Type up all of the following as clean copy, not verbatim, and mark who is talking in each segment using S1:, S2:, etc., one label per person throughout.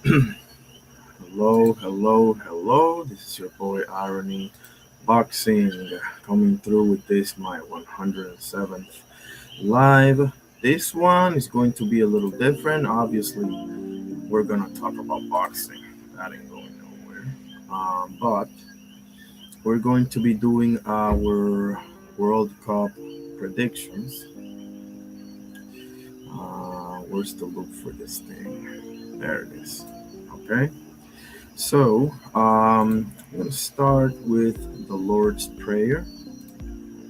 S1: Hello, hello, hello. This is your boy Irony Boxing coming through with this, my 107th live. This one is going to be a little different. Obviously, we're going to talk about boxing. That ain't going nowhere. But we're going to be doing our World Cup predictions. Where's the loop for this thing? There it is. Okay. So, I'm going to start with the Lord's Prayer,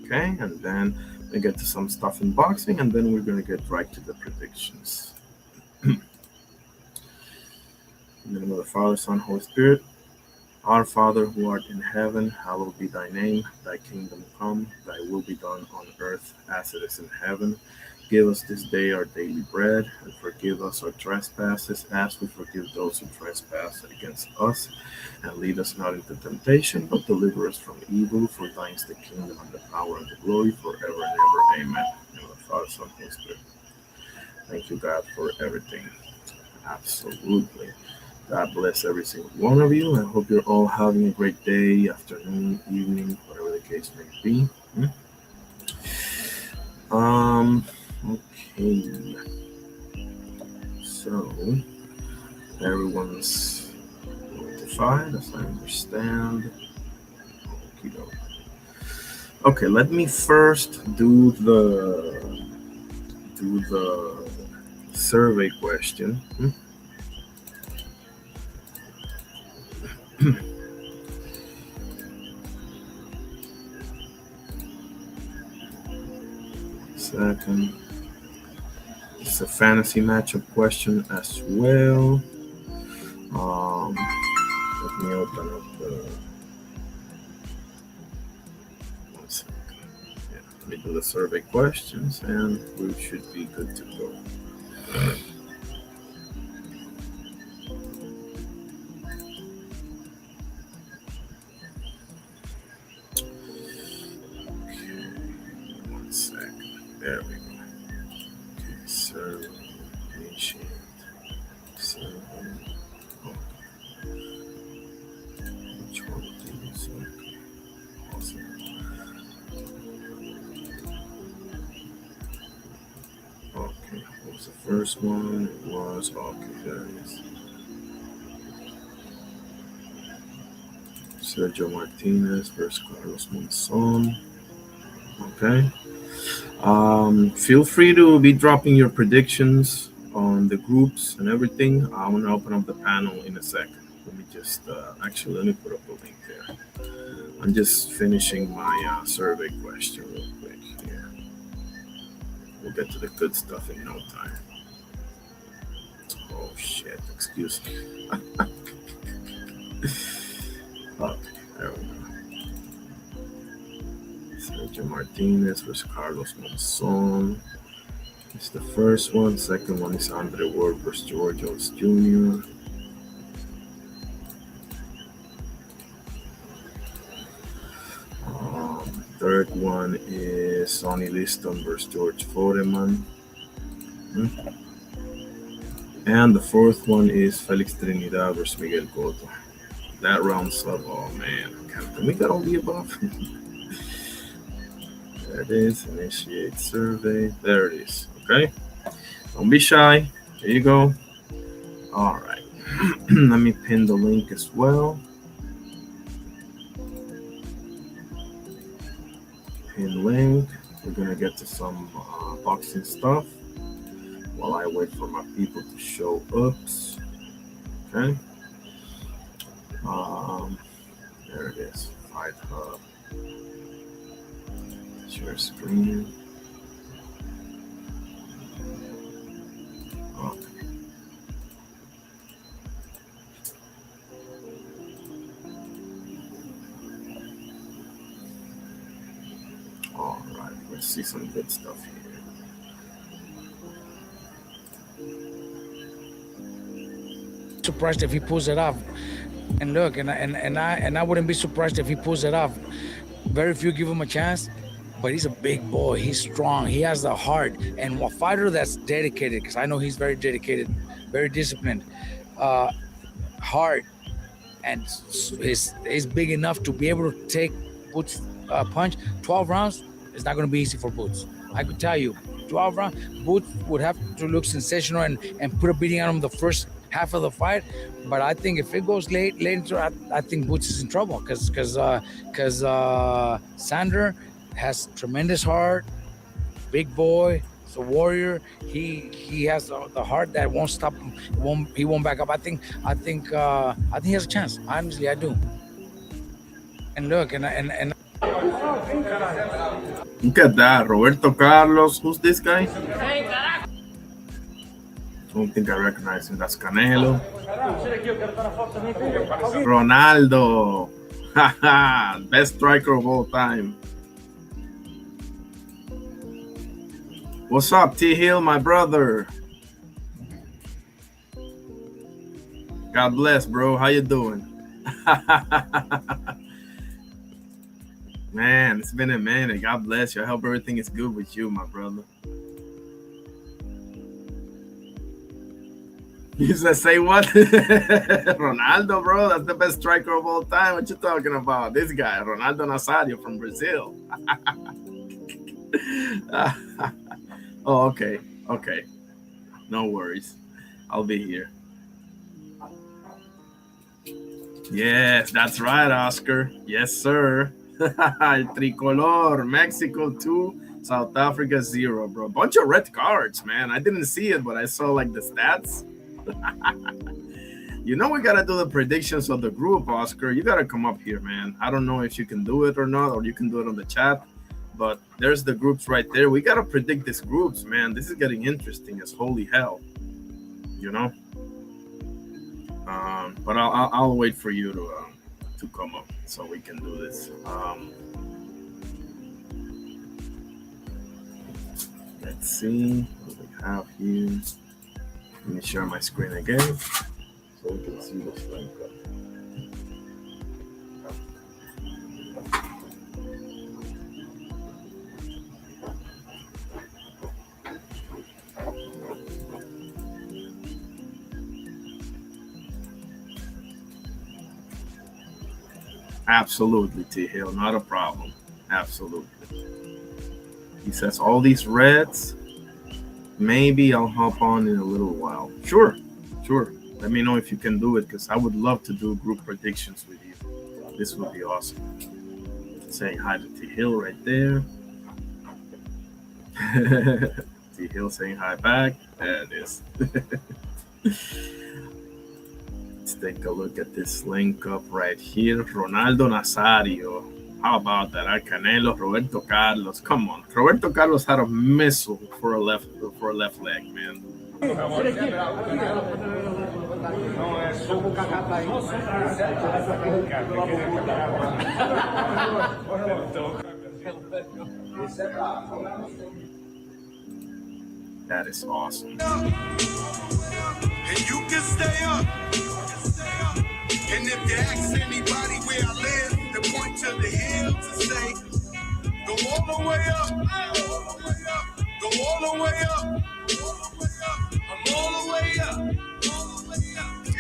S1: okay? And then we get to some stuff in boxing, and then we're going to get right to the predictions. In the name of the Father, Son, Holy Spirit. Our Father, who art in heaven, hallowed be thy name. Thy kingdom come, thy will be done on earth as it is in heaven. Give us this day our daily bread, and forgive us our trespasses as we forgive those who trespass against us. And lead us not into temptation, but deliver us from evil. For thine is the kingdom, and the power, and the glory, forever and ever. Amen. In the name of the Father, Son, Holy Spirit. Thank you, God, for everything. Absolutely. God bless every single one of you. I hope you're all having a great day, afternoon, evening, whatever the case may be. Okay. So, everyone's notified, as I understand. Okay, let me first do the survey question. Second, it's a fantasy matchup question as well. Let me open up the. One second. Yeah, let me do the survey questions, and we should be good to go. Okay, one second. There we go. Okay, survey, initiate, survey. Which one of these? Okay, awesome. Okay, what was the first one? It was, okay, there it is. Sergio Martinez versus Carlos Monzon. Okay. Feel free to be dropping your predictions on the groups and everything. I'm gonna open up the panel in a second. Let me just actually let me put up a link there. I'm just finishing my survey question real quick here. We'll get to the good stuff in no time. Oh shit! Excuse me. Okay, there we go. Sergio Martinez versus Carlos Monzon. It's the first one. Second one is Andre Ward versus George Jones Jr. Third one is Sonny Liston versus George Foreman. And the fourth one is Felix Trinidad versus Miguel Cotto. That rounds up. Oh man, can we get all the above? There it is. Initiate survey. There it is. Okay. Don't be shy. There you go. All right. Let me pin the link as well. Pin link. We're gonna get to some boxing stuff while I wait for my people to show up. Okay. There it is. Fight Hub. Share screen. Okay. All right. Let's see some good stuff here.
S2: Surprised if he pulls it off. And look, and I wouldn't be surprised if he pulls it off. Very few give him a chance, but he's a big boy. He's strong. He has the heart, and a fighter that's dedicated. Because I know he's very dedicated, very disciplined. heart, and is big enough to be able to take Boots' punch. 12 rounds is not going to be easy for Boots. I could tell you, 12 rounds, Boots would have to look sensational and put a beating on him the first half of the fight. But I think if it goes late into, I think Boots is in trouble because Sander has tremendous heart, big boy. A warrior. He has the heart that won't stop him. He won't back up. I think he has a chance. Honestly, I do. And look, and
S1: look at that, Roberto Carlos. Who's this guy? I don't think I recognize him. That's Canelo. Ronaldo, best striker of all time. What's up, T Hill, my brother? God bless, bro. How you doing? Man, it's been a minute. God bless you. I hope everything is good with you, my brother. You said, say what? Ronaldo, bro. That's the best striker of all time. What you talking about? This guy, Ronaldo Nazario from Brazil. Oh, okay. Okay. No worries. I'll be here. Yes, that's right, Oscar. Yes, sir. Tricolor. Mexico 2, South Africa 0, bro. Bunch of red cards, man. I didn't see it, but I saw like the stats. You know we gotta do the predictions of the group, Oscar. You gotta come up here, man. I don't know if you can do it or not, or you can do it on the chat. But there's the groups right there. We gotta predict these groups, man. This is getting interesting as holy hell, you know. But I'll wait for you to come up so we can do this. Let's see what we have here. Let me share my screen again so we can see this link up. Absolutely, T Hill, not a problem. Absolutely. He says all these reds. Maybe I'll hop on in a little while. Sure. Let me know if you can do it, because I would love to do group predictions with you. This would be awesome. Saying hi to T Hill right there. T Hill saying hi back. There it is. Let's take a look at this link up right here. Ronaldo Nazario. How about that? Canelo, Roberto Carlos. Come on. Roberto Carlos had a missile for a left leg, man. That is awesome.
S3: And you can stay up. And if you ask anybody where I live, they point to the hill to say, go all the way up. Go all the way up. I'm all the way up.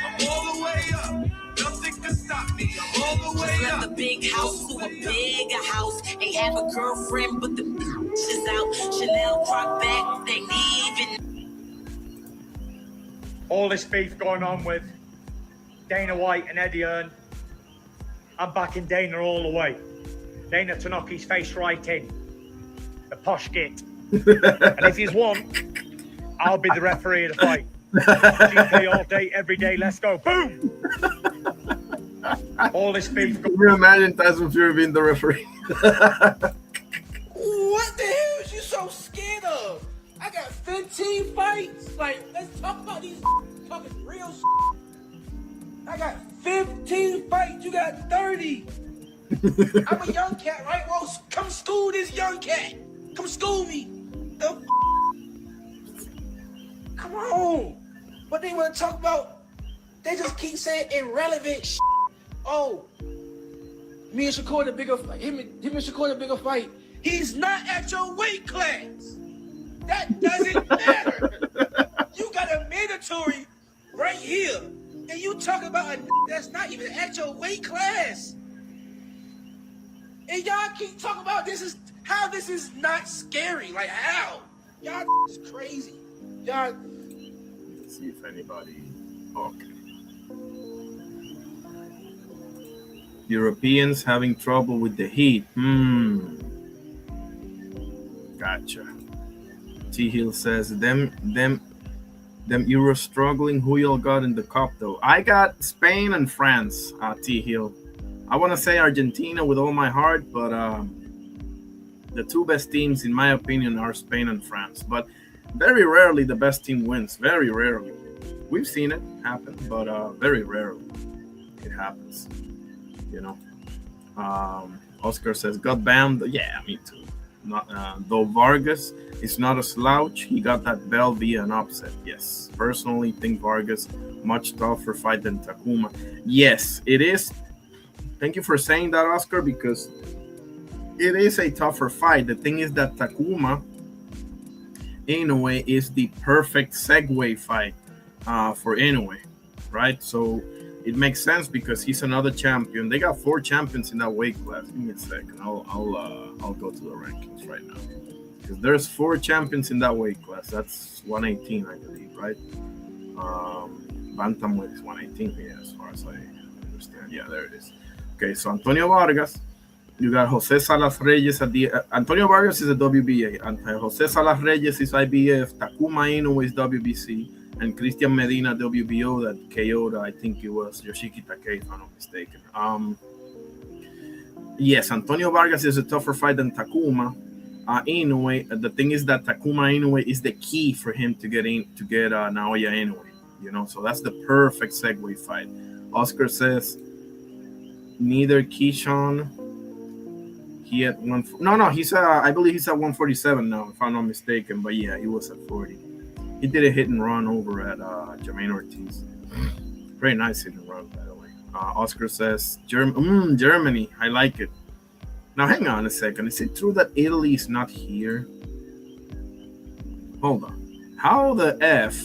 S3: I'm all the way up. Nothing can stop me. I'm all the way up.
S4: Left the big house to a bigger house. Ain't have a girlfriend, but the bitch is out. Chanel Croc back, they even.
S5: All this beef going on with Dana White and Eddie Hearn. I'm backing Dana all the way. Dana to knock his face right in. The posh git. And if he's won, I'll be the referee of the fight. GP all day, every day, let's go. Boom! All this beef.
S1: Can you imagine Tyson Fury being the referee?
S6: What the hell is you so scared of? I got 15 fights. Like, let's talk about these talking real shit. I got 15 fights. You got 30. I'm a young cat, right? Well, come school this young cat. Come school me. Come on. What they want to talk about? They just keep saying irrelevant shit. Oh, me and Shakur the bigger fight. Him and Shakur the bigger fight. He's not at your weight class. That doesn't matter. You got a mandatory right here. And you talk about a that's not even at your weight class. And y'all keep talking about this is not scary. Like how? Y'all is crazy. Y'all.
S1: Let's see if anybody. Okay. Europeans having trouble with the heat. Gotcha. T Hill says them Euros struggling. Who y'all got in the cup though? I got Spain and France. T Hill. I want to say Argentina with all my heart, but the two best teams, in my opinion, are Spain and France. But very rarely the best team wins. Very rarely. We've seen it happen, but very rarely it happens. You know. Oscar says, "God damn." Yeah, me too. Not, though Vargas is not a slouch, he got that bell via an upset. Yes, personally think Vargas much tougher fight than Takuma. Yes, it is. Thank you for saying that, Oscar, because it is a tougher fight. The thing is that Takuma, Inoue, is the perfect segue fight for Inoue, right? So it makes sense because he's another champion. They got 4 champions in that weight class. Give me a second. I'll go to the rankings right now because there's 4 champions in that weight class. That's 118, I believe, right? Bantamweight is 118, yeah, as far as I understand. Yeah, there it is. Okay, so Antonio Vargas, you got Jose Salas Reyes at the Antonio Vargas is a WBA, and Jose Salas Reyes is IBF, Takuma Inoue is WBC, and Christian Medina WBO that KO'd, I think it was Yoshiki Takei, if I'm not mistaken. Yes, Antonio Vargas is a tougher fight than Takuma Inoue. The thing is that Takuma Inoue is the key for him to get Naoya Inoue, you know, so that's the perfect segue fight. Oscar says neither Keyshawn. He at one. No. He's I believe he's at 147 now, if I'm not mistaken. But yeah, he was at 40. He did a hit and run over at Jermaine Ortiz. Very nice hit and run, by the way. Oscar says Germany. I like it. Now hang on a second. Is it true that Italy is not here? Hold on. How the F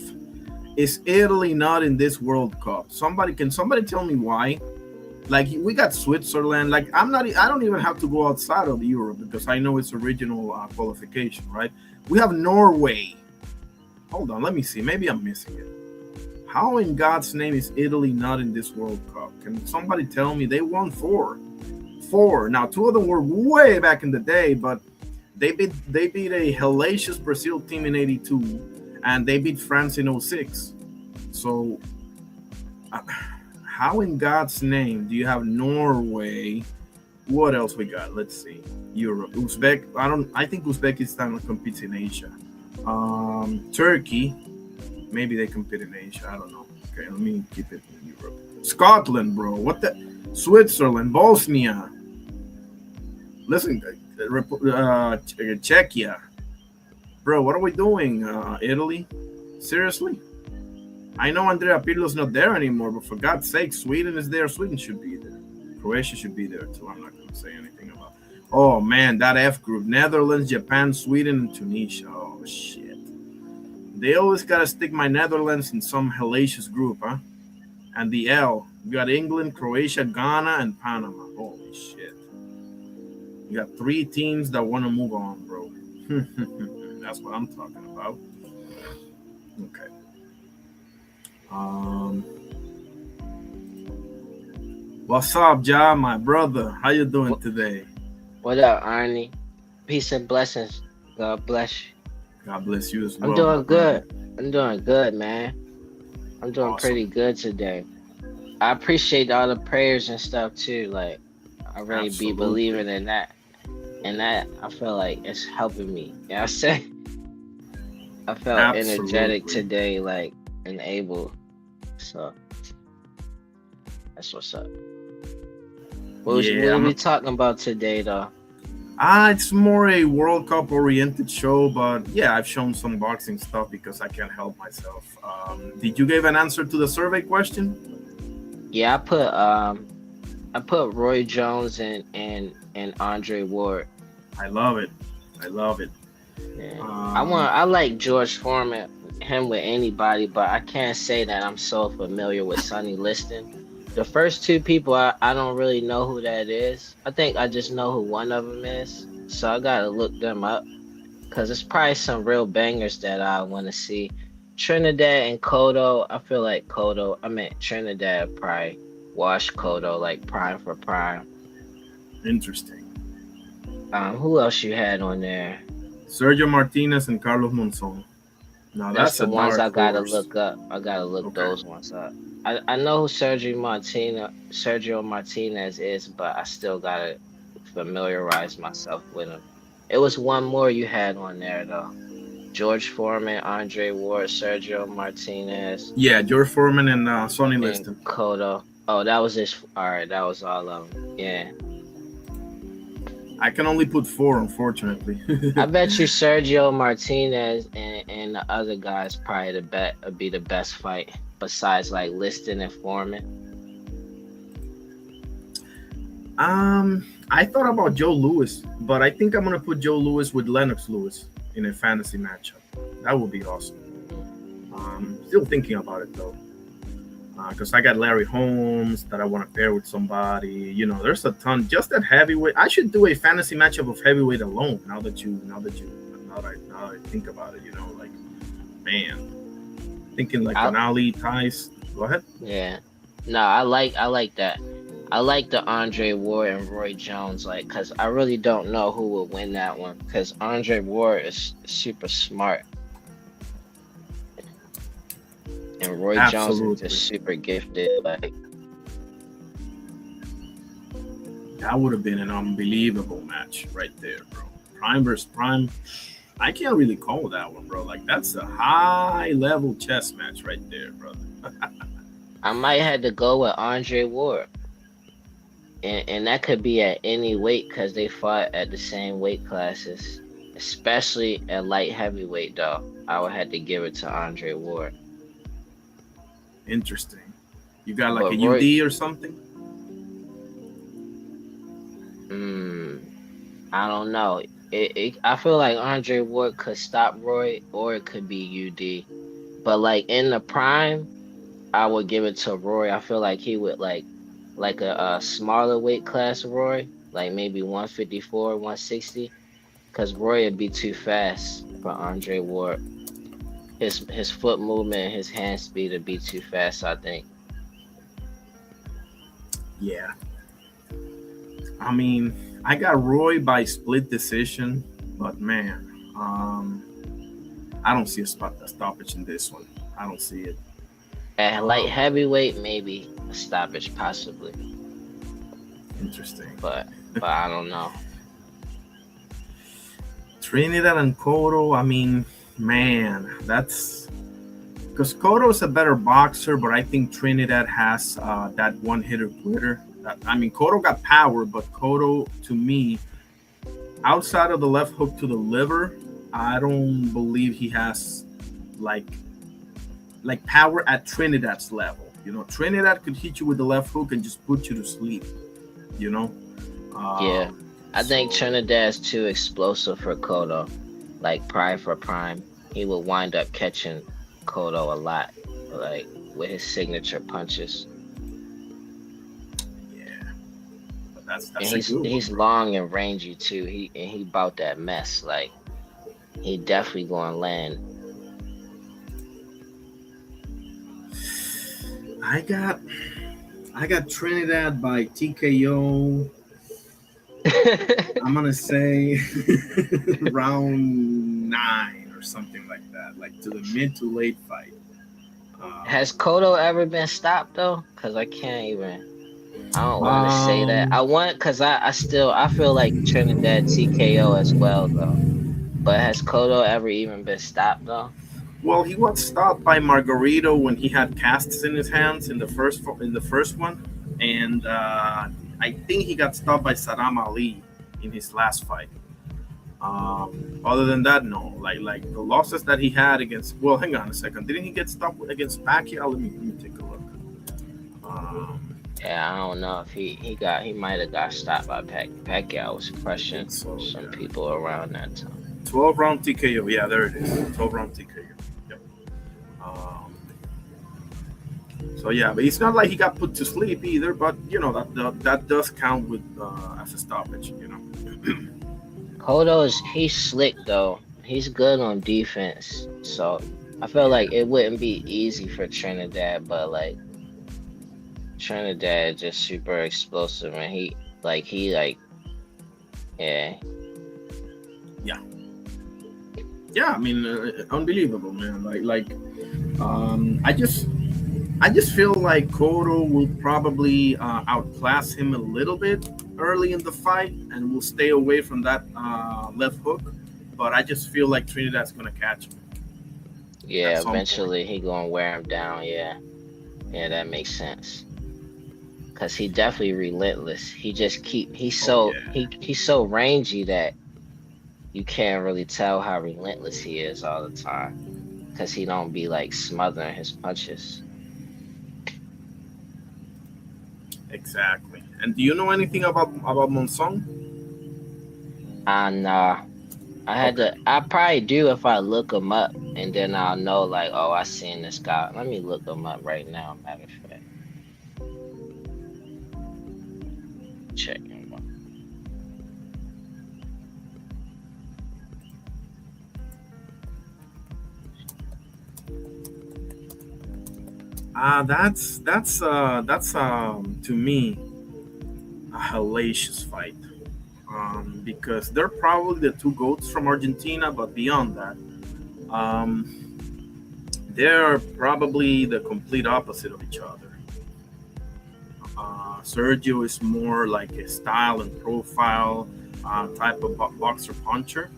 S1: is Italy not in this World Cup? Can somebody tell me why? Like we got Switzerland. Like I don't even have to go outside of Europe because I know it's original qualification, right? We have Norway. Hold on, let me see. Maybe I'm missing it. How in God's name is Italy not in this World Cup? Can somebody tell me? They won 4. Now 2 of them were way back in the day, but they beat a hellacious Brazil team in '82, and they beat France in '06. So. How in God's name do you have Norway? What else we got? Let's see. Europe, Uzbek. I think Uzbekistan competes in Asia. Turkey, maybe they compete in Asia. I don't know. Okay, let me keep it in Europe. Scotland, bro. What the? Switzerland, Bosnia. Listen, Czechia, bro. What are we doing? Italy? Seriously? I know Andrea Pirlo's not there anymore, but for God's sake, Sweden is there. Sweden should be there. Croatia should be there too. I'm not going to say anything about it. Oh, man, that F group. Netherlands, Japan, Sweden, and Tunisia. Oh, shit. They always got to stick my Netherlands in some hellacious group, huh? And the L. You got England, Croatia, Ghana, and Panama. Holy shit. You got 3 teams that want to move on, bro. That's what I'm talking about. Okay. What's up, Ja, my brother? How you doing today?
S7: What up, Arnie? Peace and blessings. God bless you.
S1: God bless you as well.
S7: I'm doing good. I'm doing good, man. I'm doing pretty good today. I appreciate all the prayers and stuff too. Like, I really be believing in that. And that, I feel like it's helping me. You know what I'm saying? I felt energetic today, like, and able. So that's what's up. What are we talking about today, though?
S1: It's more a World Cup oriented show, but yeah, I've shown some boxing stuff because I can't help myself. Did you give an answer to the survey question?
S7: Yeah, I put Roy Jones and Andre Ward.
S1: I love it.
S7: Yeah. I like George Foreman. him with anybody, but I can't say that I'm so familiar with Sonny Liston. The first two people, I don't really know who that is. I think I just know who one of them is. So I gotta look them up because it's probably some real bangers that I want to see. Trinidad and Kodo, I feel like Trinidad probably wash Kodo like prime for prime.
S1: Interesting.
S7: Who else you had on there?
S1: Sergio Martinez and Carlos Monzon. Now
S7: That's the
S1: a
S7: ones I
S1: dark
S7: gotta
S1: horse.
S7: look up. I gotta look
S1: Okay.
S7: those ones up. I know who Sergio Martinez is, but I still gotta familiarize myself with him. It was one more you had on there though. George Foreman, Andre Ward, Sergio Martinez,
S1: Yeah, George Foreman and Sonny
S7: and
S1: Liston.
S7: Cotto. Oh, that was just all right. That was all of them. Yeah,
S1: I can only put 4, unfortunately.
S7: I bet you Sergio Martinez and the other guys probably be the best fight besides like Liston and Foreman.
S1: I thought about Joe Louis, but I think I'm gonna put Joe Louis with Lennox Lewis in a fantasy matchup. That would be awesome. Still thinking about it though, because I got Larry Holmes that I want to pair with somebody. You know, there's a ton. Just at heavyweight, I should do a fantasy matchup of heavyweight alone. Now that I think about it, you know, like, man, thinking like an Ali Tice. Go ahead.
S7: Yeah, no, I like that. I like the Andre Ward and Roy Jones, like, cause I really don't know who will win that one. Cause Andre Ward is super smart, and Roy Jones
S1: Absolutely.
S7: is just super gifted. Like,
S1: That would have been an unbelievable match right there, bro. Prime versus Prime. I can't really call that one, bro. Like, that's a high level chess match right there, brother.
S7: I might have to go with Andre Ward, and that could be at any weight, cause they fought at the same weight classes, especially at light heavyweight. Though I would have to give it to Andre Ward.
S1: Interesting. You got like
S7: But
S1: a
S7: Roy-
S1: UD or something?
S7: I don't know. I feel like Andre Ward could stop Roy, or it could be UD. But like in the prime, I would give it to Roy. I feel like he would like a smaller weight class Roy, like maybe 154, 160, because Roy would be too fast for Andre Ward. His foot movement and his hand speed would be too fast, I think.
S1: Yeah. I mean, I got Roy by split decision, but man, I don't see a stoppage in this one. I don't see it.
S7: At light heavyweight, maybe a stoppage possibly,
S1: Interesting.
S7: but I don't know.
S1: Trinidad and Cotto, I mean, man, that's because Cotto is a better boxer, but I think Trinidad has that one hitter quitter. I mean, Cotto got power, but Cotto, to me, outside of the left hook to the liver, I don't believe he has like power at Trinidad's level. You know, Trinidad could hit you with the left hook and just put you to sleep. You know.
S7: Yeah, I think
S1: so-
S7: Trinidad's too explosive for Cotto. Like prime for prime, he would wind up catching Cotto a lot, like with his signature punches.
S1: Yeah, but that's
S7: And
S1: a good one,
S7: he's
S1: bro.
S7: long and rangy too. He bout that mess. Like he definitely gonna land.
S1: I got Trinidad by TKO. I'm gonna say round 9 or something like that, like to the mid to late fight.
S7: Has Cotto ever been stopped though? Cause I can't even. I don't want to say that. I want, cause I feel like Trinidad TKO as well though. But has Cotto ever even been stopped though?
S1: Well, he was stopped by Margarito when he had casts in his hands in the first one, and I think he got stopped by Saddam Ali in his last fight. Other than that, no. Like the losses that he had against. Well, hang on a second. Didn't he get stopped against Pacquiao? Let me take a look.
S7: Yeah, I don't know if he might have got stopped by Pacquiao. Was crushing
S1: So,
S7: some
S1: yeah.
S7: people around that time.
S1: 12 round TKO. Yeah, there it is. 12 round TKO. Yep. Um, so yeah, but it's not like he got put to sleep either. But you know that does count with as a stoppage. You know.
S7: Cotto he's slick though. He's good on defense. So I feel like it wouldn't be easy for Trinidad, but like Trinidad just super explosive and he yeah.
S1: Yeah, I mean, unbelievable, man. I just feel like Cotto will probably outclass him a little bit early in the fight, and will stay away from that left hook. But I just feel like Trinidad's gonna catch him.
S7: Yeah,
S1: At some
S7: eventually he gonna wear him down, yeah. Yeah, that makes sense. Cause he definitely relentless. He just he's he's so rangy that you can't really tell how relentless he is all the time. Cause he don't be like smothering his punches.
S1: Exactly. And do you know anything about Monson?
S7: And I probably do if I look him up and then I'll know like, oh, I seen this guy. Let me look him up right now, matter of fact. Check him out.
S1: That's to me a hellacious fight. Because they're probably the two goats from Argentina, but beyond that, they're probably the complete opposite of each other. Sergio is more like a style and profile type of boxer puncher.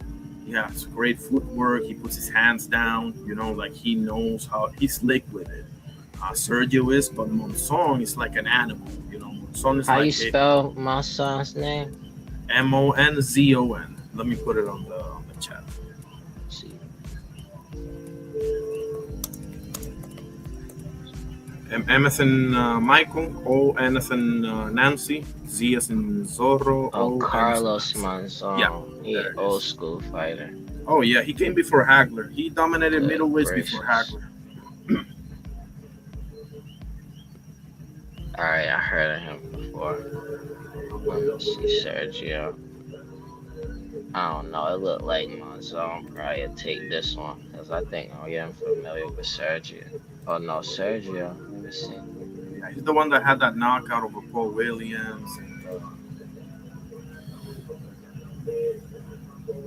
S1: He has great footwork. He puts his hands down. You know, like he knows how he's slick with it. Sergio is, but Monson is like an animal. You know, Monson is
S7: How
S1: like
S7: you spell my son's name?
S1: Monzon. Let me put it on the chat.
S7: Let's see.
S1: M as in Michael, O N as in Nancy, Z as in Zorro.
S7: Oh,
S1: O
S7: Carlos
S1: N as in-
S7: Monzon.
S1: Yeah,
S7: He
S1: there
S7: an
S1: it
S7: old
S1: is.
S7: school fighter.
S1: Oh yeah, he came before Hagler. He dominated
S7: Good
S1: middleweights
S7: gracious.
S1: before Hagler.
S7: Alright, I heard of him before. Let me see Sergio. I don't know. It looked like Monzon probably take this one because I think I'm familiar with Sergio. Oh no, Sergio. Let me see.
S1: Yeah, he's the one that had that knockout over Paul Williams. And,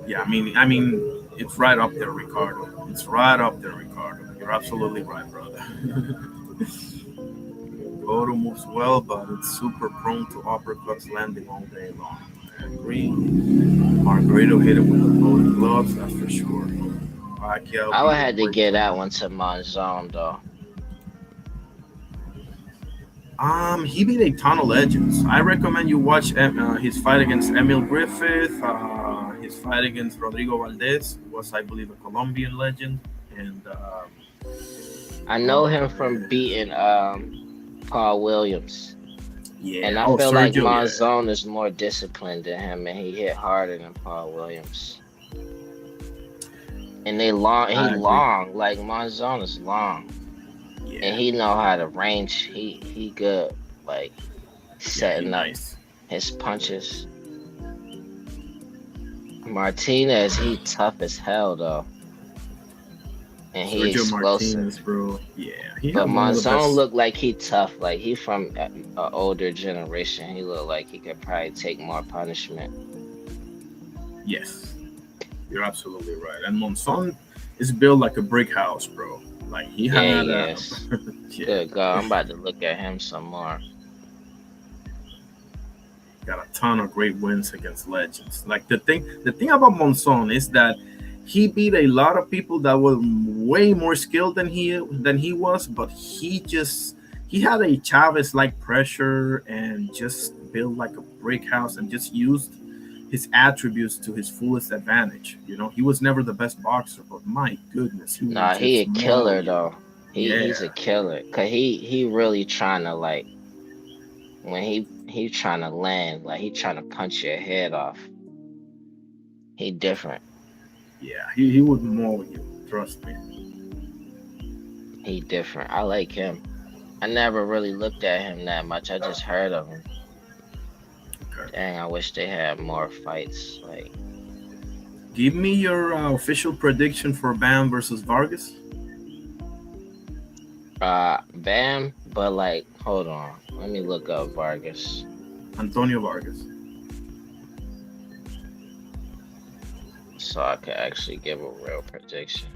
S1: yeah, I mean, it's right up there, Ricardo. It's right up there, Ricardo. You're absolutely right, brother. Cotto moves well, but it's super prone to uppercuts landing all day long. I agree. Margarito hit him with the loaded gloves, that's for sure. Pacquiao
S7: I would
S1: beat
S7: have to
S1: him
S7: get that one to Monzon though.
S1: He beat a ton of legends. I recommend you watch his fight against Emil Griffith, his fight against Rodrigo Valdez, who was, I believe, a Colombian legend, and
S7: I know him from beating Paul Williams.
S1: yeah,
S7: And I feel like
S1: Sergio, yeah.
S7: Monzon is more disciplined than him and he hit harder than Paul Williams. And he
S1: I agree.
S7: long, like Monzon is long.
S1: Yeah,
S7: And he know how to range. He good, like setting up
S1: nice.
S7: his punches. Martinez, he tough as hell though. And he
S1: Sergio
S7: explosive.
S1: Martinez, bro. Yeah, he
S7: But
S1: had one of the
S7: Monzon
S1: best.
S7: look like he tough. Like he from an older generation. He look like he could probably take more punishment.
S1: Yes, you're absolutely right. And Monson is built like a brick house, bro. Like he
S7: Yeah,
S1: had
S7: yes.
S1: yeah,
S7: Good God, I'm about to look at him some more.
S1: got a ton of great wins against legends. Like the thing about Monson is that he beat a lot of people that were way more skilled than he was, but he had a Chavez like pressure and just built like a brick house and just used his attributes to his fullest advantage. You know, he was never the best boxer, but my goodness, he
S7: Nah,
S1: was
S7: he a
S1: just
S7: killer
S1: more-
S7: though. He's a killer. Cause he really trying to like when he trying to land, like he trying to punch your head off. He different.
S1: Yeah, he would maul you. Trust me.
S7: He different. I like him. I never really looked at him that much. I just heard of him.
S1: Okay.
S7: Dang, I wish they had more fights. Like,
S1: Give me your official prediction for Bam versus Vargas.
S7: Bam, but like, hold on. Let me look up Vargas.
S1: Antonio Vargas.
S7: So I could actually give a real prediction.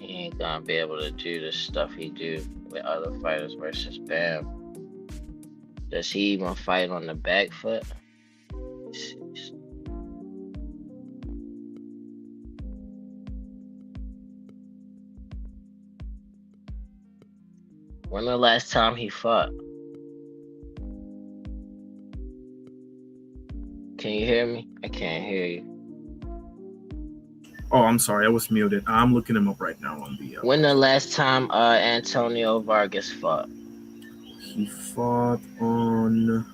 S7: He ain't gonna be able to do the stuff he do with other fighters versus Bam. Does he even fight on the back foot? When the last time he fought? Can you hear me? I can't hear you.
S1: Oh, I'm sorry, I was muted. I'm looking him up right now on the.
S7: When the last time Antonio Vargas fought?
S1: He fought on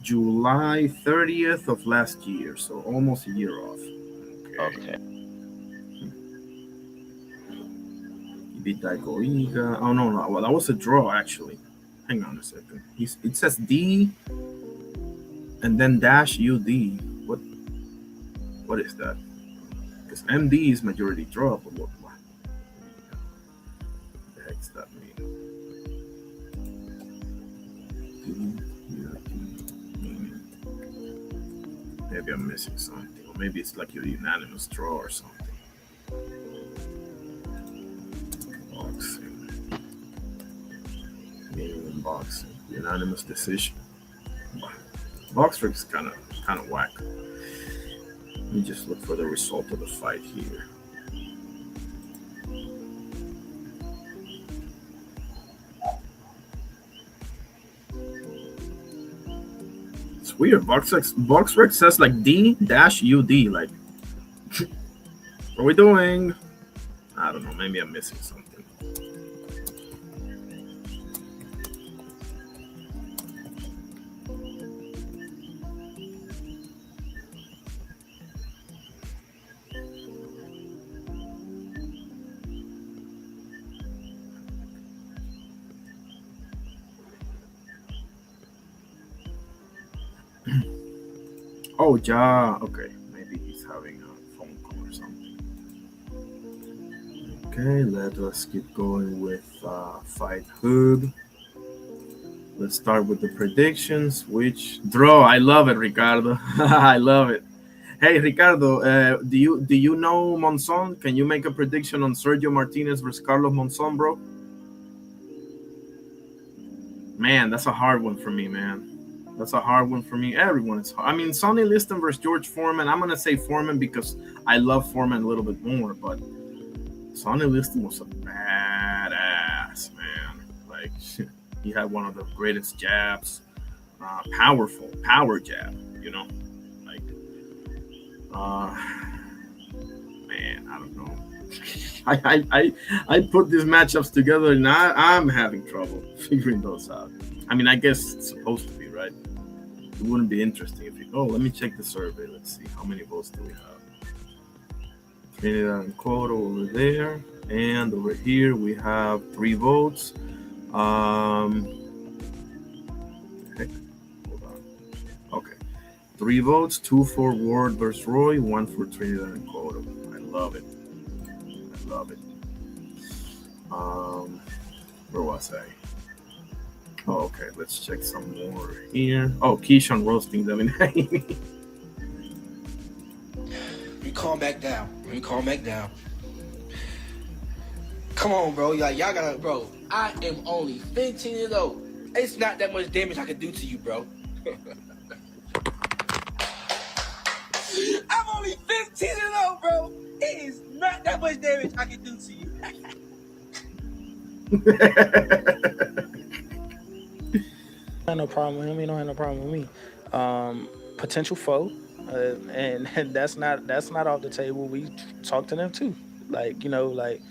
S1: July 30th of last year, so almost a year off.
S7: Okay.
S1: He beat Daigoiga. Oh no, well that was a draw actually. Hang on a second. It says D and then dash UD. What is that? Because MD is majority draw, but what the heck's that mean? Maybe I'm missing something, or maybe it's like a unanimous draw or something. Boxing, gaming, boxing, unanimous decision. Boxrec is kind of whack. Let me just look for the result of the fight here. It's weird. Boxrec says like D-UD. Like, what are we doing? I don't know. Maybe I'm missing something. Oh, yeah. Okay. Maybe he's having a phone call or something. Okay, let us keep going with Fight Hood. Let's start with the predictions, which draw. I love it, Ricardo. I love it. Hey, Ricardo, do you know Monzon? Can you make a prediction on Sergio Martinez versus Carlos Monzon, bro? Man, that's a hard one for me, man. That's a hard one for me. Everyone is hard. I mean, Sonny Liston versus George Foreman. I'm going to say Foreman because I love Foreman a little bit more, but Sonny Liston was a badass, man. Like, he had one of the greatest jabs. Powerful, power jab, you know? Like, man, I don't know. I put these matchups together and I'm having trouble figuring those out. I mean, I guess it's supposed to be, right? It wouldn't be interesting if you. Oh, let me check the survey. Let's see how many votes do we have. Trinidad and Coro over there, and over here we have 3 votes. Heck, hold on. Okay, 3 votes. 2 for Ward versus Roy. 1 for Trinidad and Coro. I love it. I love it. Where was I? Oh, okay, let's check some more here. Oh, Keyshawn roasting Devin Haney.
S6: Let me calm back down. Come on, bro. Y'all gotta, bro. I am only 15 years old. It's not that much damage I can do to you, bro. I'm only 15 years old, bro. It is not that much damage I can do to you.
S2: No
S8: problem with him. He don't have no problem with me. Potential foe, and that's not off the table. We talk to them too. Like, you know, like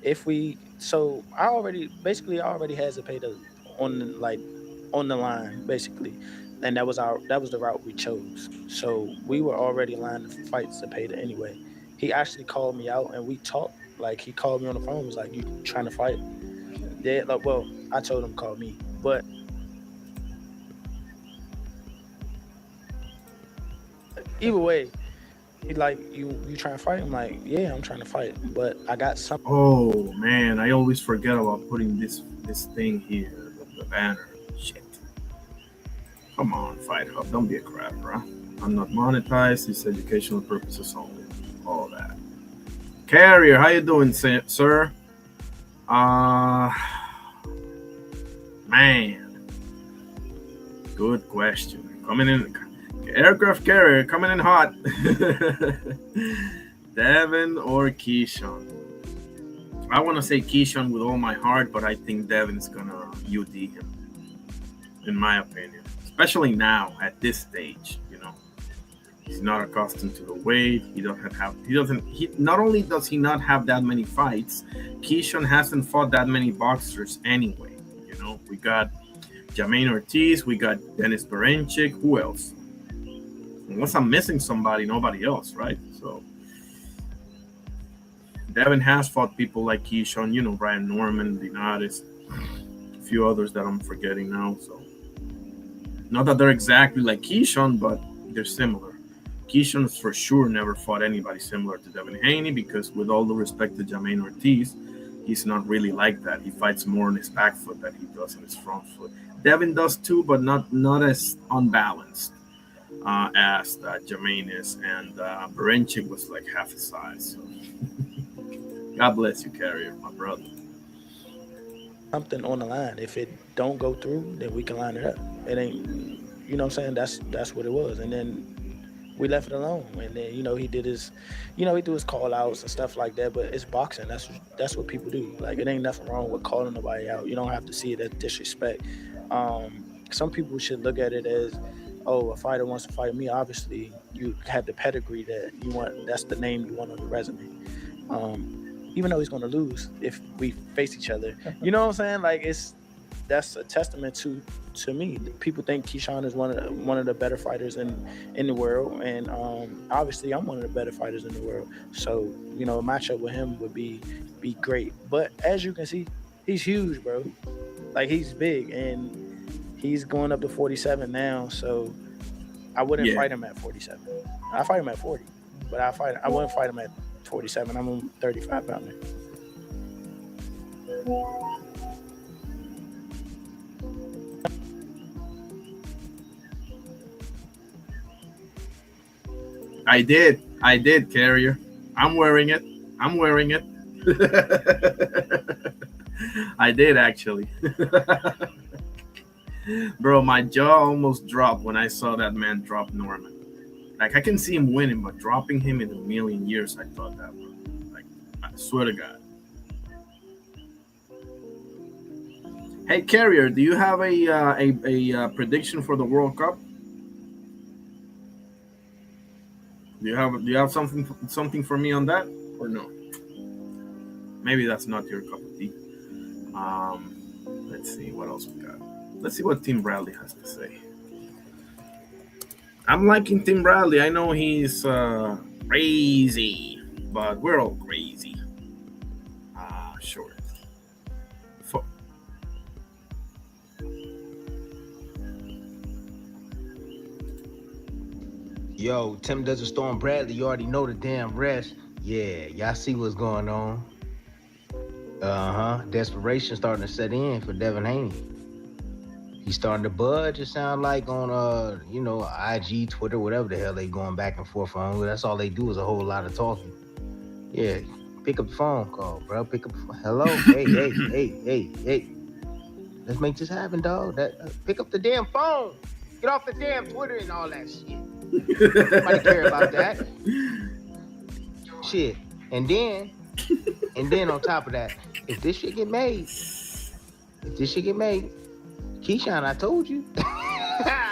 S8: if we. So I already had Zepeda on the line basically, and that was the route we chose. So we were already lined to fight Zepeda anyway. He actually called me out and we talked. Like, he called me on the phone. Was like, "You trying to fight?" Yeah. Like, well, I told him to call me, but either way, he like, you trying to fight? I'm like, yeah, I'm trying to fight, but I got something.
S1: Oh man, I always forget about putting this thing here, the banner. Shit. Come on, Fight Hub. Don't be a crap, bro. I'm not monetized. It's educational purposes only. All that. Carrier, how you doing, sir? Man. Good question. Coming in. Aircraft carrier coming in hot. Devin or Keyshawn? I want to say Keyshawn with all my heart, but I think Devin's gonna UD him, in my opinion. Especially now at this stage, you know, he's not accustomed to the weight. Not only does he not have that many fights, Keyshawn hasn't fought that many boxers anyway. You know, we got Jamaine Ortiz, we got Dennis Berenchik. Who else? Unless I'm missing somebody, nobody else, right? So Devin has fought people like Keyshawn, you know, Brian Norman, Linares, a few others that I'm forgetting now. So not that they're exactly like Keyshawn, but they're similar. Keyshawn's for sure never fought anybody similar to Devin Haney because, with all the respect to Jamaine Ortiz, he's not really like that. He fights more on his back foot than he does on his front foot. Devin does too, but not as unbalanced as Jamaine is, and Berenchik was like half his size. So. God bless you, Carrier, my brother.
S8: Something on the line. If it don't go through, then we can line it up. It ain't, you know what I'm saying? That's what it was. And then we left it alone. And then, you know, he did his, you know, he do his call outs and stuff like that. But it's boxing. That's what people do. Like, it ain't nothing wrong with calling nobody out. You don't have to see it as disrespect. Some people should look at it as, oh, a fighter wants to fight me. Obviously, you have the pedigree that you want. That's the name you want on the resume. Even though he's going to lose if we face each other. You know what I'm saying? Like, that's a testament to me. People think Keyshawn is one of the better fighters in the world, and obviously I'm one of the better fighters in the world. So, you know, a matchup with him would be great. But as you can see, he's huge, bro. Like, he's big, and he's going up to 47 now. So I wouldn't fight him at 47. I fight him at 40, but I wouldn't fight him at 47. I'm a 35 pounder.
S1: I did, Carrier. I'm wearing it. I did, actually. Bro, my jaw almost dropped when I saw that man drop Norman. Like, I can see him winning, but dropping him in a million years, I thought that, bro. Like, I swear to God. Hey, Carrier, do you have a prediction for the World Cup? Do you have something for me on that, or no? Maybe that's not your cup of tea. Let's see what else we got. Let's see what Tim Bradley has to say. I'm liking Tim Bradley. I know he's crazy, but we're all crazy. Sure.
S9: Yo, Tim Desert Storm Bradley, you already know the damn rest. Yeah, y'all see what's going on. Desperation starting to set in for Devin Haney. He's starting to budge, it sound like, on IG, Twitter, whatever the hell they going back and forth on. That's all they do is a whole lot of talking. Yeah, pick up the phone call, bro. Pick up the phone. Hello? Hey. Let's make this happen, dog. Pick up the damn phone. Get off the damn Twitter and all that shit. Nobody care about that. Shit. And then on top of that, if this shit get made, Keyshawn, I told you.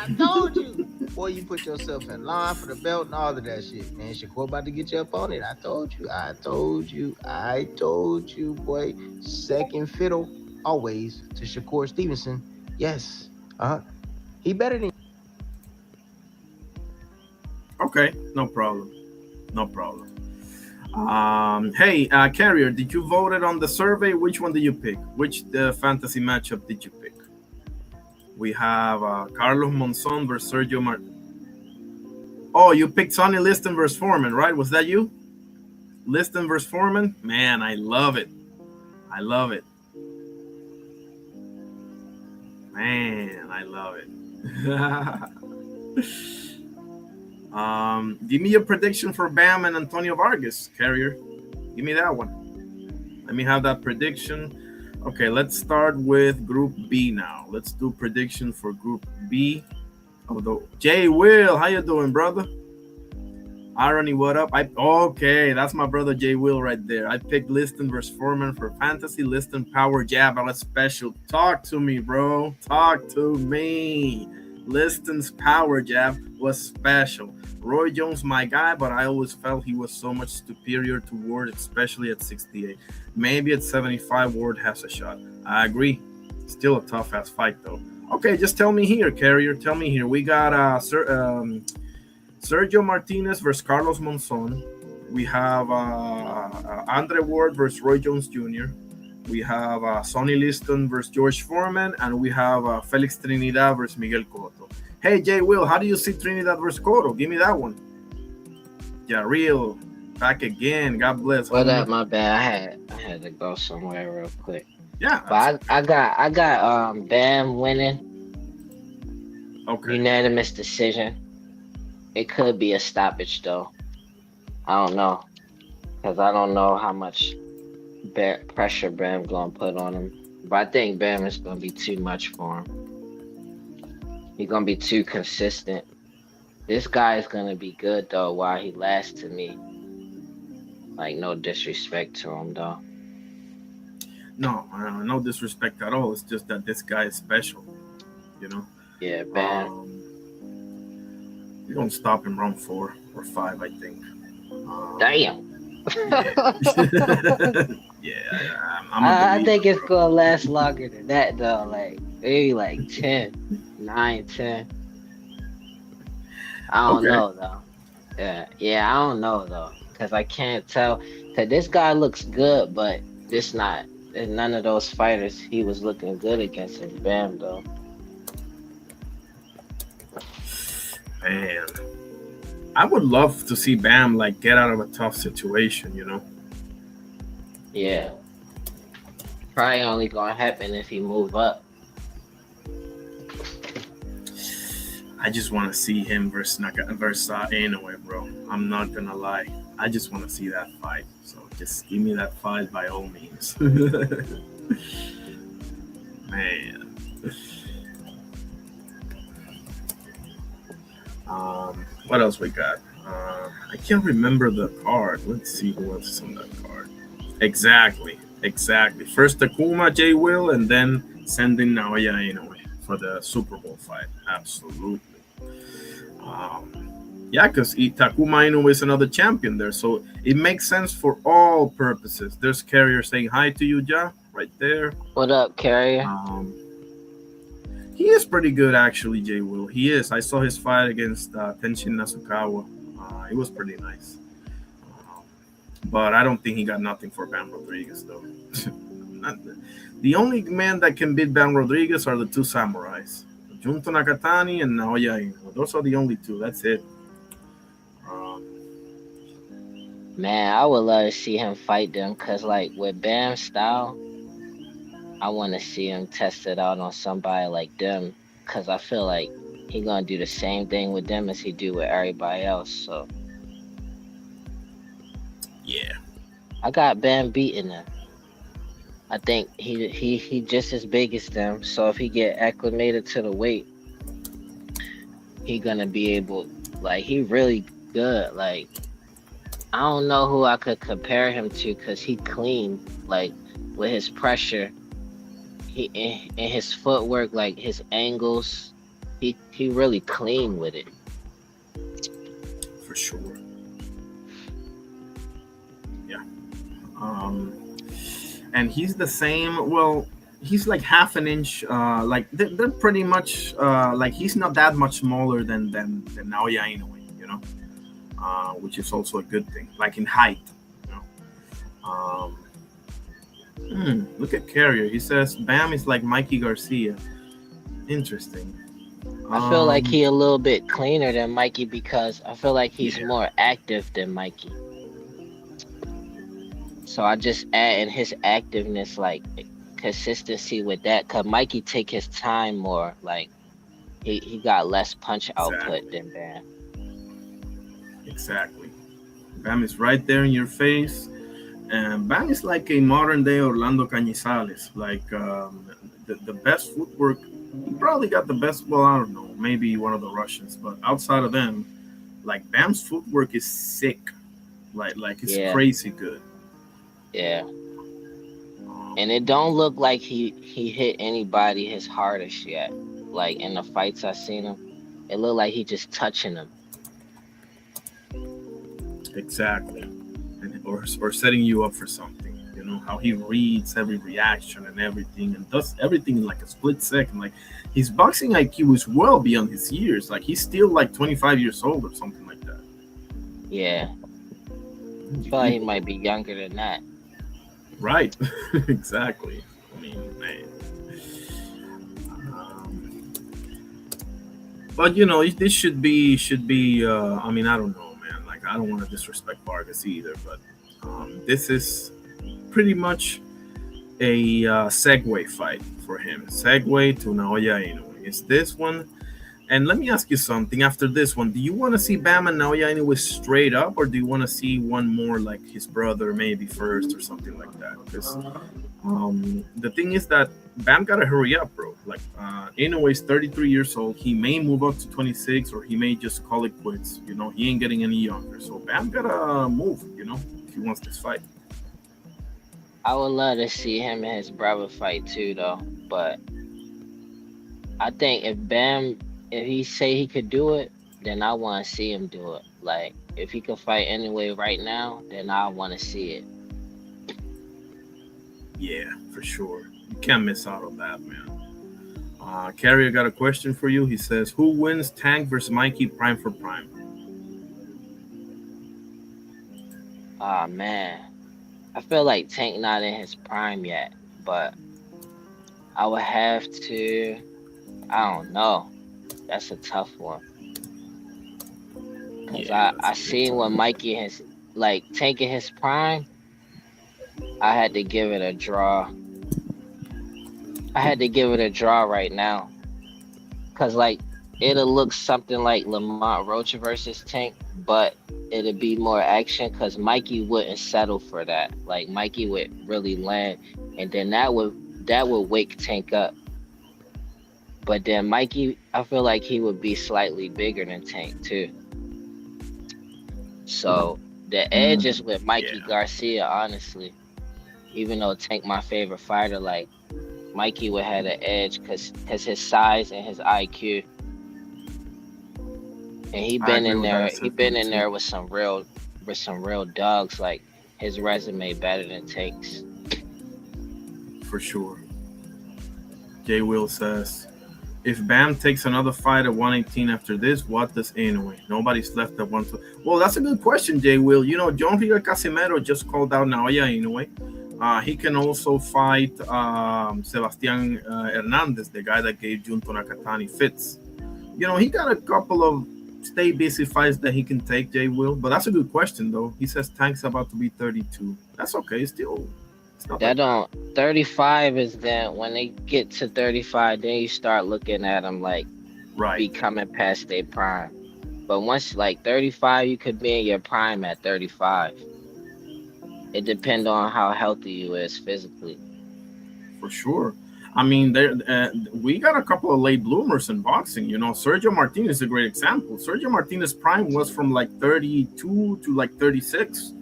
S9: I told you. Boy, you put yourself in line for the belt and all of that shit, man. Shakur about to get you up on it. I told you, boy. Second fiddle always to Shakur Stevenson. Yes. He better than
S1: Okay, no problem. Hey, Carrier, did you vote on the survey? Which one did you pick? Which fantasy matchup did you pick? We have Carlos Monzon versus Sergio Oh, you picked Sonny Liston versus Foreman, right? Was that you? Liston versus Foreman? Man, I love it. Man, I love it. Give me your prediction for Bam and Antonio Vargas, Carrier. Give me that one. Let me have that prediction. Okay, let's start with Group B now. Let's do prediction for Group B. Jay Will, how you doing, brother? Irony, what up? Okay, that's my brother Jay Will right there. I picked Liston versus Foreman for fantasy. Liston power jab on a special. Talk to me, bro. Talk to me. Liston's power jab was special. Roy Jones, my guy, but I always felt he was so much superior to Ward, especially at 68. Maybe at 75, Ward has a shot. I agree. Still a tough-ass fight, though. Okay, just tell me here, Carrier. Tell me here. We got Sergio Martinez versus Carlos Monzon. We have Andre Ward versus Roy Jones Jr. We have Sonny Liston versus George Foreman. And we have Felix Trinidad versus Miguel Cotto. Hey, Jay Will, how do you see Trinidad versus Cotto? Give me that one. Yeah, real. Back again. God bless.
S7: What up, my bad. I had to go somewhere real quick.
S1: Yeah.
S7: But I got Bam winning.
S1: Okay.
S7: Unanimous decision. It could be a stoppage though. I don't know. Because I don't know how much pressure Bam gonna put on him. But I think Bam is gonna be too much for him. He's gonna be too consistent. This guy is gonna be good though while he lasts to me. Like, no disrespect to him though.
S1: No, no disrespect at all. It's just that this guy is special, you know?
S7: Yeah, Bam.
S1: You're going to stop him round 4 or 5, I think.
S7: Damn.
S1: Yeah.
S7: I think it's going to last longer than that, though. Like, maybe like 9, 10. I don't know, though. Yeah, I don't know, though. Because I can't tell. Because this guy looks good, but none of those fighters he was looking good against is Bam, though.
S1: Man, I would love to see Bam like get out of a tough situation, you know?
S7: Yeah. Probably only gonna happen if he move up.
S1: I just want to see him versus Inoue, bro. I'm not gonna lie. I just want to see that fight. So just give me that fight by all means. Man. What else we got? I can't remember the card. Let's see who else is on that card. Exactly. First Takuma, Jay Will, and then sending Naoya Inoue for the Super Bowl fight. Absolutely. Yeah, because Takuma Inoue is another champion there, so it makes sense for all purposes. There's Carrier saying hi to you, Ja, right there.
S7: What up, Carrier?
S1: He is pretty good, actually, Jay Will. He is. I saw his fight against Tenshin Nasukawa. It was pretty nice. But I don't think he got nothing for Bam Rodriguez, though. The only man that can beat Bam Rodriguez are the two samurais, Junto Nakatani and Naoya Inoue. Those are the only two. That's it.
S7: Man, I would love to see him fight them because, like, with Bam's style, I want to see him test it out on somebody like them because I feel like he gonna do the same thing with them as he do with everybody else. So
S1: yeah,
S7: I got Bam beating them. I think he just as big as them. So if he get acclimated to the weight, he gonna be able. Like, he really good. Like, I don't know who I could compare him to because he clean. Like, with his pressure. In his footwork, like his angles, he really clean with it.
S1: For sure. Yeah. And he's the same. Well, he's like half an inch. Like they're pretty much like he's not that much smaller than Naoya Inoue, you know, which is also a good thing. Like in height, you know. Look at Carrier. He says Bam is like Mikey Garcia. Interesting.
S7: I feel like he a little bit cleaner than Mikey because I feel like he's more active than Mikey. So I just add in his activeness, like consistency with that. Cause Mikey take his time more. Like he got less punch output than Bam.
S1: Exactly. Bam is right there in your face. And Bam is like a modern day Orlando Cañizales. Like the best footwork. He probably got the best. Well, I don't know. Maybe one of the Russians, but outside of them, like Bam's footwork is sick. Like it's crazy good.
S7: Yeah. And it don't look like he hit anybody his hardest yet. Like in the fights I seen him, it looked like he just touching them.
S1: Exactly. And, or setting you up for something. You know, how he reads every reaction and everything and does everything in like a split second. Like his boxing IQ is well beyond his years. Like he's still like 25 years old or something like that.
S7: Yeah. I feel like he might be younger than that.
S1: Right. Exactly. I mean, man. But you know, this should be. I mean, I don't know, man. Like I don't want to disrespect Vargas either, but this is pretty much a segue fight for him. Segue to Naoya Inoue. It's this one. And let me ask you something. After this one, do you want to see Bam and Naoya Inoue straight up, or do you want to see one more like his brother maybe first or something like that? Because the thing is that Bam gotta hurry up, bro. Like Inoue is 33 years old. He may move up to 26, or he may just call it quits. You know, he ain't getting any younger. So Bam gotta move. You know, if he wants this fight.
S7: I would love to see him and his brother fight too, though. But I think if he say he could do it, then I want to see him do it. Like if he could fight anyway right now, then I want to see it.
S1: Yeah, for sure. You can't miss out on that, man. Carrier got a question for you. He says, "Who wins Tank versus Mikey prime for prime?"
S7: Ah man. I feel like Tank not in his prime yet, but I would have to. I don't know. That's a tough one. Cause I seen when Mikey has like Tank in his prime. I had to give it a draw. I had to give it a draw right now, cause like it'll look something like Lamont Rocha versus Tank, but it'd be more action because Mikey wouldn't settle for that. Like Mikey would really land, and then that would wake Tank up. But then Mikey, I feel like he would be slightly bigger than Tank too. So the edge is with Mikey Garcia, honestly. Even though Tank my favorite fighter, like Mikey would have the edge because his size and his IQ. And he been in there. He been in there with some real dogs. Like his resume better than Tank's.
S1: For sure. Jay Will says, "If Bam takes another fight at 118 after this, what does Inoue? Nobody's left at 120." Well, that's a good question, Jay Will. You know, John Riga Casimero just called out Naoya Inoue. He can also fight Sebastian Hernandez, the guy that gave Junto Nakatani fits. You know, he got a couple of stay busy fights that he can take, Jay Will. But that's a good question, though. He says Tank's about to be 32. That's okay. Still, it's not
S7: that don't 35 is then when they get to 35, then you start looking at them like be coming past their prime. But once like 35, you could be in your prime at 35. It depends on how healthy you is physically.
S1: For sure. I mean, we got a couple of late bloomers in boxing. You know, Sergio Martinez is a great example. Sergio Martinez's prime was from like 32 to like 36.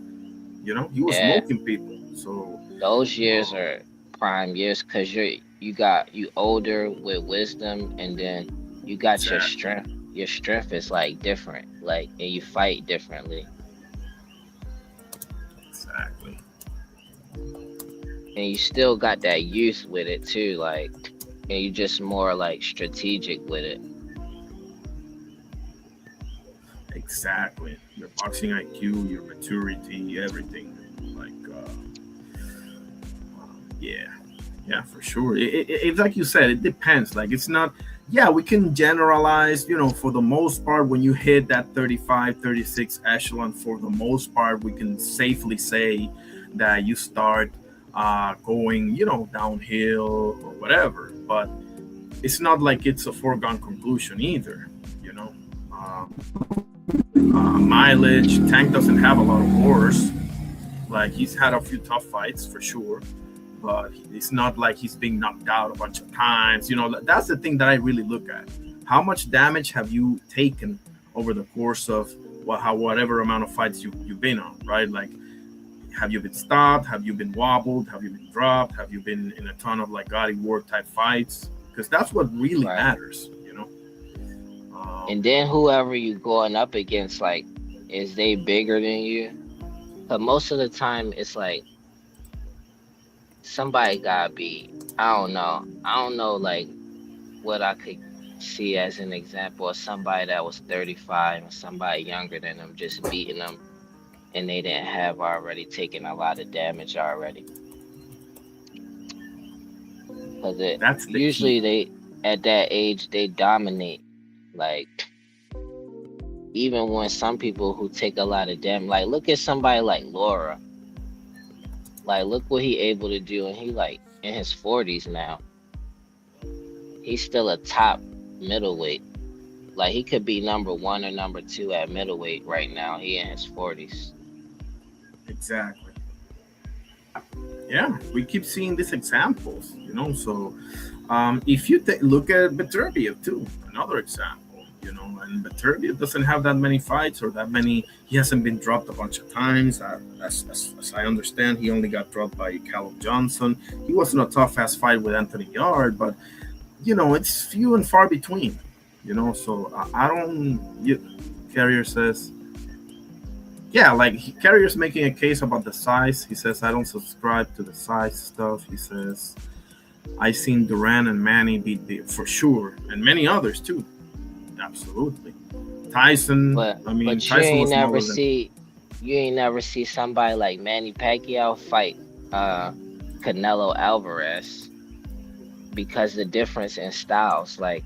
S1: You know, he was smoking people. So
S7: those years are prime years because you older with wisdom, and then You got your
S1: Exactly.
S7: strength. Your strength is like different, like, and you fight differently,
S1: Exactly.
S7: and you still got that youth with it too, like, and you just more like strategic with it.
S1: Exactly. Your boxing IQ, your maturity, everything. Like, yeah, yeah, for sure. It's like you said, it depends. Like, it's not, yeah, we can generalize, for the most part, when you hit that 35, 36 echelon, for the most part, we can safely say that you start going, downhill or whatever. But it's not like it's a foregone conclusion either, you know. Mileage, Tank doesn't have a lot of wars. Like, he's had a few tough fights for sure, but it's not like he's being knocked out a bunch of times. That's the thing that I really look at. How much damage have you taken over the course of whatever amount of fights you've been on, right? Like, have you been stopped? Have you been wobbled? Have you been dropped? Have you been in a ton of like God of War type fights? Because that's what really
S7: Right.
S1: matters,
S7: And then whoever you going up against, like, is they bigger than you? But most of the time, it's like somebody gotta be. I don't know, like, what I could see as an example of somebody that was 35 and somebody younger than them just beating them, and they didn't have already taken a lot of damage already. Because
S1: That's the
S7: usually
S1: key.
S7: they at that age they dominate. Like, even when some people who take a lot of damage, like, look at somebody like Laura. Like, look what he able to do, and he like in his 40s now. He's still a top middleweight. Like, he could be number 1 or number 2 at middleweight right now. He in his 40s.
S1: Exactly. Yeah, we keep seeing these examples, So, if you look at Beterbiev too, another example, and Beterbiev doesn't have that many fights or that many. He hasn't been dropped a bunch of times. As I understand, he only got dropped by Callum Johnson. He wasn't a tough ass fight with Anthony Yard, but it's few and far between. So I don't. Carrier says. Yeah, like Carrier's making a case about the size. He says, I don't subscribe to the size stuff. He says, I seen Duran and Manny beat for sure, and many others too. Absolutely. Tyson,
S7: But you
S1: Tyson
S7: ain't
S1: was
S7: never
S1: smaller than.
S7: see somebody like Manny Pacquiao fight Canelo Alvarez, because the difference in styles. Like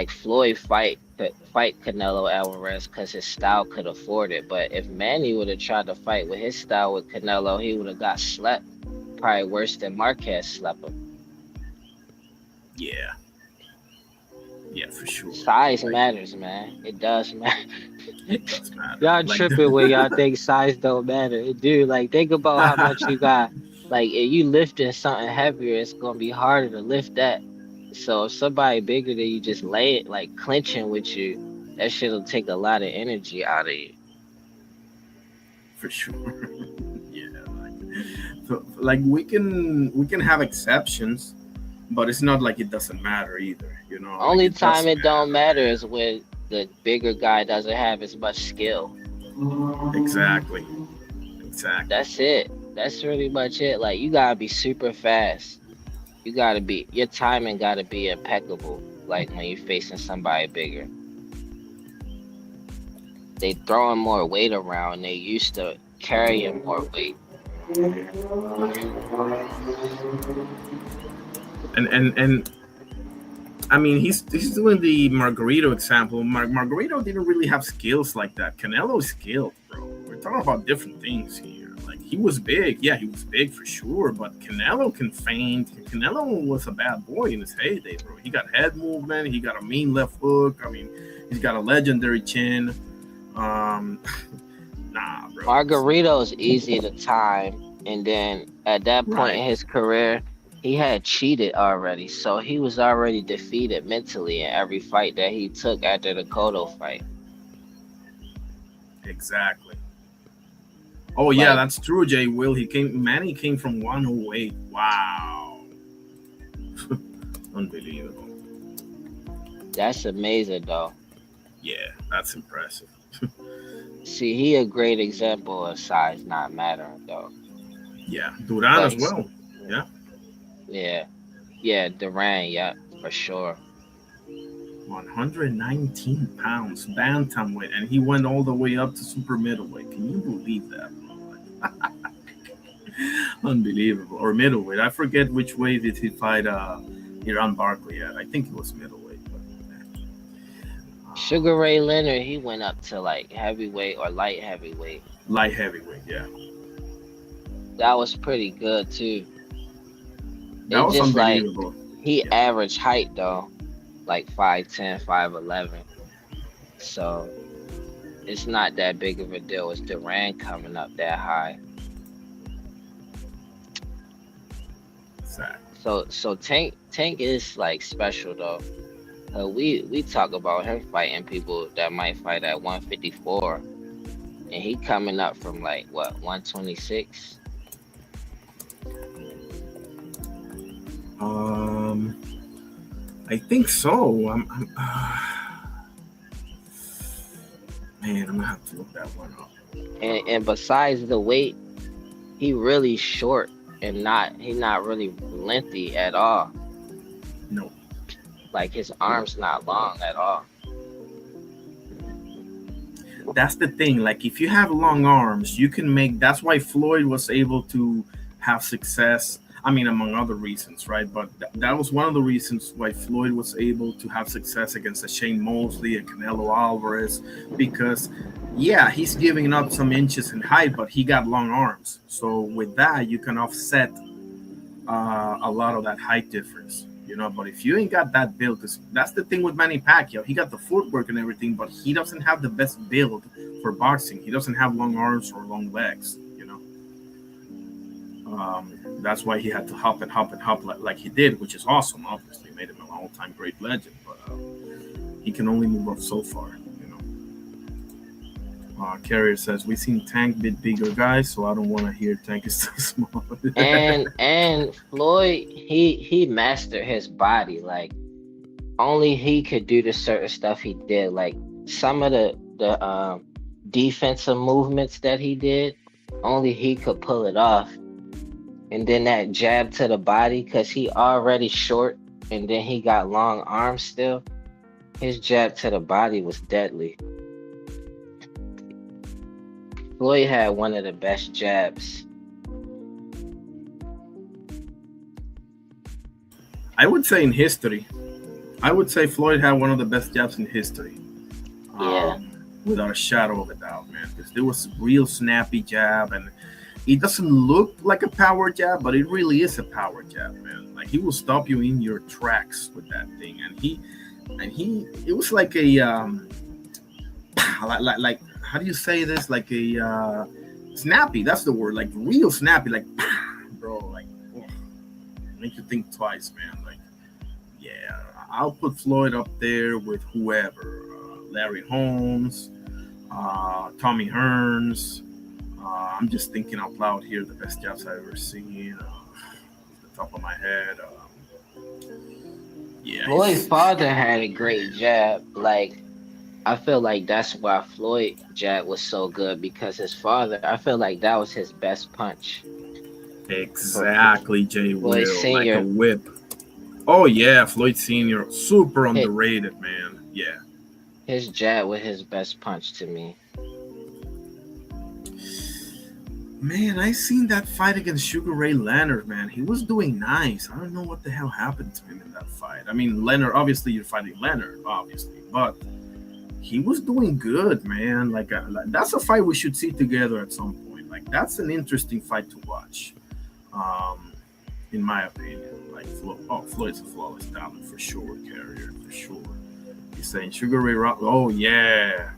S7: Floyd fight Canelo Alvarez because his style could afford it. But if Manny would have tried to fight with his style with Canelo, he would have got slept, probably worse than Marquez slept him.
S1: Yeah. Yeah, for sure.
S7: Size matters, man. It does matter.
S1: It does matter.
S7: Y'all
S1: Like,
S7: tripping when y'all think size don't matter. It do. Like, think about how much you got. Like, if you lifting something heavier, it's gonna be harder to lift that. So if somebody bigger than you just lay it, like clinching with you, that shit'll take a lot of energy out of you.
S1: For sure. Yeah. Like we can have exceptions, but it's not like it doesn't matter either.
S7: Only
S1: Like,
S7: time
S1: does
S7: it don't matter is when the bigger guy doesn't have as much skill.
S1: Exactly.
S7: That's it. That's really much it. Like, you gotta be super fast. Your timing gotta be impeccable. Like, when you're facing somebody bigger, they throwing more weight around. They used to carrying more weight.
S1: And he's doing the Margarito example. Margarito didn't really have skills like that. Canelo's skilled, bro. We're talking about different things here. Like, he was big. Yeah, he was big for sure, but Canelo can feint. Canelo was a bad boy in his heyday, bro. He got head movement. He got a mean left hook. He's got a legendary chin. Nah, bro.
S7: Margarito's easy to time, and then at that point in his career, he had cheated already, so he was already defeated mentally in every fight that he took after the Cotto fight.
S1: Exactly. Oh yeah, that's true, Jay Will. Manny came from 108. Wow. Unbelievable.
S7: That's amazing, though.
S1: Yeah, that's impressive.
S7: See, he a great example of size not mattering, though.
S1: Yeah, Duran
S7: But
S1: as well. Yeah,
S7: yeah, yeah, Duran, yeah, for sure.
S1: 119 pounds bantamweight, and he went all the way up to super middleweight. Can you believe that? Unbelievable. Or middleweight. I forget which way did he fight Iran Barkley at. I think it was middleweight. But,
S7: Sugar Ray Leonard, he went up to like heavyweight or light heavyweight.
S1: light heavyweight, yeah.
S7: That was pretty good too.
S1: That
S7: It
S1: was
S7: just like
S1: unbelievable.
S7: he
S1: Yeah.
S7: average height though, like 5'10", 5'11". So it's not that big of a deal. It's Duran coming up that high.
S1: Sad.
S7: So Tank is like special though. We talk about him fighting people that might fight at 154, and he coming up from like what 126.
S1: I think so. Man, I'm gonna have to look that one up.
S7: And besides the weight, he really short and he not really lengthy at all.
S1: No.
S7: Like his arms not long at all.
S1: That's the thing. Like, if you have long arms, you can make. That's why Floyd was able to have success. I mean, among other reasons, right? But that was one of the reasons why Floyd was able to have success against a Shane Mosley and Canelo Alvarez, because, yeah, he's giving up some inches in height, but he got long arms. So with that, you can offset a lot of that height difference, you know. But if you ain't got that build, because that's the thing with Manny Pacquiao, he got the footwork and everything, but he doesn't have the best build for boxing. He doesn't have long arms or long legs, you know. That's why he had to hop like he did, which is awesome. Obviously, made him an all-time great legend, but he can only move up so far, you know. Carrier says we seen Tank bit bigger guys, so I don't want to hear Tank is too small.
S7: and Floyd, he mastered his body. Like only he could do the certain stuff he did. Like some of the defensive movements that he did, only he could pull it off. And then that jab to the body, because he already short and then he got long arms still. His jab to the body was deadly. Floyd had one of the best jabs.
S1: I would say in history. I would say Floyd had one of the best jabs in history.
S7: Yeah.
S1: Without a shadow of a doubt, man. Because there was a real snappy jab, and it doesn't look like a power jab, but it really is a power jab, man. Like, he will stop you in your tracks with that thing, and it was like a like how do you say this? Like a snappy. That's the word. Like real snappy. Like, bro. Like, make you think twice, man. Like, yeah, I'll put Floyd up there with whoever. Larry Holmes, Tommy Hearns. I'm just thinking out loud here, the best jabs I've ever seen. Off the top of my head. Yeah.
S7: Floyd's father had a great jab. Like, I feel like that's why Floyd jab was so good, because his father, I feel like that was his best punch.
S1: Exactly, Jay
S7: Floyd
S1: Will.
S7: Sr.
S1: Like a whip. Oh, yeah, Floyd Sr. Super underrated, man. Yeah.
S7: His jab was his best punch to me.
S1: Man, I seen that fight against Sugar Ray Leonard, man. He was doing nice. I don't know what the hell happened to him in that fight. I mean, Leonard, obviously you're fighting Leonard, obviously, but he was doing good, man. Like that's a fight we should see together at some point. Like, that's an interesting fight to watch, in my opinion. Like, Floyd's a flawless talent for sure, Carrier, for sure. He's saying Sugar Ray Rock. Oh, yeah.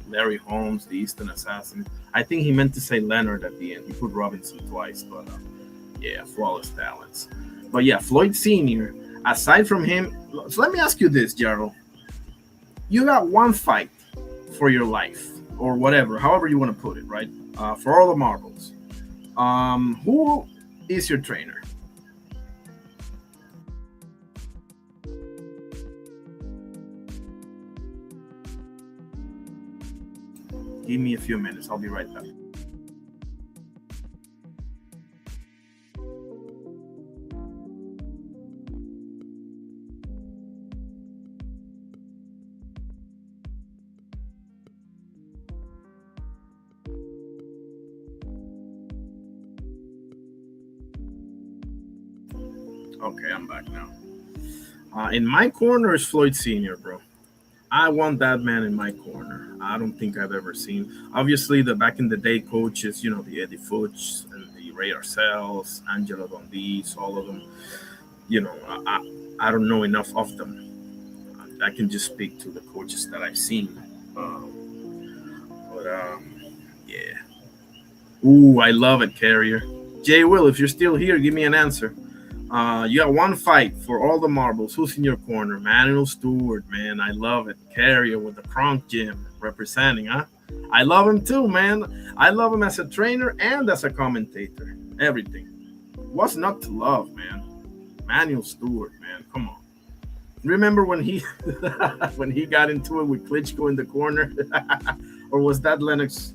S1: Larry Holmes, the Eastern Assassin. I think he meant to say Leonard at the end. He put Robinson twice, but yeah, flawless talents. But yeah, Floyd Sr., aside from him, so let me ask you this, Gerald. You got one fight for your life, or whatever, however you want to put it, right? For all the marbles. Who is your trainer? Give me a few minutes. I'll be right back. Okay, I'm back now. In my corner is Floyd Sr., bro. I want that man in my corner. I don't think I've ever seen. Obviously, the back in the day coaches, the Eddie Fuchs and the Ray Arcells, Angelo Dondis, all of them. I don't know enough of them. I can just speak to the coaches that I've seen. Yeah. Ooh, I love it, Carrier. Jay Will, if you're still here, give me an answer. You got one fight for all the marbles. Who's in your corner? Manuel Stewart, man. I love it. Carrier with the Kronk Gym representing, huh? I love him too, man. I love him as a trainer and as a commentator. Everything. What's not to love, man? Manuel Stewart, man. Come on. Remember when he when he got into it with Klitschko in the corner? Or was that Lennox?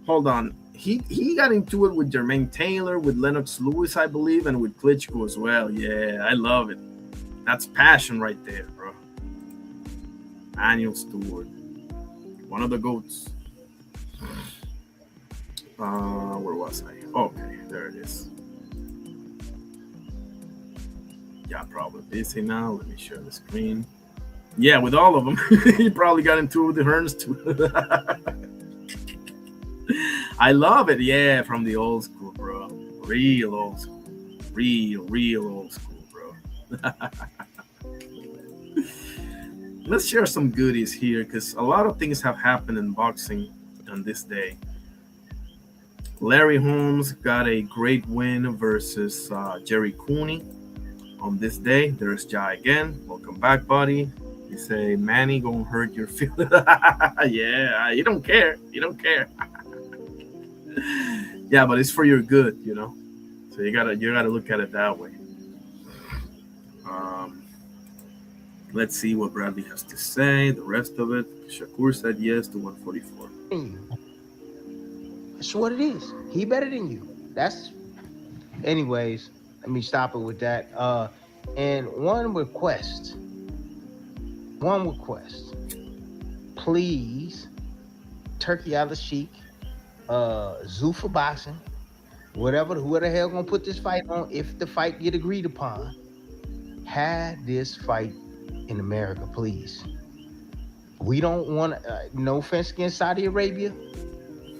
S1: Hold on. He got into it with Jermaine Taylor, with Lennox Lewis, I believe, and with Klitschko as well. Yeah, I love it. That's passion right there, bro. Manuel Stewart, one of the GOATs. Where was I? Okay, there it is. Yeah, probably busy now. Let me share the screen. Yeah, with all of them. He probably got into it with the Hearns too. I love it. Yeah, from the old school, bro. Real old school. Real old school, bro. Let's share some goodies here because a lot of things have happened in boxing on this day. Larry Holmes got a great win versus Jerry Cooney on this day. There's Jai again. Welcome back, buddy. You say, Manny gonna hurt your feelings. Yeah, you don't care. You don't care. Yeah, but it's for your good, So you gotta look at it that way. Let's see what Bradley has to say. The rest of it. Shakur said yes to 144.
S9: That's what it is. He better than you. Anyways, let me stop it with that. And one request. Please, Turkey Al-Sheikh, Zuffa Boxing, who the hell gonna put this fight on, if the fight get agreed upon, have this fight in America, please. We don't want, no offense against Saudi Arabia,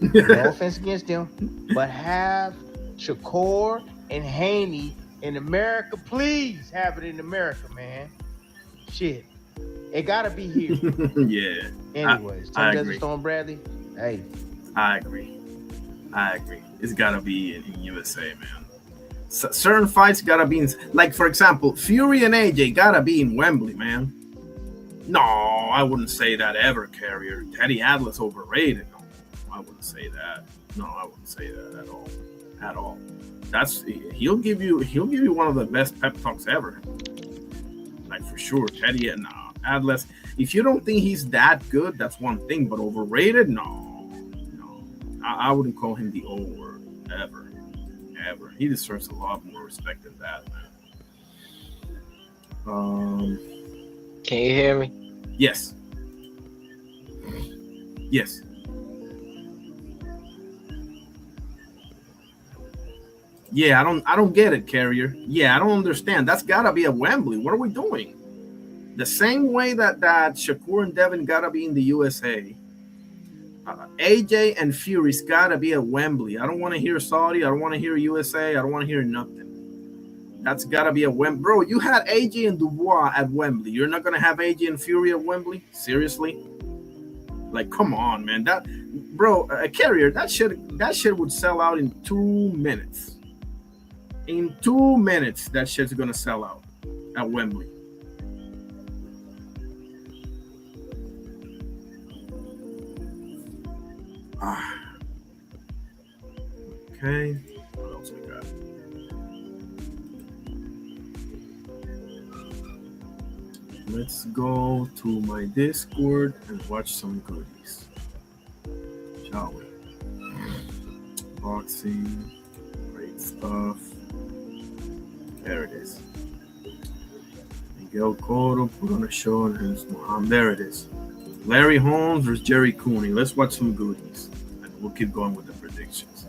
S9: no offense against them, but have Shakur and Haney in America, please have it in America, man. Shit, it gotta be here.
S1: Yeah.
S9: Anyways,
S1: I
S9: Tim
S1: agree.
S9: Stone Bradley, hey.
S1: I agree. It's gotta be in USA, man. Certain fights gotta be in, like, for example, Fury and AJ gotta be in Wembley, man. No, I wouldn't say that ever, Carrier. Teddy Atlas overrated. No, I wouldn't say that. No, I wouldn't say that at all. He'll give you one of the best pep talks ever. Like, for sure, Teddy. No, Atlas. If you don't think he's that good, that's one thing. But overrated, no. I wouldn't call him the O word ever. He deserves a lot more respect than that, man.
S7: Can you hear me?
S1: Yes. Yeah, I don't get it, Carrier. Yeah, I don't understand. That's gotta be at Wembley. What are we doing? The same way that Shakur and Devin gotta be in the USA. AJ and Fury's gotta be at Wembley. I don't want to hear Saudi. I don't want to hear USA. I don't want to hear nothing. That's gotta be at Wembley. Bro, you had AJ and Dubois at Wembley. You're not gonna have AJ and Fury at Wembley? Seriously? Like, come on, man. Carrier, that shit would sell out in 2 minutes. In 2 minutes, that shit's gonna sell out at Wembley. Okay. What else we got? Let's go to my Discord and watch some goodies. shall we? Boxing, great stuff. There it is. Miguel Cotto put on a show on his there it is. Larry Holmes versus Jerry Cooney. Let's watch some goodies, and we'll keep going with the predictions.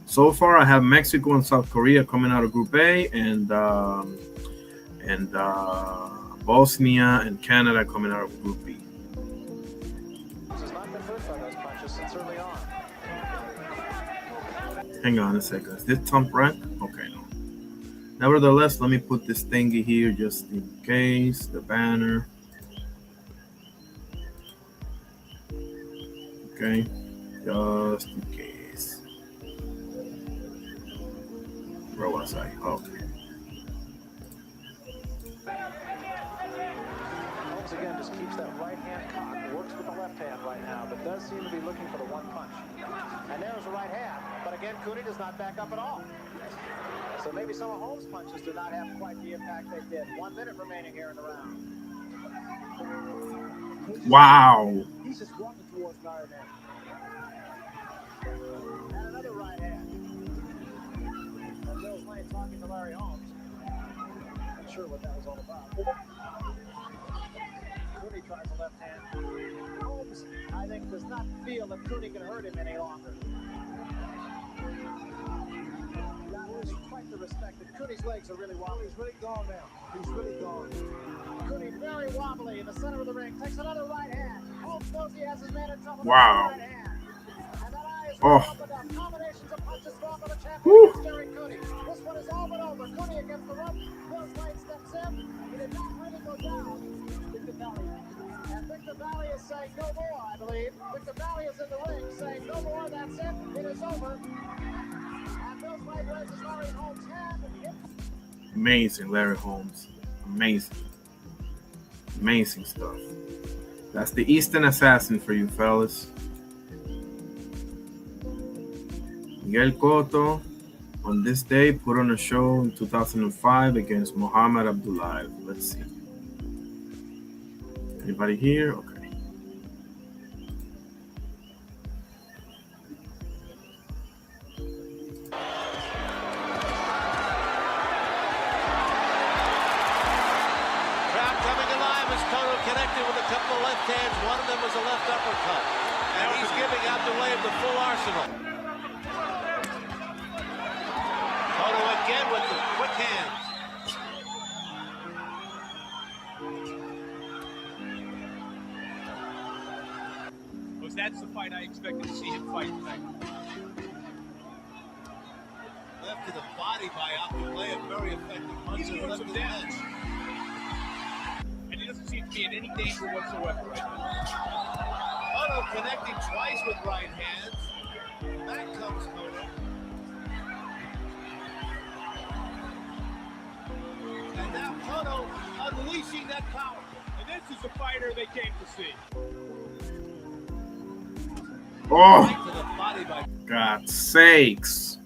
S1: So far, I have Mexico and South Korea coming out of Group A, and Bosnia and Canada coming out of Group B. Hang on a second. Is this Tom Rank? Okay, no. Nevertheless, let me put this thingy here just in case. The banner. Okay, just in case. Where was I? Okay.
S10: Holmes again just keeps that right hand cocked, works with the left hand right now, but does seem to be looking for the one punch. And there's the right hand, but again, Cooney does not back up at all. So maybe some of Holmes' punches did not have quite the impact they did. 1 minute remaining here in the round.
S1: Wow.
S10: He's just walking towards Larry now. And another right hand. And Bill's Lane talking to Larry Holmes. Not sure what that was all about. Cooney tries the left hand. Holmes, I think, does not feel that Cooney can hurt him any longer. That was quite the respect. That Cooney's legs are really wobbly. He's really gone now. He's really gone. Cooney very wobbly in the center of the ring. Takes another right hand. Holmes knows he has his man in trouble.
S1: Wow.
S10: Right hand. And that eye is
S1: Oh.
S10: opened up. Combinations of punches thrown by the champion, Jerry Cooney. This one is all but over. Cooney against the rope. Bill's Lane steps in. He did not really go down. Victor Valley. And Victor Valley is saying no more, I believe. Victor Valley is in the ring saying no more. That's it. It is over. And Bill's Lane raises Larry Holmes' hand.
S1: Amazing, Larry Holmes. Amazing. Amazing stuff. That's the Eastern Assassin for you, fellas. Miguel Cotto, on this day, put on a show in 2005 against Muhammad Abdullayev. Let's see. Anybody here? Okay.
S11: Connected with a couple of left hands. One of them was a left uppercut. And he's giving Abdullayev the full arsenal. Cotto again with the quick hands.
S12: Because that's the fight I expected to see him fight tonight.
S11: Left to the body by Abdullayev. Very effective punch.
S12: He's doing some damage. Doesn't seem to be in any danger whatsoever right now.
S11: Cotto connecting twice with right hands. Back comes Cotto. And now Cotto unleashing that power.
S12: And this is the fighter they came to see.
S1: Oh,
S11: Right to the body by
S1: God's sakes.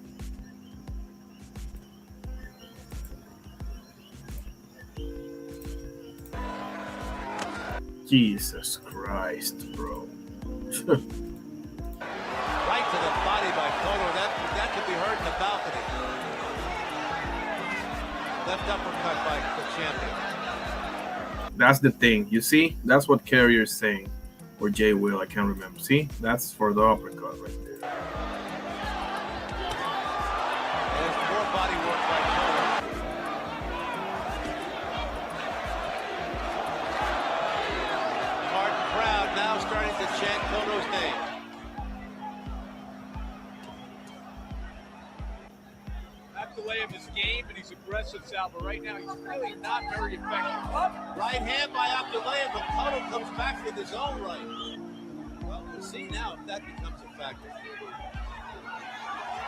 S1: Jesus Christ, bro.
S11: right to the body by Cotto. That could be heard in the balcony. Left uppercut by the champion.
S1: That's the thing. You see? That's what Carrier's saying. Or Jay Will, I can't remember. See? That's for the uppercut right there.
S11: There's more body work by Cotto. Martin Proud now starting to chant Cotto's name.
S12: Abdullayev is game and he's aggressive, Sal, but right now he's really not very effective.
S11: Right hand by Abdullayev, but Cotto comes back with his own right. Well, we'll see now if that becomes a factor.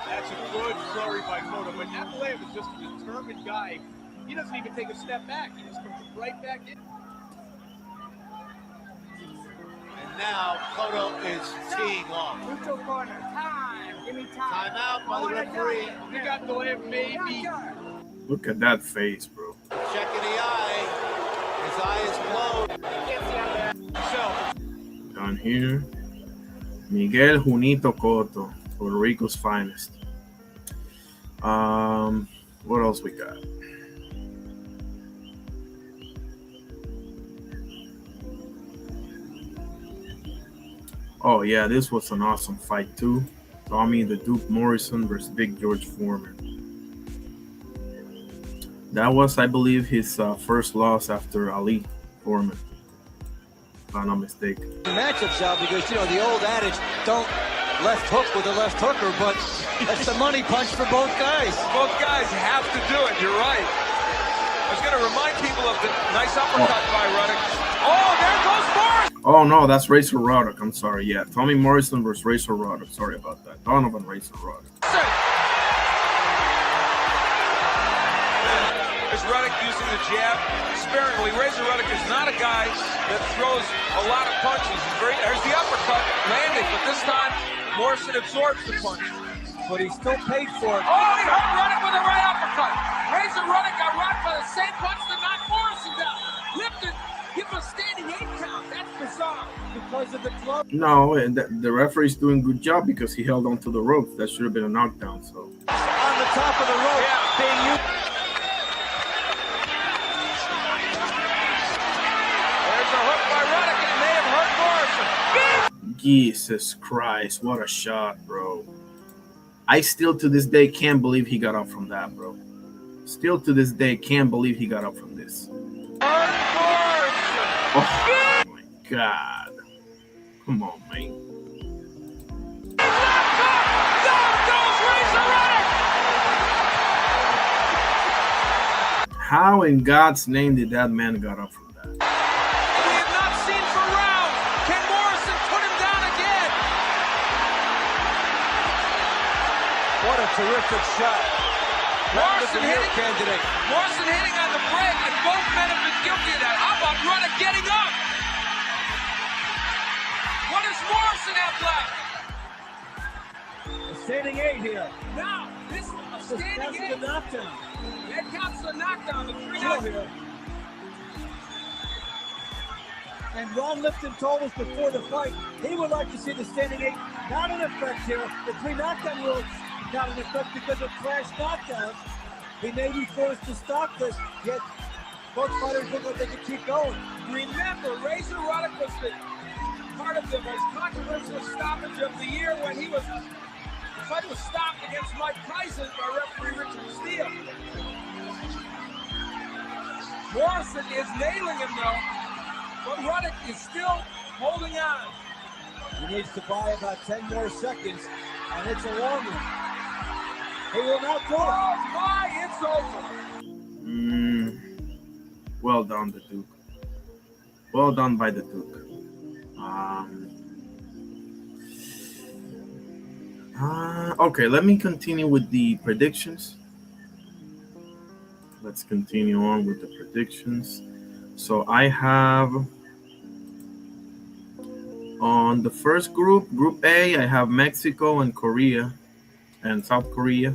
S12: That's a good flurry by Cotto, but Abdullayev is just a determined guy. He doesn't even take a step back. He just comes right back in.
S11: And now Cotto is teeing off.
S6: Neutral corner. Time. Give me time.
S11: Timeout by the referee.
S12: You got Abdullayev maybe.
S1: Look at that face, bro.
S11: Checking the eye. His eye is closed.
S12: So,
S1: Down here. Miguel Junito Cotto, Puerto Rico's finest. What else we got? Oh yeah, this was an awesome fight too. Tommy the Duke Morrison versus Big George Foreman. That was, I believe, his first loss after Ali Foreman, if I'm not mistaken.
S13: Matchups out because, you know, the old adage, don't left hook with a left hooker, but that's the money punch for both guys.
S12: Both guys have to do it. You're right. I was going to remind people of the nice uppercut by Ruddock. Oh, there goes Morrison.
S1: Oh no, that's Razor Ruddock. I'm sorry. Yeah, Tommy Morrison versus Razor Ruddock. Sorry about that. Donovan Razor Ruddock.
S12: Is Ruddock using the jab sparingly? Razor Ruddock is not a guy that throws a lot of punches. There's the uppercut landing, but this time Morrison absorbs the punch.
S13: But he still paid for it.
S6: Oh, he hurt Ruddock with a right uppercut. Razor Ruddock got rocked by the same punch that knocked Morrison down. Lifted, give him a standing 8 count. That's bizarre.
S13: Because of the glove.
S1: No, and the referee's doing a good job because he held onto the ropes. That should have been a knockdown. So
S13: On the top of the rope, being used.
S12: There's a hook by Ruddock. It may have hurt Morrison.
S1: Jesus Christ, what a shot, bro. I still to this day can't believe he got up from that, bro. Still to this day can't believe he got up from this. Oh my God. Come on, man. How in God's name did that man got up from that?
S12: We have not seen for rounds. Can Morrison put him down again?
S13: What a terrific shot.
S12: Morrison hitting,
S13: candidate.
S12: Morrison hitting on the break, and both men have been guilty of that. How about Ruddock getting up? What does Morrison have left?
S13: A standing 8 here.
S6: Now, this is a standing 8.
S13: The knockdown.
S6: That counts the knockdown. The 3
S13: Here. And Ron Lipton told us before the fight he would like to see the standing 8 not in effect here. The 3 knockdown rules not in effect because of flash knockdowns. He may be forced to stop this, yet both fighters look like they can keep going.
S6: Remember, Razor Ruddock was part of the most controversial stoppage of the year when the fight was stopped against Mike Tyson by referee Richard Steele. Morrison is nailing him though, but Ruddock is still holding on.
S13: He needs to buy about 10 more seconds, and it's a long one. He will not do it.
S6: It's over.
S1: Well done, the Duke. Well done by the Duke. Okay, let me continue with the predictions. Let's continue on with the predictions. So I have on the first group, Group A, I have Mexico and Korea and South Korea.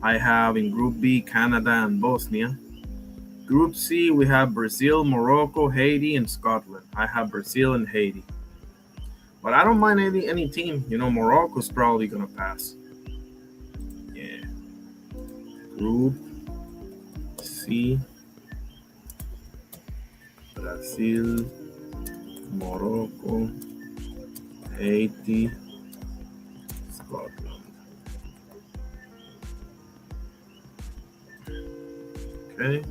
S1: I have in Group B, Canada and Bosnia. Group C, we have Brazil, Morocco, Haiti, and Scotland. I have Brazil and Haiti. But I don't mind any team. You know, Morocco's probably going to pass. Yeah. Group C, Brazil, Morocco, Haiti, Scotland. Okay.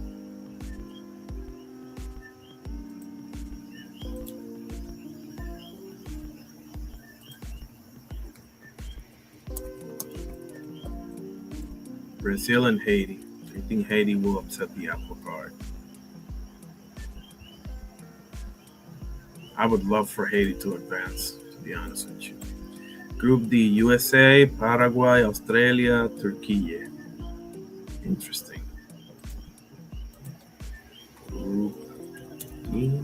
S1: Brazil and Haiti. I think Haiti will upset the apple cart. I would love for Haiti to advance, to be honest with you. Group D, USA, Paraguay, Australia, Turkey. Interesting. Group E.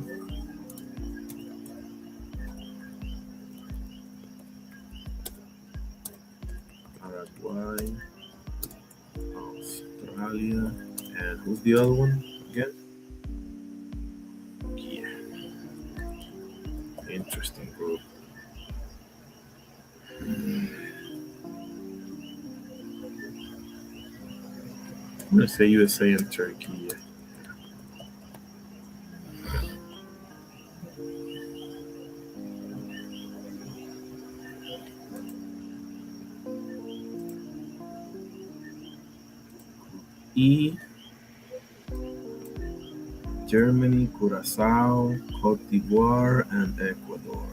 S1: Paraguay, Australia, and who's the other one again? Yeah. Interesting group. I'm gonna say USA and Turkey. E, Germany, Curacao, Cote d'Ivoire, and Ecuador.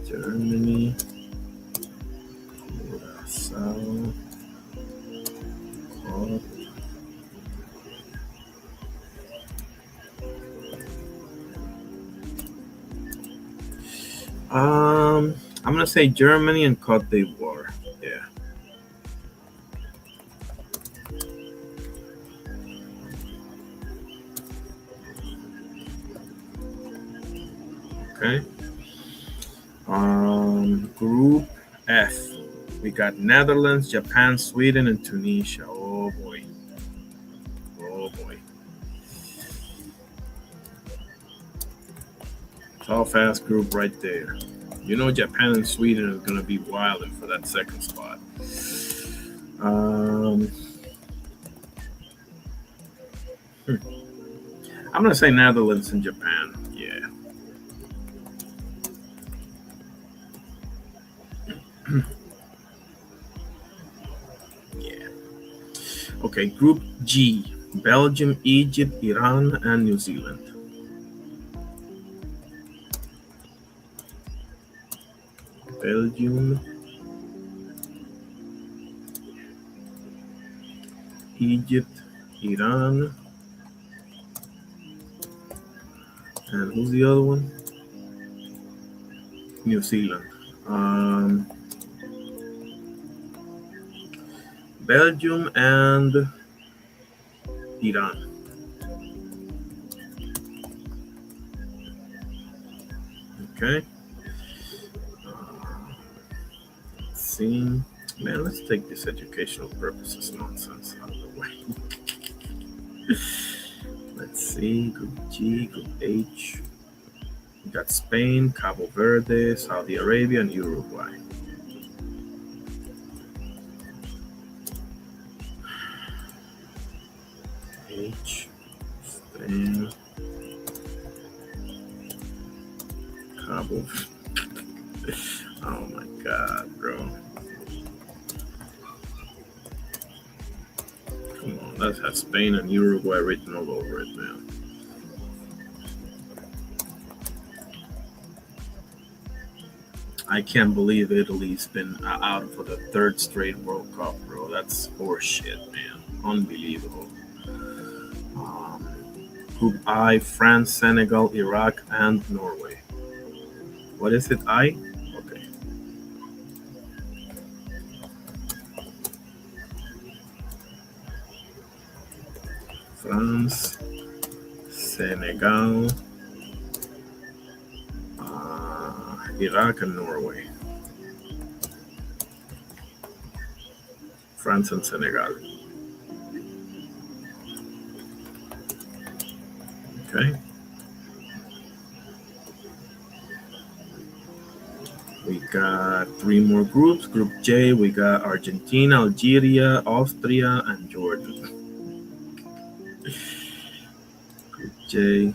S1: Germany, Curacao, Cote. I'm gonna say Germany and Cote d'Ivoire. Yeah. Okay. Group F. We got Netherlands, Japan, Sweden, and Tunisia. Oh boy. Oh boy. Tough ass group right there. You know Japan and Sweden is gonna be wilding for that second spot. I'm gonna say Netherlands and Japan. Yeah. Yeah. Okay, Group G. Belgium, Egypt, Iran, and New Zealand. Belgium, Egypt, Iran, and who's the other one? New Zealand. Belgium and Iran. Okay. Let's see. Man, let's take this educational purposes nonsense out of the way. Let's see. Group G, Group H. We got Spain, Cabo Verde, Saudi Arabia, and Uruguay. H, Spain, Cabo. Oh my God, bro. Come on, let's have Spain and Uruguay written all over it, man. I can't believe Italy's been out for the third straight World Cup, bro. That's horseshit, man. Unbelievable. Group I, France, Senegal, Iraq, and Norway. What is it, I? Okay. France, Senegal, Iraq, and Norway. France and Senegal. Okay. We got three more groups. Group J, we got Argentina, Algeria, Austria, and Jordan. Group J.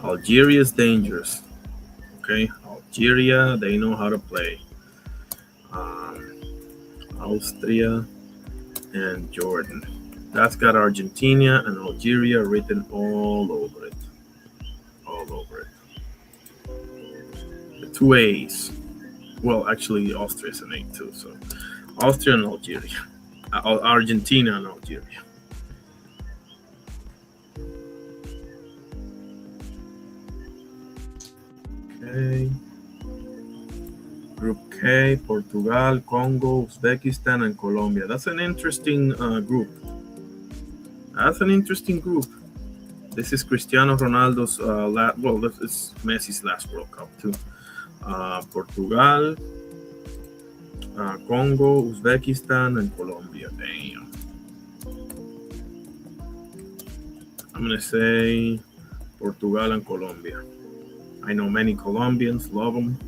S1: Algeria is dangerous. Okay, Algeria, they know how to play. Austria and Jordan. That's got Argentina and Algeria written all over it. All over it. The two A's. Well, actually, Austria is an A too. So, Austria and Algeria. Argentina and Algeria. Okay. Group K, Portugal, Congo, Uzbekistan, and Colombia. That's an interesting group. That's an interesting group. This is Cristiano Ronaldo's this is Messi's last World Cup too. Portugal, Congo, Uzbekistan, and Colombia. Damn. I'm going to say Portugal and Colombia. I know many Colombians love them.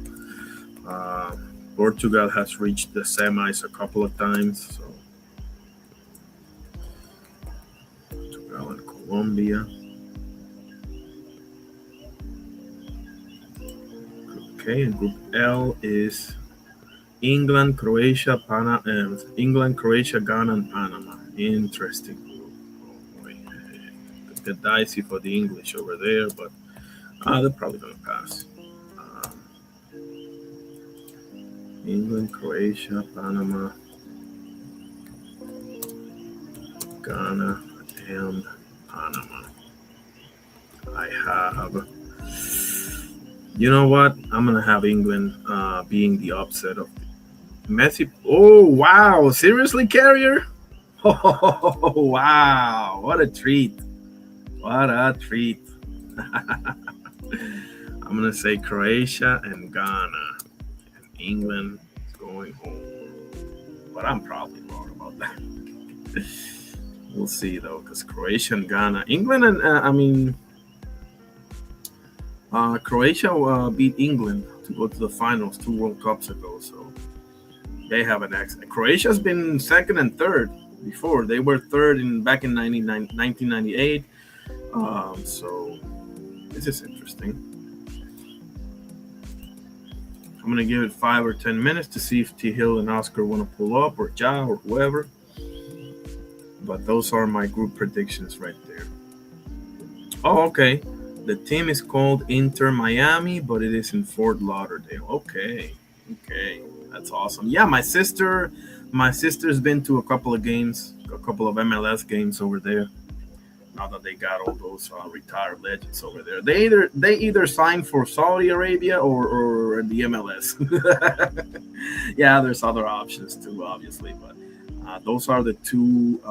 S1: Portugal has reached the semis a couple of times. So Portugal and Colombia. Okay, and Group L is England, Croatia, Ghana, and Panama. Interesting. A bit dicey for the English over there, but they're probably going to pass. England, Croatia, Panama, Ghana, and Panama. I have. You know what? I'm going to have England being the upset of Messi. Oh, wow. Seriously, Carrier? Oh, wow. What a treat. What a treat. I'm going to say Croatia and Ghana. And England is going home. But I'm probably wrong about that. We'll see, though, because Croatia and Ghana. England and, Croatia beat England to go to the finals 2 World Cups ago, so they have an excellent. Croatia's been second and third before. They were third back in 1998. So this is interesting. I'm gonna give it 5 or 10 minutes to see if T. Hill and Oscar want to pull up, or Ja, or whoever. But those are my group predictions right there. Oh, okay. The team is called Inter Miami, but it is in Fort Lauderdale. Okay, that's awesome. Yeah, my sister's been to a couple of games, a couple of MLS games over there. Now that they got all those retired legends over there, they either signed for Saudi Arabia or the MLS. Yeah, there's other options too, obviously, but those are the two.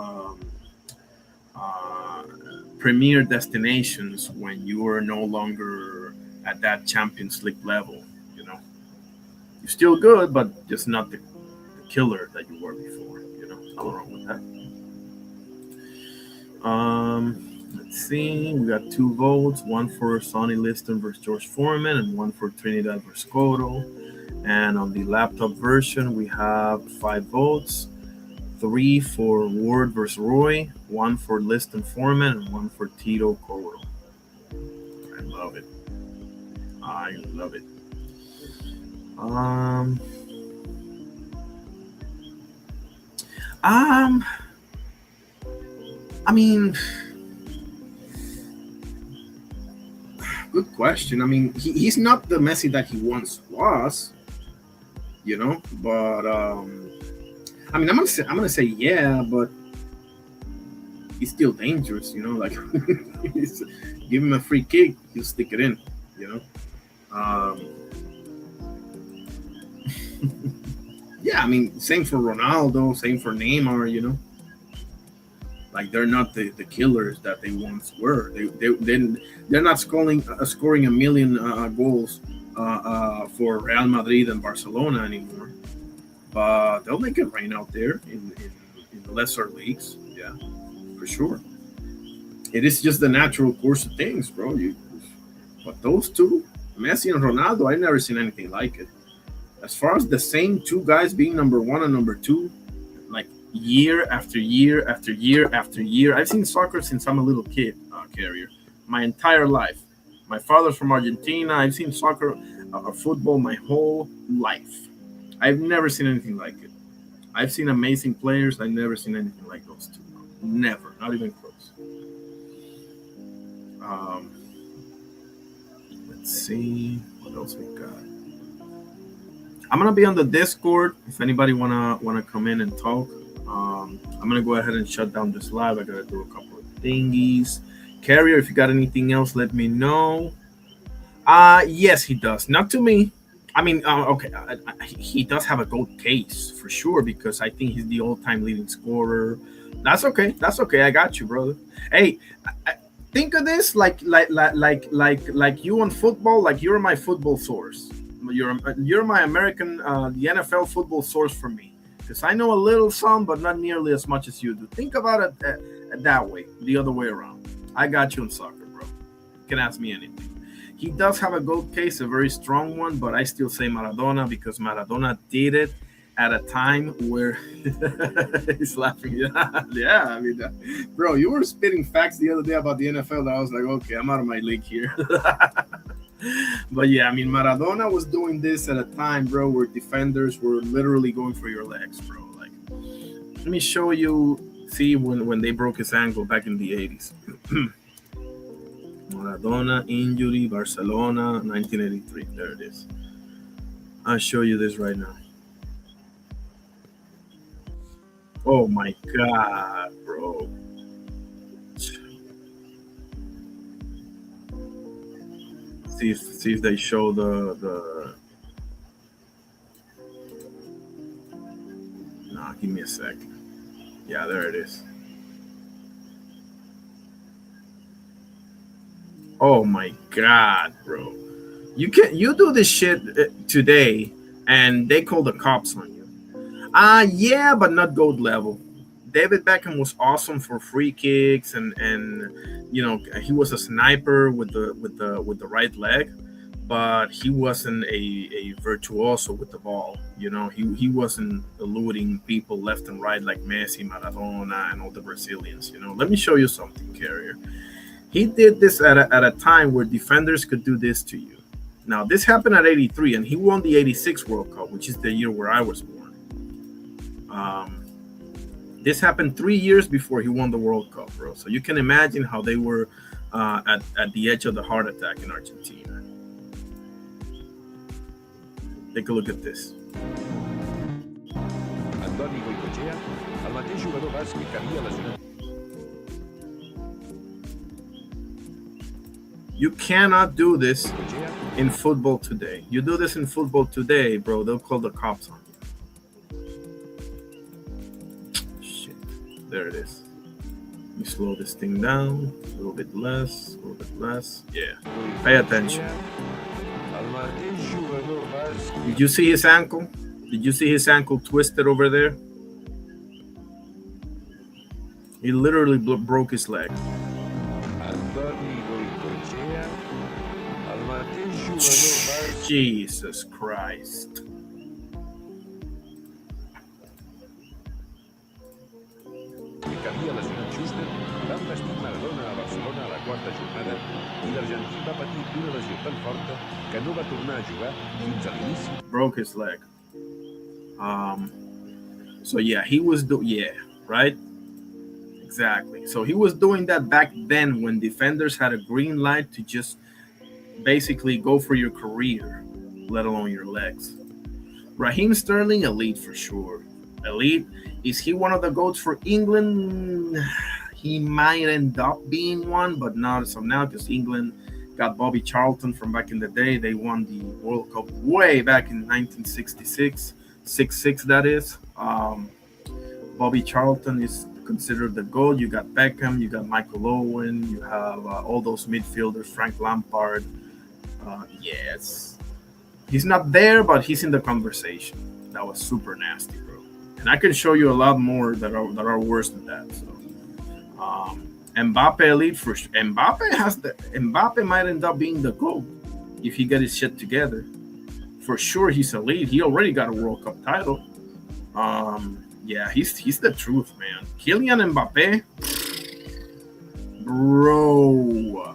S1: Premier destinations when you are no longer at that Champions League level. You know, you're still good, but just not the killer that you were before. You know, nothing wrong with that. Let's see, we got 2 votes, one for Sonny Liston versus George Foreman, and one for Trinidad versus Cotto. And on the laptop version, we have 5 votes. 3 for Ward versus Roy, 1 for Liston Foreman, and 1 for Tito Cotto. I love it. I mean, good question. I mean, he's not the Messi that he once was, you know, but I mean, I'm gonna say yeah, but he's still dangerous, you know. Like, give him a free kick, he'll stick it in, you know. Yeah, I mean, same for Ronaldo, same for Neymar, you know. Like, they're not the killers that they once were. They're not scoring a million goals for Real Madrid and Barcelona anymore. But they'll make it rain out there in lesser leagues. Yeah, for sure. It is just the natural course of things, bro. But those two, Messi and Ronaldo, I've never seen anything like it. As far as the same 2 guys being number 1 and number 2, like year after year after year after year. I've seen soccer since I'm a little kid, Carrier, my entire life. My father's from Argentina. I've seen soccer, football my whole life. I've never seen anything like it. I've seen amazing players. I've never seen anything like those 2. Never, not even close. Let's see what else we got. I'm gonna be on the Discord if anybody wanna come in and talk. I'm gonna go ahead and shut down this live. I gotta do a couple of thingies. Carrier, if you got anything else, let me know. Yes, he does. Not to me. I mean, okay, he does have a GOAT case for sure because I think he's the all-time leading scorer. That's okay. That's okay. I got you, brother. Hey, think of this like you on football. Like you're my football source. You're my American, the NFL football source for me because I know a little some, but not nearly as much as you do. Think about it that way, the other way around. I got you in soccer, bro. You can ask me anything. He does have a GOAT case, a very strong one, but I still say Maradona because Maradona did it at a time where he's laughing. Yeah, I mean, bro, you were spitting facts the other day about the NFL that I was like, okay, I'm out of my league here. But yeah, I mean, Maradona was doing this at a time, bro, where defenders were literally going for your legs, bro. Like, let me show you, see when they broke his ankle back in the 80s. Maradona injury, Barcelona, 1983. There it is. I'll show you this right now. Oh my God, bro. See if they show the. Nah, give me a sec. Yeah, there it is. Oh my God, bro. You do this shit today and they call the cops on you. Yeah, but not GOAT level. David Beckham was awesome for free kicks and you know, he was a sniper with the right leg, but he wasn't a virtuoso with the ball. You know, he wasn't eluding people left and right like Messi, Maradona, and all the Brazilians. You know, let me show you something, Carrier. He did this at a time where defenders could do this to you. Now, this happened at 83, and he won the 86 World Cup, which is the year where I was born. This happened 3 years before he won the World Cup, bro. So you can imagine how they were at the edge of the heart attack in Argentina. Take a look at this.
S14: Antoni Goicoechea, el mateix jugador basc que havia lesionat.
S1: You cannot do this in football today. You do this in football today, bro, they'll call the cops on you. Shit. There it is. Let me slow this thing down. A little bit less. Yeah. Pay attention. Did you see his ankle? Did you see his ankle twisted over there? He literally broke his leg. Jesus Christ.
S14: Que havia lesionat Schuster, van vestir Maradona a Barcelona a la quarta jornada i l'argentí va patir una lesió tan forta que no va tornar a jugar fins a l'inici.
S1: Broke his leg. So yeah, he was right? Exactly. So he was doing that back then when defenders had a green light to just basically go for your career, let alone your legs. Raheem Sterling, elite for sure. Elite. Is he one of the GOATs for England? He might end up being one, but not as of now because England got Bobby Charlton from back in the day. They won the World Cup way back in 1966. 6-6, that is. Bobby Charlton is considered the GOAT. You got Beckham, you got Michael Owen, you have all those midfielders, Frank Lampard. Yes. He's not there, but he's in the conversation. That was super nasty, bro. And I can show you a lot more that are worse than that. So, Mbappe elite for sure. Mbappe might end up being the GOAT if he get his shit together. For sure, he's elite. He already got a World Cup title. Yeah, he's the truth, man. Kylian Mbappe, bro.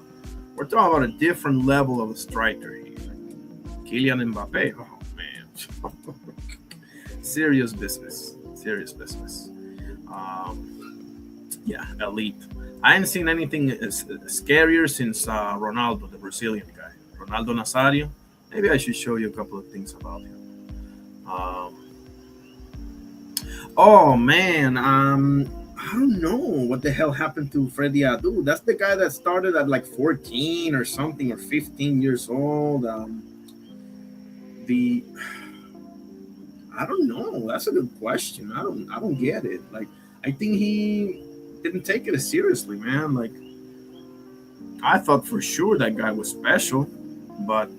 S1: We're talking about a different level of a striker here. Kylian Mbappe, oh man. Serious business. Yeah, elite. I ain't seen anything scarier since Ronaldo, the Brazilian guy. Ronaldo Nazario. Maybe I should show you a couple of things about him. Oh man, I don't know what the hell happened to Freddie Adu. That's the guy that started at like 14 or something, or 15 years old. I don't know. That's a good question. I don't get it. Like, I think he didn't take it as seriously, man. Like, I thought for sure that guy was special, but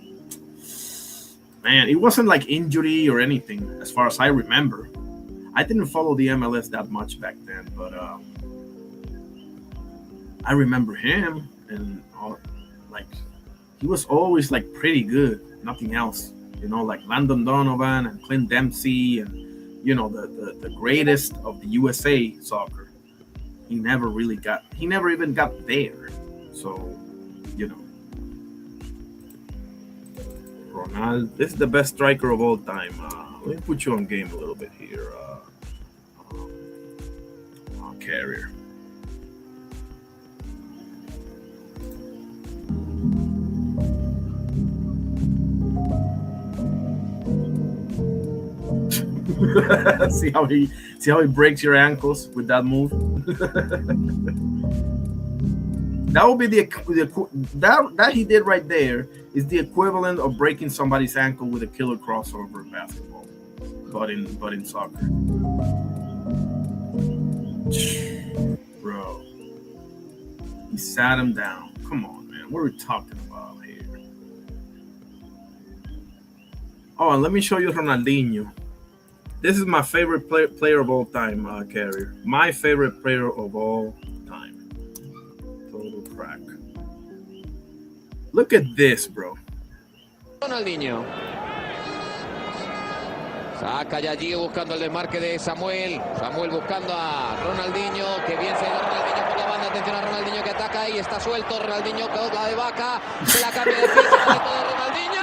S1: man, it wasn't like injury or anything, as far as I remember. I didn't follow the MLS that much back then, but I remember him, and like he was always like pretty good. Nothing else, like Landon Donovan and Clint Dempsey, and the greatest of the USA soccer. He never even got there. So, Ronaldo, this is the best striker of all time. Let me put you on game a little bit here, Carrier. see how he breaks your ankles with that move. That would be that he did right there is the equivalent of breaking somebody's ankle with a killer crossover in basketball, but in soccer. Bro, he sat him down. Come on, man. What are we talking about here? Oh, and let me show you Ronaldinho. This is my favorite player of all time, Carrier. My favorite player of all time. Total crack. Look at this, bro.
S15: Ronaldinho. Saca ya allí buscando el desmarque de Samuel. Samuel buscando a Ronaldinho. Que bien se ha ido Ronaldinho por la banda. Atención a Ronaldinho que ataca y está suelto. Ronaldinho con la de Vaca. Se la cambia de piso. Talento de Ronaldinho.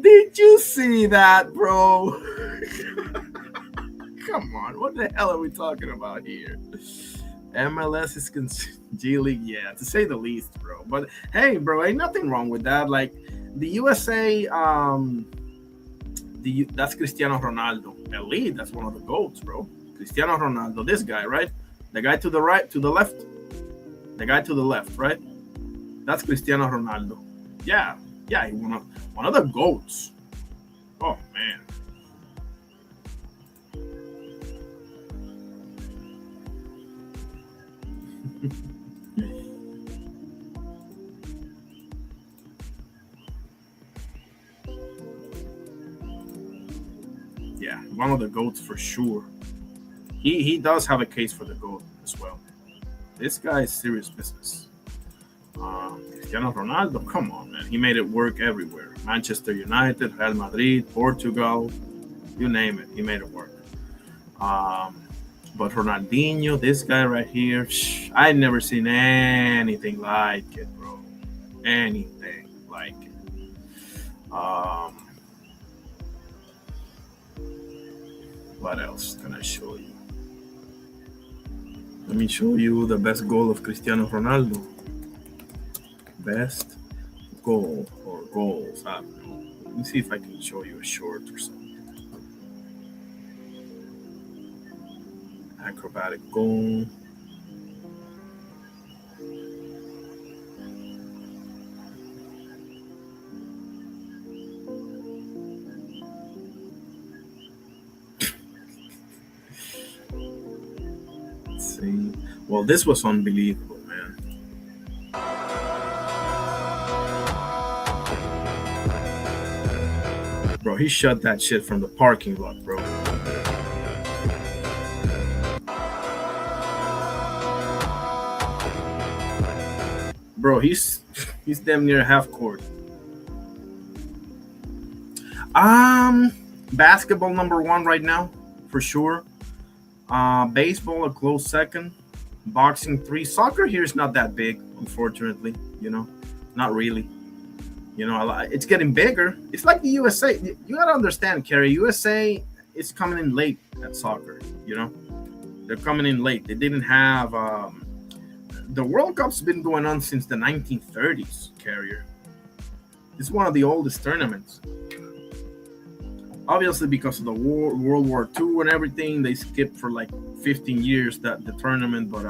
S1: Did you see that, bro? Come on, what the hell are we talking about here? MLS is G League, yeah, to say the least, bro. But hey, bro, ain't nothing wrong with that. Like the USA, that's Cristiano Ronaldo, elite. That's one of the GOATs, bro. Cristiano Ronaldo, this guy, right? The guy to the right, to the left. The guy to the left, right? That's Cristiano Ronaldo. Yeah, he one of the GOATs. Oh man. Yeah, one of the GOATs for sure. He does have a case for the GOAT as well. This guy is serious business. Cristiano Ronaldo, come on, man. He made it work everywhere. Manchester United, Real Madrid, Portugal, you name it. He made it work. But Ronaldinho, this guy right here, I've never seen anything like it, bro. Anything like it. What else can I show you? Let me show you the best goal of Cristiano Ronaldo. Best goal or goals. I don't know. Let me see if I can show you a short or something. Acrobatic goal. Let's see. Well, this was unbelievable, man. Bro, he shot that shit from the parking lot, bro. Bro, he's damn near half court. Basketball number one right now, for sure. Baseball a close second. Boxing 3. Soccer here is not that big, unfortunately. Not really. It's getting bigger. It's like the USA. You gotta understand, Kerry. USA is coming in late at soccer. They're coming in late. They didn't have. The World Cup's been going on since the 1930s, Carrier. It's one of the oldest tournaments. Obviously, because of the World War II and everything, they skipped for like 15 years the tournament. But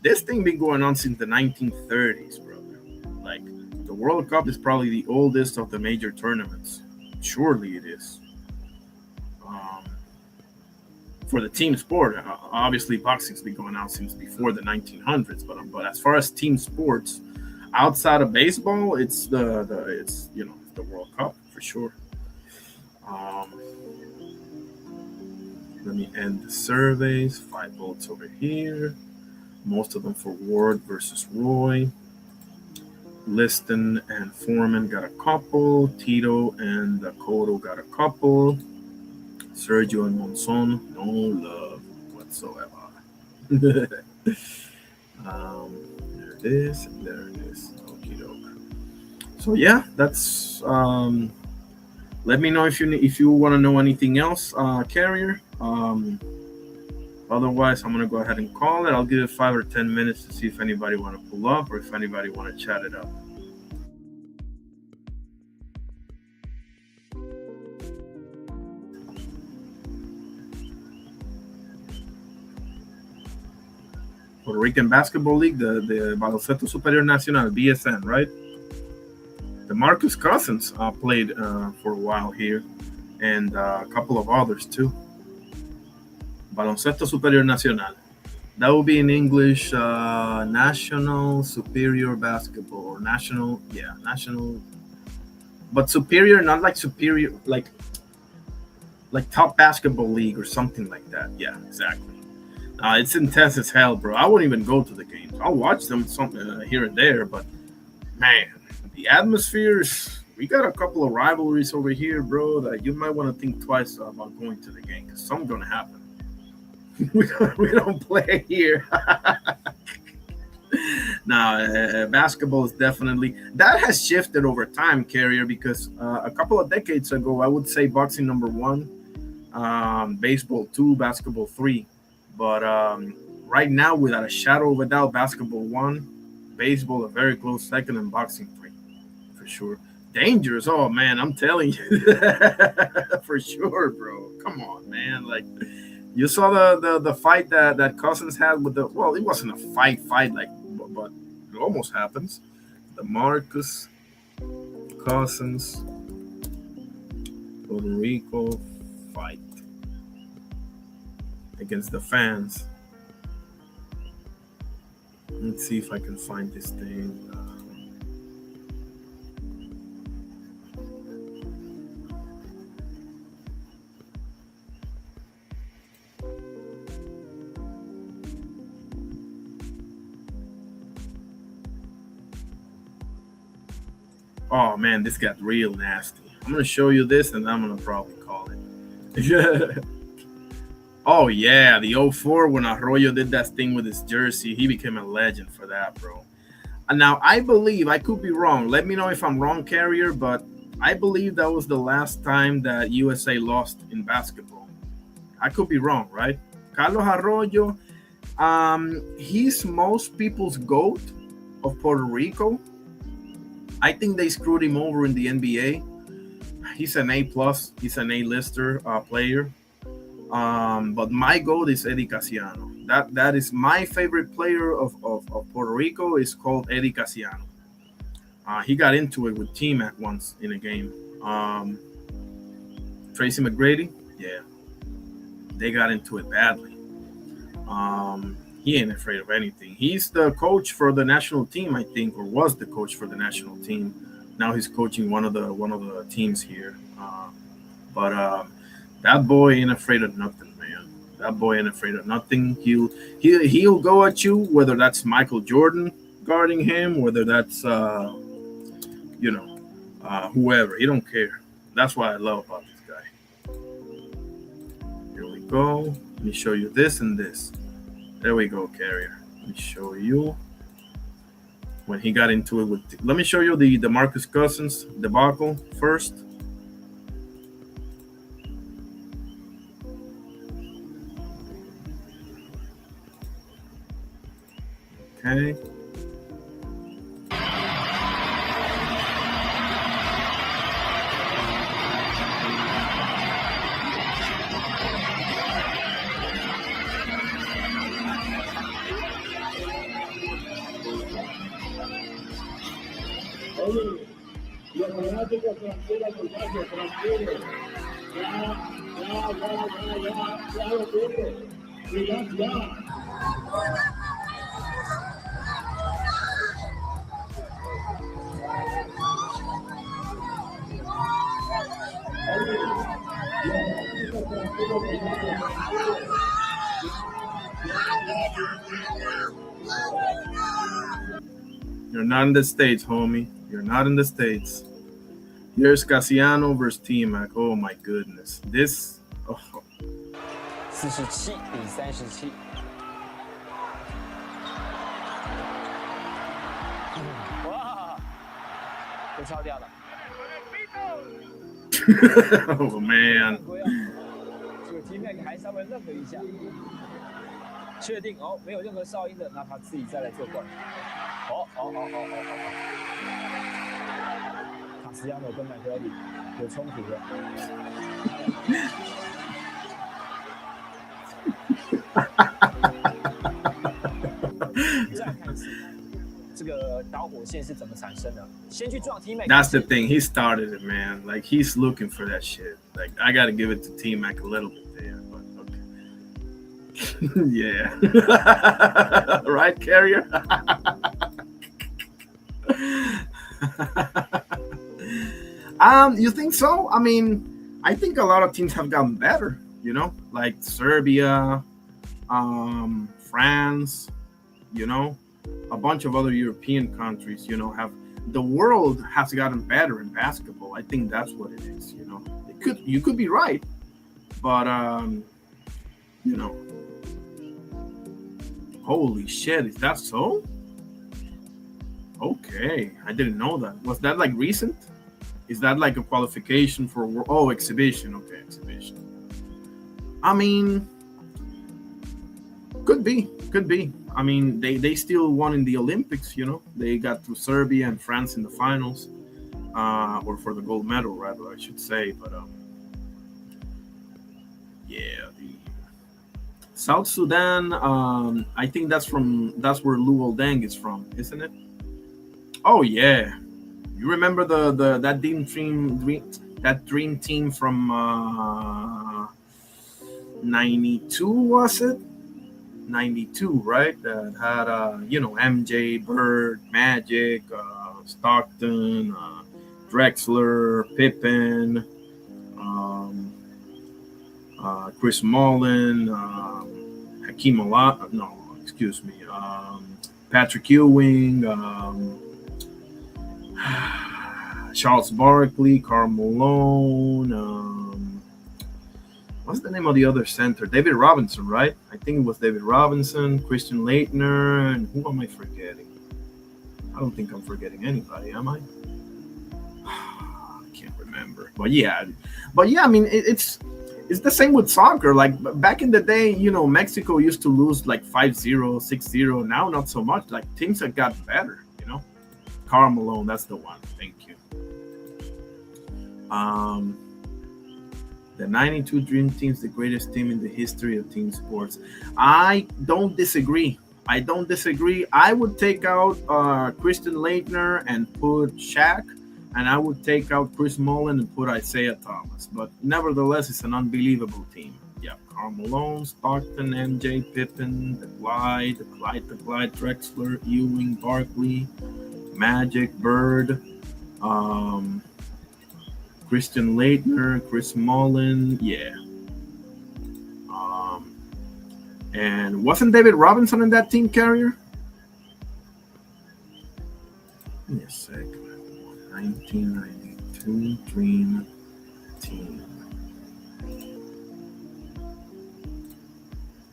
S1: this thing been going on since the 1930s, brother. Like the World Cup is probably the oldest of the major tournaments. Surely it is. For the team sport, obviously boxing's been going on since before the 1900s. But as far as team sports, outside of baseball, it's the World Cup for sure. Let me end the surveys. 5 votes over here. Most of them for Ward versus Roy. Liston and Foreman got a couple. Tito and Cotto got a couple. Sergio and Monson, no love whatsoever. There it is. There it is. Okie doke. So yeah, that's. Let me know if you want to know anything else, Carrier. Otherwise, I'm gonna go ahead and call it. I'll give it 5 or 10 minutes to see if anybody want to pull up or if anybody want to chat it up. Puerto Rican Basketball League, the Baloncesto Superior Nacional, BSN, right? The Marcus Cousins played for a while here, and a couple of others too. Baloncesto Superior Nacional. That will be in English, National Superior Basketball, or National, but superior, not like superior, like Top Basketball League or something like that. Yeah, exactly. It's intense as hell, bro. I wouldn't even go to the games. I'll watch them here and there, but man, the atmospheres. We got a couple of rivalries over here, bro, that you might want to think twice about going to the game because something's gonna happen. we don't play here. Now, basketball is definitely that has shifted over time, Carrier, because a couple of decades ago, I would say boxing number 1, baseball 2, basketball 3. But right now, without a shadow of a doubt, basketball 1, baseball a very close second, and boxing 3, for sure. Dangerous, oh man, I'm telling you, for sure, bro. Come on, man. Like, you saw the fight that Cousins had with it wasn't a fight like, but it almost happens. The Marcus Cousins Puerto Rico fight against the fans. Let's see if I can find this thing. Oh man, this got real nasty. I'm gonna show you this, and I'm gonna probably call it. Oh yeah, the 04 when Arroyo did that thing with his jersey, he became a legend for that, bro. And now I believe, I could be wrong. Let me know if I'm wrong, Carrier, but I believe that was the last time that USA lost in basketball. I could be wrong, right? Carlos Arroyo, he's most people's GOAT of Puerto Rico. I think they screwed him over in the NBA. He's an A+, he's an A-lister player. But my GOAT is Eddie Casiano. That is my favorite player of Puerto Rico, is called Eddie Casiano. He got into it with T-Mac once in a game. Tracy McGrady, yeah. They got into it badly. He ain't afraid of anything. He's the coach for the national team, I think, or was the coach for the national team. Now he's coaching one of the teams here. But that boy ain't afraid of nothing, man. That boy ain't afraid of nothing. He'll go at you, whether that's Michael Jordan guarding him, whether that's whoever. He don't care. That's what I love about this guy. Here we go. Let me show you this and this. There we go, Carrier. Let me show you when he got into it with. Let me show you the Marcus Cousins debacle first. Okay.
S10: Los fanáticos tranquilos, muchachos, tranquilos. Ya lo tuve. Ya.
S1: not in the States, homie. You're not in the States. Here's Casiano versus T-Mac. Oh my goodness. This. Oh.
S16: 47-37。哇，被抄掉了。
S1: Oh man.
S16: 这个 T-Mac 还稍微愣了一下，确定哦，没有任何哨音的，那他自己再来做冠。好。卡斯亚诺跟麦克里有冲突了。再看一次，这个导火线是怎么产生的？先去撞 T-Mac。
S1: That's the thing. He started it, man. Like he's looking for that shit. Like I gotta give it to T-Mac a little bit there, but okay. Yeah. Right, Carrier? You think so? I mean, I think a lot of teams have gotten better, you know, like Serbia, France, you know, a bunch of other European countries, you know, the world has gotten better in basketball. I think that's what it is, you know. You could be right, but you know, holy shit, is that so? Okay, I didn't know that. Was that like recent? Is that like a qualification for exhibition? Okay, exhibition. I mean, could be. I mean, they still won in the Olympics, you know. They got through Serbia and France in the finals, or for the gold medal, rather, I should say. But yeah, the South Sudan. I think that's where Luol Deng is from, isn't it? Oh yeah, you remember that dream team from 92, was it? 92, right? That had you know, MJ, Bird, Magic, Stockton, Drexler, Pippen, Chris Mullin, Hakeem Olajuwon. No, excuse me. Patrick Ewing, Charles Barkley, Karl Malone. What's the name of the other center? David Robinson, right? I think it was David Robinson, Christian Laettner, and who am I forgetting? I don't think I'm forgetting anybody, am I? I can't remember. But yeah, I mean, it's the same with soccer. Like back in the day, you know, Mexico used to lose like 5-0, 6-0. Now not so much. Like teams have got better, you know. Karl Malone, that's the one. Thank you. The 92 Dream Team is the greatest team in the history of team sports. I don't disagree. I would take out Christian Laettner and put Shaq, and I would take out Chris Mullin and put Isaiah Thomas. But nevertheless, it's an unbelievable team. Yeah, Karl Malone, Stockton, MJ, Pippen, the Clyde, Drexler, Ewing, Barkley, Magic, Bird, Christian Laettner, Chris Mullin, yeah. And wasn't David Robinson in that team, Carrier? Give me a second. 1992 Dream Team.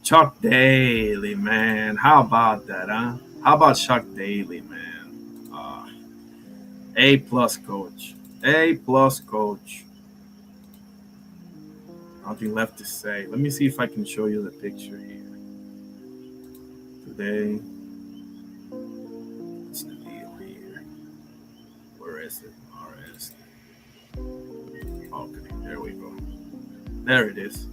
S1: Chuck Daly, man. How about that, huh? How about Chuck Daly, man? A+ coach. A+ coach. Nothing left to say. Let me see if I can show you the picture here. Today. What's the deal here? Where is it? RS. Okay, there we go. There it is.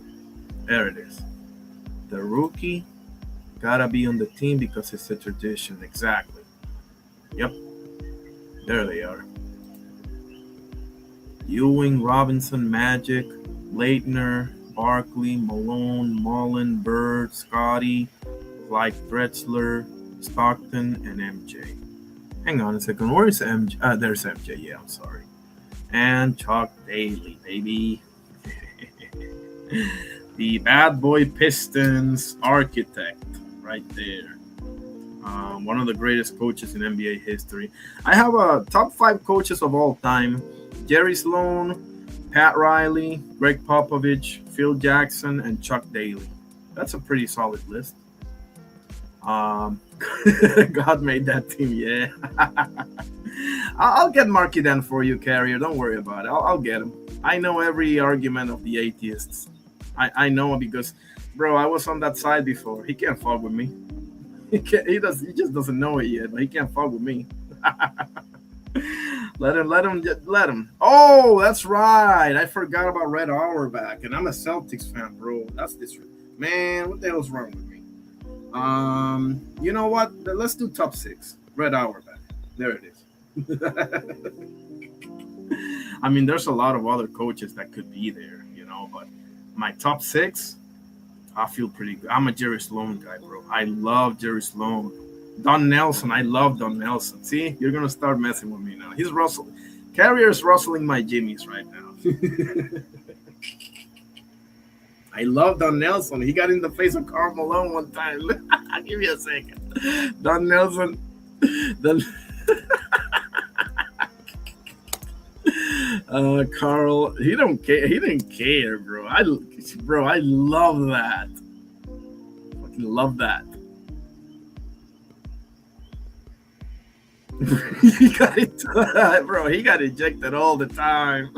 S1: The rookie gotta be on the team because it's a tradition. Exactly. Yep. There they are. Ewing, Robinson, Magic, Laettner, Barkley, Malone, Mullin, Bird, Scotty, Clyde Drexler, Stockton, and MJ. Hang on a second. Where is MJ? There's MJ. Yeah, I'm sorry. And Chuck Daly, baby. The bad boy Pistons architect right there. One of the greatest coaches in NBA history. I have a top 5 coaches of all time: Jerry Sloan, Pat Riley, Greg Popovich, Phil Jackson, and Chuck Daly. That's a pretty solid list. God made that team, yeah. I'll get Marky Dan for you, Carrier. Don't worry about it. I'll get him. I know every argument of the atheists. I know because, bro, I was on that side before. He can't fuck with me. He just doesn't know it yet, but he can't fuck with me. Let him. Oh, that's right. I forgot about Red Auerbach, and I'm a Celtics fan, bro. That's this. Man, what the hell's wrong with me? You know what? Let's do top 6. Red Auerbach. There it is. I mean, there's a lot of other coaches that could be there, you know, but my top 6, I feel pretty good. I'm a Jerry Sloan guy, bro. I love Jerry Sloan. Don Nelson, I love Don Nelson. See, you're going to start messing with me now. He's rustling. Carrier's rustling my jimmies right now. I love Don Nelson. He got in the face of Karl Malone one time. Give me a second. Don Nelson. Carl, he don't care. He didn't care, bro. I love that. Fucking love that. He got it, bro. He got ejected all the time.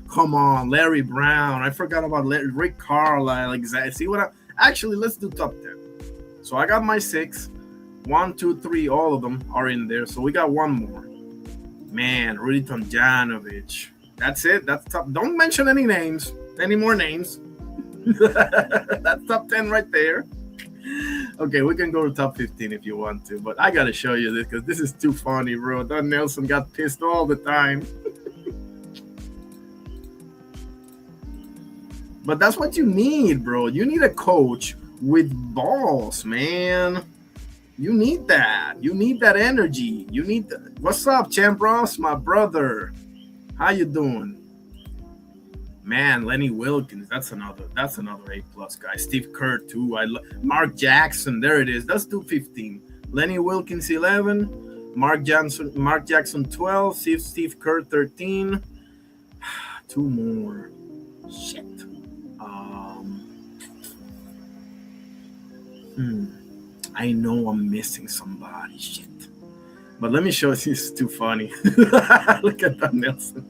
S1: Come on, Larry Brown. I forgot about Rick Carlisle. Exactly. See what? Actually, let's do top 10. So I got my 6. 1, 2, 3. All of them are in there. So we got one more. Man, Rudy Tomjanovich. That's it. That's top. Don't mention any names. Any more names. That's top 10 right there. Okay, we can go to top 15 if you want to, but I gotta show you this because this is too funny, bro. Don Nelson got pissed all the time. But that's what you need, bro. You need a coach with balls, man. You need that. You need that energy. You need that. What's up, Champ Ross, my brother? How you doing? Man, Lenny Wilkins, that's another A+ guy. Steve Kerr too. Mark Jackson, there it is. Let's do 15. Lenny Wilkins 11, Mark Jackson 12, Steve Kerr 13. 2 more. Shit. I know I'm missing somebody. Shit. But let me show you. This is too funny. Look at that, Nelson.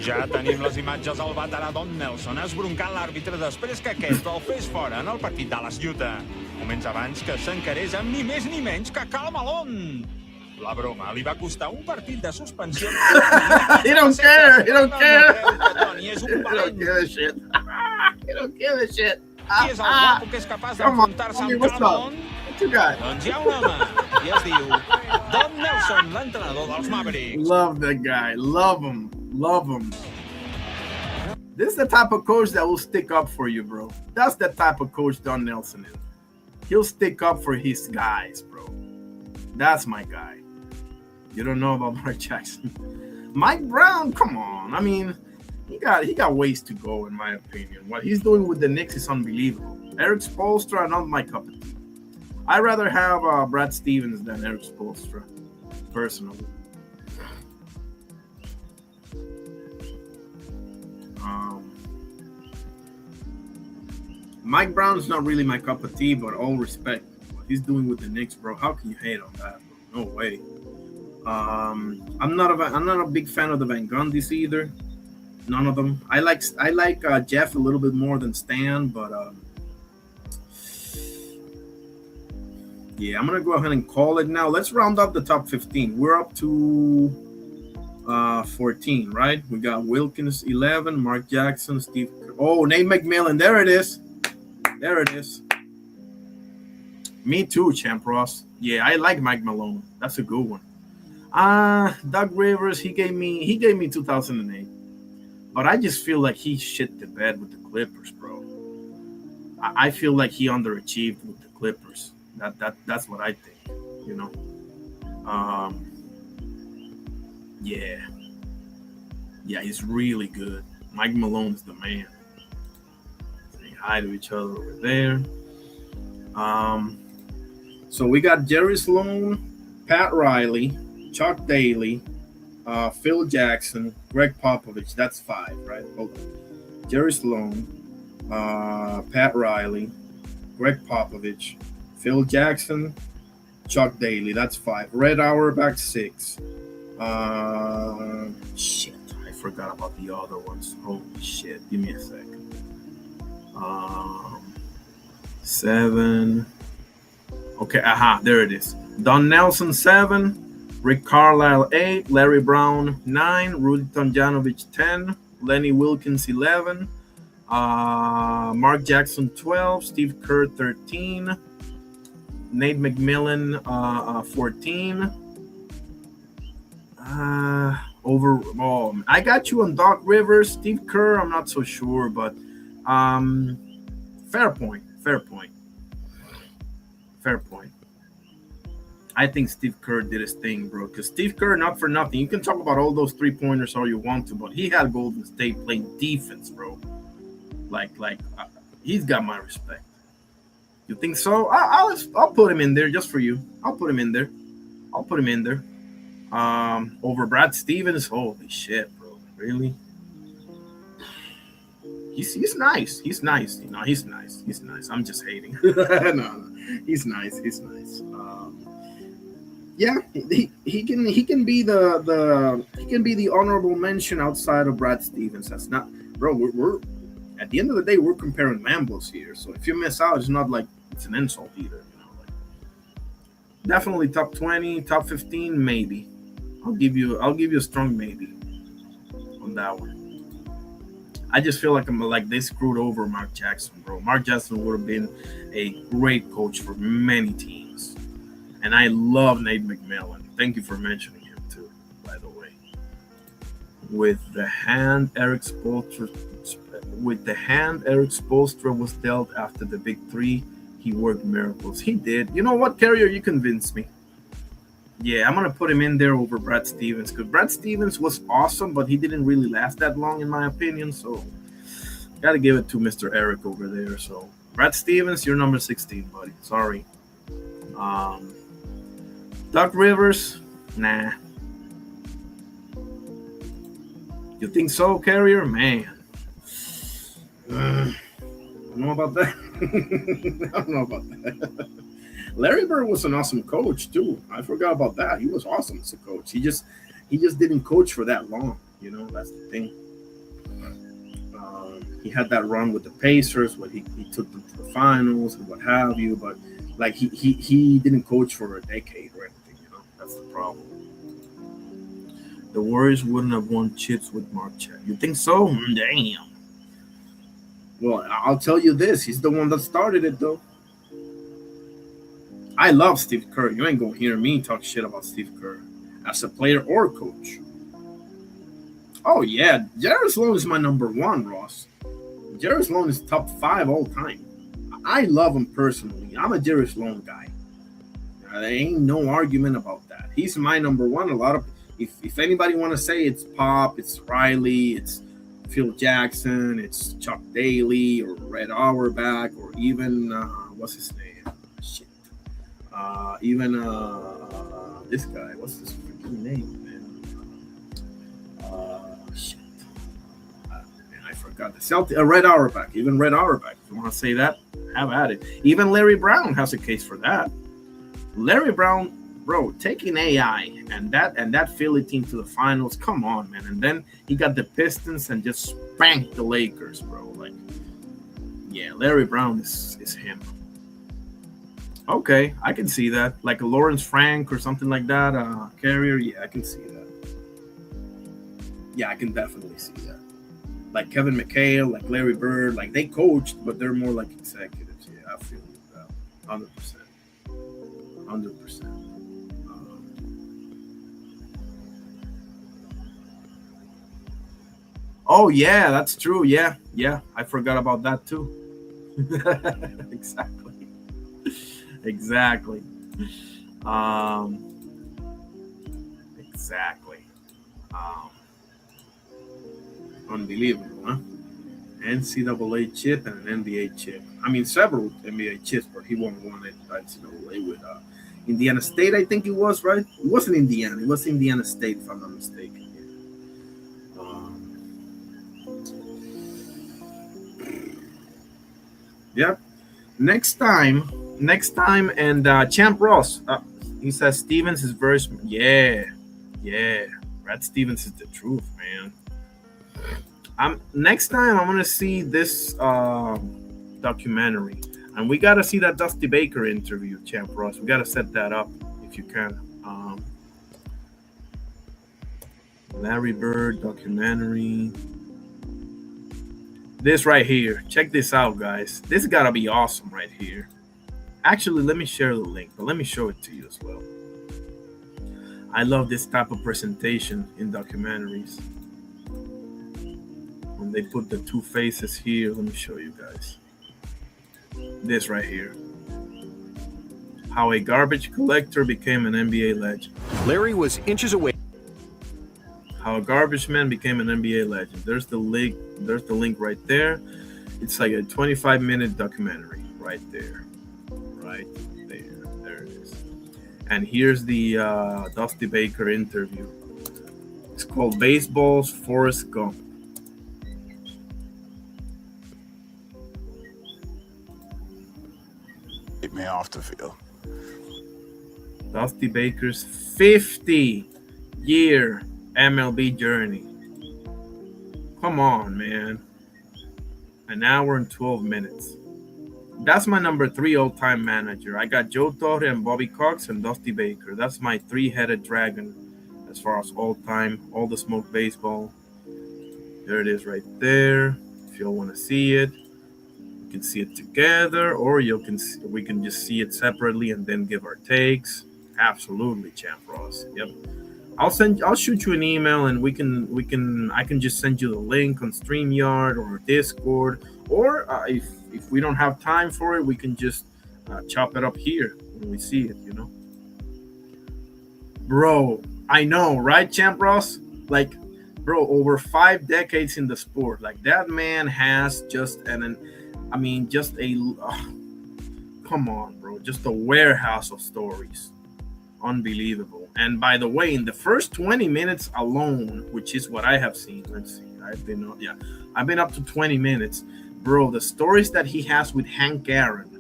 S17: Ja tenim les imatges del veterà Don Nelson esbroncant l'àrbitre després que aquest el fes fora en el partit Dallas-Utah. Moments abans que s'encarés amb ni més ni menys que Karl Malone. La broma li va costar un partit de suspensió.
S1: He don't care. He don't care.
S17: Toni és un valent.
S1: He don't give a shit.
S17: Qui és el guapo que és capaç d'enfrontar-se amb Karl Malone? Doncs hi ha un home i es diu Don Nelson, l'entrenador dels Mavericks.
S1: Love that guy. Love him. Love him. This is the type of coach that will stick up for you, bro. That's the type of coach Don Nelson is. He'll stick up for his guys, bro. That's my guy. You don't know about Mark Jackson. Mike Brown, come on. I mean, he got ways to go, in my opinion. What he's doing with the Knicks is unbelievable. Eric Spoelstra, not my cup of tea. I'd rather have Brad Stevens than Eric Spoelstra, personally. Mike Brown's not really my cup of tea, but all respect. What he's doing with the Knicks, bro, how can you hate on that, bro? No way. I'm not a big fan of the Van Gundys either. None of them. I like Jeff a little bit more than Stan, but yeah, I'm gonna go ahead and call it now. Let's round up the top 15. We're up to 14, right? We got Wilkins 11, Mark Jackson, Steve. Oh, Nate McMillan. There it is. There it is. Me too, Champ Ross. Yeah, I like Mike Malone. That's a good one. Doug Rivers, he gave me 2008. But I just feel like he shit the bed with the Clippers, bro. I feel like he underachieved with the Clippers. That's what I think, you know. Yeah, he's really good. Mike Malone's the man. hi to each other over there. So we got Jerry Sloan, Pat Riley, Chuck Daly, Phil Jackson, Greg Popovich. That's 5, right? Hold on. Jerry Sloan, Pat Riley, Greg Popovich, Phil Jackson, Chuck Daly. That's 5. Red Auerbach 6. Shit, I forgot about the other ones. Holy shit, give me a sec. 7. Okay, there it is. Don Nelson 7, Rick Carlisle 8, Larry Brown 9, Rudy Tomjanovich 10, Lenny Wilkins 11, Mark Jackson 12, Steve Kerr 13, Nate McMillan 14. Overall, I got you on Doc Rivers. Steve Kerr, I'm not so sure, but fair point. I think Steve Kerr did his thing, bro. Because Steve Kerr, not for nothing, you can talk about all those 3-pointers all you want to, but he had Golden State playing defense, bro. He's got my respect. You think so? I'll put him in there just for you. I'll put him in there. Over Brad Stevens, holy shit, bro. Really? He's nice. He's nice. You know, he's nice. I'm just hating. No. He's nice. Yeah, he can be the honorable mention outside of Brad Stevens. That's not, bro. We're at the end of the day, we're comparing Lambos here. So if you miss out, it's not like it's an insult either. You know, definitely top 20, top 15, maybe. I'll give you a strong maybe on that one. I just feel like they screwed over Mark Jackson, bro. Mark Jackson would have been a great coach for many teams. And I love Nate McMillan. Thank you for mentioning him too, by the way. With the hand Eric Spoelstra was dealt after the big 3, he worked miracles. He did. You know what, Carrier? You convinced me. Yeah, I'm going to put him in there over Brad Stevens because Brad Stevens was awesome, but he didn't really last that long, in my opinion. So, got to give it to Mr. Eric over there. So, Brad Stevens, you're number 16, buddy. Sorry. Doc Rivers, nah. You think so, Carrier? Man. I don't know about that. Larry Bird was an awesome coach too. I forgot about that. He was awesome as a coach. He just didn't coach for that long. You know, that's the thing. He had that run with the Pacers where he took them to the finals and what have you, but like he didn't coach for a decade or anything. You know, that's the problem. The Warriors wouldn't have won chips with Mark Chet. You think so? Damn. Well, I'll tell you this. He's the one that started it, though. I love Steve Kerr. You ain't going to hear me talk shit about Steve Kerr as a player or coach. Oh, yeah. Jerry Sloan is my number 1, Ross. Jerry Sloan is top 5 all time. I love him personally. I'm a Jerry Sloan guy. There ain't no argument about that. He's my number 1. A lot of if anybody want to say it's Pop, it's Riley, it's Phil Jackson, it's Chuck Daly or Red Auerbach or even what's his name? Shit. Even this guy. What's his freaking name, man? Shit. I forgot the Celtic. Red Auerbach. Even Red Auerbach. If you want to say that, have at it. Even Larry Brown has a case for that. Larry Brown, bro, taking AI and that Philly team to the finals. Come on, man. And then he got the Pistons and just spanked the Lakers, bro. Like, yeah, Larry Brown is him. Okay, I can see that. Like a Lawrence Frank or something like that. Carrier, yeah, I can see that. Yeah, I can definitely see that. Like Kevin McHale, like Larry Bird, like they coached, but they're more like executives. Yeah, I feel that 100%. 100%. Oh yeah, that's true. Yeah, I forgot about that too. Exactly. Exactly. Unbelievable, huh? NCAA chip and an NBA chip. I mean, several NBA chips, but he won one at NCAA with Indiana State, I think it was, right? It wasn't Indiana. It was Indiana State, if I'm not mistaken. Yep. Next time, and Champ Ross. He says Stevens is very smart. Yeah. Brad Stevens is the truth, man. Next time I'm gonna see this documentary, and we gotta see that Dusty Baker interview, Champ Ross. We gotta set that up if you can. Larry Bird documentary. This right here. Check this out, guys. This gotta be awesome right here. Actually, let me share the link, but let me show it to you as well. I love this type of presentation in documentaries. When they put the two faces here, let me show you guys. This right here. How a garbage collector became an NBA legend.
S14: Larry was inches away.
S1: How a garbage man became an NBA legend. There's the link. There's the link right there. It's like a 25-minute documentary right there. Right there. There it is. And here's the Dusty Baker interview. It's called Baseball's Forrest Gump.
S18: Get me off the field.
S1: Dusty Baker's 50-year MLB journey. Come on, man. An hour and 12 minutes. That's my number 3 all-time manager. I got Joe Torre and Bobby Cox and Dusty Baker. That's my 3-headed dragon as far as all-time, all the smoke baseball. There it is right there. If you all want to see it, you can see it together, or we can just see it separately and then give our takes. Absolutely, Champ Ross. Yep. I'll shoot you an email, and I can just send you the link on StreamYard or Discord, or if we don't have time for it, we can just chop it up here when we see it, Bro, I know, right, Champ Ross? Like, bro, over 5 decades in the sport, like that man has just come on, bro, just a warehouse of stories. Unbelievable. And by the way, in the first 20 minutes alone, which is what I have seen, let's see, I've been up to 20 minutes, bro. The stories that he has with Hank Aaron,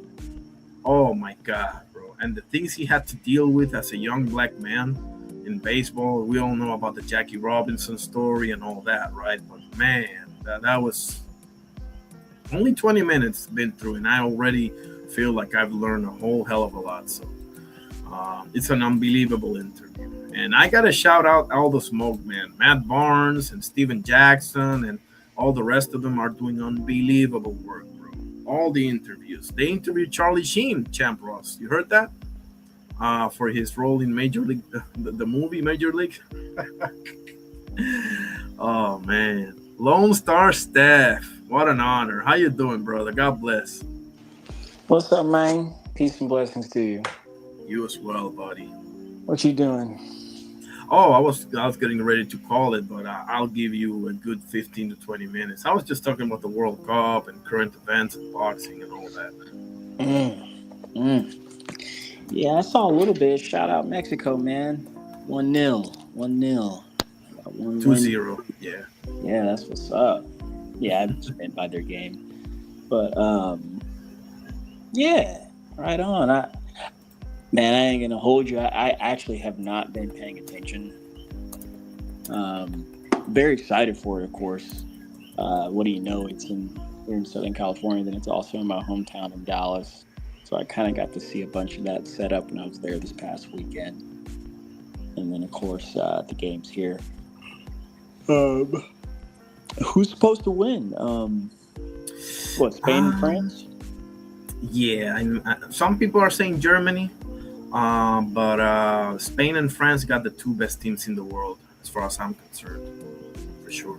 S1: oh my God, bro. And the things he had to deal with as a young black man in baseball. We all know about the Jackie Robinson story and all that, right? But man, that was only 20 minutes been through, and I already feel like I've learned a whole hell of a lot. So it's an unbelievable interview. And I got to shout out all the smoke, man. Matt Barnes and Steven Jackson and all the rest of them are doing unbelievable work, bro. All the interviews. They interviewed Charlie Sheen, Champ Ross. You heard that? For his role in Major League, the movie Major League. Oh, man. Lone Star Steph. What an honor. How you doing, brother? God bless.
S19: What's up, man? Peace and blessings to you.
S1: You as well, buddy.
S19: What you doing?
S1: Oh, I was getting ready to call it, but I'll give you a good 15 to 20 minutes. I was just talking about the World Cup and current events and boxing and all that.
S19: Yeah, I saw a little bit. Shout out Mexico, man. 1-0. 1-0.
S1: 2-0. Yeah.
S19: Yeah, that's what's up. Yeah, I haven't been by their game. But, yeah, right on. Man, I ain't gonna hold you. I actually have not been paying attention. Very excited for it, of course. What do you know? It's here in Southern California, then it's also in my hometown in Dallas. So I kind of got to see a bunch of that set up when I was there this past weekend. And then, of course, the game's here. Who's supposed to win? Spain and France?
S1: Yeah, some people are saying Germany. But Spain and France got the 2 best teams in the world, as far as I'm concerned, for sure.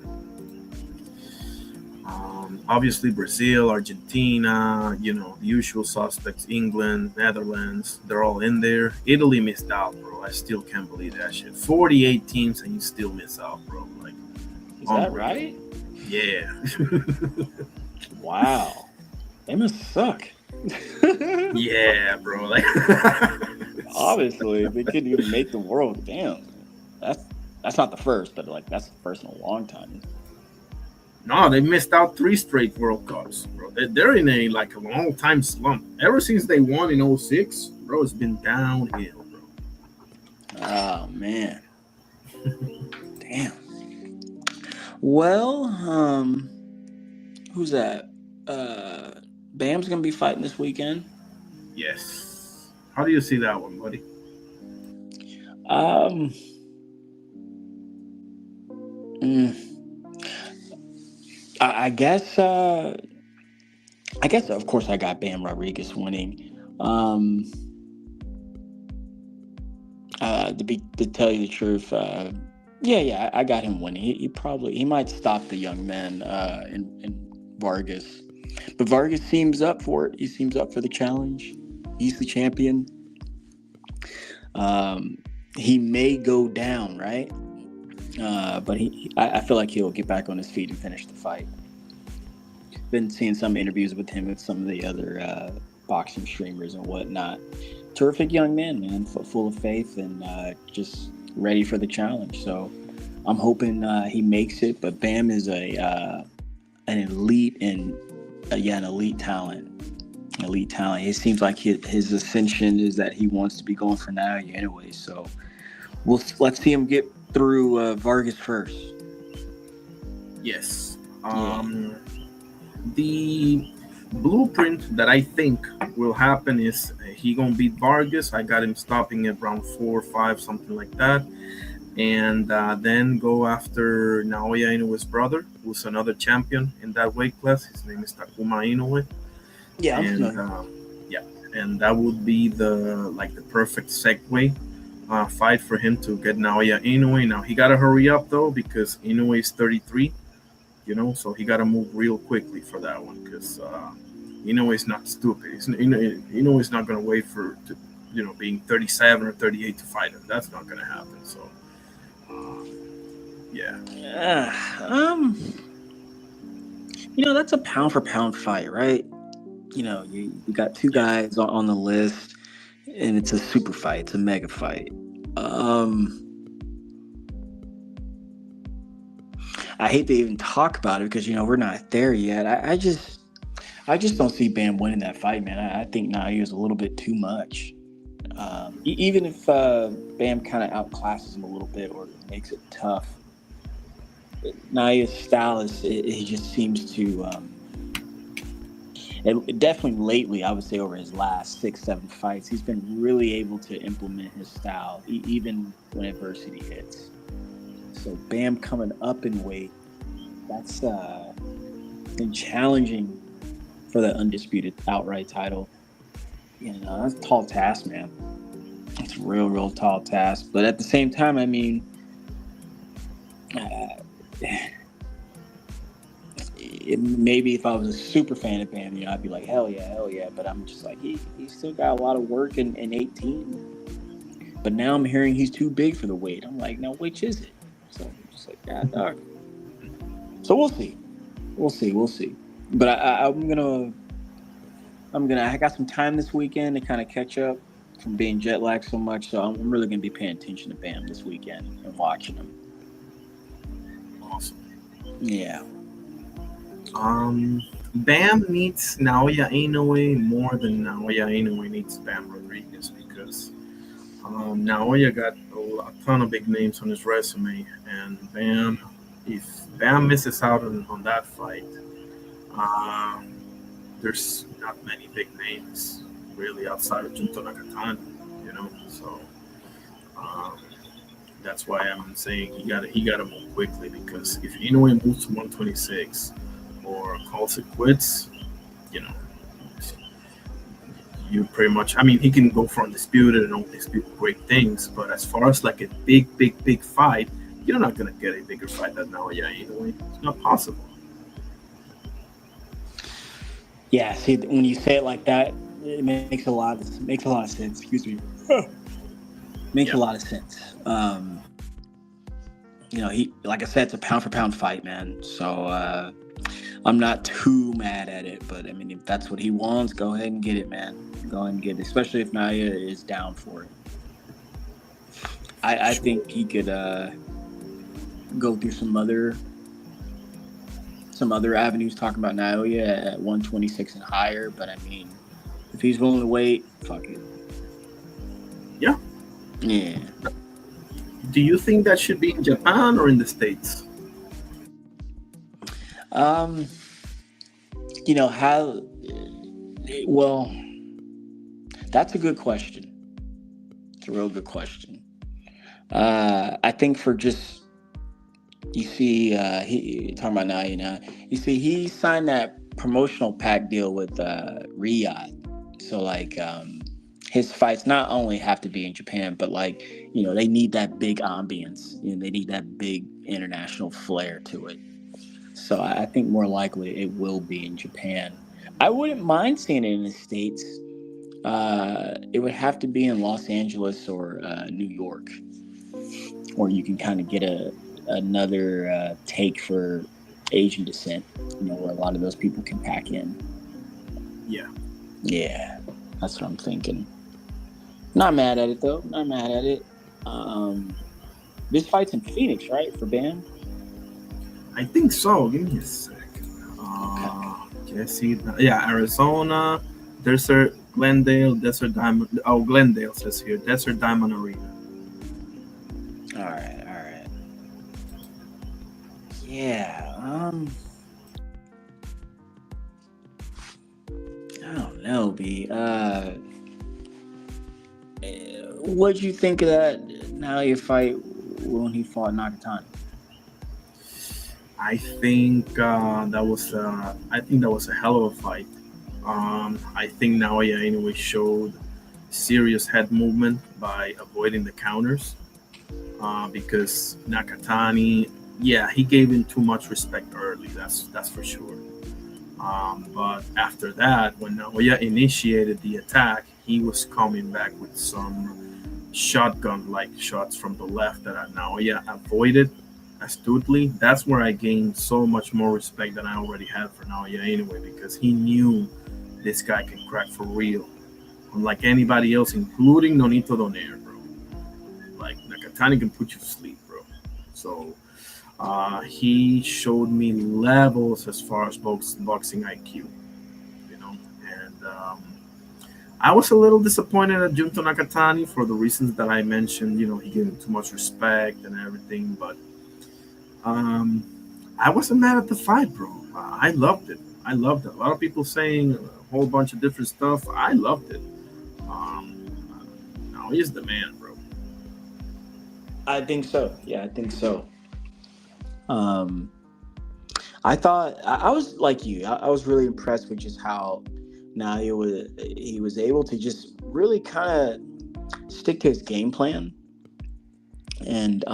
S1: Obviously, Brazil, Argentina, the usual suspects, England, Netherlands, they're all in there. Italy missed out, bro. I still can't believe that shit. 48 teams and you still miss out, bro. Like,
S19: is that right?
S1: Yeah.
S19: Wow. They must suck.
S1: Yeah, bro. Like,
S19: obviously, they couldn't even make the world. Damn. That's not the first, but like that's the first in a long time.
S1: No, they missed out 3 straight World Cups, bro. They're in a like a long time slump. Ever since they won in 06, bro, it's been downhill, bro.
S19: Oh man. Damn. Well, who's that? Bam's gonna be fighting this weekend.
S1: Yes. How do you see that one, buddy?
S19: I guess of course I got Bam Rodriguez winning. To tell you the truth, yeah, I got him winning. He might stop the young man in Vargas, but Vargas seems up for it. He seems up for the challenge. He's the champion. He may go down, right? But I feel like he'll get back on his feet and finish the fight. Been seeing some interviews with him with some of the other boxing streamers and whatnot. Terrific young man, full of faith and just ready for the challenge. So I'm hoping he makes it. But Bam is an elite talent. Elite talent. It seems like his ascension is that he wants to be going for Naoya anyway. So let's see him get through Vargas first.
S1: Yes. The blueprint that I think will happen is he gonna beat Vargas. I got him stopping at round 4 or 5, something like that, and then go after Naoya Inoue's brother, who's another champion in that weight class. His name is Takuma Inoue.
S19: Yeah,
S1: and that would be the perfect segue fight for him to get Naoya Inoue. Now he gotta hurry up though because Inoue is 33. So he got to move real quickly for that one because Inoue is not stupid. Inoue is not going to wait for being 37 or 38 to fight him. That's not going to happen. So, yeah.
S19: That's a pound for pound fight, right? You got 2 guys on the list, and it's a super fight. It's a mega fight. I hate to even talk about it because we're not there yet. I just don't see Bam winning that fight, man. I think Naoya is a little bit too much. Even if Bam kind of outclasses him a little bit or makes it tough, Naoya's style he just seems to. And definitely lately, I would say over his last 6-7 fights, he's been really able to implement his style, even when adversity hits. So Bam coming up in weight, that's been challenging for the undisputed outright title. That's a tall task, man. It's a real tall task. But at the same time, I mean, maybe if I was a super fan of Bam, I'd be like, hell yeah. But I'm just like, he still got a lot of work in 18. But now I'm hearing he's too big for the weight. I'm like, now which is it? So I'm just like, God, dog. So we'll see. But I got some time this weekend to kind of catch up from being jet lagged so much. So I'm really gonna be paying attention to Bam this weekend and watching him.
S1: Awesome.
S19: Yeah.
S1: Bam needs Naoya Inoue more than Naoya Inoue needs Bam Rodriguez because Naoya got a ton of big names on his resume, and if Bam misses out on that fight, there's not many big names really outside of Junto Nakatani, so that's why I'm saying he gotta move quickly because if Inoue moves to 126 or calls it quits, you pretty much, he can go for undisputed and undisputed great things, but as far as like a big fight, you're not going to get a bigger fight than Naoya Inoue. It's not possible.
S19: Yeah, see, when you say it like that, it makes a lot of sense. Excuse me. Makes a lot of sense. he, like I said, it's a pound for pound fight, man. So I'm not too mad at it, but I mean, if that's what he wants, go ahead and get it, man. Go ahead and get it, especially if Naya is down for it. I think he could go through some other avenues talking about Naoya at 126 and higher, but I mean, if he's willing to wait, fuck it.
S1: Yeah.
S19: Yeah.
S1: Do you think that should be in Japan or in the States?
S19: Well, that's a good question. It's a real good question. I think for just, you see, talking about Naya now, you see, he signed that promotional pack deal with Riyadh. So, like, his fights not only have to be in Japan, but, like, they need that big ambience. They need that big international flair to it. So I think more likely it will be in Japan. I wouldn't mind seeing it in the States. It would have to be in Los Angeles or New York, or you can kind of get another take for Asian descent, where a lot of those people can pack in. Yeah, that's what I'm thinking. Not mad at it though. Not mad at it. This fight's in Phoenix, right, for Bam?
S1: I think so. Give me a sec. Arizona, Desert, Glendale, Desert Diamond. Oh, Glendale says here. Desert Diamond Arena.
S19: All right. Yeah. I don't know, B. What'd you think of that Naoya fight when he fought Nakatani?
S1: I think that was a hell of a fight. I think Naoya anyway showed serious head movement by avoiding the counters, because Nakatani, he gave him too much respect early. That's for sure. But after that, when Naoya initiated the attack, he was coming back with some shotgun-like shots from the left that Naoya avoided astutely. That's where I gained so much more respect than I already had for Naoya anyway, because he knew this guy can crack for real, unlike anybody else, including Nonito Donaire, bro. Like, Nakatani can put you to sleep, bro. So he showed me levels as far as boxing IQ, and I was a little disappointed at Junto Nakatani for the reasons that I mentioned. He gave him too much respect and everything, but I wasn't mad at the fight, bro. I loved it. A lot of people saying a whole bunch of different stuff. I loved it. Now he's the man, bro.
S19: I think so. Yeah, I think so. I thought I was like you. I was really impressed with just how Naoya was able to just really kind of stick to his game plan and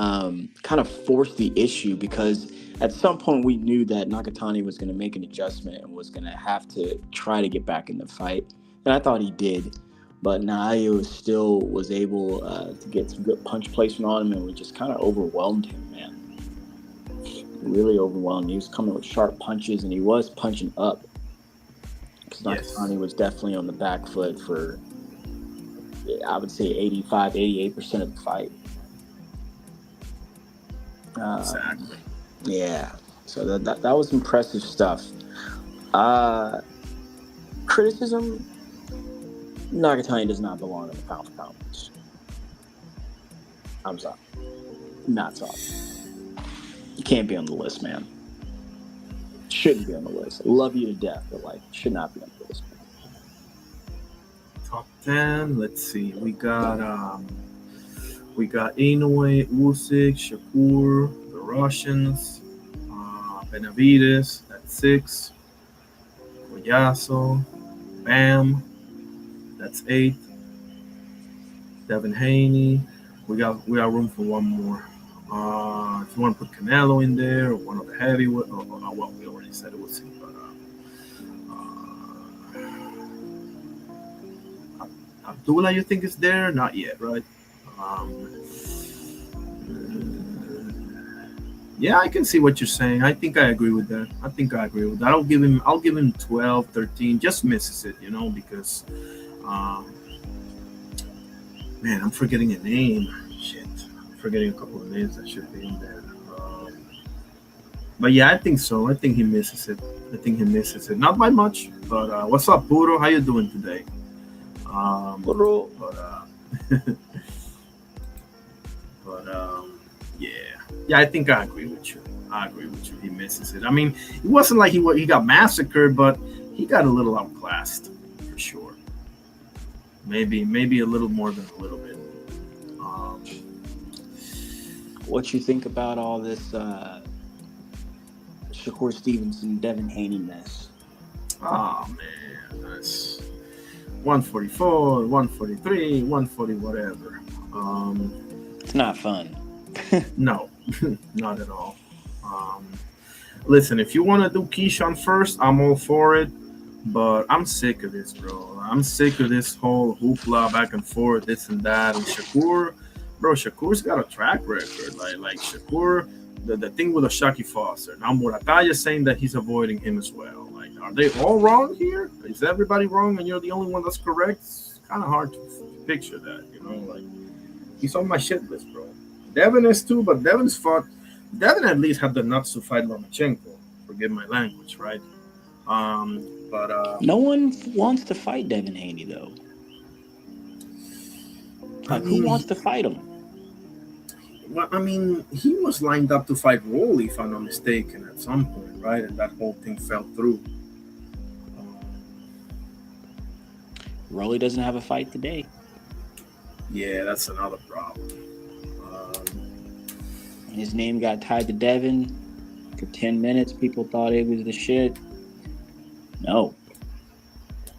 S19: kind of force the issue, because at some point we knew that Nakatani was going to make an adjustment and was going to have to try to get back in the fight, and I thought he did. But Naoya still was able to get some good punch placement on him, and we just kind of overwhelmed him, man. Really overwhelmed. He was coming with sharp punches, and he was punching up. Because Nakatani was definitely on the back foot for, I would say, 88% of the fight.
S1: Exactly.
S19: Yeah. So that was impressive stuff. Criticism: Nakatani does not belong in the pound for pound. I'm sorry. Not sorry. You can't be on the list, man. Shouldn't be on the list. I love you to death, but should not be on the list.
S1: Top 10. Let's see. We got Inoue, Usyk, Shakur, the Russians, Benavides at 6, Collazo, Bam, that's 8, Devin Haney. We got room for one more. If you want to put Canelo in there, or one of the heavyweight, we already said it was him, but Abdullah, you think is there? Not yet, right? Yeah, I can see what you're saying. I think I agree with that. I'll give him 12, 13. Just misses it, because man, I'm forgetting a name. Shit. I'm forgetting a couple of names that should be in there. But yeah, I think so. I think he misses it. Not by much, but what's up, Puro? How you doing today?
S8: Puro.
S1: Yeah, I think I agree with you. He misses it. I mean, it wasn't like he got massacred, but he got a little outclassed for sure. Maybe a little more than a little bit.
S19: What you think about all this Shakur Stevenson, Devin Haney mess?
S1: Oh man, that's 144, 143, 140, whatever.
S19: It's not fun.
S1: No, not at all. Listen, if you want to do Keyshawn first, I'm all for it. But I'm sick of this, bro. I'm sick of this whole hoopla back and forth, this and that. And Shakur's got a track record. Like Shakur, the thing with Ashaki Foster. Now Murataya's saying that he's avoiding him as well. Like, are they all wrong here? Is everybody wrong and you're the only one that's correct? It's kind of hard to picture that, Like, he's on my shit list, bro. Devin is too, but Devin at least had the nuts to fight Lomachenko. Forgive my language, right? But
S19: no one wants to fight Devin Haney, though. Who wants to fight him?
S1: Well, I mean, he was lined up to fight Rolly, if I'm not mistaken, at some point, right? And that whole thing fell through.
S19: Rolly doesn't have a fight today.
S1: Yeah, that's another problem.
S19: His name got tied to Devin for 10 minutes. People thought it was the shit. No.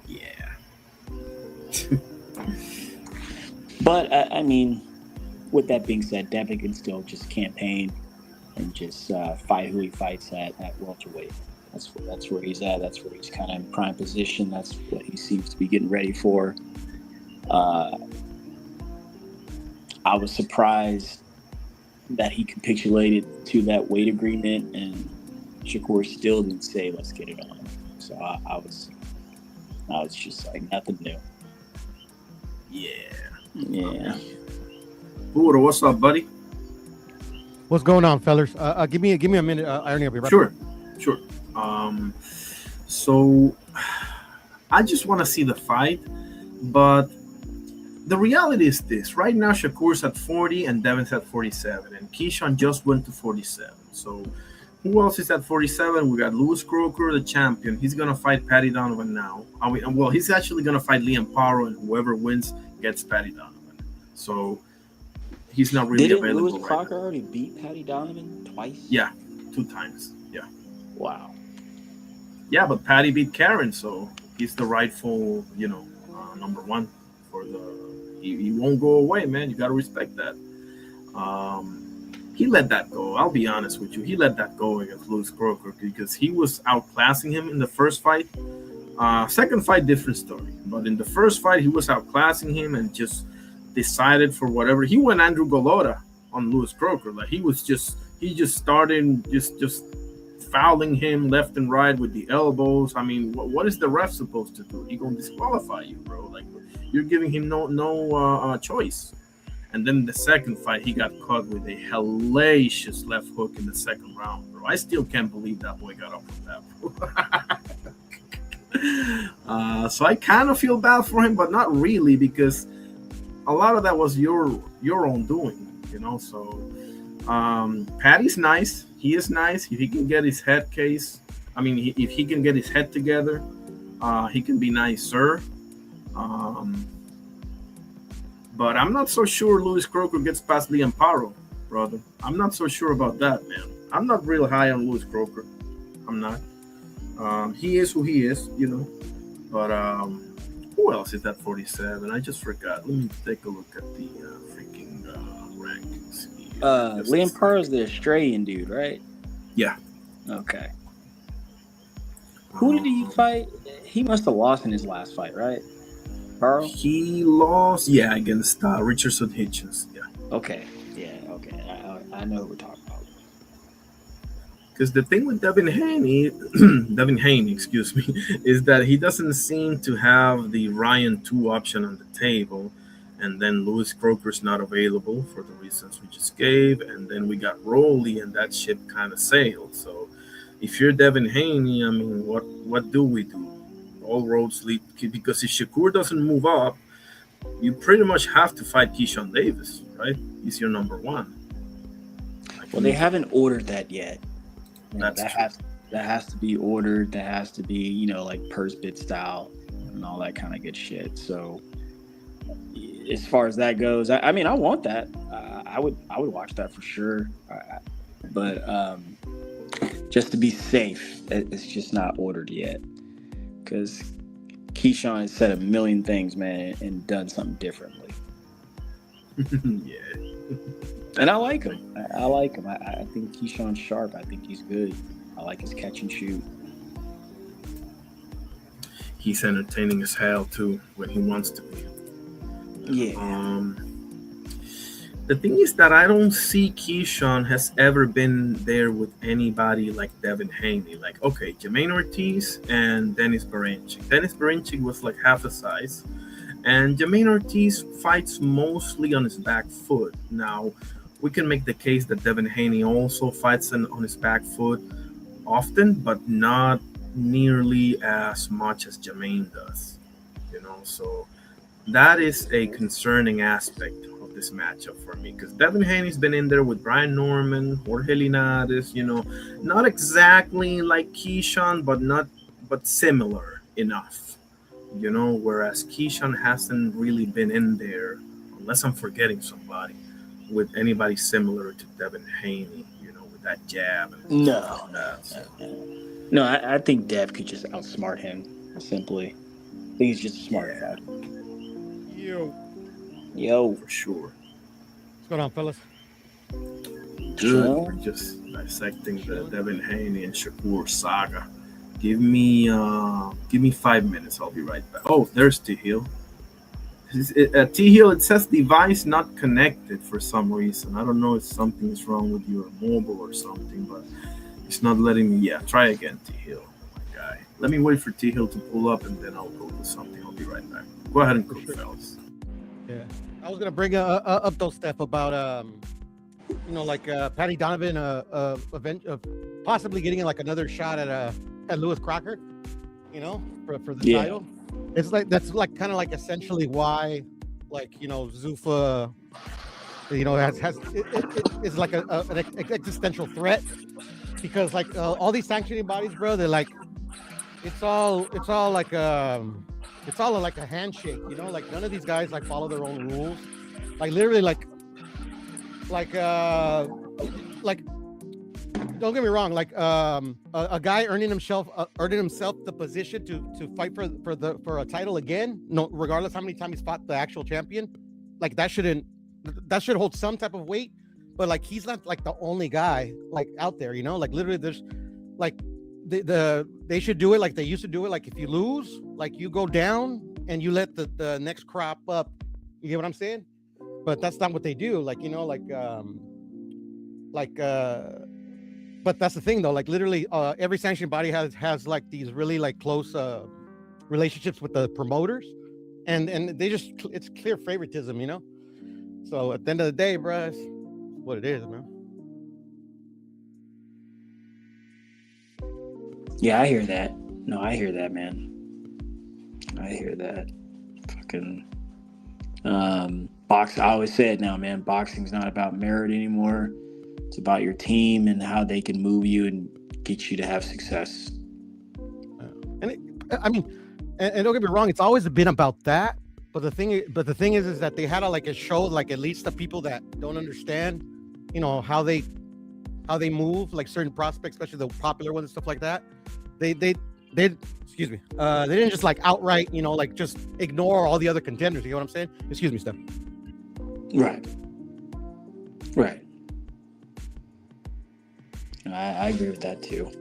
S1: Yeah.
S19: But, I mean, with that being said, Devin can still just campaign and just fight who he fights at welterweight. That's where he's at. That's where he's kind of in prime position. That's what he seems to be getting ready for. I was surprised that he capitulated to that weight agreement, and Shakur still didn't say, let's get it on. So I was just like, nothing new. Yeah.
S1: Buddha, what's up, buddy?
S18: What's going on, fellas? Give me a minute. Irony, I'll be right
S1: Sure. So I just want to see the fight, but the reality is this. Right now, Shakur's at 40 and Devin's at 47, and Keyshawn just went to 47. So who else is at 47? We got Louis Croker, the champion. He's going to fight Paddy Donovan now. Well, he's actually going to fight Liam Paro, and whoever wins gets Paddy Donovan. So he's not really
S19: Didn't
S1: available
S19: Louis
S1: right
S19: Croker
S1: now.
S19: already beat Paddy Donovan twice?
S1: Yeah, 2 times. Yeah.
S19: Wow.
S1: Yeah, but Paddy beat Karen, so he's the rightful, number one for the. He won't go away, man. You got to respect that. He let that go. I'll be honest with you. He let that go against Louis Croker because he was outclassing him in the first fight. Second fight, different story. But in the first fight, he was outclassing him and just decided for whatever. He went Andrew Golota on Louis Croker. Like he just started just fouling him left and right with the elbows. I mean, what is the ref supposed to do? He gonna disqualify you, bro. Like you're giving him no choice. And then the second fight, he got caught with a hellacious left hook in the second round, bro. I still can't believe that boy got up from that, bro. So I kind of feel bad for him, but not really, because a lot of that was your own doing, So Paddy's nice. He is nice. If he can get his head case, if he can get his head together, he can be nicer. But I'm not so sure Louis Croker gets past Liam Paro, brother. I'm not so sure about that, man. I'm not real high on Louis Croker. I'm not. He is who he is, But who else is at 47? I just forgot. Let me take a look at the freaking rankings.
S19: Liam Paro's the Australian dude, right?
S1: Yeah.
S19: Okay. Who did he fight? He must have lost in his last fight, right? Paro?
S1: He lost, against Richardson Hitchens. Yeah.
S19: Okay. Yeah. Okay. I know what we're talking about.
S1: Because the thing with Devin Haney, excuse me, is that he doesn't seem to have the Ryan 2 option on the table. And then Lewis Croker's not available for the reasons we just gave. And then we got Rowley, and that ship kind of sailed. So if you're Devin Haney, I mean, what do we do? All roads lead, because if Shakur doesn't move up, you pretty much have to fight Keyshawn Davis, right? He's your number one.
S19: Well, they haven't ordered that yet.
S1: That
S19: has to be ordered. That has to be, you know, like purse bid style and all that kind of good shit. So as far as that goes, I mean, I want that. I would watch that for sure. But just to be safe, it's just not ordered yet. Because Keyshawn has said a million things, man, and done something differently.
S1: Yeah.
S19: And I like him. I like him. I think Keyshawn's sharp. I think he's good. I like his catch and shoot.
S1: He's entertaining as hell, too, when he wants to be.
S19: Yeah.
S1: The thing is that I don't see Keyshawn has ever been there with anybody like Devin Haney. Like, okay, Jermaine Ortiz and Dennis Berinchik. Dennis Berinchik was like half a size. And Jermaine Ortiz fights mostly on his back foot. Now, we can make the case that Devin Haney also fights on his back foot often, but not nearly as much as Jermaine does. You know, so that is a concerning aspect of this matchup for me, because Devin Haney's been in there with Brian Norman, Jorge Linares, you know, not exactly like Keyshawn, but similar enough, you know, whereas Keyshawn hasn't really been in there, unless I'm forgetting somebody, with anybody similar to Devin Haney, you know, with that jab. And
S19: No, I think Dev could just outsmart him, simply. I think he's just a smart guy. Yo.
S1: For sure.
S18: What's going on, fellas?
S1: Good. We're just dissecting the Devin Haney and Shakur saga. Give me 5 minutes. I'll be right back. Oh, there's T-Hill. At T-Hill, it says device not connected for some reason. I don't know if something is wrong with your mobile or something, but it's not letting me. Yeah, try again, T-Hill, my guy. Let me wait for T-Hill to pull up, and then I'll go with something. I'll be right back. Go ahead and cook, fellas.
S18: Yeah, I was gonna bring up those stuff about you know, like Patty Donovan possibly getting like another shot at Lewis Crocker, you know, for the title. It's like that's like kind of like essentially why, like, you know, Zuffa, you know, is like an existential threat, because like all these sanctioning bodies, bro, they're like it's all like it's all like a handshake, you know, like none of these guys like follow their own rules, like literally like don't get me wrong, like a guy earning himself the position to fight for a title again, no, regardless how many times he's fought the actual champion, like that should hold some type of weight, but like he's not like the only guy like out there, you know, like literally there's like they should do it like they used to do it, like if you lose, like you go down and you let the next crop up, you get what I'm saying? But that's not what they do, like, you know, but that's the thing though, like literally every sanctioning body has like these really like close relationships with the promoters, and they just, it's clear favoritism, you know. So at the end of the day, bro, it's what it is, man.
S19: Yeah, I hear that. No, I hear that, man. I hear that. Fucking box. I always say it now, man. Boxing's not about merit anymore. It's about your team and how they can move you and get you to have success.
S18: And don't get me wrong, it's always been about that. But the thing is that they had a show, like at least the people that don't understand, you know, how they move, like certain prospects, especially the popular ones and stuff like that. They excuse me. They didn't just like outright, you know, like just ignore all the other contenders. You know what I'm saying? Excuse me, Steph.
S19: Right. I agree with that too.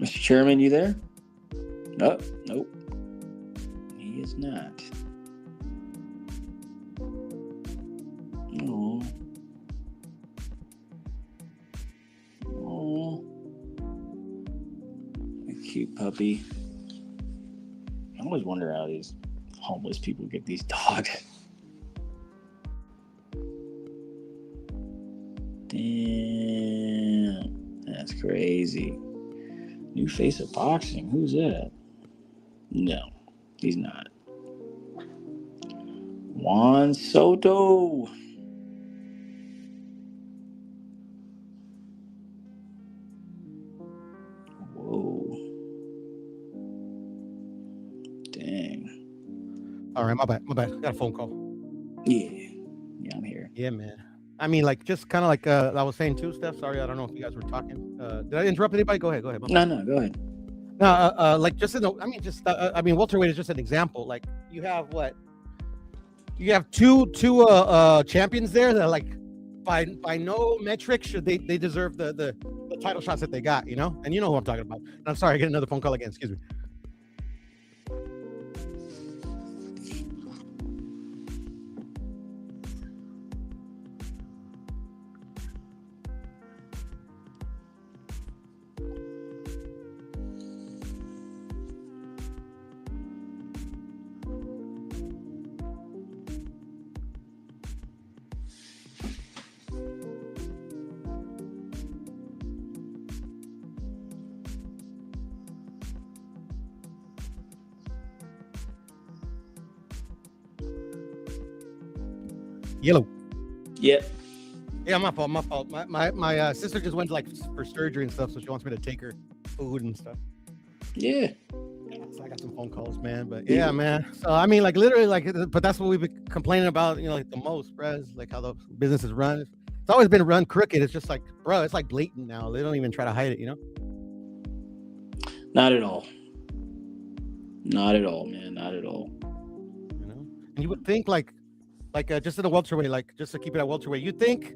S19: Mr. Chairman, you there? Nope. He is not. cute puppy. I always wonder how these homeless people get these dogs. Damn, that's crazy. New face of boxing. Who's that? No, he's not. Juan Soto. Whoa. Dang.
S18: All right, my bad. Got a phone call.
S19: Yeah, I'm here.
S18: Yeah, man. I mean, like, just kind of like I was saying too, Steph. Sorry, I don't know if you guys were talking. Did I interrupt anybody? Go ahead.
S19: No, go ahead.
S18: No, like just welterweight is just an example. Like you have two champions there that, like, by no metric should they deserve the title shots that they got, you know? And you know who I'm talking about. And I'm sorry, I get another phone call again. Excuse me. Yellow.
S19: Yep.
S18: Yeah, my fault. My sister just went for surgery and stuff, so she wants me to take her food and stuff.
S19: Yeah.
S18: So I got some phone calls, man. But yeah, man. So I mean, like, literally, like, but that's what we've been complaining about, you know, like the most, bro. Like how the business is run. It's always been run crooked. It's just like, bro, it's like blatant now. They don't even try to hide it, you know?
S19: Not at all. Not at all, man. Not at all.
S18: You know? And you would think like just in a welterweight, like just to keep it at welterweight, you think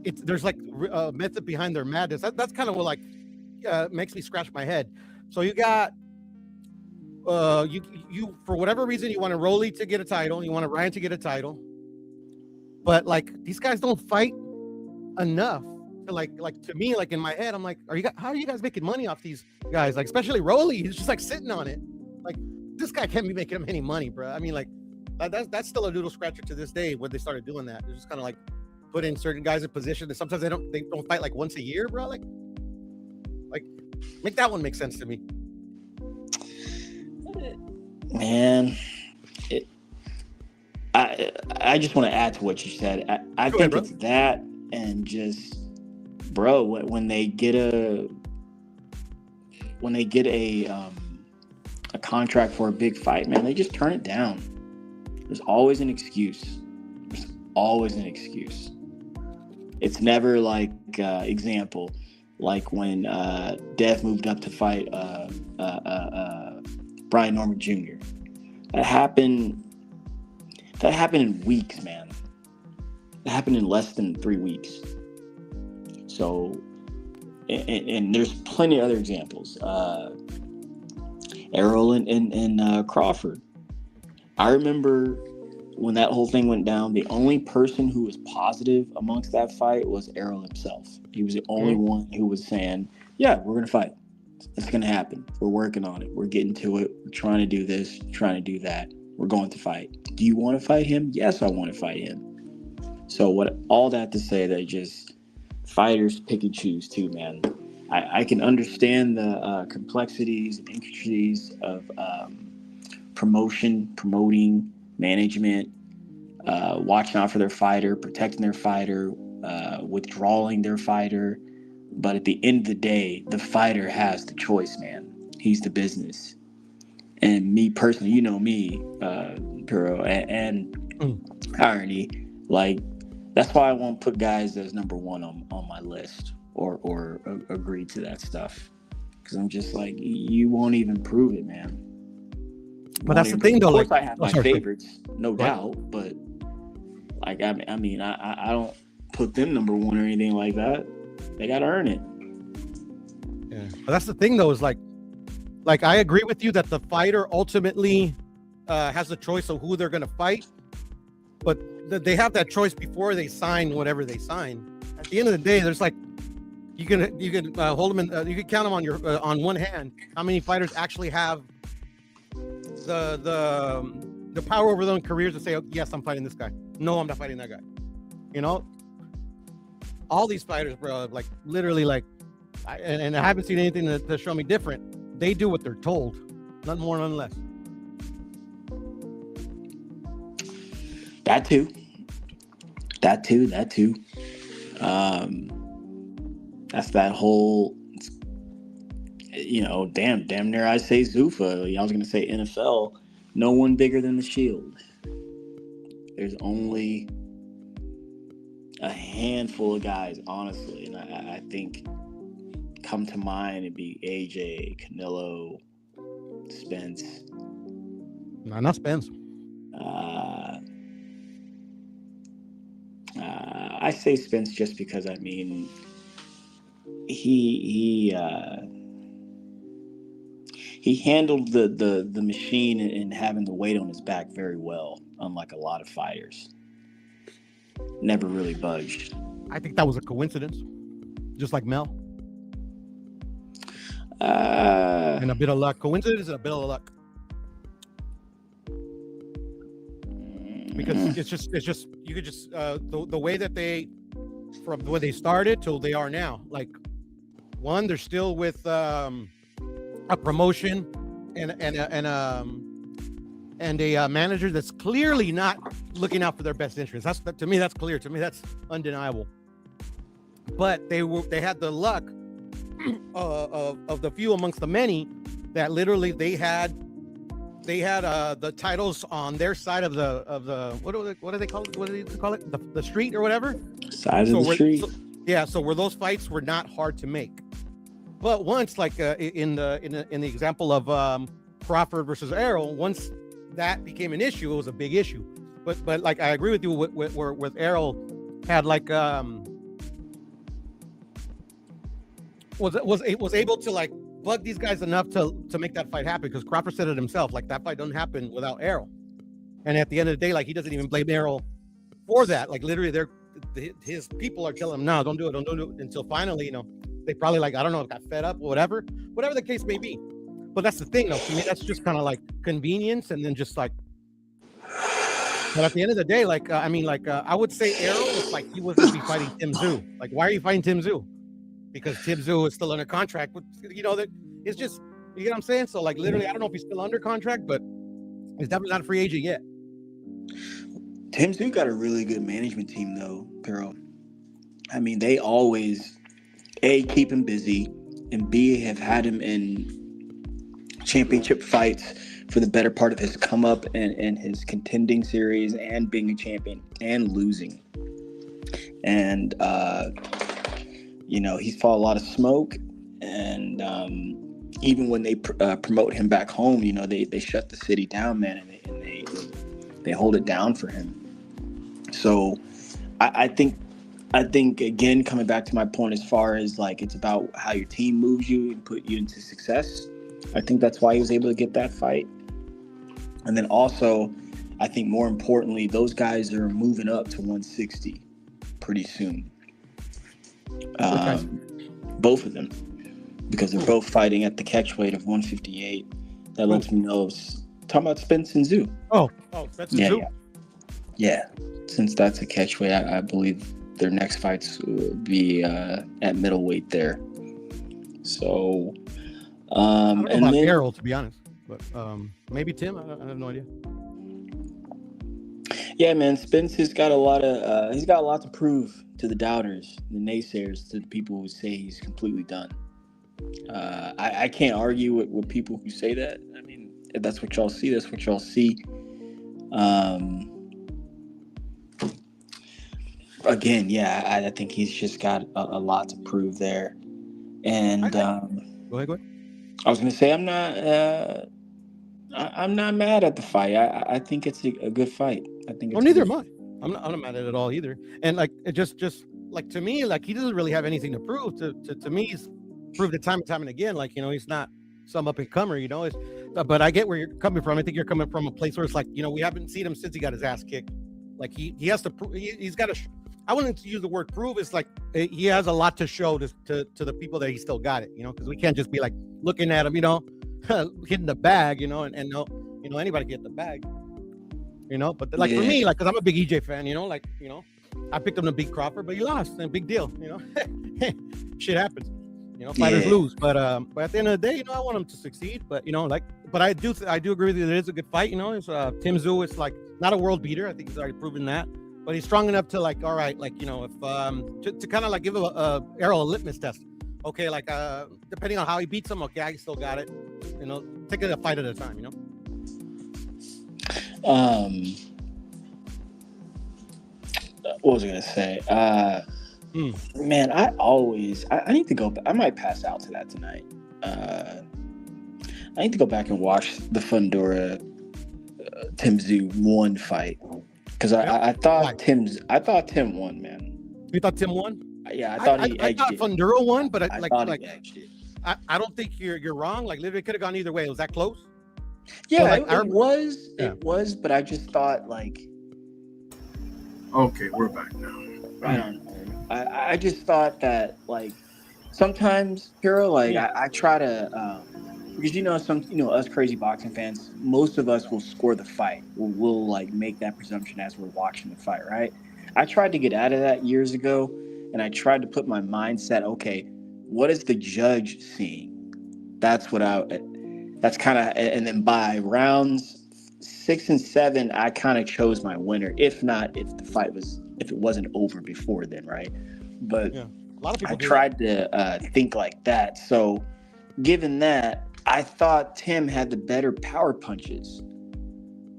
S18: there's like a method behind their madness. That's kind of what makes me scratch my head. So you got you for whatever reason you want Rolly to get a title, you want Ryan to get a title, but like these guys don't fight enough to like to me, like in my head, I'm like, how are you guys making money off these guys? Like especially Rolly, he's just like sitting on it. Like this guy can't be making him any money, bro. I mean, like. That's still a noodle scratcher to this day when they started doing that. They're just kind of like putting certain guys in position, and sometimes they don't fight like once a year, bro. Like make that one make sense to me.
S19: Man, I just want to add to what you said. I think it's that, and just, bro, when they get a contract for a big fight, man, they just turn it down. There's always an excuse. It's never like, example, like when Dev moved up to fight Brian Norman Jr. That happened in weeks, man. It happened in less than 3 weeks. So, and there's plenty of other examples. Errol and Crawford. I remember when that whole thing went down, the only person who was positive amongst that fight was Errol himself. He was the only one who was saying, yeah, we're going to fight. It's going to happen. We're working on it. We're getting to it. We're trying to do this, trying to do that. We're going to fight. Do you want to fight him? Yes, I want to fight him. So all that to say that just fighters pick and choose too, man. I can understand the complexities and intricacies of promoting, management, watching out for their fighter, protecting their fighter, withdrawing their fighter. But at the end of the day, the fighter has the choice, man. He's the business. And me personally, you know me, Puro, and Irony, like, that's why I won't put guys as number one on my list or agree to that stuff. Because I'm just like, you won't even prove it, man.
S18: But that's the thing, though.
S19: Of course, I have my favorites, no doubt. But like, I mean, I don't put them number one or anything like that. They gotta earn it.
S18: Yeah, but that's the thing, though. Is like I agree with you that the fighter ultimately has the choice of who they're gonna fight, but they have that choice before they sign whatever they sign. At the end of the day, there's like you can hold them in. You can count them on your on one hand. How many fighters actually have the power over their own careers to say, oh, yes, I'm fighting this guy. No, I'm not fighting that guy. You know, all these fighters, bro, like literally, like, and I haven't seen anything to show me different. They do what they're told, none more, none less.
S19: That too. That's that whole, you know, damn near I say Zuffa. I was gonna say NFL. No one bigger than the Shield. There's only a handful of guys, honestly, and I think come to mind it'd be AJ, Canelo, Spence.
S18: No, not Spence.
S19: I say Spence just because, I mean, he handled the machine and having the weight on his back very well, unlike a lot of fighters. Never really budged.
S18: I think that was a coincidence, just like Mel. And a bit of luck. Coincidence and a bit of luck. Because it's just you could just the way that they, from where they started till they are now, like, one, they're still with a promotion and a manager that's clearly not looking out for their best interests. To me that's clear. To me that's undeniable. But they had the luck of the few amongst the many that literally they had the titles on their side of the what do they call it? The street or whatever.
S19: Side of the street.
S18: So where those fights were not hard to make. But once, like in the example of Crawford versus Errol, once that became an issue, it was a big issue. But like I agree with you with Errol had like was able to like bug these guys enough to make that fight happen, because Crawford said it himself, like that fight doesn't happen without Errol. And at the end of the day, like he doesn't even blame Errol for that. Like literally his people are telling him, no, don't do it, until finally, you know, they probably, like, I don't know, got fed up or whatever the case may be. But that's the thing though, to me that's just kind of like convenience, and then just like, but at the end of the day, like I would say Errol was like, he wasn't be fighting Tim Tszyu. Like, why are you fighting Tim Tszyu? Because Tim Tszyu is still under contract. But, you know, that it's just, you get what I'm saying? So, like, literally, I don't know if he's still under contract, but he's definitely not a free agent yet.
S19: Tim Tszyu got a really good management team, though, Pero. I mean, they always, A, keep him busy, and B, have had him in championship fights for the better part of his come up and his contending series and being a champion and losing. And, you know, he's fought a lot of smoke, and even when they promote him back home, you know, they shut the city down, man, and they hold it down for him. So I think again, coming back to my point as far as like it's about how your team moves you and put you into success, I think that's why he was able to get that fight. And then also, I think more importantly, those guys are moving up to 160 pretty soon. Both of them, because they're both fighting at the catch weight of 158. That lets me know. Talking about Spence and Tszyu.
S18: Oh, Spence and Tszyu.
S19: Yeah. Since that's a catch weight, I believe their next fights will be at middleweight there. So,
S18: I don't know about Errol, to be honest, but maybe Tim. I have no idea.
S19: Yeah, man, Spence has got a lot of he's got a lot to prove to the doubters, the naysayers, to the people who say he's completely done. I can't argue with people who say that. I mean, if that's what y'all see, that's what y'all see. Again, yeah, I think he's just got a lot to prove there. And
S18: go ahead.
S19: I was gonna say I'm not mad at the fight. I think it's a good fight. I think.
S18: Well, neither am I. I'm not mad at it all either. And like, it just like, to me, like, he doesn't really have anything to prove. To me, he's proved it time and time and again. Like, you know, he's not some up and comer. You know, but I get where you're coming from. I think you're coming from a place where it's like, you know, we haven't seen him since he got his ass kicked. Like he has to. He's got to. I wouldn't use the word prove. It's like he has a lot to show to the people that he still got it, because we can't just be like looking at him, hitting the bag, and no, anybody can hit the bag, but like for me, like, cause I'm a big EJ fan, I picked him to beat Crawford, but he lost, and big deal, shit happens, fighters lose, but at the end of the day, I want him to succeed, but but I do agree with you that it is a good fight, it's Tim Tszyu is like not a world beater, I think he's already proven that. But he's strong enough to like, all right, like, if to kind of like give Errol a litmus test. Okay, like depending on how he beats him, okay, I still got it. Take it a fight at a time,
S19: What was I gonna say? Man, I need to go. I might pass out to that tonight. I need to go back and watch the Fundora Tim Tszyu 1 fight. Because I thought Tim won, man.
S18: You thought Tim won?
S19: Yeah, I thought he edged
S18: thought
S19: it.
S18: Fundura won, but
S19: I thought he edged it.
S18: I don't think you're wrong. Like, literally could have gone either way. Was that close?
S19: Yeah,
S18: like,
S19: it was, but I just thought like.
S1: Okay, we're back now.
S19: I don't know. I just thought that like sometimes, Hero, like I try to. Because us crazy boxing fans, most of us will score the fight. We'll like make that presumption as we're watching the fight, right? I tried to get out of that years ago, and I tried to put my mindset, okay, what is the judge seeing? That's kind of, and then by rounds 6 and 7, I kind of chose my winner. If it wasn't over before then, right? But
S18: a lot of people
S19: I tried to think like that. So given that, I thought Tim had the better power punches,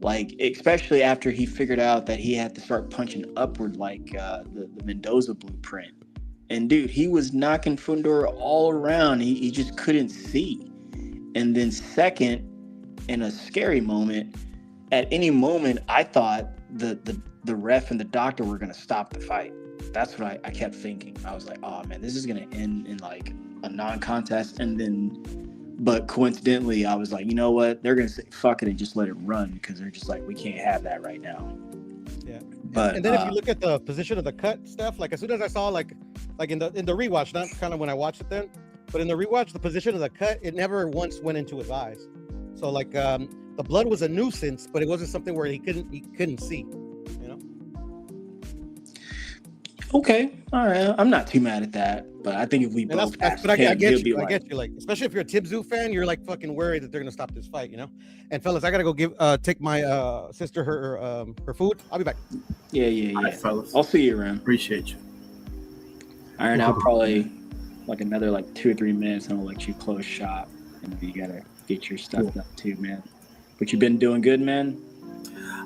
S19: like especially after he figured out that he had to start punching upward like the Mendoza blueprint. And dude, he was knocking Fundora all around. He just couldn't see. And then second, in a scary moment, at any moment, I thought the ref and the doctor were gonna stop the fight. That's what I kept thinking. I was like, oh man, this is gonna end in like a non-contest, and then. But coincidentally, I was like, you know what? They're going to say, fuck it, and just let it run, because they're just like, we can't have that right now.
S18: Yeah.
S19: But
S18: and then if you look at the position of the cut stuff, like as soon as I saw like in the rewatch, not kind of when I watched it then, but in the rewatch, the position of the cut, it never once went into his eyes. So like the blood was a nuisance, but it wasn't something where he couldn't see.
S19: Okay, all right. I'm not too mad at that, but I think if we both asked him,
S18: I get you.
S19: like,
S18: I get you. Like, especially if you're a Tim Tszyu fan, you're like fucking worried that they're gonna stop this fight, And fellas, I gotta go take my sister her food. I'll be back.
S19: Yeah.
S1: All right, fellas.
S19: I'll see you around.
S1: Appreciate you.
S19: All right, I'll probably like another like 2 or 3 minutes, and I'll let you close shop, and you gotta get your stuff done too, man. But you've been doing good, man.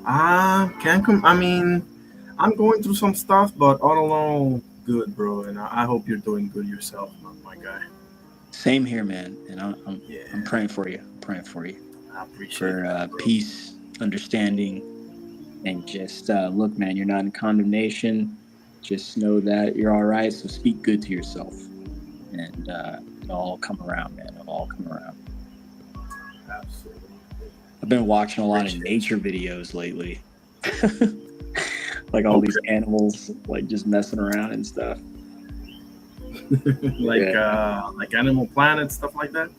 S1: Can't come. I mean. I'm going through some stuff, but all along, good, bro. And I hope you're doing good yourself, my guy.
S19: Same here, man. And I'm praying for you.
S1: I appreciate
S19: for peace, understanding, and just look, man. You're not in condemnation. Just know that you're all right. So speak good to yourself, and it'll all come around, man. It'll all come around.
S1: Absolutely.
S19: I've been watching a lot of nature videos lately. Like all these animals, like just messing around and stuff.
S1: like Animal Planet, stuff like that.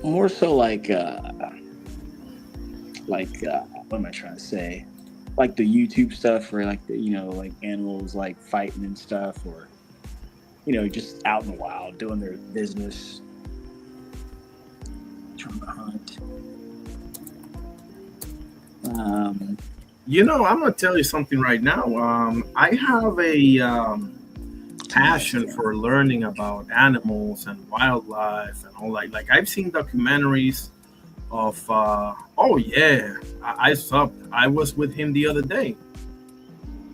S19: More so like what am I trying to say? Like the YouTube stuff, where like like animals like fighting and stuff, or just out in the wild doing their business, trying to hunt.
S1: I'm gonna tell you something right now. I have a passion for learning about animals and wildlife and all that. Like I've seen documentaries of I subbed. I was with him the other day.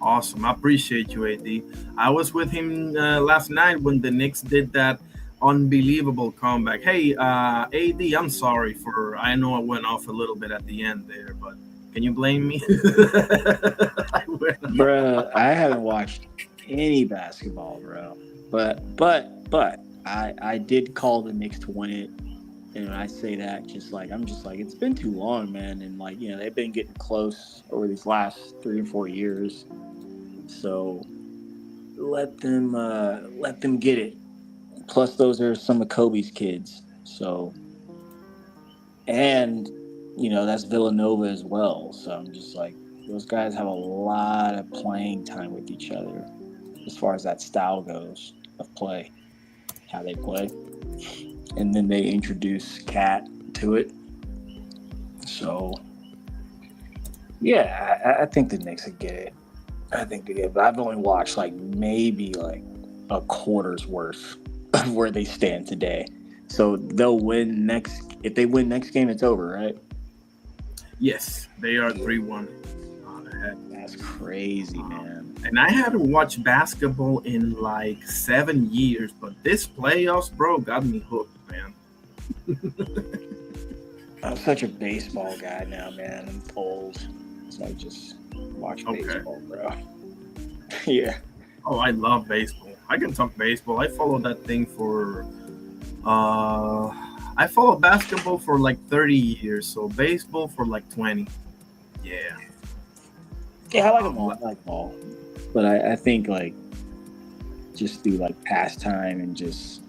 S1: Awesome. I appreciate you, AD. I was with him last night when the Knicks did that unbelievable comeback. Hey, AD, I'm sorry I know I went off a little bit at the end there, but can you blame me?
S19: Bro, I haven't watched any basketball, bro. But I did call the Knicks to win it. And when I say that, I'm just like, it's been too long, man. And they've been getting close over these last 3 or 4 years. So let them get it. Plus, those are some of Kobe's kids. So, and that's Villanova as well. So I'm just like, those guys have a lot of playing time with each other as far as that style goes of play, how they play. And then they introduce Cat to it. So, yeah, I think the Knicks would get it. I think they get it. But I've only watched maybe a quarter's worth of where they stand today. So they'll win if they win next game, it's over, right?
S1: Yes, they are 3-1 ahead.
S19: That's crazy, man.
S1: And I haven't watched basketball in 7 years, but this playoffs, bro, got me hooked, man.
S19: I'm such a baseball guy now, man. I'm old. So I just watch baseball, bro. Yeah.
S1: Oh, I love baseball. I can talk baseball. I follow that thing for I followed basketball for 30 years, so baseball for 20. Yeah.
S19: Yeah, I like them all. But I think just do pastime and just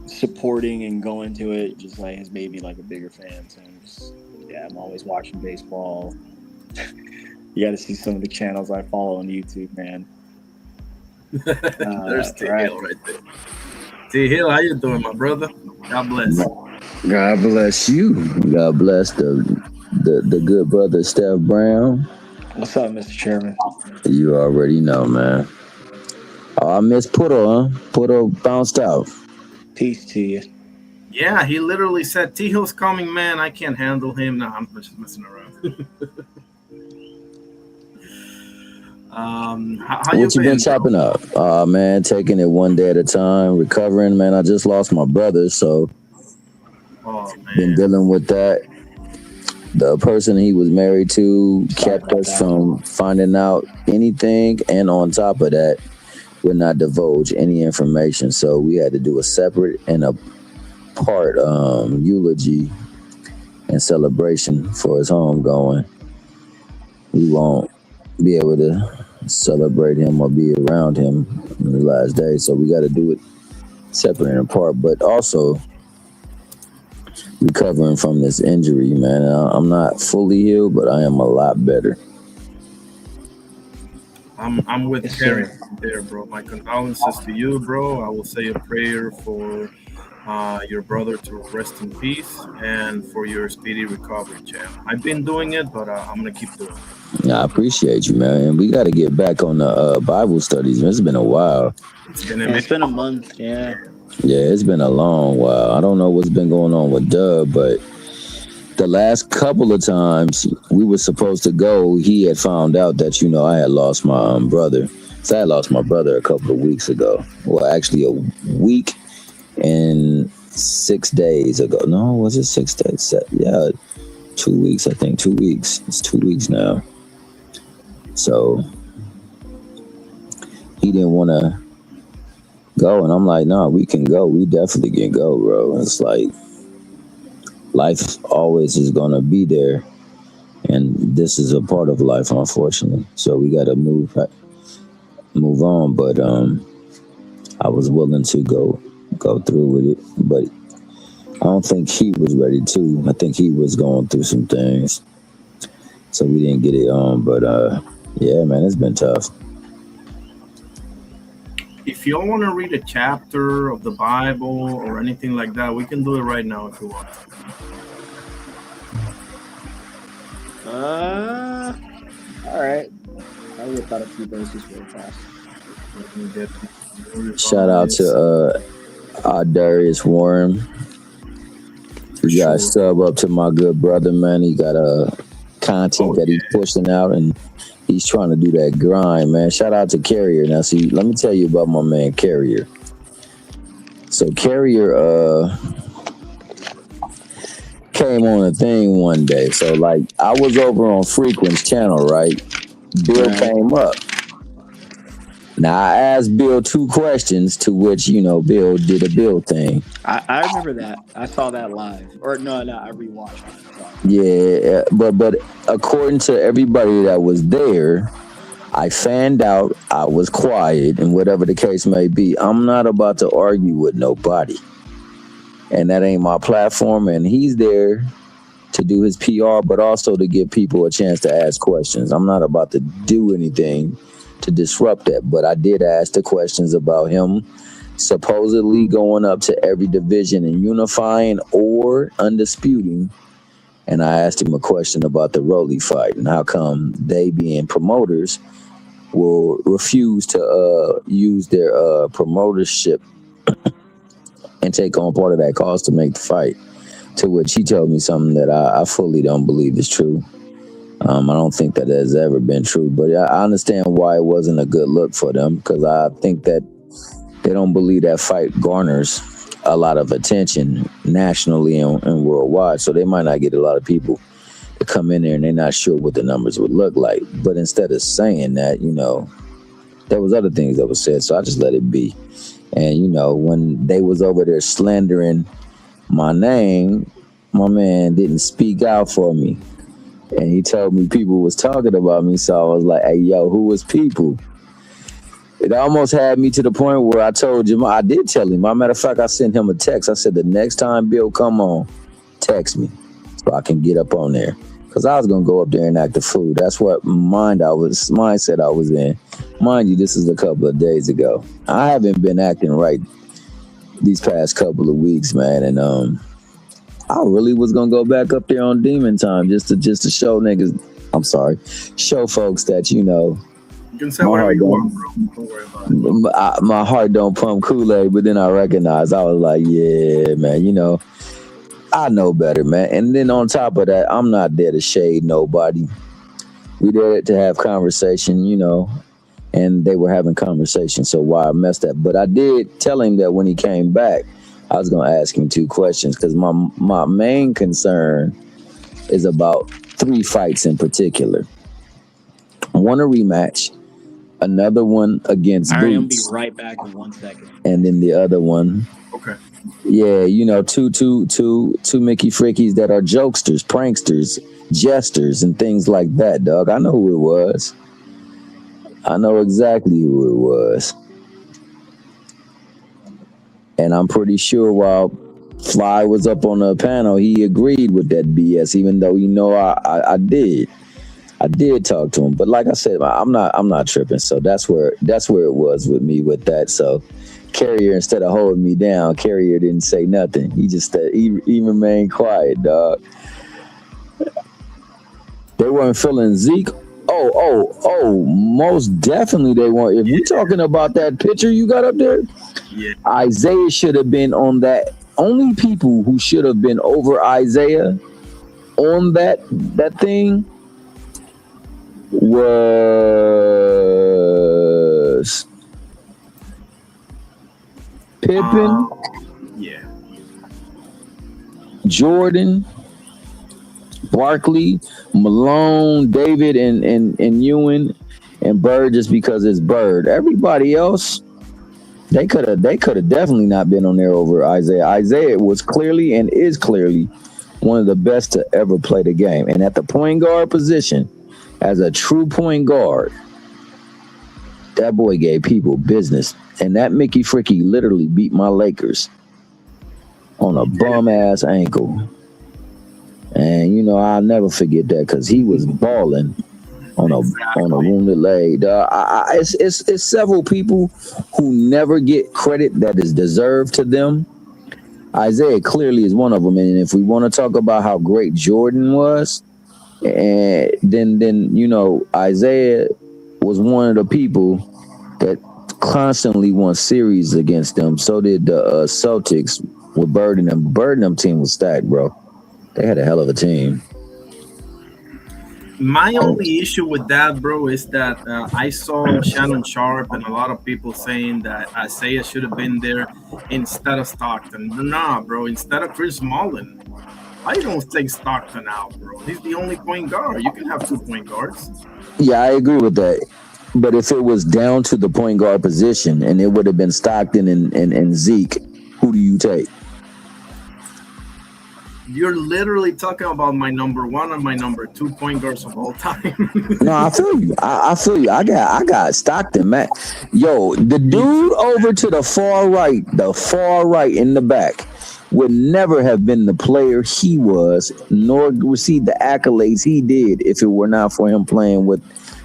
S19: supporting and going to it just has made me a bigger fan. So I'm always watching baseball. You got to see some of the channels I follow on YouTube, man.
S1: There's T Hill right there. T Hill, how you doing, my brother? God bless.
S20: God bless you. God bless the good brother Steph Brown.
S19: What's up, Mr. Chairman?
S20: You already know, man. Oh, I miss Puddle, huh? Puddle bounced out.
S19: Peace to you.
S1: Yeah, he literally said, T Hill's coming, man. I can't handle him. No, I'm just messing around. How
S20: What you been chopping up? Man, taking it one day at a time, recovering, man. I just lost my brother, so been dealing with that. The person he was married to kept us from finding out anything, and on top of that, would not divulge any information. So we had to do a separate and a part eulogy and celebration for his homegoing. We won't be able to celebrate him or be around him in the last day, so we got to do it separate and apart, but also recovering from this injury, man. I'm not fully healed, but I am a lot better.
S1: I'm with Terry there, bro. My condolences to you, bro. I will say a prayer for your brother to rest in peace and for your speedy recovery, champ. I've been doing it, but I'm gonna keep doing it.
S20: Yeah, I appreciate you, man. We got to get back on the Bible studies. It's been a while.
S19: It's been a month, yeah.
S20: Yeah, it's been a long while. I don't know what's been going on with Dub, but the last couple of times we were supposed to go, he had found out that, I had lost my brother. So I had lost my brother a couple of weeks ago. Well, actually a week and 6 days ago. No, was it 6 days? Yeah, 2 weeks, I think. 2 weeks. It's 2 weeks now. So he didn't want to go, and I'm like, no, we can go. We definitely can go, bro. And it's like life always is gonna be there, and this is a part of life, unfortunately. So we got to move on. But I was willing to go through with it, but I don't think he was ready to. I think he was going through some things, so we didn't get it on. But yeah, man, it's been tough.
S1: If y'all want to read a chapter of the Bible or anything like that, we can do it right now if you want.
S19: All right. I whipped out a few verses real fast.
S20: Shout out to Darius Warren. You guys sub up to my good brother, man. He got content that he's pushing out, and he's trying to do that grind, man. Shout out to Carrier. Now, see, let me tell you about my man Carrier. So Carrier came on a thing one day. So I was over on Frequent's channel, right? Bill came up. Now I asked Bill 2 questions, to which Bill did a Bill thing.
S19: I remember that. I saw that live. Or no, I rewatched it.
S20: Yeah, but according to everybody that was there, I fanned out, I was quiet, and whatever the case may be, I'm not about to argue with nobody. And that ain't my platform. And he's there to do his PR, but also to give people a chance to ask questions. I'm not about to do anything to disrupt that, but I did ask the questions about him supposedly going up to every division and unifying or undisputing. And I asked him a question about the Rolly fight and how come they, being promoters, will refuse to use their promotership and take on part of that cost to make the fight. To which he told me something that I fully don't believe is true. I don't think that has ever been true, but I understand why it wasn't a good look for them, because I think that they don't believe that fight garners a lot of attention nationally and worldwide, so they might not get a lot of people to come in there and they're not sure what the numbers would look like. But instead of saying that, there was other things that were said, so I just let it be. And, when they was over there slandering my name, my man didn't speak out for me. And he told me people was talking about me, so I was like, hey, yo, who was people? It almost had me to the point where I told him, I did tell him. As a matter of fact, I sent him a text. I said, the next time Bill come on, text me so I can get up on there. Because I was going to go up there and act a fool. That's what mindset I was in. Mind you, this is a couple of days ago. I haven't been acting right these past couple of weeks, man. And I really was going to go back up there on Demon Time just to show niggas, show folks that,
S1: You can say whatever you want, bro. Don't worry about it.
S20: My heart don't pump Kool-Aid, but then I recognized, I was like, yeah, man, I know better, man. And then on top of that, I'm not there to shade nobody. We there to have conversation, and they were having conversation, so why I messed up. But I did tell him that when he came back, I was going to ask him 2 questions, because my main concern is about 3 fights in particular. One a rematch, another one against
S19: All right, I'll be
S20: Boots,
S19: right back in 1 second.
S20: and then the other one.
S1: Okay.
S20: Yeah, two Mickey Frickies that are jokesters, pranksters, jesters, and things like that, dog. I know who it was. I know exactly who it was. And I'm pretty sure while Fly was up on the panel, he agreed with that BS, even though I did. I did talk to him. But like I said, I'm not tripping. So that's where it was with me with that. So Carrier, instead of holding me down, Carrier didn't say nothing. He just he remained quiet, dog. They weren't feeling Zeke. Oh, most definitely they weren't. If we're talking about that picture you got up there,
S1: yeah,
S20: Isaiah should have been on that. Only people who should have been over Isaiah on that thing was Pippen,
S1: yeah,
S20: Jordan, Barkley, Malone, David, and Ewan, and Bird, just because it's Bird. Everybody else, they could have definitely not been on there over Isaiah. Isaiah was clearly and is clearly one of the best to ever play the game. And at the point guard position, as a true point guard, that boy gave people business. And that Mickey Fricky literally beat my Lakers on a bum-ass ankle. And, I'll never forget that, because he was balling on a wounded leg. It's several people who never get credit that is deserved to them. Isaiah clearly is one of them. And if we want to talk about how great Jordan was, and then Isaiah was one of the people that constantly won series against them. So did the Celtics with Bird and them. Bird and them team was stacked, bro. They had a hell of a team.
S1: My only issue with that, bro, is that I saw Shannon Sharp and a lot of people saying that Isaiah should have been there instead of Stockton. Nah, bro, instead of Chris Mullin. I don't take Stockton out, bro. He's the only point guard. You can have 2 point guards.
S20: Yeah, I agree with that. But if it was down to the point guard position and it would have been Stockton and Zeke, who do you take?
S1: You're literally talking about my number one and my number 2 point guards of all time.
S20: No, I feel you. I feel you. I got Stockton, man. Yo, the dude over to the far right in the back, would never have been the player he was, nor receive the accolades he did if it were not for him playing with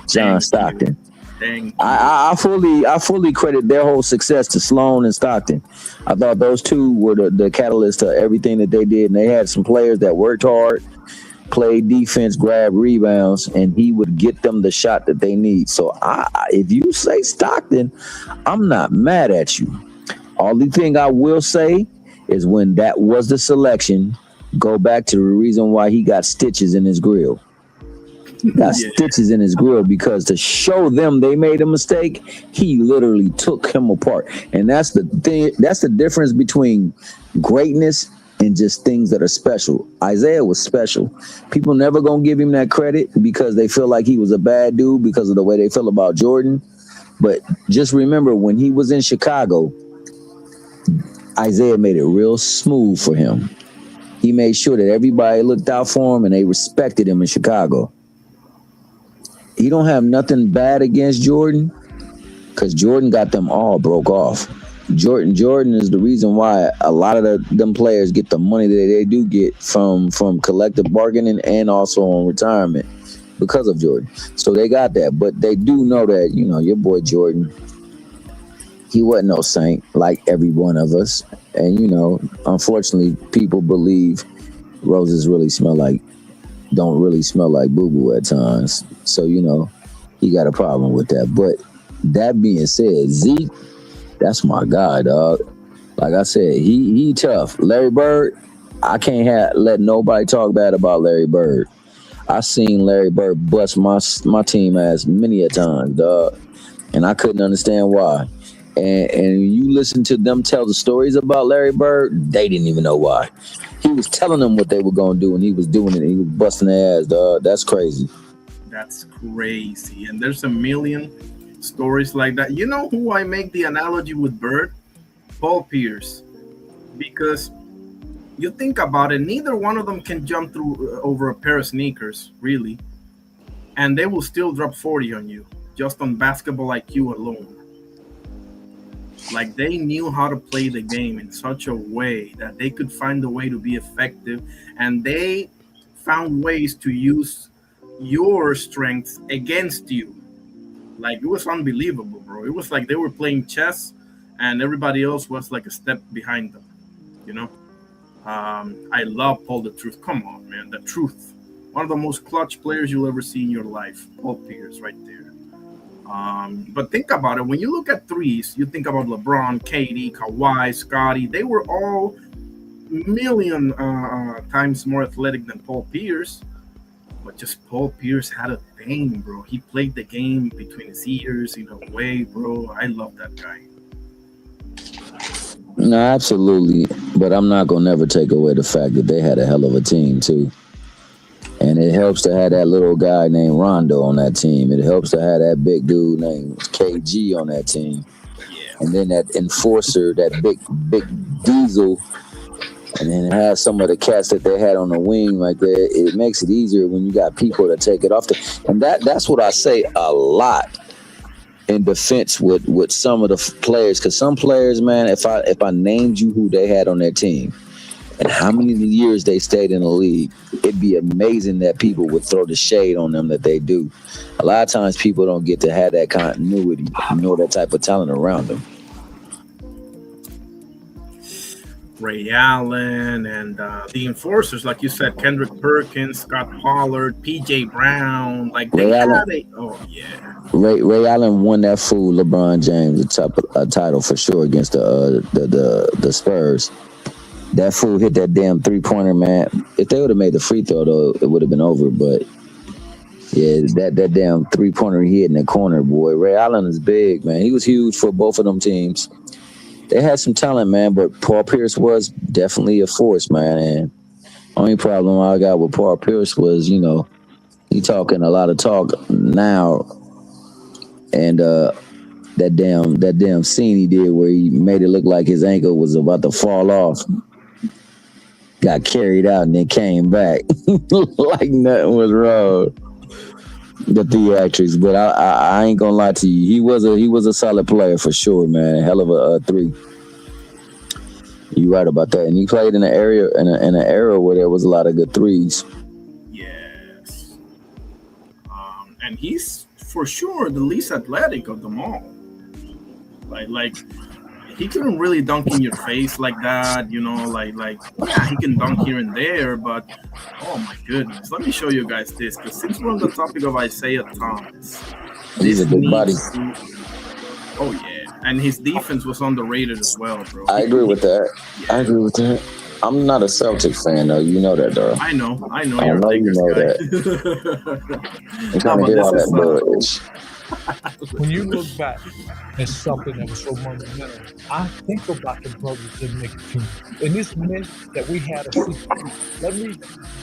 S20: John Stockton. I fully credit their whole success to Sloan and Stockton. I thought those two were the catalyst to everything that they did, and they had some players that worked hard, played defense, grabbed rebounds, and he would get them the shot that they need. So if you say Stockton, I'm not mad at you. Only thing I will say is when that was the selection, go back to the reason why he got stitches in his grill. Stitches in his grill because to show them they made a mistake, he literally took him apart. And that's the thing. That's the difference between greatness and just things that are special. Isaiah was special. People never gonna give him that credit because they feel like he was a bad dude because of the way they feel about Jordan. But just remember when he was in Chicago, Isaiah made it real smooth for him. He made sure that everybody looked out for him and they respected him in Chicago. He don't have nothing bad against Jordan because Jordan got them all broke off. Jordan is the reason why a lot of them players get the money that they do get from collective bargaining and also on retirement because of Jordan. So they got that, but they do know that, you know, your boy Jordan, he wasn't no saint like every one of us. And, you know, unfortunately, people believe roses don't really smell like boo-boo at times. So, you know, he got a problem with that. But that being said, Zeke, that's my guy, dog. Like I said, he tough. Larry Bird, I can't let nobody talk bad about Larry Bird. I seen Larry Bird bust my team ass many a time, dog. And I couldn't understand why. And you listen to them tell the stories about Larry Bird, they didn't even know why. He was telling them what they were going to do, and he was doing it, and he was busting their ass, dog. That's crazy.
S1: That's crazy. And there's a million stories like that. You know who I make the analogy with Bird? Paul Pierce. Because you think about it, neither one of them can jump through over a pair of sneakers, really. And they will still drop 40 on you, just on basketball IQ alone. Like, they knew how to play the game in such a way that they could find a way to be effective, and they found ways to use your strengths against you. Like, it was unbelievable, bro. It was like they were playing chess and everybody else was like a step behind them, you know? I love Paul the Truth. Come on, man, the Truth. One of the most clutch players you'll ever see in your life. Paul Pierce right there. But think about it. When you look at threes, you think about LeBron, KD, Kawhi, Scotty. They were all million times more athletic than Paul Pierce. But just Paul Pierce had a thing, bro. He played the game between his ears in a way, bro. I love that guy.
S20: No, absolutely. But I'm not going to never take away the fact that they had a hell of a team, too. And it helps to have that little guy named Rondo on that team. It helps to have that big dude named KG on that team. Yeah. And then that enforcer, that big Diesel, and then have some of the cats that they had on the wing like that. It makes it easier when you got people to take it off. And that's what I say a lot in defense with some of the players. Because some players, man, if I named you who they had on their team, and how many years they stayed in the league, it'd be amazing that people would throw the shade on them that they do. A lot of times people don't get to have that continuity nor that type of talent around them.
S1: Ray Allen and the enforcers, like you said, Kendrick Perkins, Scott Pollard, PJ Brown, like they had it. Oh yeah.
S20: Ray Allen won that fool LeBron James a title for sure against the Spurs. That fool hit that damn 3-pointer, man. If they would have made the free throw, though, it would have been over. But, yeah, that damn 3-pointer he hit in the corner, boy. Ray Allen is big, man. He was huge for both of them teams. They had some talent, man, but Paul Pierce was definitely a force, man. And only problem I got with Paul Pierce was, you know, he talking a lot of talk now. And that damn scene he did where he made it look like his ankle was about to fall off. got carried out and then came back like nothing was wrong. The theatrics, but I ain't gonna lie to you. He was a solid player for sure, man. Hell of a 3. You right about that. And he played in an area in an era where there was a lot of good 3s.
S1: Yes. And he's for sure the least athletic of them all. Like he couldn't really dunk in your face like that, you know, like yeah, he can dunk here and there, but oh my goodness. Let me show you guys this, because since we're on the topic of Isaiah Thomas,
S20: he's a good body.
S1: Oh yeah. And his defense was underrated as well, bro.
S20: I agree with that. Yeah. I agree with that. I'm not a Celtics fan though. You know that, though.
S1: I know.
S20: I know you know
S1: guy.
S20: that. I'm trying to hear all that bullshit.
S21: When you look back at something that was so monumental, I think about the brothers that make a team. And this meant that we had a secret.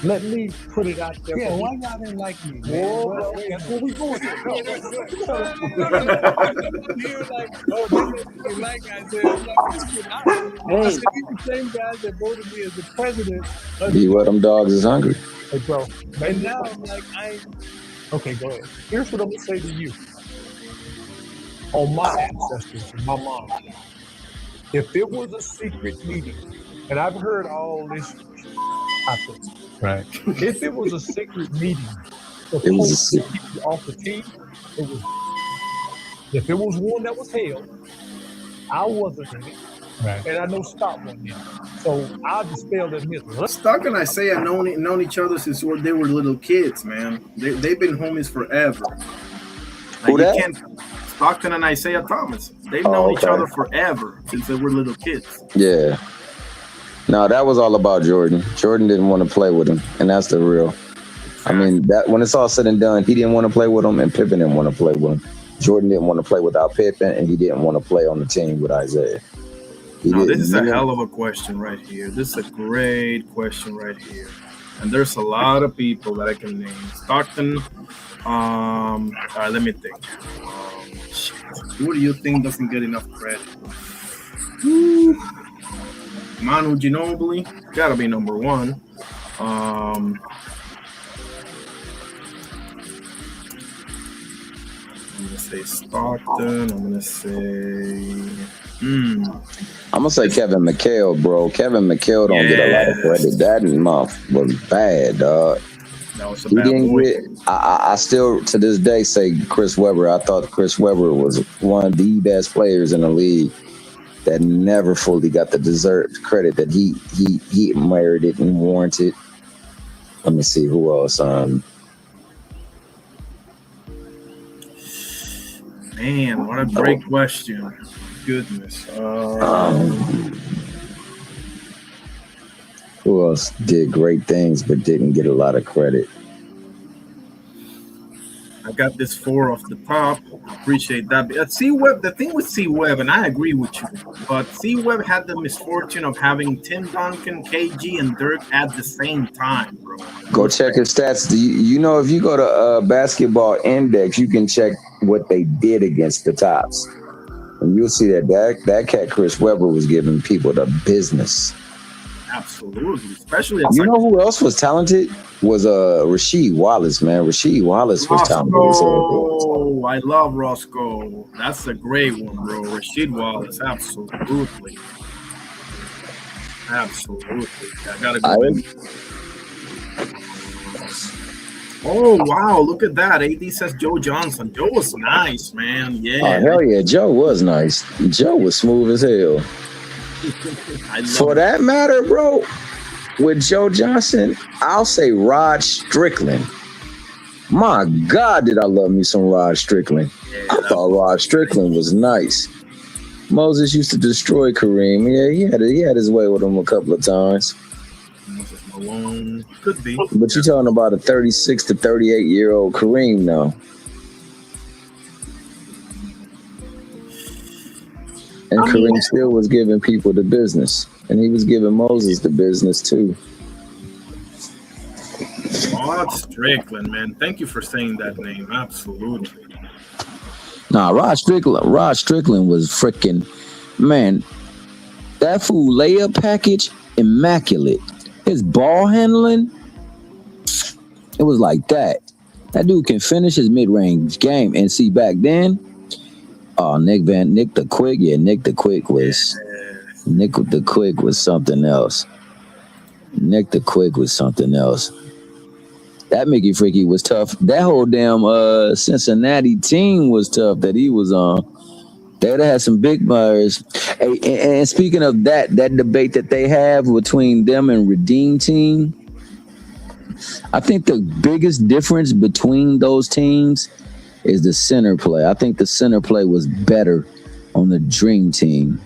S21: Let me put it out there. Yeah, why y'all didn't like me? Whoa, that's what we going to. You're like, oh, they like I said, I said, these the same guys that voted me as the president.
S20: Be what them dogs is hungry.
S21: Hey, bro. And now I'm like, okay, go ahead. Here's what I'm going to say to you. On my ancestors and my mom, if it was a secret meeting, and I've heard all this happen, right? If it was a secret meeting,
S20: it was a secret.
S21: Off the team, it was. If it was one that was held, I wasn't in it, right? And I know Scott wasn't in it, so I'll dispel that myth.
S1: Stock and Isaiah known each other since they were little kids, man. They've been homies forever.
S20: Who that?
S1: Stockton and Isaiah Thomas. They've known each other forever since they were little kids.
S20: Yeah. No, that was all about Jordan. Jordan didn't want to play with him, and that's the real. I mean, that when it's all said and done, he didn't want to play with him, and Pippen didn't want to play with him. Jordan didn't want to play without Pippen, and he didn't want to play on the team with Isaiah.
S1: This is a hell of a question right here. This is a great question right here. And there's a lot of people that I can name. Stockton. All right, let me think. Who do you think doesn't get enough credit? Manu Ginobili, gotta be number 1. I'm gonna say Stockton. I'm gonna say
S20: Kevin McHale, bro. Kevin McHale don't get a lot of credit. That month was bad, dog.
S1: That was a bad boy.
S20: I still to this day say Chris Webber. I thought Chris Webber was one of the best players in the league that never fully got the deserved credit that he merited and warranted. Let me see who else.
S1: Man, what a great question. Goodness.
S20: Who else did great things but didn't get a lot of credit?
S1: I got this 4 off the top. Appreciate that. C-Web, the thing with C-Web, and I agree with you, but C-Web had the misfortune of having Tim Duncan, KG, and Dirk at the same time, bro.
S20: Go check his stats. You know, if you go to Basketball Index, you can check what they did against the tops. And you'll see that cat Chris Webber was giving people the business.
S1: Absolutely, especially
S20: you know who else was talented was Rasheed Wallace, man. Rasheed Wallace was talented.
S1: Oh, I love Roscoe. That's a great one, bro. Rasheed Wallace, absolutely. I gotta go. Oh wow, look at that. AD says Joe Johnson. Joe was nice, man. Yeah.
S20: Oh hell yeah, Joe was nice. Joe was smooth as hell. For that matter, bro, with Joe Johnson, I'll say Rod Strickland. My God, did I love me some Rod Strickland. I thought Rod Strickland was nice. Moses used to destroy Kareem. Yeah, he had his way with him a couple of times.
S1: Malone. Could be.
S20: But you're talking about a 36 to 38-year-old Kareem now. And Kareem still was giving people the business. And he was giving Moses the business too.
S1: Rod Strickland, man. Thank you for saying that name. Absolutely.
S20: Nah, Rod Strickland was freaking, man, that fool layup package, immaculate. His ball handling, it was like that. That dude can finish his mid-range game. And see, back then, Nick the Quick was something else. Nick the Quick was something else. That Mickey Freaky was tough. That whole damn Cincinnati team was tough that he was on. They'd had some big players. And speaking of that debate that they have between them and Redeem Team, I think the biggest difference between those teams is the center play. I think the center play was better on the Dream Team.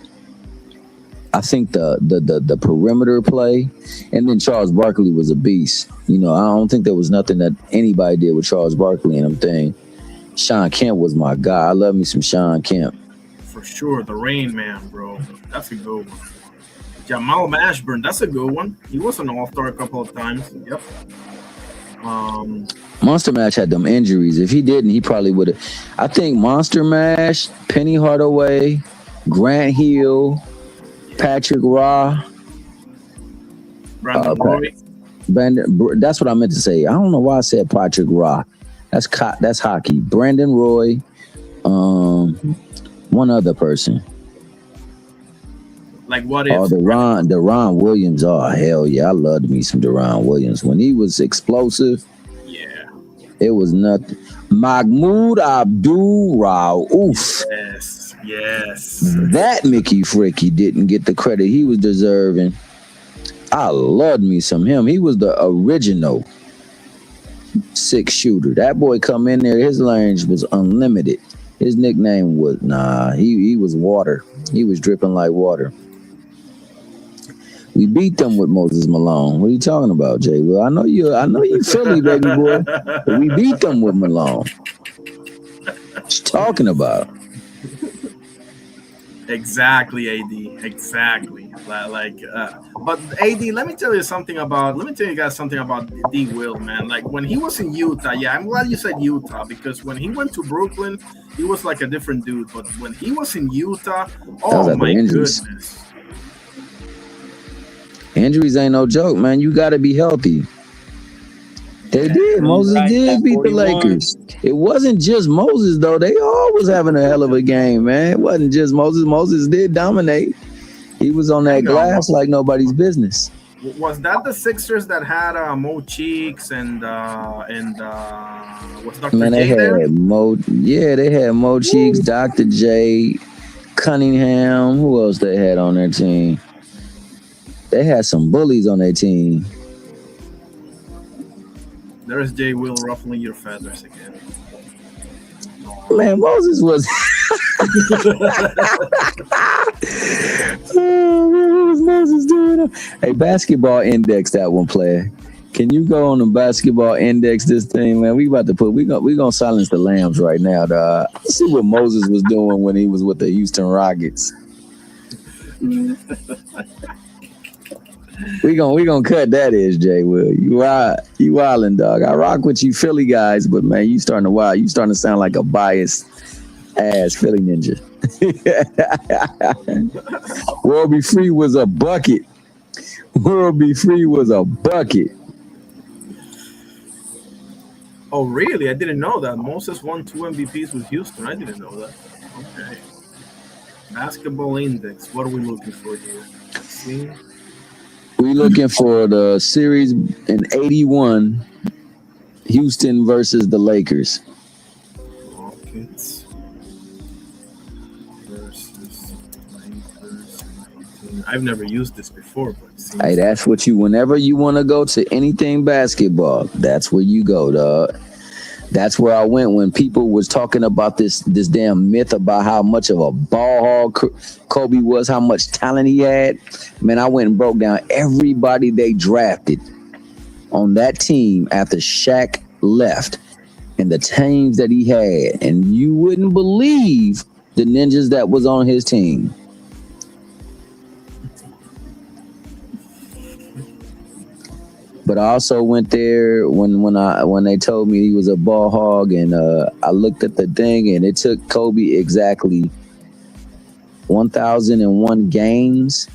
S20: I think the perimeter play, and then Charles Barkley was a beast. You know, I don't think there was nothing that anybody did with Charles Barkley and them thing. Sean Kemp was my guy. I love me some Sean Kemp.
S1: For sure, the Rain Man, bro. That's a good one. Jamal Mashburn, that's a good one. He was an all-star a couple of times. Yep.
S20: Monster Mash had them injuries. If he didn't, he probably would have. I think Monster Mash, Penny Hardaway, Grant Hill, Patrick Raw,
S1: Brandon Roy.
S20: That's what I meant to say. I don't know why I said Patrick Raw. That's hockey. Brandon Roy, one other person.
S1: Like what if?
S20: Deron Williams. Oh hell yeah, I loved me some Deron Williams when he was explosive.
S1: Yeah,
S20: it was nothing. Mahmoud Abdul Rauf.
S1: Yes.
S20: That Mickey Freaky didn't get the credit he was deserving. I loved me some him. He was the original 6 shooter. That boy come in there, his range was unlimited. His nickname was he was water. He was dripping like water. We beat them with Moses Malone. What are you talking about, Jay? Well, I know you Philly, baby boy. But we beat them with Malone. What you talking about?
S1: Exactly, AD. Exactly. But AD, let me tell you guys something about D. Will, man. Like when he was in Utah, yeah, I'm glad you said Utah because when he went to Brooklyn, he was like a different dude. But when he was in Utah, oh my goodness.
S20: Injuries ain't no joke, man. You got to be healthy. They did. Moses did beat the Lakers. It wasn't just Moses, though. They all was having a hell of a game, man. It wasn't just Moses. Moses did dominate. He was on that glass like nobody's business.
S1: Was that the Sixers that had Mo Cheeks and what's Dr.
S20: Man,
S1: J there?
S20: They had Mo Cheeks, Dr. J, Cunningham. Who else they had on their team? They had some bullies on their team.
S1: There's J. Will ruffling your feathers again.
S20: Man, Moses was. What was Moses doing? Hey, Basketball Index that one, player. Can you go on the Basketball Index this thing, man? We gonna silence the lambs right now, dog. Let's see what Moses was doing when he was with the Houston Rockets. We gonna cut that is, Jay Will. You wildin', dog. I rock with you Philly guys, but man, you starting to wild. You starting to sound like a biased ass Philly ninja. World Be Free was a bucket. World Be Free was a bucket.
S1: Oh, really? I didn't know that. Moses won 2 MVPs with Houston. I didn't know that. Okay. Basketball Index. What are we looking for here? Let's see.
S20: We looking for the series in 81, Houston versus the Lakers.
S1: Rockets versus Lakers. I've never used this before, but
S20: hey, that's what whenever you want to go to anything basketball, that's where you go, dog. That's where I went when people was talking about this damn myth about how much of a ball hog Kobe was, how much talent he had. Man, I went and broke down everybody they drafted on that team after Shaq left and the teams that he had. And you wouldn't believe the ninjas that was on his team. But I also went there when they told me he was a ball hog, and I looked at the thing, and it took Kobe exactly 1,001 games,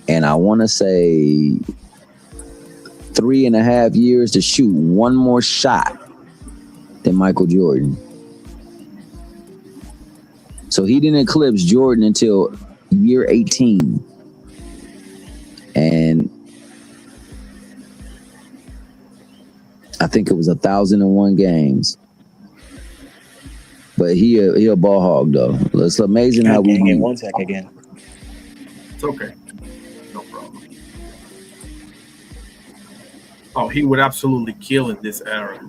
S20: and I want to say 3.5 years to shoot one more shot than Michael Jordan. So he didn't eclipse Jordan until year 18. And I think it was 1,001 games. But he a ball hog though. It's amazing how we
S19: Give 1 sec again.
S1: It's okay. No problem. Oh, he would absolutely kill in this era.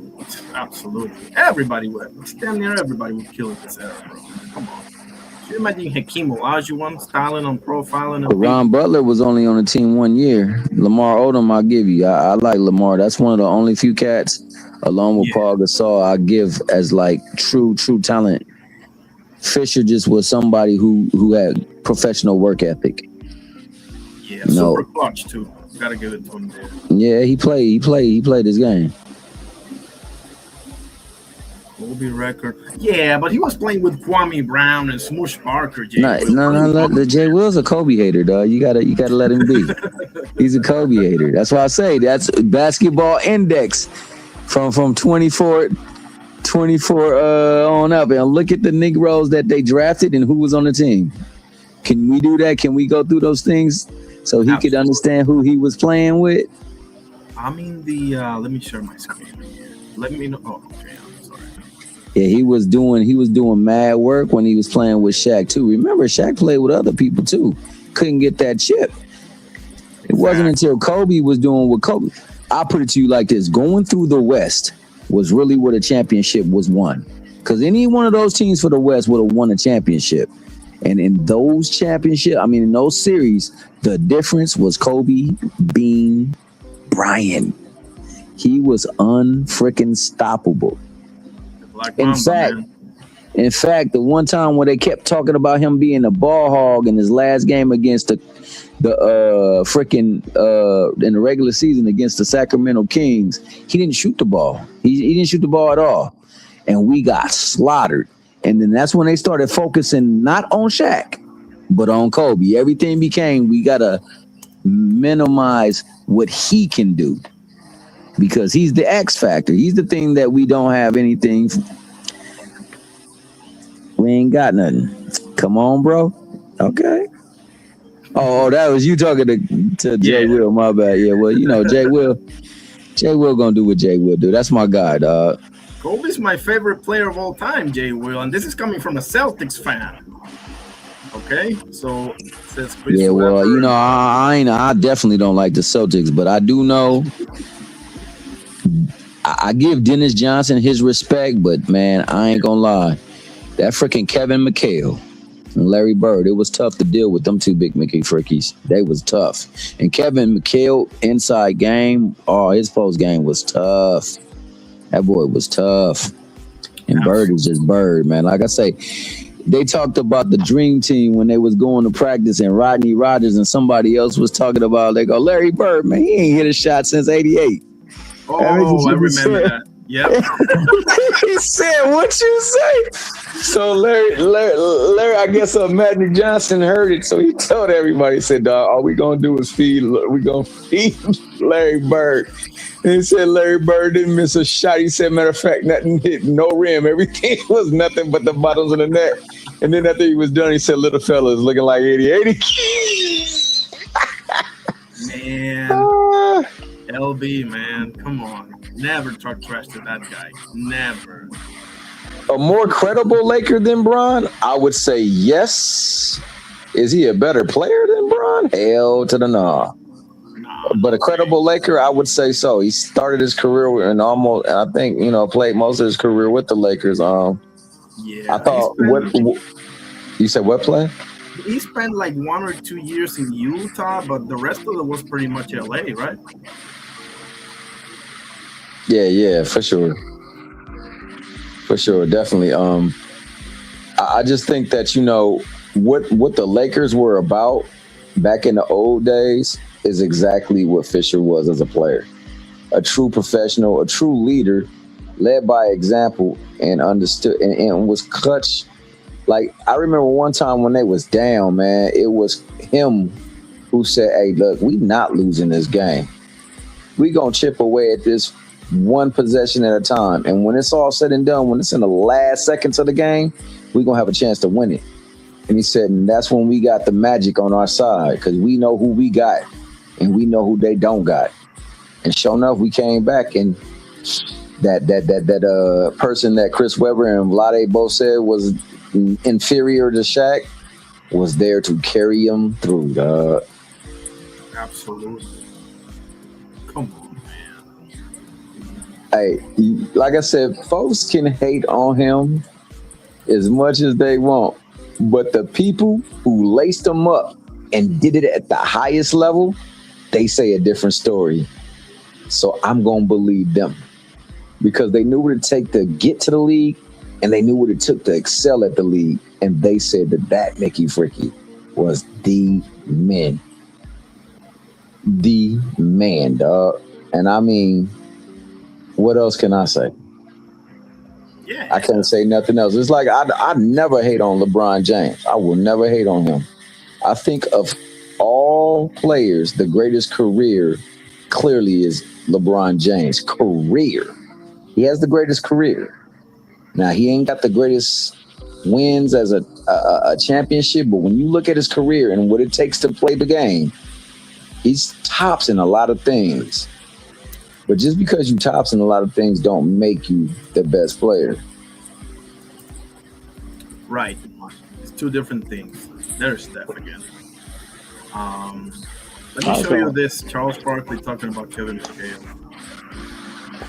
S1: Absolutely. Everybody would. Damn near everybody would kill in this era, bro. Come on. Can you imagine Hakeem Olajuwon styling on profiling?
S20: Ron Butler was only on the team 1 year. Lamar Odom, I'll give you. I like Lamar. That's one of the only few cats, along with Paul Gasol, I give as like true talent. Fisher just was somebody who had professional work ethic.
S1: Yeah, super clutch too. Gotta give it to him there.
S20: Yeah, he played his game.
S1: Kobe record. Yeah, but he was playing with Kwame Brown and Smush Parker.
S20: No. The Jay Will's a Kobe hater, dog. You gotta let him be. He's a Kobe hater. That's why I say that's basketball index from 24 on up, and look at the Negroes that they drafted and who was on the team. Can we do that? Can we go through those things so he could understand who he was playing with?
S1: I'm in the. Let me share my screen. Let me know. Oh, okay. I'm sorry.
S20: Yeah, he was doing mad work when he was playing with Shaq too. Remember, Shaq played with other people too. Couldn't get that chip. It wasn't until Kobe was doing what Kobe. I'll put it to you like this: going through the West was really where the championship was won. Because any one of those teams for the West would have won a championship. And in those in those series, the difference was Kobe, Bean, Bryant. He was unfreaking stoppable. In fact, the one time when they kept talking about him being a ball hog in his last game against the in the regular season against the Sacramento Kings, he didn't shoot the ball. He didn't shoot the ball at all. And we got slaughtered. And then that's when they started focusing not on Shaq, but on Kobe. Everything became, we got to minimize what he can do because he's the X factor. He's the thing that we don't have anything. We ain't got nothing. Come on, bro. Okay. Oh, that was you talking to Jay Will. My bad. Yeah, well, Jay Will gonna do what Jay Will do. That's my guy, dog.
S1: Kobe's my favorite player of all time, Jay Will, and this is coming from a Celtics fan. Okay, so says Chris.
S20: Yeah, well, I definitely don't like the Celtics, but I do know. I give Dennis Johnson his respect, but man, I ain't gonna lie, that freaking Kevin McHale and Larry Bird, it was tough to deal with them two big Mickey frickies. They was tough. And Kevin McHale inside game, his post game was tough. That boy was tough. And Bird is just Bird, man. Like I say, they talked about the dream team when they was going to practice and Rodney Rogers and somebody else was talking about, they go, Larry Bird, man, he ain't hit a shot since 88.
S1: Oh, I remember that. Yep.
S20: He said, what you say? So Larry, I guess Magic Johnson heard it. So he told everybody, he said, dog, all we going to do is feed Larry Bird. And he said Larry Bird didn't miss a shot. He said, matter of fact, nothing hit, no rim. Everything was nothing but the bottoms of the net. And then after he was done, he said, little fella is looking like 80.
S1: Man. LB, man, come on. Never talk trash to that guy. Never.
S20: A more credible Laker than Bron? I would say yes. Is he a better player than Bron? Hell to the no. But a credible Laker, I would say so. He started his career and I think, played most of his career with the Lakers. I thought, you said what play?
S1: He spent like 1 or 2 years in Utah, but the rest of it was pretty much LA, right?
S20: Yeah, for sure. For sure, definitely. I just think that, what the Lakers were about back in the old days is exactly what Fisher was as a player. A true professional, a true leader, led by example and understood and was clutch. Like, I remember one time when they was down, man, it was him who said, hey, look, we not losing this game. we gonna chip away at this one possession at a time. And when it's all said and done, when it's in the last seconds of the game, we gonna have a chance to win it. And he said, and that's when we got the magic on our side, because we know who we got and we know who they don't got. And sure enough, we came back, and that person that Chris Webber and Vlade both said was inferior to Shaq was there to carry him through.
S1: Absolutely. Come on, man.
S20: Hey, like I said, folks can hate on him as much as they want, but the people who laced him up and did it at the highest level, they say a different story. So I'm going to believe them, because they knew what it took to get to the league, and they knew what it took to excel at the league. And they said that Mickey Fricky was the man. The man, dog. And I mean, what else can I say?
S1: Yeah.
S20: I can't say nothing else. It's like I never hate on LeBron James. I will never hate on him. I think of all players, the greatest career clearly is LeBron James' career. He has the greatest career. Now, he ain't got the greatest wins as a championship, but when you look at his career and what it takes to play the game, he's tops in a lot of things. But just because you tops in a lot of things don't make you the best player.
S1: Right. It's two different things. There's Steph again. Let me show you this. Charles Barkley talking about Kevin McHale.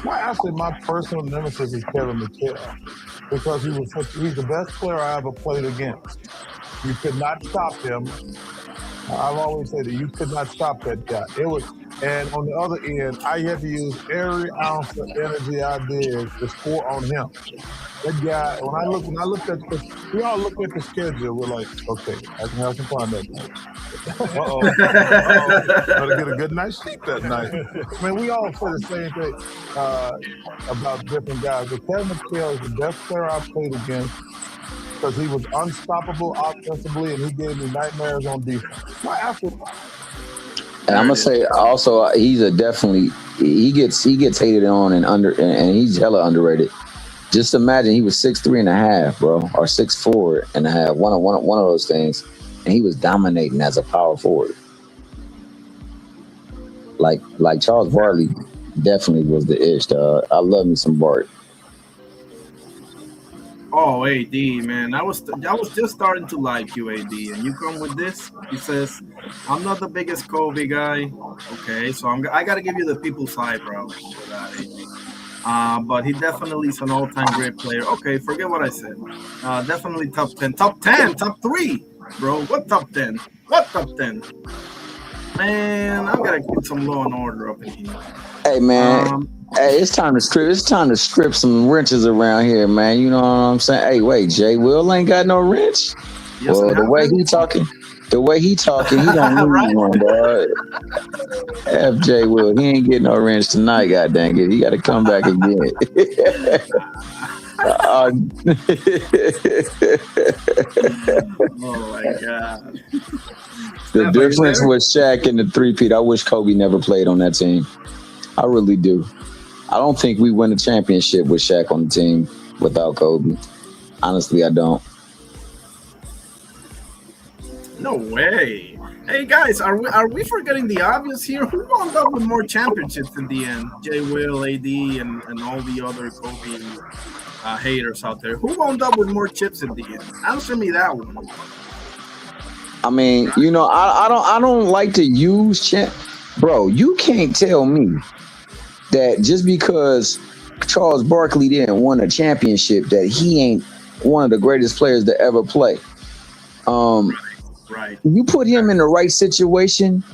S21: My personal nemesis is Kevin McHale, because he's the best player I ever played against. You could not stop him. I've always said that you could not stop that guy. And on the other end, I had to use every ounce of energy I did to score on him. That guy, when I looked at we all look at the schedule, we're like, okay, I can have some fun that night. Better get a good night's sleep that night. I mean, we all say the same thing about different guys. But Kevin McHale is the best player I've played against, because he was unstoppable offensively and he gave me nightmares on defense.
S20: And I'm gonna say also, he gets hated on and he's hella underrated. Just imagine he was 6'3.5", bro, or 6'4.5", one of those things, and he was dominating as a power forward. Like Charles Barkley definitely was the ish, dog. I love me some Bart.
S1: Oh, AD, man, I was just starting to like you, AD, and you come with this. He says, "I'm not the biggest Kobe guy." Okay, so I got to give you the people's eyebrow for that, AD. But he definitely is an all-time great player. Okay, forget what I said. Definitely top 10, top 3, bro. What top 10? What top 10? Man, I gotta get some law and order up in here.
S20: Hey, man. Hey, it's time to strip some wrenches around here, man. You know what I'm saying? Hey, wait, Jay Will ain't got no wrench.
S1: Yes,
S20: well, the way he talking, he don't need
S1: Right.
S20: one, dog. F Jay Will, he ain't getting no wrench tonight. God dang it, he got to come back again.
S1: Oh my God.
S20: The difference with Shaq and the three-peat, I wish Kobe never played on that team. I really do. I don't think we win a championship with Shaq on the team without Kobe. Honestly, I don't.
S1: No way. Hey guys, are we forgetting the obvious here? Who wound up with more championships in the end? Jay Will, AD, and all the other Kobe haters out there. Who wound up with more chips in the end? Answer me that one.
S20: I mean, you know, I don't like to use bro. You can't tell me that just because Charles Barkley didn't win a championship that he ain't one of the greatest players to ever play.
S1: Right.
S20: You put him in the right situation,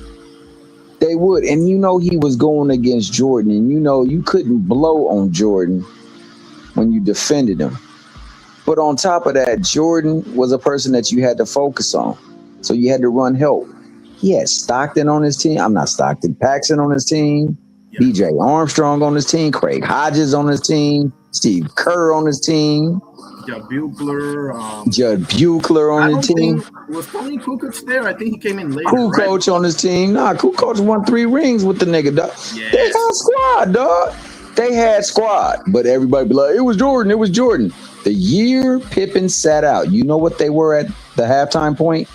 S20: they would. And you know he was going against Jordan, and you know you couldn't blow on Jordan when you defended him. But on top of that, Jordan was a person that you had to focus on. So you had to run help. He had Stockton on his team. I'm not Stockton. Paxson on his team. BJ Armstrong on his team. Craig Hodges on his team. Steve Kerr on his team.
S1: Judd Buechler.
S20: Judd Buechler on the team.
S1: Was Tony Kukoc there? I think he came in later.
S20: Kukoc on his team. Nah, Kukoc won 3 rings with the nigga, dog.
S1: Yes.
S20: They had squad, dog. They had squad, but everybody be like, it was Jordan. It was Jordan. The year Pippen sat out, you know what they were at the halftime point?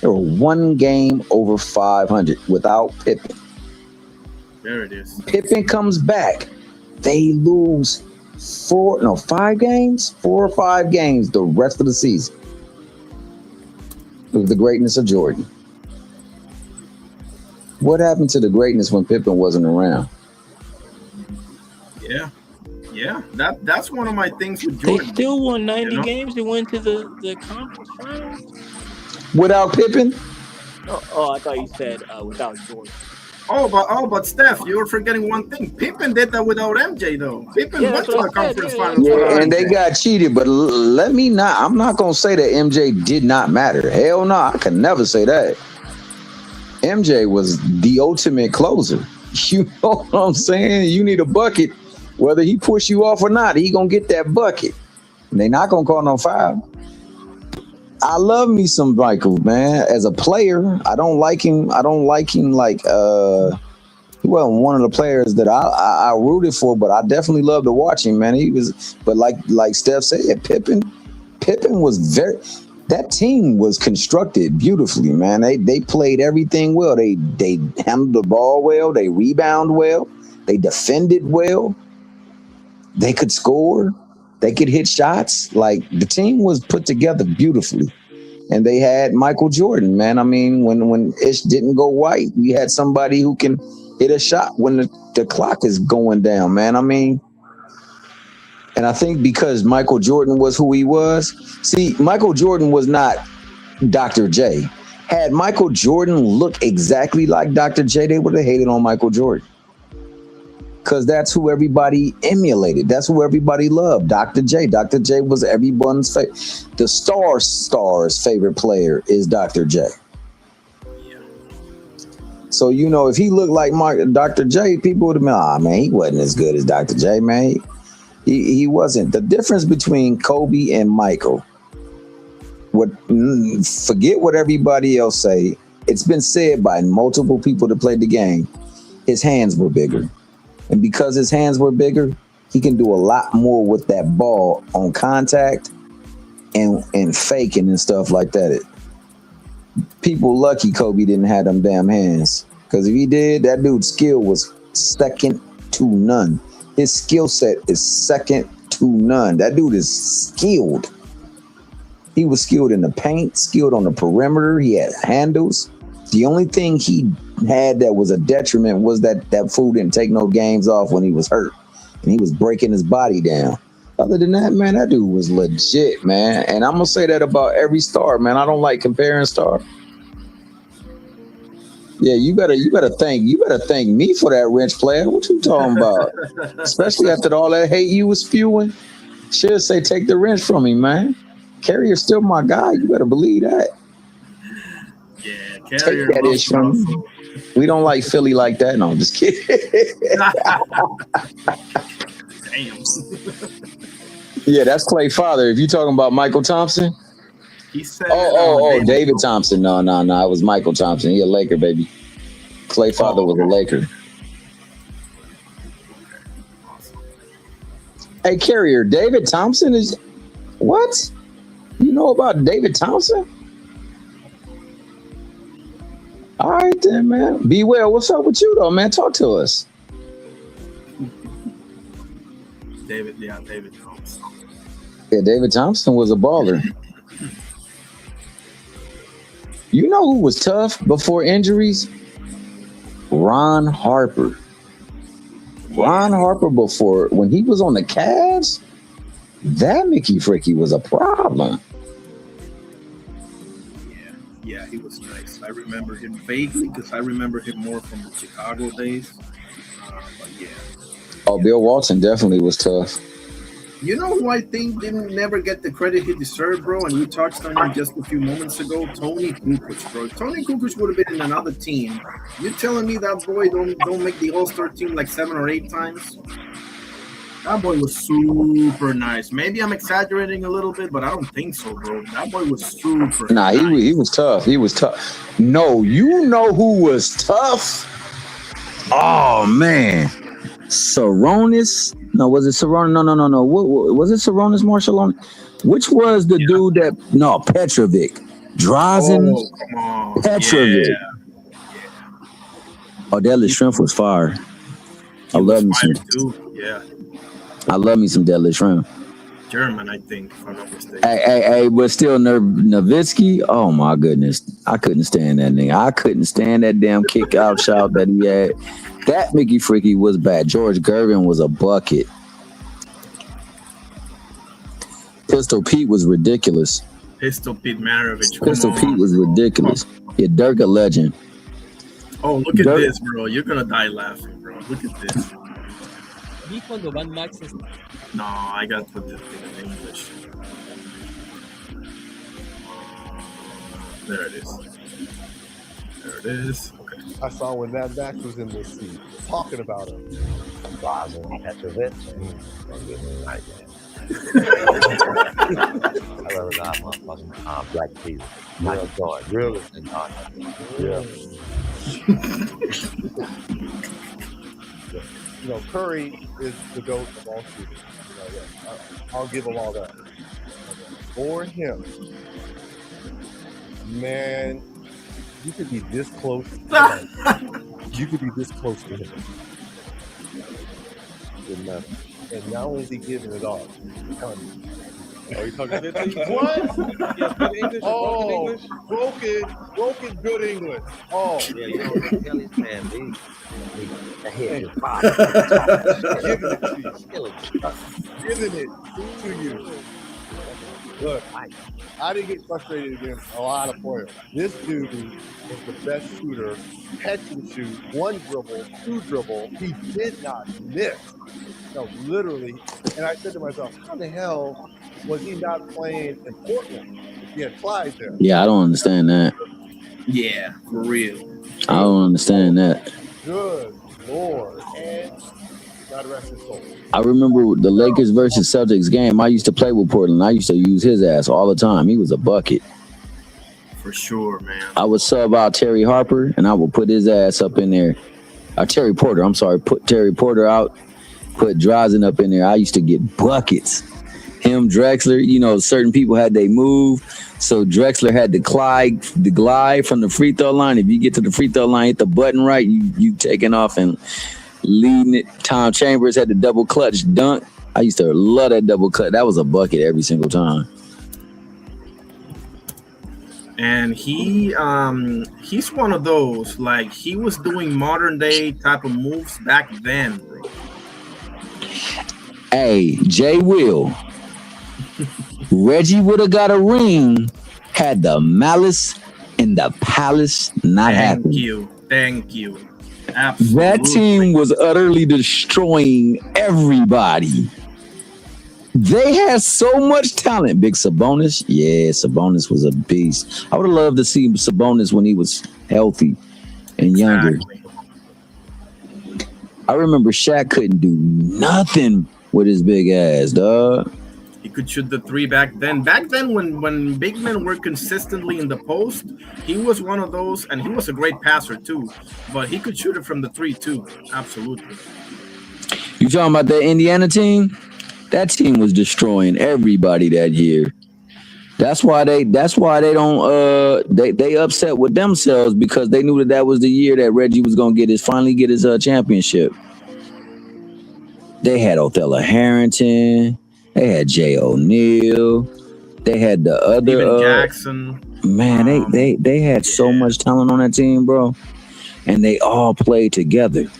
S20: They were 1 game over 500 without Pippen.
S1: There it is.
S20: Pippen comes back. They lose 4 or 5 games the rest of the season. It was the greatness of Jordan. What happened to the greatness when Pippen wasn't around?
S1: Yeah. That's one of my things with Jordan.
S3: They still won 90 games. They went to the conference finals.
S20: Without Pippen?
S3: Oh, I thought you said without Jordan.
S1: But Steph, you were forgetting one thing. Pippen did that without MJ though. Pippen went to the conference finals.
S20: Yeah, and they got cheated. But I'm not gonna say that MJ did not matter. Hell no, I can never say that. MJ was the ultimate closer. You know what I'm saying? You need a bucket, whether he push you off or not. He gonna get that bucket. And they not gonna call no foul. I love me some Michael, man. As a player, I don't like him. Like he wasn't one of the players that I rooted for, but I definitely loved to watch him, man. He was, but like Steph said, Pippen was that team was constructed beautifully, man. They played everything well. They handled the ball well. They rebound well. They defended well. They could score. They could hit shots. Like, the team was put together beautifully. And they had Michael Jordan, man. I mean, when Ish didn't go white, we had somebody who can hit a shot when the clock is going down, man. I mean, and I think because Michael Jordan was who he was. See, Michael Jordan was not Dr. J. Had Michael Jordan looked exactly like Dr. J, they would have hated on Michael Jordan. Because that's who everybody emulated. That's who everybody loved. Dr. J. Dr. J was everyone's favorite. The star's favorite player is Dr. J. So, you know, if he looked like Dr. J, people would have been, man, he wasn't as good as Dr. J, man. He wasn't. The difference between Kobe and Michael, forget what everybody else say. It's been said by multiple people that played the game. His hands were bigger. And because his hands were bigger, he can do a lot more with that ball on contact and faking and stuff like that. People lucky Kobe didn't have them damn hands. Because if he did, that dude's skill was second to none. His skill set is second to none. That dude is skilled. He was skilled in the paint, skilled on the perimeter. He had handles. The only thing he had that was a detriment was that fool didn't take no games off when he was hurt. And he was breaking his body down. Other than that, man, that dude was legit, man. And I'm going to say that about every star, man. I don't like comparing stars. Yeah, you better thank me for that wrench player. What you talking about? Especially after all that hate you was spewing. Should say take the wrench from me, man. Carrier's still my guy. You better believe that.
S1: Yeah,
S20: Carrier. Take that ish from me. We don't like Philly like that. No, I'm just kidding.
S1: Damn.
S20: Yeah, that's Clay's father. If you talking about Michael Thompson.
S1: He said,
S20: David Thompson. No. It was Michael Thompson. He a Laker, baby. Clay's father was a Laker. Hey, Carrier, David Thompson is what? You know about David Thompson? All right then, man. Be well. What's up with you though, man? Talk to us.
S1: David Thompson.
S20: Yeah, David Thompson was a baller. You know who was tough before injuries? Ron Harper. Ron Harper before, when he was on the Cavs, that Mickey Fricky was a problem.
S1: Yeah, he was nice. I remember him vaguely because I remember him more from the Chicago days. But yeah.
S20: Oh, Bill Walton definitely was tough.
S1: You know who I think didn't never get the credit he deserved, bro? And we touched on him just a few moments ago. Tony Kukoc, bro. Tony Kukoc would have been in another team. You telling me that boy don't make the All-Star team like 7 or 8 times? That boy was super nice. Maybe I'm exaggerating a little bit, but I don't think so, bro. That boy was super
S4: Nah, he was tough. He was tough. No, you know who was tough? Oh man, Sarunas. No, was it Sarunas? No. What was it? Sarunas Marshall? Which was the dude that? No, Petrovic. Drazen.
S1: Oh, come on.
S4: Petrovic.
S1: Yeah.
S4: Oh, Deadly Shrimp was fire. I love me some.
S1: Too. Yeah.
S4: I love me some Deadly Shrimp.
S1: German, I think, if I'm not mistaken.
S4: Hey, but still, Nowitzki. Oh my goodness, I couldn't stand that nigga. I couldn't stand that damn kick out shout that he had. That Mickey Freaky was bad. George Gervin was a bucket. Pistol Pete was ridiculous.
S1: Pistol Pete Maravich.
S4: Pistol Pete was ridiculous. Yeah, Dirk a legend.
S1: Oh, look at this, bro. You're gonna die laughing, bro. Look at this. No, I gotta put this thing in English. There it is. There it is. Okay.
S22: I saw when that Max was in this seat talking about him.
S23: I rather not motherfucking Black Peter. Michael Jordan. Really?
S22: Yeah. You know, Curry is the GOAT of all shooters. You know, yeah, I'll give him all that. For him, man, you could be this close. You could be this close to him. Good enough. And not only is he giving it all, he's telling you. Are you talking English? What? Yeah, good English. Oh, broken good English. Oh,
S23: Yeah, you know what the hell he's saying, the head is
S22: giving it to you. Look, I didn't get frustrated against a lot of players. This dude is the best shooter. Catch and shoot, one dribble, two dribble. He did not miss. No, literally. And I said to myself, how the hell was he not playing in Portland? He had Clyde there.
S4: Yeah, I don't understand that.
S1: Yeah, for real.
S4: I don't understand that.
S22: Good Lord. And God rest his soul.
S4: I remember the Lakers versus Celtics game. I used to play with Portland. I used to use his ass all the time. He was a bucket.
S1: For sure, man.
S4: I would sub out Terry Harper, and I would put his ass up in there. Terry Porter, I'm sorry. Put Terry Porter out. Put Drazen up in there. I used to get buckets. Him, Drexler, you know, certain people had they move. So Drexler had to glide from the free throw line. If you get to the free throw line, hit the button right, you taking off and leading it. Tom Chambers had the double clutch dunk. I used to love that double clutch. That was a bucket every single time.
S1: And he's one of those, like, he was doing modern day type of moves back then, bro.
S4: Hey, Jay Will. Reggie would have got a ring had the malice in the palace not happened.
S1: Thank you. Absolutely.
S4: That team was utterly destroying everybody. They had so much talent. Big Sabonis. Yeah, Sabonis was a beast. I would have loved to see Sabonis when he was healthy and younger. I remember Shaq couldn't do nothing with his big ass, dog.
S1: He could shoot the three back then. Back then, when big men were consistently in the post, he was one of those, and he was a great passer too. But he could shoot it from the three too. Absolutely.
S4: You talking about that Indiana team? That team was destroying everybody that year. That's why they don't they upset with themselves, because they knew that was the year that Reggie was gonna finally get his championship. They had Othello Harrington. They had Jay O'Neal. They had the other
S1: Steven Jackson.
S4: Man, they had so much talent on that team, bro. And they all played together.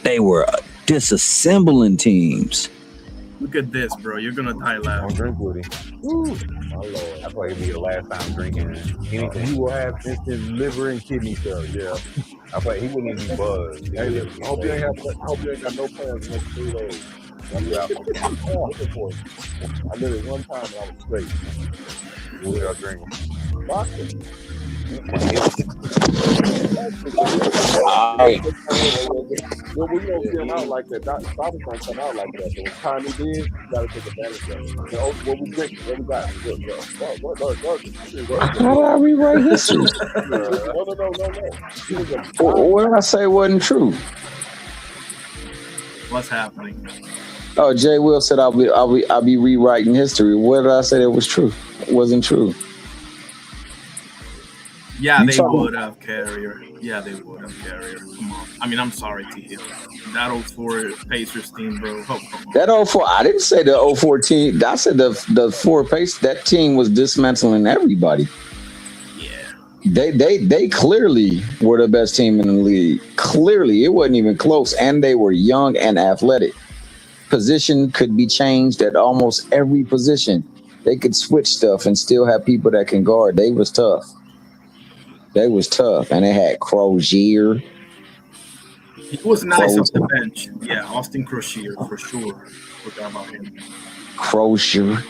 S4: They were disassembling teams.
S1: Look at this, bro. You're gonna die laughing.
S23: Don't drink with him. Ooh, my Lord. I thought it'd be your last time drinking anything.
S22: He will have instant liver and kidney failure. Yeah.
S23: I thought he wouldn't even be buzzed.
S22: Hey, I hope you ain't got no plans next 3 days. I'm looking for it. I did it one time and I was straight.
S23: What y'all drinking?
S22: Vodka. When we don't see him out like that, Falcons don't come out like that. So when time he did, you gotta take advantage of it. And what we think, what we got?
S4: How did I rewrite history?
S22: No.
S4: What did I say wasn't true?
S1: What's happening?
S4: Oh, Jay Will said I'll be rewriting history. What did I say that was true? It wasn't true.
S1: Yeah,
S4: You
S1: they
S4: talking-
S1: would have Carrier. Yeah, they would have Carrier. Come on. I mean, I'm sorry, T Hill. That 04 Pacers team, bro. Oh, come on.
S4: That 04, I didn't say the 04 team. I said the 4 pace. That team was dismantling everybody. They clearly were the best team in the league. Clearly, it wasn't even close, and they were young and athletic. Position could be changed at almost every position. They could switch stuff and still have people that can guard. They was tough. And they had Crozier.
S1: He was nice off the bench. Yeah, Austin Crozier for sure. Forgot about him.
S4: Crozier.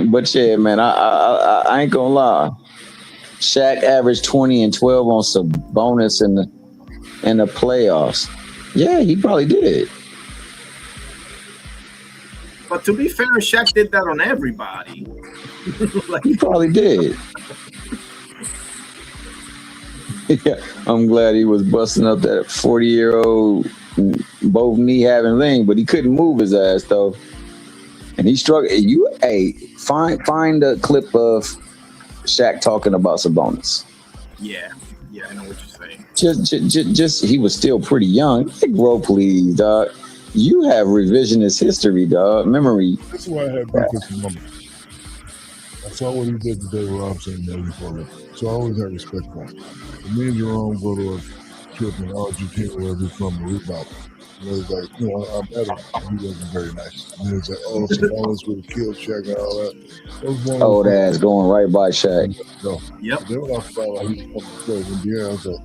S4: But yeah, man, I ain't gonna lie. Shaq averaged 20 and 12 on Sabonis in the playoffs. Yeah, he probably did.
S1: But to be fair, Shaq did that on everybody.
S4: He probably did. Yeah, I'm glad he was busting up that 40-year-old both knee having thing, but he couldn't move his ass though, and he struggled. Find a clip of Shaq talking about Sabonis.
S1: Yeah, I know what you're saying.
S4: Just he was still pretty young. Like, bro, please, dog. You have revisionist history, dog. Memory.
S2: That's why I had big with numbers. I saw what he did to David Robinson and Nelly Porter, so I always had respect for him. And me and Jerome go to a trip in Argentina, wherever he's from, and we about it. And it was like, I met him, and he wasn't very nice. And it was like, Sabonis would have killed Shaq and all that.
S4: Old ass going right by Shaq.
S2: No.
S1: Yep.
S2: Then when I found out he was coming to play in Indiana, I was like,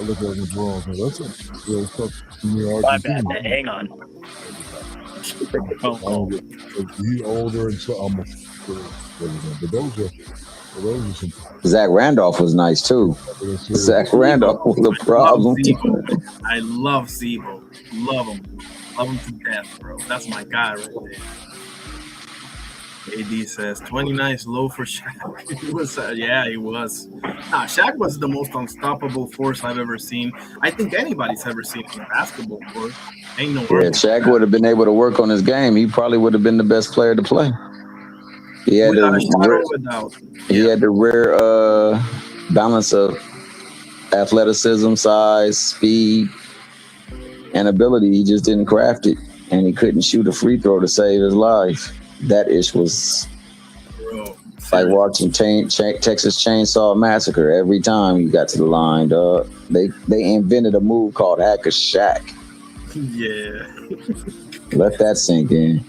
S2: I looked at him and Jerome, and that's it. It's tough to me in
S5: My
S2: Argentina.
S5: bad, man. Hang on.
S2: He's older and so I'm but those are some.
S4: Zach Randolph was nice too. Zach Randolph was a problem.
S1: I love Zebo. Love him to death, bro. That's my guy right there. AD says 29 is low for Shaq. He was, he was. Shaq was the most unstoppable force I've ever seen. I think anybody's ever seen in basketball court. Ain't no
S4: Yeah, Shaq would have been able to work on his game. He probably would have been the best player to play. He had the rare balance of athleticism, size, speed, and ability. He just didn't craft it, and he couldn't shoot a free throw to save his life. That ish was like watching Texas Chainsaw Massacre. Every time you got to the line, dog. They invented a move called Hacker Shaq.
S1: Yeah.
S4: Let that sink in.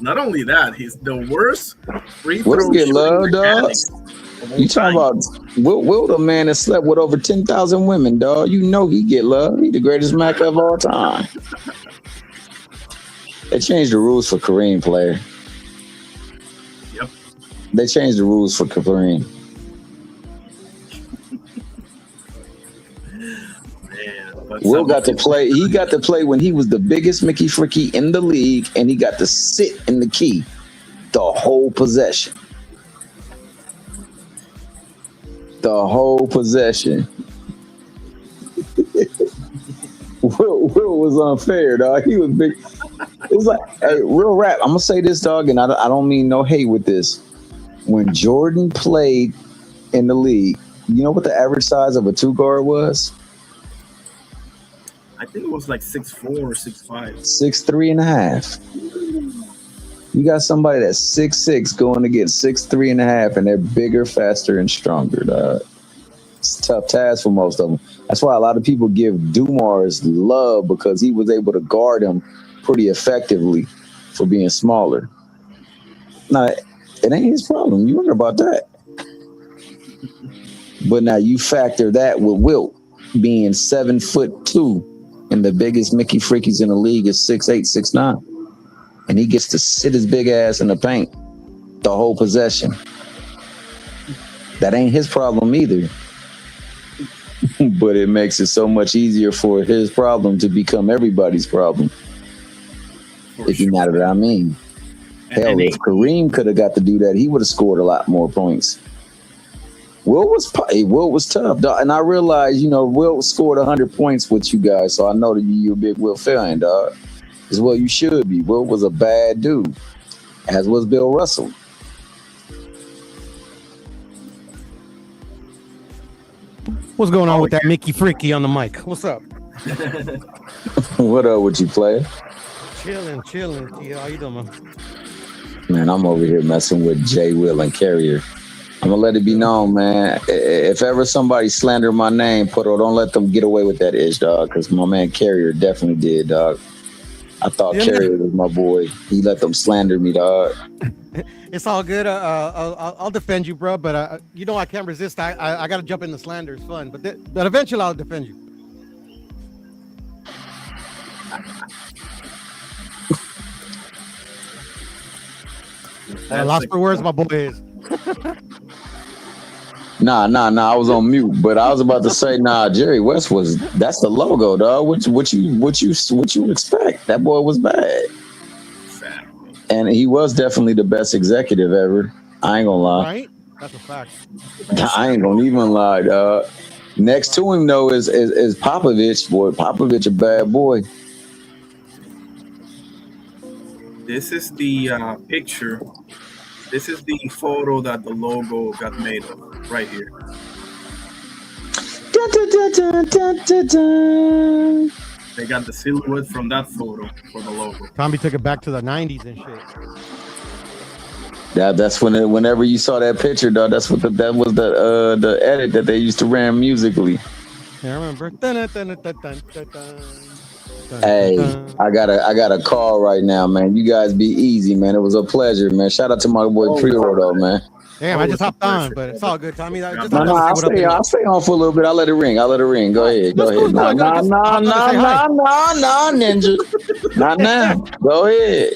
S1: Not only that, he's the worst free throw
S4: What's get
S1: shooting
S4: love, dog?
S1: mechanic.
S4: You talking about Will the man that slept with over 10,000 women, dog? You know he get love. He the greatest Mac of all time. They changed the rules for Kareem, player.
S1: Yep.
S4: They changed the rules for Kareem. Will got to play. He got to play when he was the biggest Mickey Fricky in the league, and he got to sit in the key the whole possession. The whole possession. Will was unfair, dog. He was big. It was like, hey, real rap. I'm gonna say this, dog, and I don't mean no hate with this. When Jordan played in the league, you know what the average size of a 2-guard was?
S1: I think it was like 6'4" or 6'5".
S4: 6'3.5". You got somebody that's 6'6" going to get 6'3.5", and they're bigger, faster, and stronger, dog. It's a tough task for most of them. That's why a lot of people give Dumars love, because he was able to guard him pretty effectively for being smaller. Now, it ain't his problem. You wonder about that. But now you factor that with Wilt being 7'2", and the biggest Mickey Frickies in the league is 6'8", 6'9", and he gets to sit his big ass in the paint the whole possession. That ain't his problem either.
S20: but it makes it so much easier for his problem to become everybody's problem. If you know what I mean. Hell, if Kareem could have got to do that, he would have scored a lot more points. Will was tough, dog. And I realized, Will scored 100 points with you guys, so I know that you're a big Will fan, dog. As well, you should be. Will was a bad dude, as was Bill Russell.
S18: What's going on with that Mickey Freaky on the mic? What's up?
S20: What up with you, player?
S18: Chilling. Yeah, how you doing, man?
S20: Man, I'm over here messing with Jay, Will, and Carrier. I'm gonna let it be known, man. If ever somebody slander my name, don't let them get away with that ish, dog. Because my man Carrier definitely did, dog. I thought Carrier was my boy. He let them slander me, dog.
S18: It's all good. I'll defend you, bro. But I can't resist. I got to jump in the slander. It's fun. But eventually, I'll defend you. Lost for words, my boy is.
S20: Nah. I was on mute, but I was about to say, Jerry West that's the logo, dog. What you expect? That boy was bad. And he was definitely the best executive ever. I ain't gonna lie.
S18: Right? That's a fact.
S20: I ain't gonna even lie, dog. Next to him though is Popovich. Boy, Popovich a bad boy.
S1: This is the picture. This is the photo that the logo got made of, right here. They got the silhouette from that photo for the logo.
S18: Tommy took it back to the 90s and shit.
S20: That's whenever you saw that picture, dog. That was the edit that they used to ram musically.
S18: Yeah, I remember.
S20: Hey, I got a call right now, man. You guys be easy, man. It was a pleasure, man. Shout out to my boy Prior, though, man.
S18: Damn, I just hopped on, but it's all good, Tommy.
S20: I'll stay on for a little bit. I'll let it ring. Go ahead. Nah, ninja. Not now. Go ahead.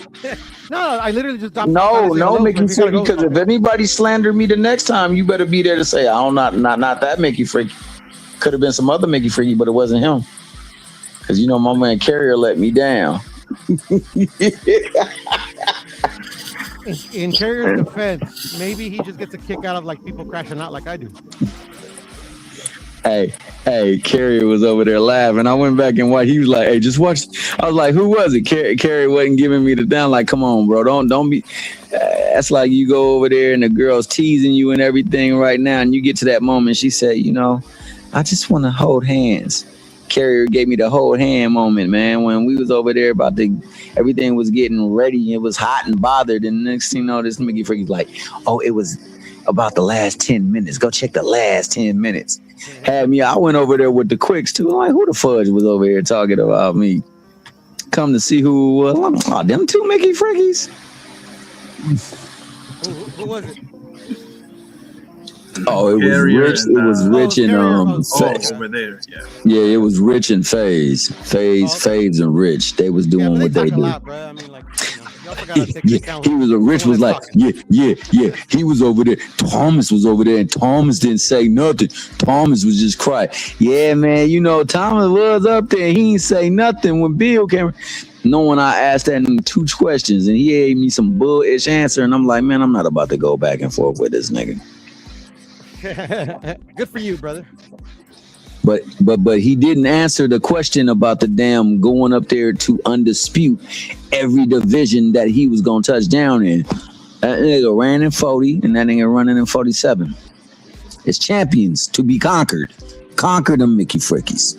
S18: No, I literally just dropped.
S20: No, Mickey Freaky. Because if anybody slander me the next time, you better be there to say, not that Mickey Freaky. Could have been some other Mickey Freaky, but it wasn't him. Because my man Carrier let me down.
S18: In Carrier's defense, maybe he just gets a kick out of like people crashing out like I do.
S20: Hey, Carrier was over there laughing. I went back and watched. He was like, "Hey, just watch." I was like, "Who was it?" Carrier wasn't giving me the down. Like, come on, bro, don't be. That's like you go over there and the girl's teasing you and everything right now, and you get to that moment. She said, "I just want to hold hands." Carrier gave me the whole hand moment, man. When we was over there everything was getting ready. It was hot and bothered. And next thing you know, this Mickey Freaky's like, "Oh, it was about the last 10 minutes. Go check the last 10 minutes." I went over there with the quicks too. I'm like, who the fudge was over here talking about me? Come to see who it was. Oh, them two Mickey Freakies.
S18: Who was it?
S20: Oh, it was Rich. It was Rich and
S1: over there.
S20: Yeah, it was Rich and FaZe, and Rich. They was doing what they do. Rich was like, yeah. He was over there. Thomas was over there, and Thomas didn't say nothing. Thomas was just crying. Yeah, man. Thomas was up there. He didn't say nothing when Bill came. Knowing I asked that in 2 questions, and he gave me some bullish answer, and I'm like, man, I'm not about to go back and forth with this nigga.
S18: Good for you, brother.
S20: But he didn't answer the question about the damn going up there to undispute every division that he was gonna touch down in. That nigga ran in 40 and that nigga running in 47. It's champions to be conquered. Conquer them Mickey Frickies.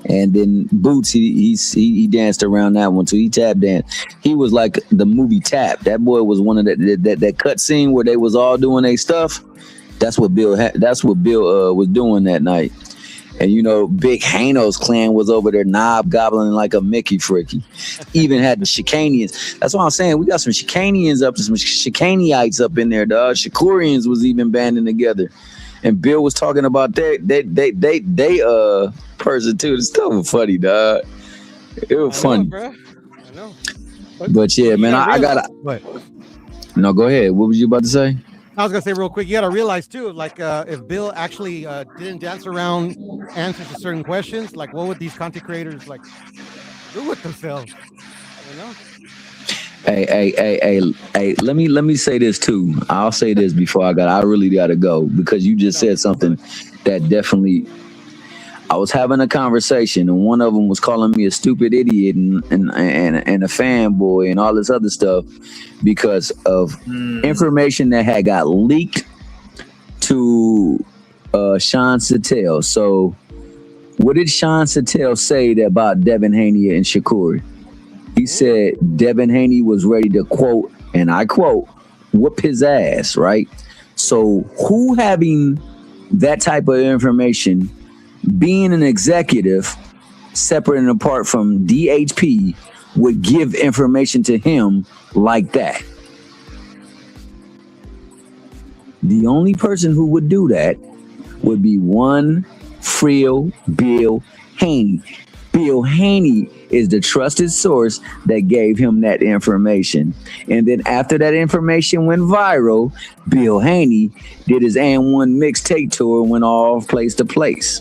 S20: And then Boots, he danced around that one too. He tap danced. He was like the movie Tap. That boy was one of that cut scene where they was all doing their stuff. That's what Bill was doing that night. And Big Hanos clan was over there knob gobbling like a Mickey Fricky. Even had the Chicanians. That's what I'm saying. We got some Chicanians up, some Chicaniites up in there, dog. Shakurians was even banding together. And Bill was talking about they person too. The stuff was funny, dog. It was funny.
S18: Bro. I know.
S20: But yeah, man, I gotta.
S18: What?
S20: No, go ahead. What was you about to say?
S18: I was gonna say real quick, you gotta realize too, like if Bill actually didn't dance around answers to certain questions, like what would these content creators like do with themselves? I don't know.
S4: Hey, let me say this too. I'll say this before I really gotta go, because you just said something that definitely. I was having a conversation and one of them was calling me a stupid idiot and a fanboy and all this other stuff because of information that had got leaked to Sean Sattel. So what did Sean Sattel say about Devin Haney and Shakur? He said Devin Haney was ready to quote, and I quote, whoop his ass, right? So who having that type of information, being an executive separate and apart from DHP, would give information to him like that? The only person who would do that would be one Frill Bill Haney. Bill Haney is the trusted source that gave him that information. And then after that information went viral, Bill Haney did his And1 mixtape tour, went all place to place.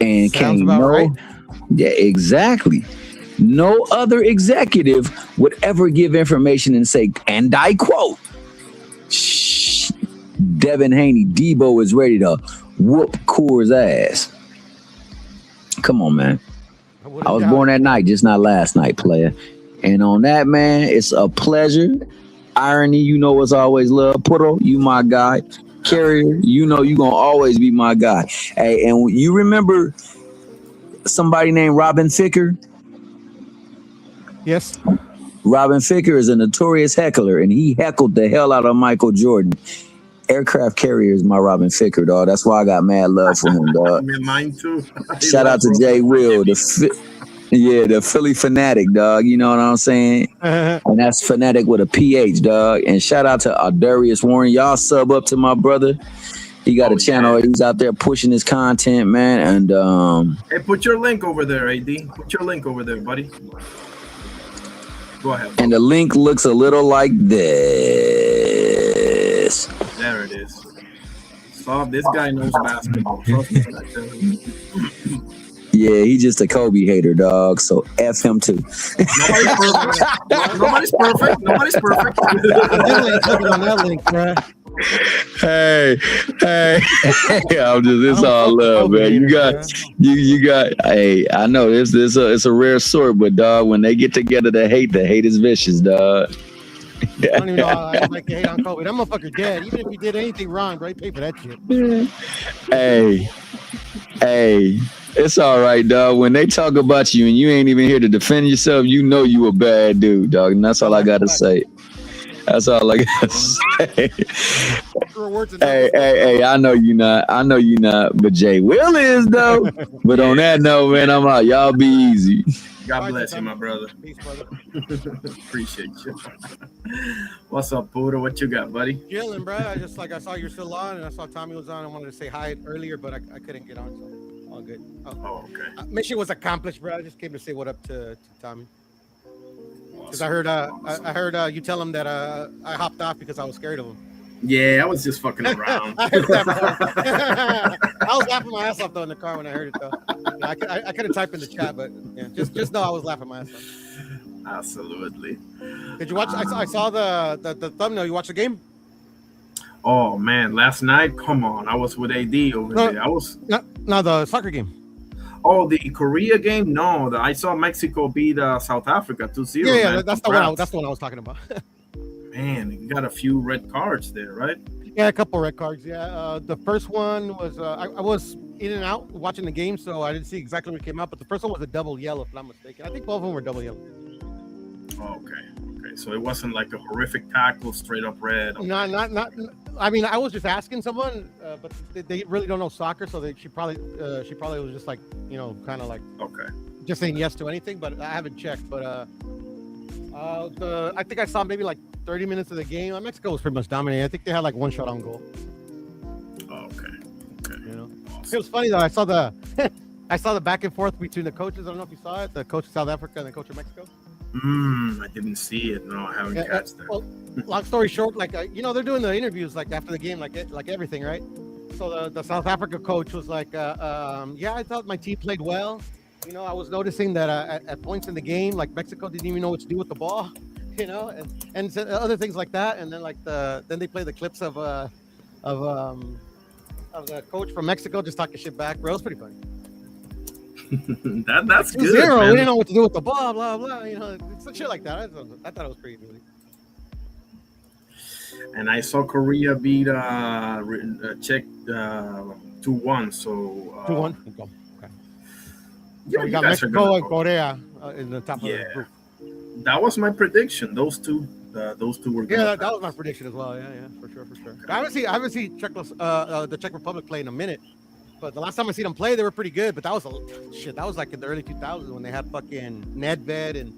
S4: And
S18: Sounds about right.
S4: Yeah, exactly. No other executive would ever give information and say, and I quote, Devin Haney, Debo is ready to whoop Coors ass. Come on, man. I was born that night, just not last night, player. And on that, man, it's a pleasure. Irony, you know what's always love. Puro, you my guy. Carrier, you know you gonna always be my guy. Hey, and you remember somebody named Robin Ficker?
S18: Yes.
S4: Robin Ficker is a notorious heckler, and he heckled the hell out of Michael Jordan. Aircraft Carrier is my Robin Ficker, dog. That's why I got mad love for him, dog.
S1: Mine too.
S4: Shout out to Jay Will, the Philly fanatic, dog. You know what I'm saying? And that's fanatic with a PH, dog. And shout out to Darius Warren. Y'all sub up to my brother. He got a channel. He's out there pushing his content, man. And
S1: hey, put your link over there, AD. Put your link over there, buddy. Go ahead.
S4: And the link looks a little like this.
S1: There it is. So this guy knows basketball. Trust me when I tell you.
S4: Yeah, he just a Kobe hater, dog. So F him too.
S1: Nobody's perfect. Nobody's perfect.
S18: On that link, bro.
S4: Hey, I'm just, it's all love, man. You got. Hey, I know it's a rare sort, but dog, when they get together, the hate is vicious, dog.
S18: I don't even know how I like to hate on Kobe. That motherfucker dead. Even if he did anything wrong, bro, he paid for that shit.
S4: Hey, it's all right, dog. When they talk about you and you ain't even here to defend yourself, you know you a bad dude, dog. And that's all I gotta say. That's all I gotta say. Hey, I know you not. But Jay Will is, though. But on that note, man, I'm out. Y'all be easy.
S1: God bless you, my brother.
S18: Peace, brother.
S1: Appreciate you. What's up, Buddha? What you got, buddy?
S18: Chilling, bro. I saw you're still on, and I saw Tommy was on. I wanted to say hi earlier, but I couldn't get on, so all good.
S1: Oh, okay.
S18: Mission was accomplished, bro. I just came to say what up to Tommy. Because I heard you tell him that I hopped off because I was scared of him.
S1: Yeah, I was just fucking around.
S18: I was laughing my ass off though in the car when I heard it though. I could have typed in the chat, but yeah, just know I was laughing my ass off.
S1: Absolutely.
S18: Did you watch? I saw the thumbnail. You watched the game?
S1: Oh man, last night. Come on, I was with AD over there. I was
S18: no the soccer game.
S1: Oh, the Korea game? No, I saw Mexico beat South Africa 2-0.
S18: Yeah, that's the one. That's the one I was talking about.
S1: Man, you got a few red cards there, right?
S18: Yeah, a couple red cards. Yeah, the first one was I was in and out watching the game, so I didn't see exactly when it came out. But the first one was a double yellow, if I'm not mistaken. I think both of them were double yellow.
S1: Oh, okay. So it wasn't like a horrific tackle, straight up red. Okay.
S18: Not. I mean, I was just asking someone, but they really don't know soccer, so she probably was just like, kind of like just saying yes to anything. But I haven't checked. But I think I saw maybe like 30 minutes of the game. Mexico was pretty much dominating. I think they had like one shot on goal.
S1: Oh, okay.
S18: Awesome. It was funny though. I saw the back and forth between the coaches. I don't know if you saw it. The coach of South Africa and the coach of Mexico.
S1: I didn't see it. No, I haven't catched that.
S18: Well, long story short, like they're doing the interviews like after the game, like everything, right? So the South Africa coach was like, yeah, I thought my team played well. I was noticing that at points in the game, like Mexico didn't even know what to do with the ball, and so other things like that. And then then they play the clips of the coach from Mexico just talking shit back, bro. It's pretty funny.
S1: That's good.
S18: 2-0,
S1: man.
S18: we didn't know what to do with the ball, blah blah. It's shit like that. I thought it was pretty good.
S1: And I saw Korea beat Czech 2-1. So
S18: 2-1. Okay.
S1: Yeah,
S18: So we
S1: you
S18: got
S1: guys are
S18: Mexico
S1: gonna
S18: and
S1: go.
S18: Korea in the top of the
S1: Yeah,
S18: group.
S1: that was my prediction. Those two were.
S18: Yeah,
S1: gonna
S18: that was my prediction as well. Yeah, for sure. I haven't seen the Czech Republic play in a minute, but the last time I seen them play, they were pretty good. But that was that was like in the early 2000s when they had fucking Nedved and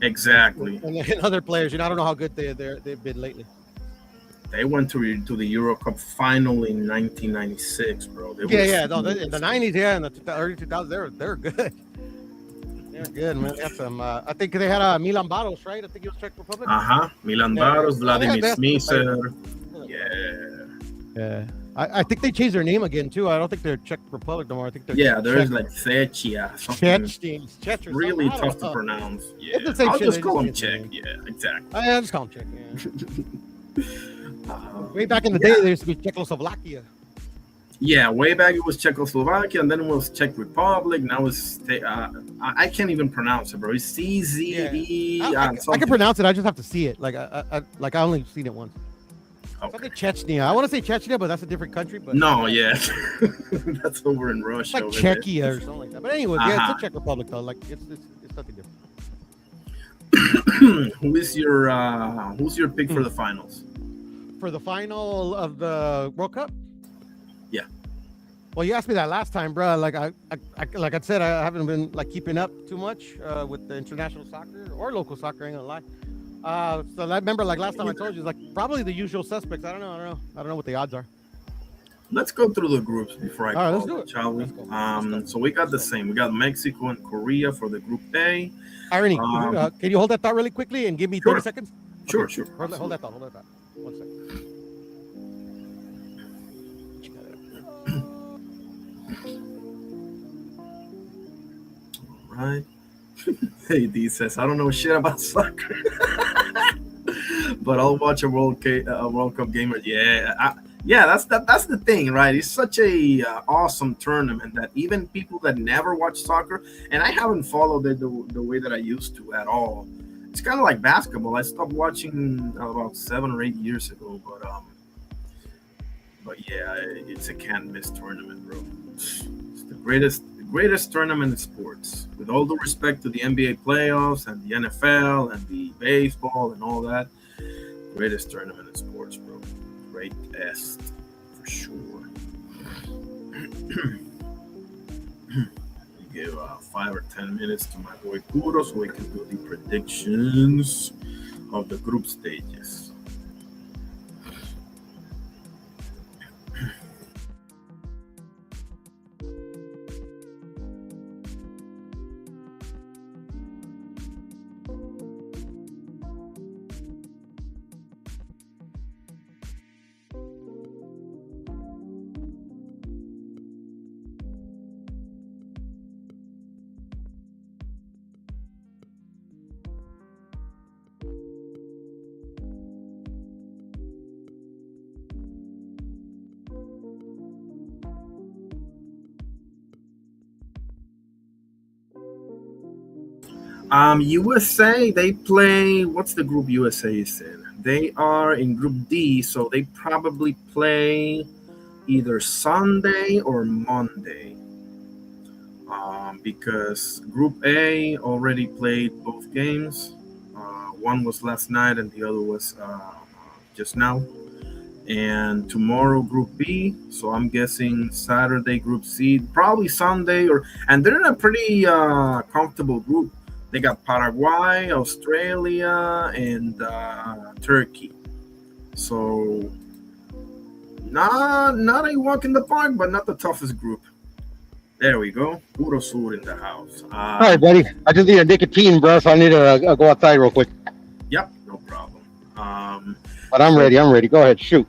S1: Exactly.
S18: and other players. I don't know how good they've been lately.
S1: They went to the Euro Cup final in 1996, bro. They
S18: Yeah.
S1: were-
S18: No, in the 90s, yeah, in the early 2000s, they're good. They're good, man. They have some. I think they had Milan Baros, right? I think it was Czech Republic.
S1: Milan
S18: Yeah.
S1: Baros,
S18: Yeah,
S1: Vladimir
S18: that's-
S1: Smisser.
S18: Yeah. I think they changed their name again too. I don't think they're Czech Republic no more. I think they're
S1: Yeah, there is
S18: Czech.
S1: like Czechia, something
S18: Czech or
S1: really
S18: something. I
S1: tough
S18: don't
S1: to
S18: know.
S1: pronounce. Yeah,
S18: It's the same
S1: I'll
S18: shit,
S1: just
S18: they
S1: call them
S18: just
S1: Czech.
S18: change the
S1: Yeah, exactly.
S18: I just call them Czech. Yeah. Way back in the day, there used to be Czechoslovakia.
S1: Yeah, way back it was Czechoslovakia, and then it was Czech Republic. Now it's I can't even pronounce it, bro. It's CZE.
S18: I can pronounce it. I just have to see it. Like I only seen it once. Something Chechnya. I want to say Chechnya, but that's a different country. But
S1: No, yeah, that's over in
S18: it's
S1: Russia.
S18: like
S1: over there.
S18: Czechia or something like that. But anyways, yeah,
S1: Uh-huh.
S18: it's a Czech Republic though. Like it's nothing different.
S1: Who's your pick for the finals?
S18: For the final of the World Cup.
S1: Yeah.
S18: Well, you asked me that last time, bro. Like I said, I haven't been like keeping up too much with the international soccer or local soccer. I ain't gonna lie. So I remember like last time I told you, like probably the usual suspects. I don't know what the odds are.
S1: Let's go through the groups before I
S18: All right,
S1: call
S18: let's do
S1: it,
S18: it.
S1: shall we? So we got the same. We got Mexico and Korea for the Group A.
S18: Irony,
S1: Um,
S18: can you hold that thought really quickly and give me 30 seconds?
S1: Sure,
S18: Okay.
S1: sure.
S18: Hold that thought. 1 second.
S1: Right. Hey, D says, I don't know shit about soccer, but I'll watch a World Cup game. Yeah, that's the thing, right? It's such a awesome tournament that even people that never watch soccer, and I haven't followed it the way that I used to at all. It's kind of like basketball. I stopped watching about 7 or 8 years ago, but yeah, it's a can't miss tournament, bro. It's the greatest tournament in sports. With all due respect to the NBA playoffs and the NFL and the baseball and all that, greatest tournament in sports, bro. Greatest for sure. Give 5 or 10 minutes to my boy Puro so we can do the predictions of the group stages. USA, they play. What's the group USA is in? They are in Group D, so they probably play either Sunday or Monday. Because Group A already played both games. One was last night, and the other was just now. And tomorrow, Group B. So I'm guessing Saturday, Group C, probably Sunday, and they're in a pretty comfortable group. They got Paraguay, Australia, and Turkey. So, not a walk in the park, but not the toughest group. So, I'm guessing Saturday, Group B, Sunday, Group C. So, I'm guessing Saturday, Group C, Paraguay, Australia, and Turkey. So, not a walk in the park, but not the toughest group. There we go. Puro Sur in the house.
S18: All right, buddy. I just need a nicotine, bro, so I need to go outside real quick.
S1: Yep, no problem.
S18: But I'm ready. I'm ready. Go ahead, shoot.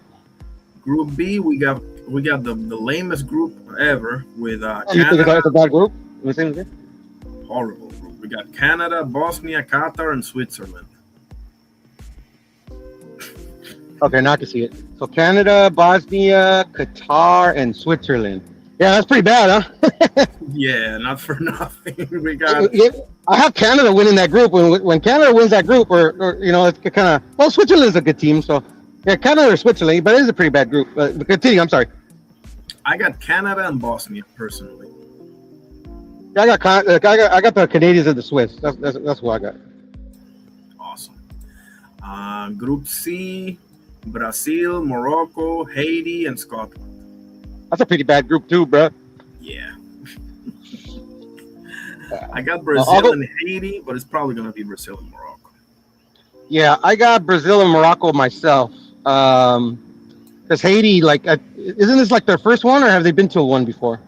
S1: Group B, we got the lamest group ever with
S18: You think
S1: Canada.
S18: it's a bad group? Let me see, let me see.
S1: Horrible group. We got Canada, Bosnia, Qatar, and Switzerland.
S18: Okay, now I can see it. So Canada, Bosnia, Qatar, and Switzerland. Yeah, that's pretty bad, huh?
S1: Yeah, not for nothing. We got
S18: I have Canada winning that group. When Canada wins that group, or you know, it's kind of, well, Switzerland's a good team, so yeah, Canada or Switzerland, but it is a pretty bad group. But continue. I'm sorry.
S1: I got Canada and Bosnia personally.
S18: Yeah, I got the Canadians and the Swiss. That's what I got.
S1: Awesome. Group C, Brazil, Morocco, Haiti, and Scotland.
S18: That's a pretty bad group too, bro.
S1: Yeah. I got Brazil and Haiti, but it's probably going to be Brazil and Morocco.
S18: Yeah, I got Brazil and Morocco myself. Because Haiti, like, isn't this like their first one, or have they been to one before?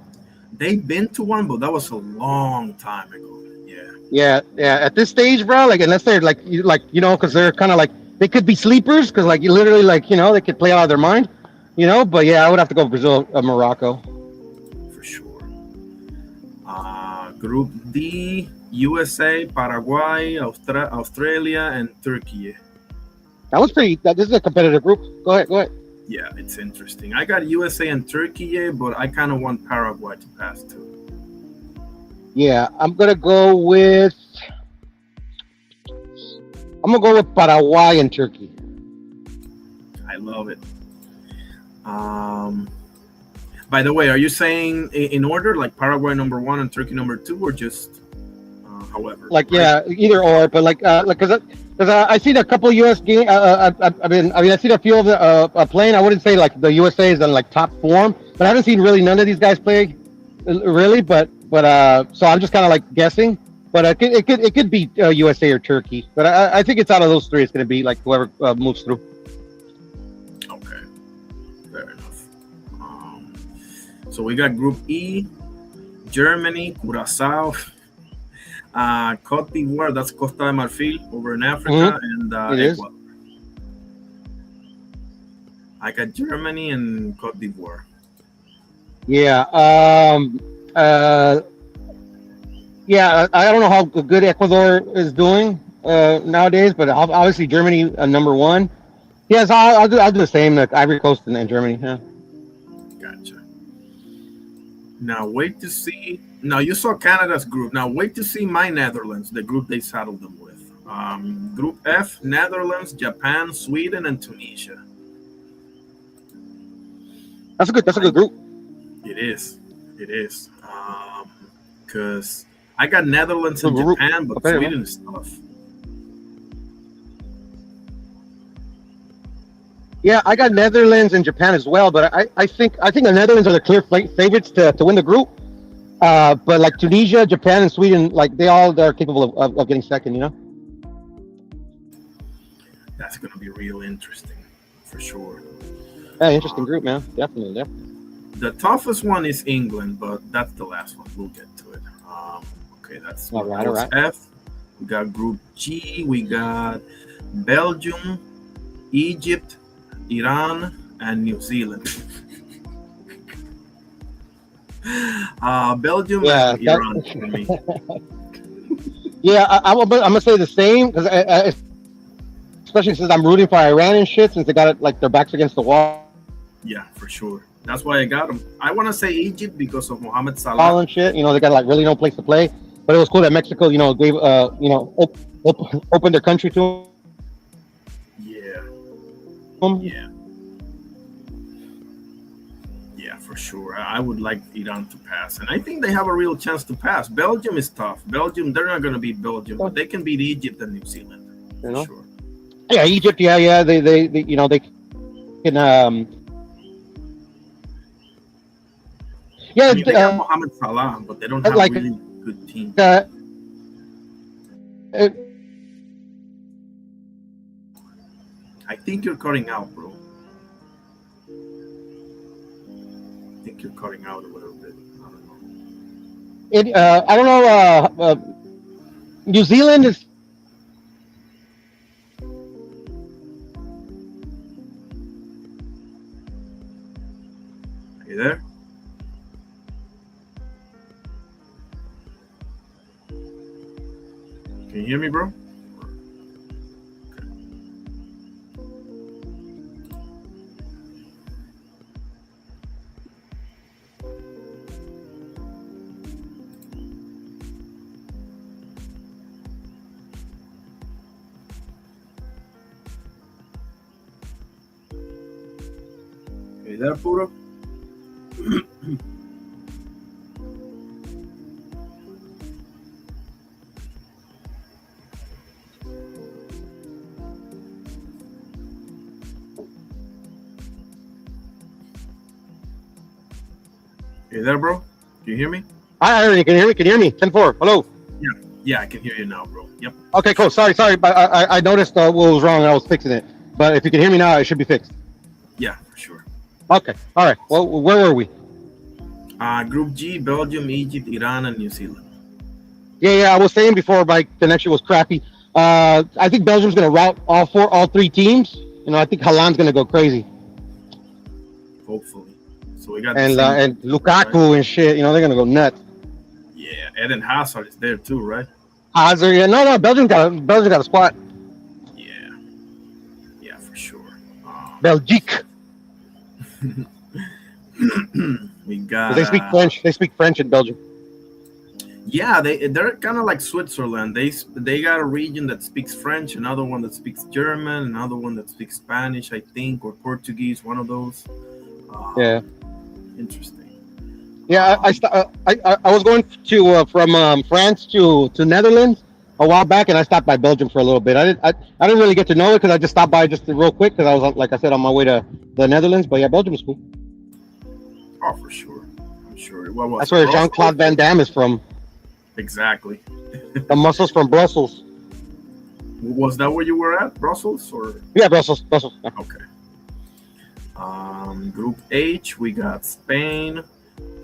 S1: They've been to one, but that was a long time ago.
S18: Yeah. At this stage, bro, like, unless they're like, you know, because they're kind of like, they could be sleepers, because like, you literally, like, you know, they could play out of their mind, you know. But yeah, I would have to go Brazil, Morocco.
S1: For sure. Group D, USA, Paraguay, Australia, and Turkey.
S18: That was pretty. This is a competitive group. Go ahead.
S1: Yeah, it's interesting. I got USA and Turkey, but I kind of want Paraguay to pass too.
S18: Yeah, I'm gonna go with Paraguay and Turkey.
S1: I love it. By the way, are you saying in order, like Paraguay number 1 and Turkey number 2, or just however?
S18: Like, yeah, either or, but like because I seen a couple of U.S. games. I seen a few of the playing. I wouldn't say like the USA is in like top form, but I haven't seen really none of these guys play really. But so I'm just kind of like guessing. But it could be USA or Turkey. But I think it's out of those three. It's going to be like whoever moves through.
S1: Okay, fair enough. So we got Group E: Germany, Curacao, Cote d'Ivoire, that's Costa de Marfil over in Africa, and Ecuador. I got Germany and Cote d'Ivoire.
S18: Yeah. Yeah, I don't know how good Ecuador is doing nowadays, but obviously Germany number 1. Yes, I'll do the same. Like Ivory Coast and Germany. Yeah.
S1: Gotcha. Now wait to see. Now you saw Canada's group. Now wait to see my Netherlands, the group they saddled them with. Group F: Netherlands, Japan, Sweden, and Tunisia.
S18: That's a good group.
S1: It is. Because I got Netherlands and Japan, but Sweden is tough.
S18: Yeah, I got Netherlands and Japan as well, but I think the Netherlands are the clear favorites to win the group. But like Tunisia, Japan, and Sweden, like they're capable of getting second, you know.
S1: That's going to be real interesting, for sure.
S18: Yeah, interesting group, man. Definitely.
S1: The toughest one is England, but that's the last one. We'll get to it. Okay, that's
S18: all right.
S1: F. We got Group G. We got Belgium, Egypt, Iran, and New Zealand. Belgium and Iran for me.
S18: Yeah, I'm gonna say the same, because especially since I'm rooting for Iran and shit, since they got it like their backs against the wall.
S1: Yeah, for sure. That's why I got them. I want to say Egypt because of Mohamed Salah
S18: and shit. You know, they got like really no place to play. But it was cool that Mexico, you know, gave opened their country to them.
S1: Yeah, for sure. I would like Iran to pass, and I think they have a real chance to pass. Belgium is tough. Belgium, they're not going to beat Belgium, but they can beat Egypt and New Zealand. For sure.
S18: Yeah, Egypt. Yeah. They you know, they can. Yeah,
S1: they have Mohamed Salah, but they don't have
S18: like,
S1: a really good team. I think you're cutting out, bro. I think you're cutting out a little bit. I don't know.
S18: I don't know. New Zealand is.
S1: You there? Can you hear me, bro? You there, Puro? You there, bro? Can you hear me?
S18: I heard you. Can you hear me? Can you hear me? 10-4. Hello.
S1: Yeah, I can hear you now, bro. Yep.
S18: Okay, cool. Sorry. But I noticed what was wrong. I was fixing it. But if you can hear me now, it should be fixed.
S1: Yeah, for sure.
S18: Okay. All right. Well, where were we?
S1: Group G: Belgium, Egypt, Iran, and New Zealand.
S18: Yeah. I was saying before my connection was crappy. I think Belgium's going to rout all three teams. I think Haaland's going to go crazy.
S1: Hopefully. So we got
S18: and Lukaku and shit. They're going to go nuts.
S1: Yeah, Eden Hazard is there too, right?
S18: Hazard. Yeah. No. Belgium got a spot.
S1: Yeah, for sure.
S18: Belgique.
S1: We got.
S18: They speak French. They speak French in Belgium.
S1: Yeah, they're kind of like Switzerland. They got a region that speaks French, another one that speaks German, another one that speaks Spanish, I think, or Portuguese. One of those.
S18: Yeah.
S1: Interesting.
S18: Yeah, I was going to from France to Netherlands a while back, and I stopped by Belgium for a little bit. I didn't really get to know it because I just stopped by just real quick because I was, like I said, on my way to the Netherlands. But yeah, Belgium is cool.
S1: Oh, for sure. I'm sure.
S18: That's where Jean-Claude Van Damme is from.
S1: Exactly.
S18: The muscles from Brussels.
S1: Was that where you were at? Brussels or?
S18: Yeah, Brussels. Yeah.
S1: Okay. Group H, we got Spain,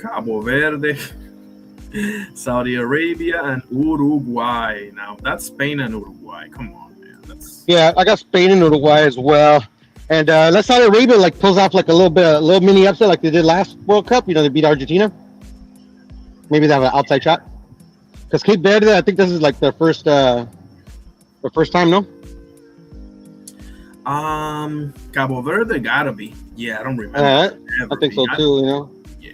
S1: Cabo Verde, Saudi Arabia, and Uruguay. Now that's Spain and Uruguay. Come on, man.
S18: Yeah, I got Spain and Uruguay as well. And let's Saudi Arabia pulls off a little mini upset like they did last World Cup. They beat Argentina. Maybe they have an outside shot. Because Cape Verde, I think this is their first time, no?
S1: Cabo Verde gotta be. Yeah, I don't remember.
S18: I think so too.
S1: Yeah,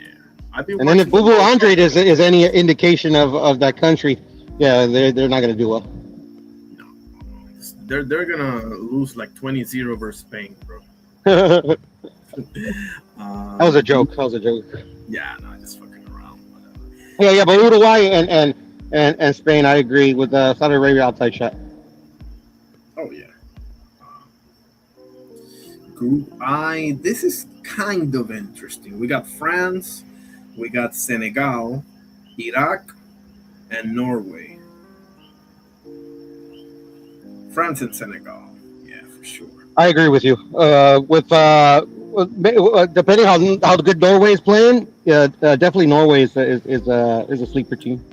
S1: I've been.
S18: And then if Bubu Andre is any indication of that country, yeah, they're not gonna do well.
S1: They're gonna lose 20-0 versus Spain, bro.
S18: That was a joke.
S1: Yeah, no, just fucking around.
S18: Yeah, but Uruguay and Spain, I agree with Saudi Arabia outside shot.
S1: Oh yeah. Group I. This is kind of interesting. We got France, we got Senegal, Iraq, and Norway. France and Senegal. Yeah, for sure.
S18: I agree with you. Depending how good Norway is playing, definitely Norway is a sleeper team.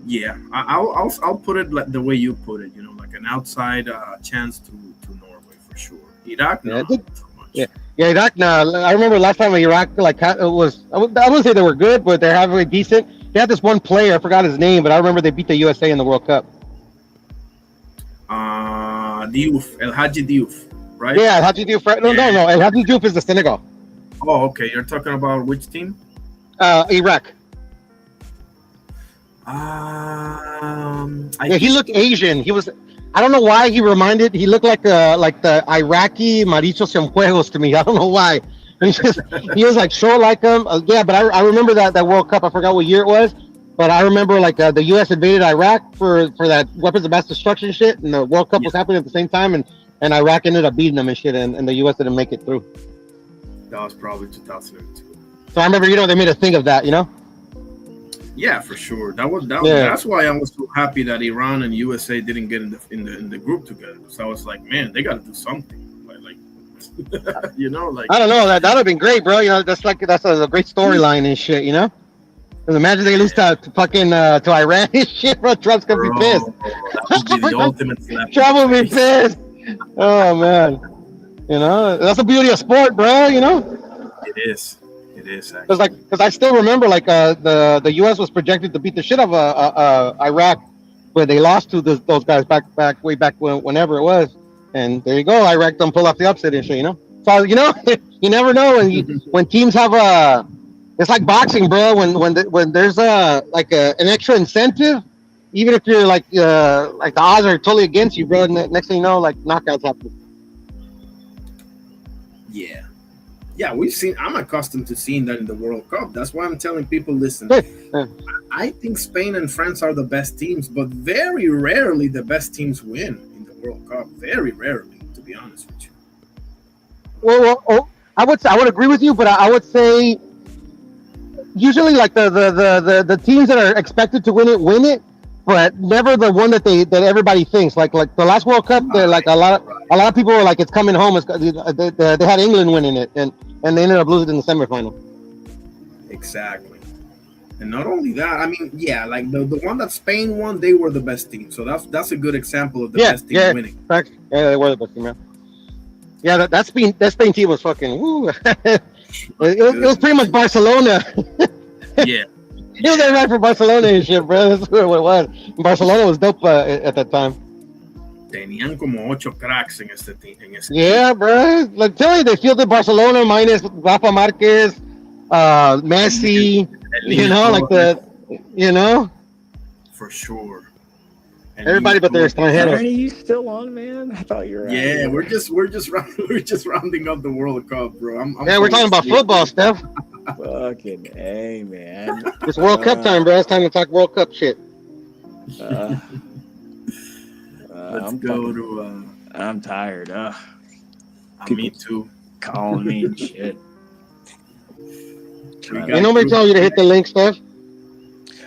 S1: Yeah, I'll put it the way you put it. An outside chance to Norway for sure. Iraq, no, not so much.
S18: Yeah, Iraq. No, I remember last time Iraq it was. I wouldn't say they were good, but they're having decent. They had this one player, I forgot his name, but I remember they beat the USA in the World Cup.
S1: Diouf, El Hadji Diouf, right?
S18: Yeah, El Hadji Diouf. No. El Hadji Diouf is the Senegal.
S1: Oh, okay. You're talking about which team?
S18: Iraq. He looked Asian. He was. I don't know why he looked like the Iraqi Mauricio Cienfuegos to me. I don't know why. He was short like him. Yeah, but I remember that World Cup. I forgot what year it was, but I remember the U.S. invaded Iraq for that weapons of mass destruction shit, and the World Cup was happening at the same time, and Iraq ended up beating them and shit, and the U.S. didn't make it through.
S1: That was probably 2002.
S18: So I remember, they made a thing of that,
S1: Yeah, for sure. That's why I was so happy that Iran and USA didn't get in the group together. Because I was like, man, they got to do something.
S18: I don't know. That would have been great, bro. That's a great storyline and shit. Because imagine they lose to fucking to Iran and shit, bro. Trump's gonna be pissed.
S1: That would be the ultimate slap.
S18: Trump will be pissed. Oh man, you know that's the beauty of sport, bro. You know.
S1: It is. It is.
S18: Because I still remember the U.S. was projected to beat the shit out of Iraq, but they lost to those guys way back whenever it was, and there you go. Iraq done pull off the upset and shit. You know. So you know, you never know when teams have it's like boxing, bro. When there's an extra incentive, even if you're like the odds are totally against you, bro. Next thing you know, like knockouts happen.
S1: Yeah. Yeah, I'm accustomed to seeing that in the World Cup. That's why I'm telling people, listen, I think Spain and France are the best teams, but very rarely the best teams win in the World Cup. Very rarely, to be honest with you.
S18: Well, I would agree with you, but I would say usually like the teams that are expected to win it, but never the one that everybody thinks. Like the last World Cup, like a lot of people were like, it's coming home. They had England winning it, and they ended up losing in the semifinal.
S1: Exactly. And not only that, I mean, yeah, like the one that Spain won, they were the best team. So that's a good example of the best team winning.
S18: Yeah, they were the best team. Yeah, yeah, that Spain team was fucking woo. it was pretty much Barcelona.
S1: Yeah.
S18: He was right for Barcelona and shit, bro. That's what it was. Barcelona was dope at that time.
S1: Tenían como 8 cracks en este team.
S18: Yeah, bro. Like, tell you, they fielded Barcelona minus Rafa Marquez, Messi. You know,
S1: for sure. And
S18: everybody but their head.
S3: Are you still on, man? I thought you were.
S1: Yeah, we're just rounding up the World Cup, bro.
S18: We're talking about football, Steph.
S3: Fucking A, man.
S18: It's World Cup time, bro. It's time to talk World Cup shit.
S1: Let's go to.
S3: I'm tired.
S1: Me too.
S3: Calling me and shit.
S18: Ain't nobody telling you to hit the link, Steph.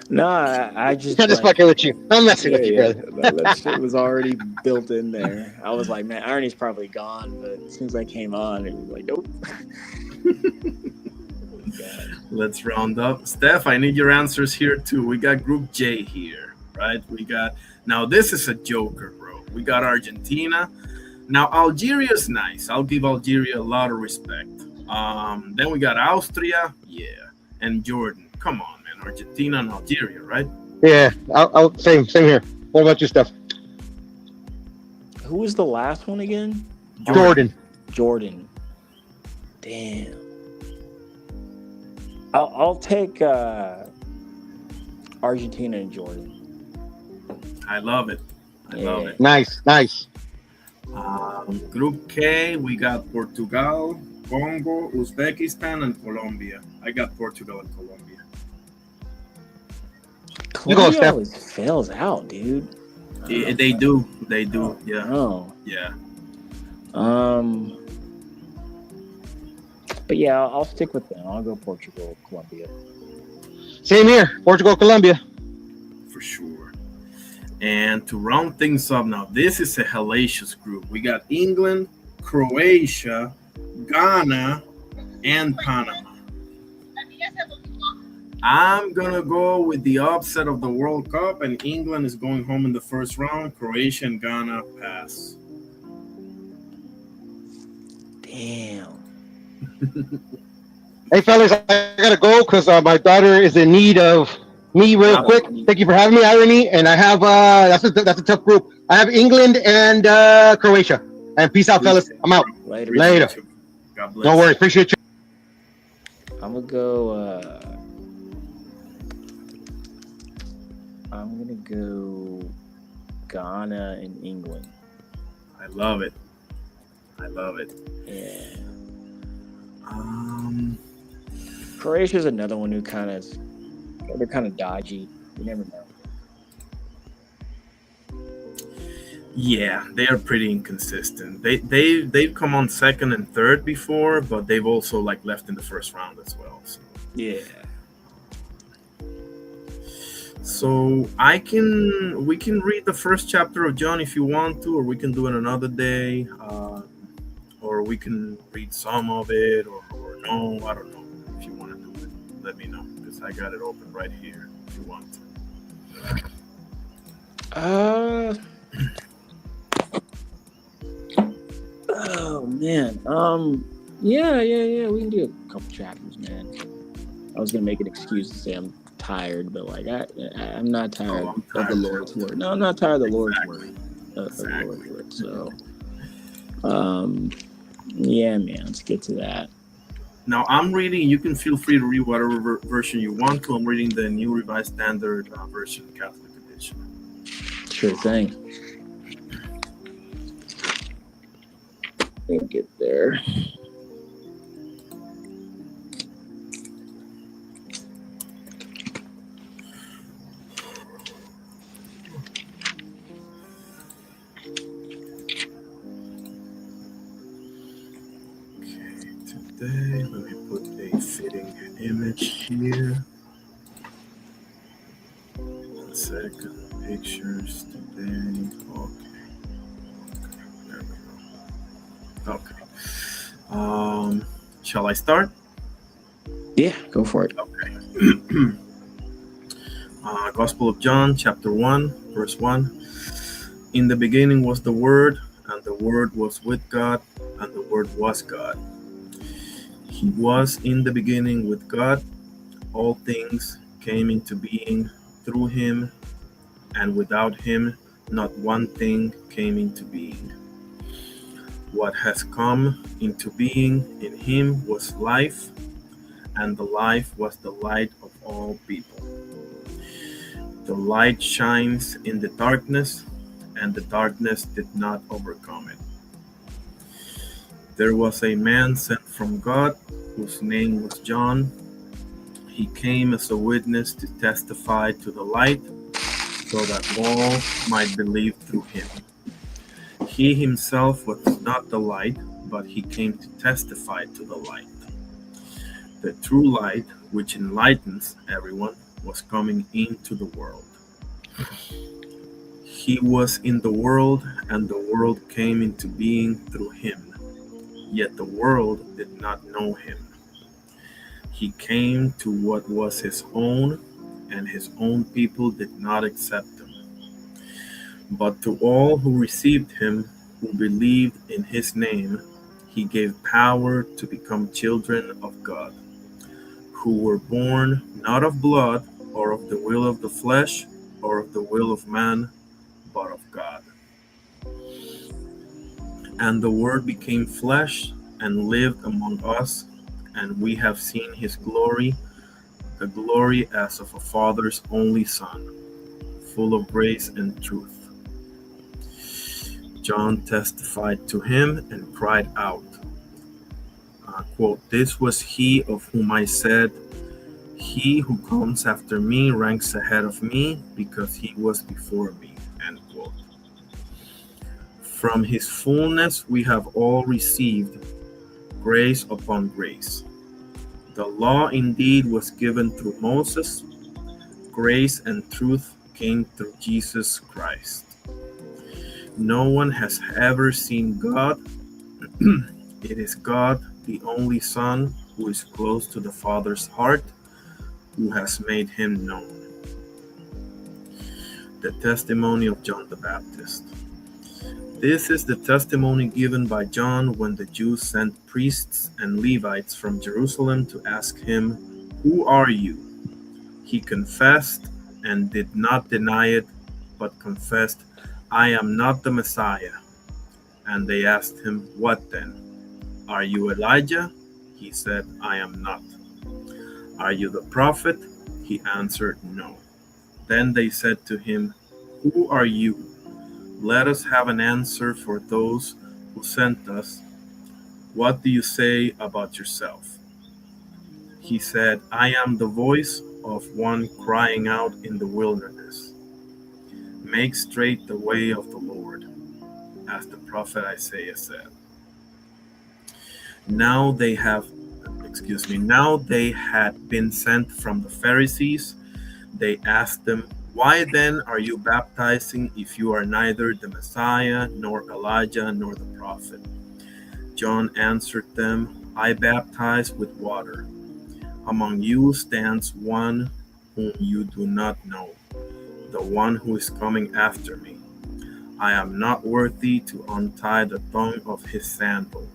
S3: No, I just
S18: fucking with you. I'm messing with you, brother.
S3: That shit was already built in there. I was like, man, Ernie's probably gone, but as soon as I came on, it was like, nope.
S1: Let's round up. Steph, I need your answers here too. We got Group J here, right? Now this is a joker, bro. We got Argentina. Now Algeria's nice. I'll give Algeria a lot of respect. Then we got Austria, and Jordan. Come on, man. Argentina and Algeria, right?
S18: Yeah, I'll same here. What about you, Steph?
S3: Who was the last one again?
S18: Jordan.
S3: Damn. I'll take Argentina and Jordan.
S1: I love it. I love it.
S18: Nice.
S1: Group K, we got Portugal, Congo, Uzbekistan, and Colombia. I got Portugal and Colombia.
S3: Colombia always fails out, dude.
S1: They do. Yeah.
S3: Oh.
S1: Yeah.
S3: But yeah, I'll stick with them. I'll go Portugal, Colombia.
S18: Same here. Portugal, Colombia.
S1: For sure. And to round things up now, this is a hellacious group. We got England, Croatia, Ghana, and Panama. I'm going to go with the upset of the World Cup, and England is going home in the first round. Croatia and Ghana pass.
S3: Damn.
S18: Hey, fellas, I got to go because my daughter is in need of me real quick. Thank you for having me, Irony. And I have, that's a tough group. I have England and Croatia. And peace out, fellas. I'm out.
S3: Later.
S1: God bless.
S18: Don't worry. Appreciate you.
S3: I'm going to go... I'm going to go Ghana and England.
S1: I love it.
S3: Yeah. Croatia's another one who they're kind of dodgy. You never know.
S1: Yeah, they are pretty inconsistent. They've come on second and third before, but they've also left in the first round as well. So.
S3: Yeah.
S1: So we can read the first chapter of John if you want to, or we can do it another day, or we can read some of it, or no, I don't know. If you want to do it, let me know, because Romans. I got it open right here if you want to.
S3: Oh man. Yeah. We can do a couple chapters, man. I was gonna make an excuse to say I'm tired, but like I'm not tired of the Lord's word. No, I'm not tired of the Lord's word. Of the Lord's word. So, yeah, man. Let's get to that.
S1: Now I'm reading. You can feel free to read whatever version you want to. I'm reading the New Revised Standard Version, Catholic edition.
S3: Sure thing. We'll get there.
S1: Today, let me put a fitting image here. 1 second. Pictures today. Okay. There we go. Okay. Shall I start?
S3: Yeah, go for it.
S1: Okay. Gospel of John, chapter 1, verse 1. In the beginning was the Word, and the Word was with God, and the Word was God. He was in the beginning with God. All things came into being through him, and without him not one thing came into being. What has come into being in him was life, and the life was the light of all people. The light shines in the darkness, and the darkness did not overcome it. There was a man sent from God, whose name was John. He came as a witness to testify to the light, so that all might believe through him. He himself was not the light, but he came to testify to the light. The true light, which enlightens everyone, was coming into the world. He was in the world, and the world came into being through him. Yet the world did not know him. He came to what was his own, and his own people did not accept him. But to all who received him, who believed in his name, he gave power to become children of God, who were born not of blood, or of the will of the flesh, or of the will of man, but of God. And the Word became flesh and lived among us, and we have seen his glory, the glory as of a Father's only Son, full of grace and truth. John testified to him and cried out, quote, "This was he of whom I said, he who comes after me ranks ahead of me, because he was before me," end quote. From his fullness we have all received grace upon grace. The law indeed was given through Moses. Grace and truth came through Jesus Christ. No one has ever seen God. It is God, the only Son, who is close to the Father's heart, who has made him known. The testimony of John the Baptist. This is the testimony given by John when the Jews sent priests and Levites from Jerusalem to ask him, "Who are you?" He confessed and did not deny it, but confessed, "I am not the Messiah." And they asked him, "What then? Are you Elijah?" He said, "I am not." "Are you the prophet?" He answered, "No." Then they said to him, "Who are you? Let us have an answer for those who sent us. What do you say about yourself?" He said, "I am the voice of one crying out in the wilderness, 'Make straight the way of the Lord,' as the prophet Isaiah said." Now they had been sent from the Pharisees. They asked them, "Why then are you baptizing if you are neither the Messiah, nor Elijah, nor the prophet?" John answered them, "I baptize with water. Among you stands one whom you do not know, the one who is coming after me. I am not worthy to untie the thong of his sandal.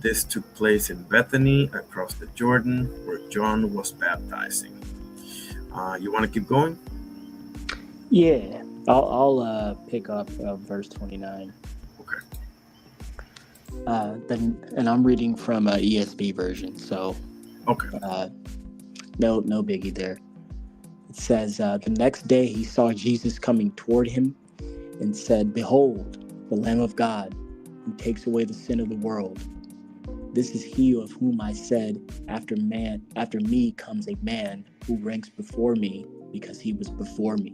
S1: This took place in Bethany, across the Jordan, where John was baptizing. You want to keep going?
S3: Yeah, I'll pick up verse 29.
S1: Okay.
S3: And I'm reading from ESV version, so
S1: okay.
S3: No biggie there. It says, the next day he saw Jesus coming toward him and said, "Behold, the Lamb of God, who takes away the sin of the world. This is he of whom I said, after me comes a man who ranks before me, because he was before me.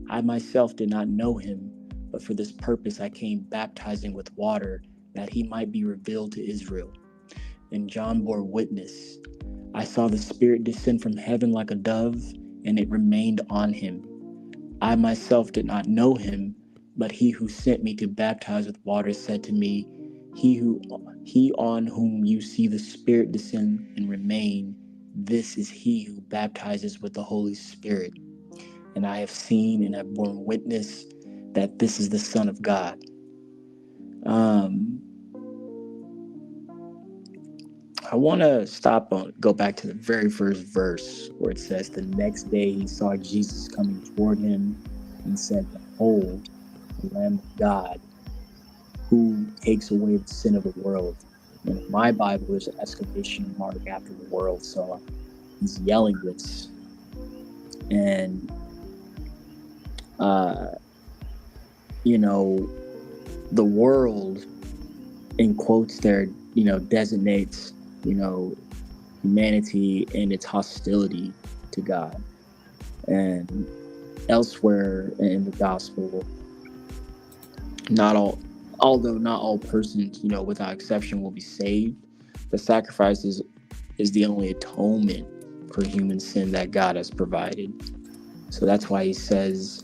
S3: I myself did not know him, but for this purpose I came baptizing with water, that he might be revealed to Israel." And John bore witness. I saw the Spirit descend from heaven like a dove, and it remained on him. I myself did not know him, but he who sent me to baptize with water said to me, He on whom you see the Spirit descend and remain, this is he who baptizes with the Holy Spirit. And I have seen and have borne witness that this is the Son of God. I want to go back to the very first verse where it says, the next day he saw Jesus coming toward him and said, "Behold, the Lamb of God, who takes away the sin of the world." And in my Bible, there's an exclamation mark after the world, so he's yelling this. And, the world, in quotes there, designates, humanity and its hostility to God. And elsewhere in the gospel, although not all persons, without exception will be saved, the sacrifice is the only atonement for human sin that God has provided. So that's why he says,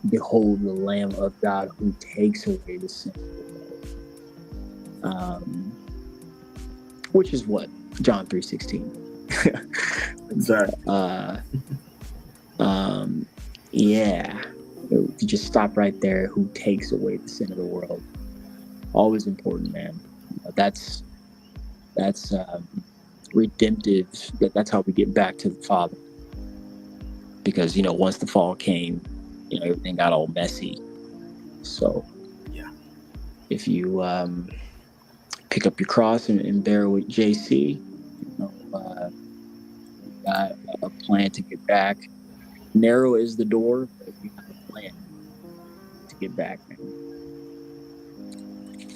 S3: "Behold the Lamb of God who takes away the sin of the world." Which is what? John 3:16.
S1: Exactly.
S3: Yeah. You just stop right there. Who takes away the sin of the world? Always important, man. That's redemptive. That's how we get back to the Father. Because once the fall came, everything got all messy. So
S1: yeah,
S3: if you pick up your cross and bear with JC, got a plan to get back. Narrow is the door, but we have a plan to get back.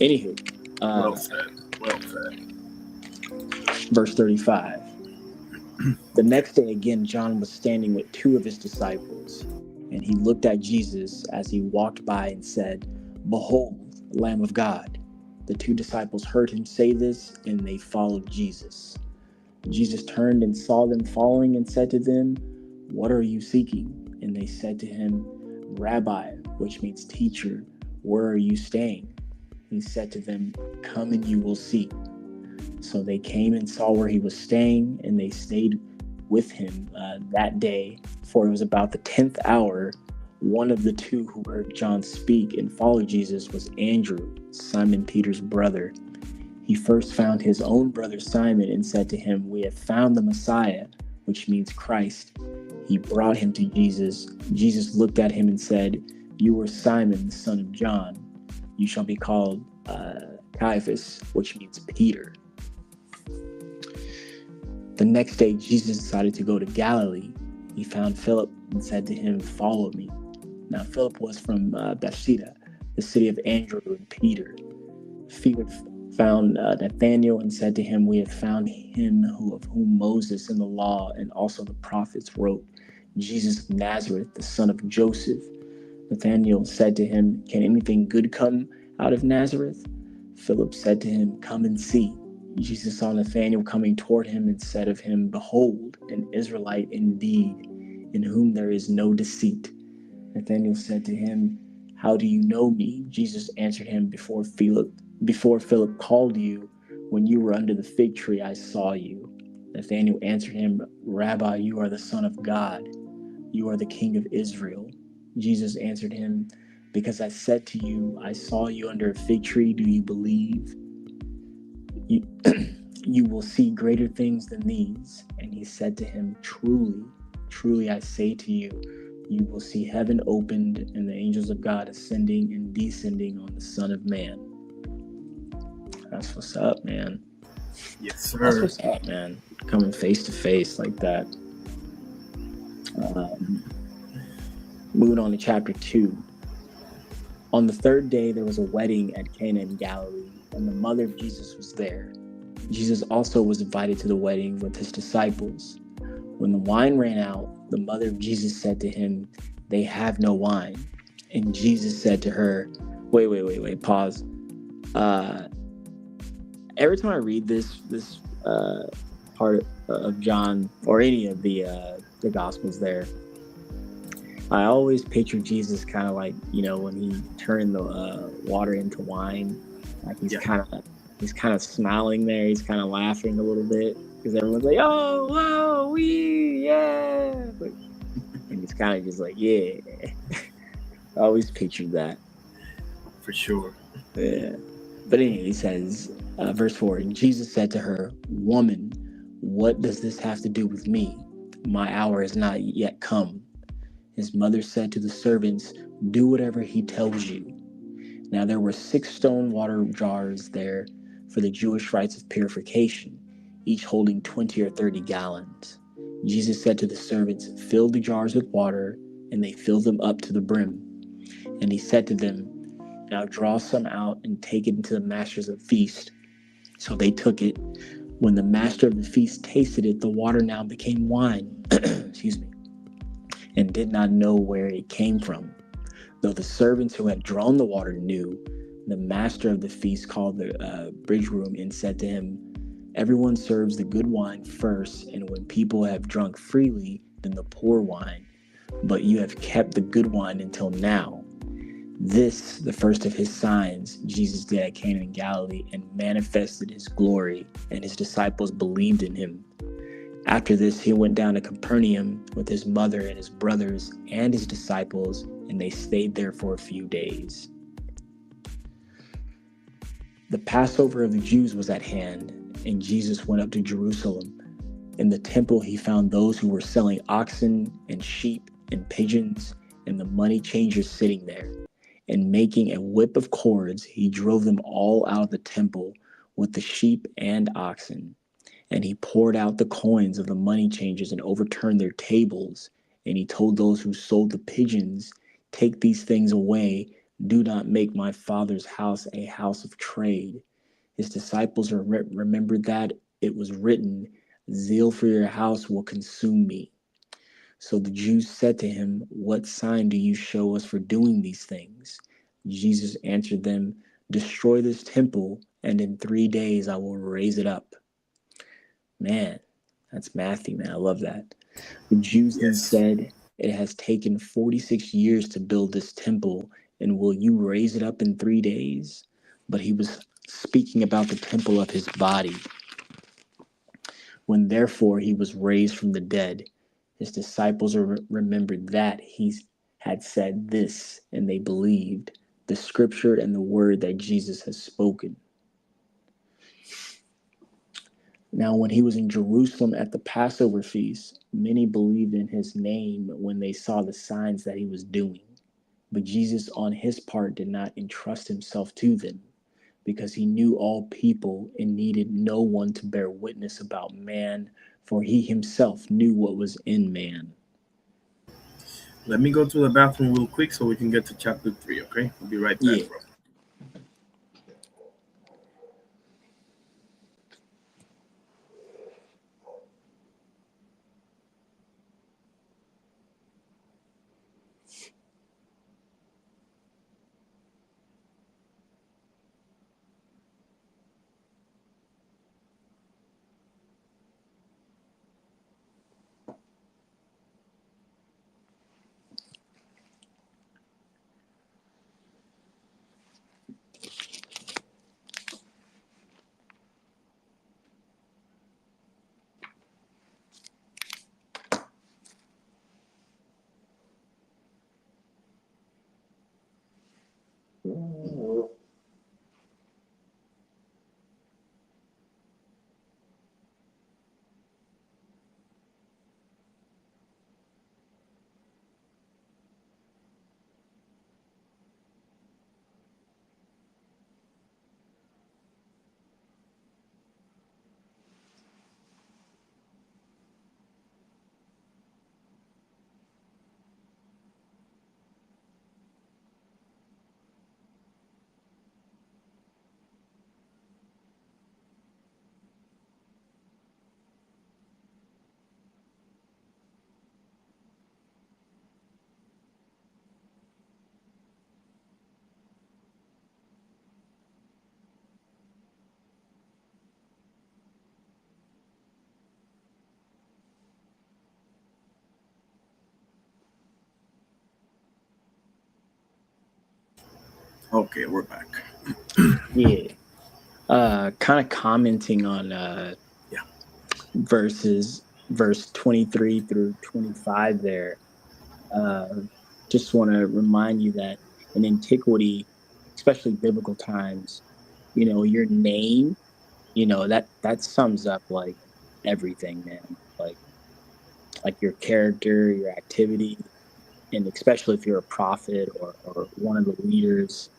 S3: Anywho,
S1: well said.
S3: Verse 35. The next day again, John was standing with two of his disciples, and he looked at Jesus as he walked by and said, "Behold, the Lamb of God." The two disciples heard him say this, and they followed Jesus. Jesus turned and saw them following and said to them, "What are you seeking?" And they said to him, "Rabbi," which means teacher, "where are you staying?" He said to them, "Come and you will see." So they came and saw where he was staying, and they stayed with him that day, for it was about the 10th hour. One of the two who heard John speak and followed Jesus was Andrew, Simon Peter's brother. He first found his own brother Simon and said to him, "We have found the Messiah," which means Christ. He brought him to Jesus. Jesus looked at him and said, "You are Simon, the son of John. You shall be called Caiaphas," which means Peter. The next day, Jesus decided to go to Galilee. He found Philip and said to him, "Follow me." Now, Philip was from Bethsaida, the city of Andrew and Peter. Philip found Nathanael and said to him, "We have found him of whom Moses in the law and also the prophets wrote, Jesus of Nazareth, the son of Joseph." Nathanael said to him, "Can anything good come out of Nazareth?" Philip said to him, "Come and see." Jesus saw Nathanael coming toward him and said of him, "Behold, an Israelite indeed, in whom there is no deceit." Nathanael said to him, "How do you know me?" Jesus answered him, Before Philip called you,
S19: When you were under the fig tree, I saw you. Nathanael answered him, Rabbi, you are the Son of God. You are the King of Israel. Jesus answered him, because I said to you, I saw you under a fig tree, do you believe? You, you will see greater things than these. And he said to him, truly, truly I say to you, you will see heaven opened and the angels of God ascending and descending on the Son of Man. That's what's up, man.
S1: Yes, sir.
S19: That's what's up, man. Coming face to face like that. Moving on to chapter 2. On the third day, there was a wedding at Cana in Galilee, and the mother of Jesus was there. Jesus also was invited to the wedding with his disciples. When the wine ran out, the mother of Jesus said to him, they have no wine. And Jesus said to her, wait, pause. Every time I read this part of John, or any of the Gospels there, I always picture Jesus kind of like, when he turned the water into wine, like he's kind of smiling there, he's kind of laughing a little bit because everyone's like, oh, whoa, yeah, and he's kind of just like, yeah. I always pictured that.
S1: For sure.
S19: Yeah. But anyway, he says, verse 4, and Jesus said to her, woman, what does this have to do with me? My hour has not yet come. His mother said to the servants, do whatever he tells you. Now there were 6 stone water jars there for the Jewish rites of purification, each holding 20 or 30 gallons. Jesus said to the servants, fill the jars with water, and they filled them up to the brim. And he said to them, now draw some out and take it into the masters of the feast. So they took it. When the master of the feast tasted it, the water now became wine. Excuse me. And did not know where it came from. Though the servants who had drawn the water knew, the master of the feast called the bridegroom and said to him, everyone serves the good wine first, and when people have drunk freely, then the poor wine. But you have kept the good wine until now. This, the first of his signs, Jesus did at Cana in Galilee and manifested his glory, and his disciples believed in him. After this, he went down to Capernaum with his mother and his brothers and his disciples, and they stayed there for a few days. The Passover of the Jews was at hand, and Jesus went up to Jerusalem. In the temple, he found those who were selling oxen and sheep and pigeons, and the money changers sitting there. And making a whip of cords, he drove them all out of the temple with the sheep and oxen. And he poured out the coins of the money changers and overturned their tables. And he told those who sold the pigeons, take these things away. Do not make my Father's house a house of trade. His disciples remembered that it was written, zeal for your house will consume me. So the Jews said to him, what sign do you show us for doing these things? Jesus answered them, destroy this temple, and in 3 days I will raise it up. Man, that's Matthew, man. I love that. The Jews then said, it has taken 46 years to build this temple, and will you raise it up in 3 days? But he was speaking about the temple of his body. When therefore he was raised from the dead, his disciples remembered that he had said this, and they believed the scripture and the word that Jesus has spoken. Now, when he was in Jerusalem at the Passover feast, many believed in his name when they saw the signs that he was doing. But Jesus, on his part, did not entrust himself to them, because he knew all people and needed no one to bear witness about man, for he himself knew what was in man.
S1: Let me go to the bathroom real quick so we can get to chapter 3, okay? We'll be right back, bro. Okay, we're back.
S3: Yeah. Kind of commenting on verse 23 through 25 there. Just want to remind you that in antiquity, especially biblical times, your name, that sums up like everything, man. Like your character, your activity, and especially if you're a prophet or one of the leaders,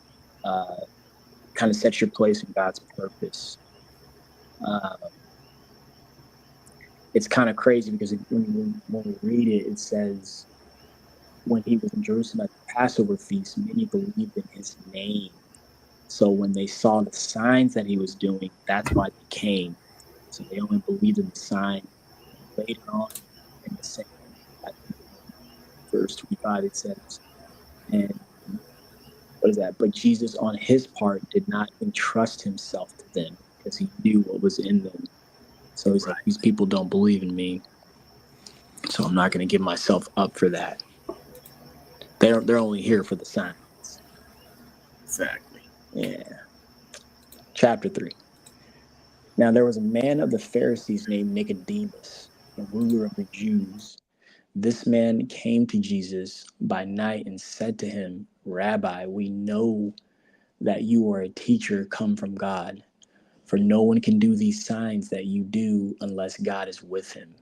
S3: kind of sets your place in God's purpose. It's kind of crazy because when we read it, it says, when he was in Jerusalem at the Passover feast, many believed in his name. So when they saw the signs that he was doing, that's why they came. So they only believed in the sign. Later on in the same verse 25, it says, and what is that? But Jesus, on his part, did not entrust himself to them because he knew what was in them. So he's like, these people don't believe in me, so I'm not going to give myself up for that. They're only here for the signs.
S1: Exactly.
S3: Yeah. Chapter 3. Now there was a man of the Pharisees named Nicodemus, a ruler of the Jews. This man came to Jesus by night and said to him, Rabbi, we know that you are a teacher come from God, for no one can do these signs that you do unless God is with him.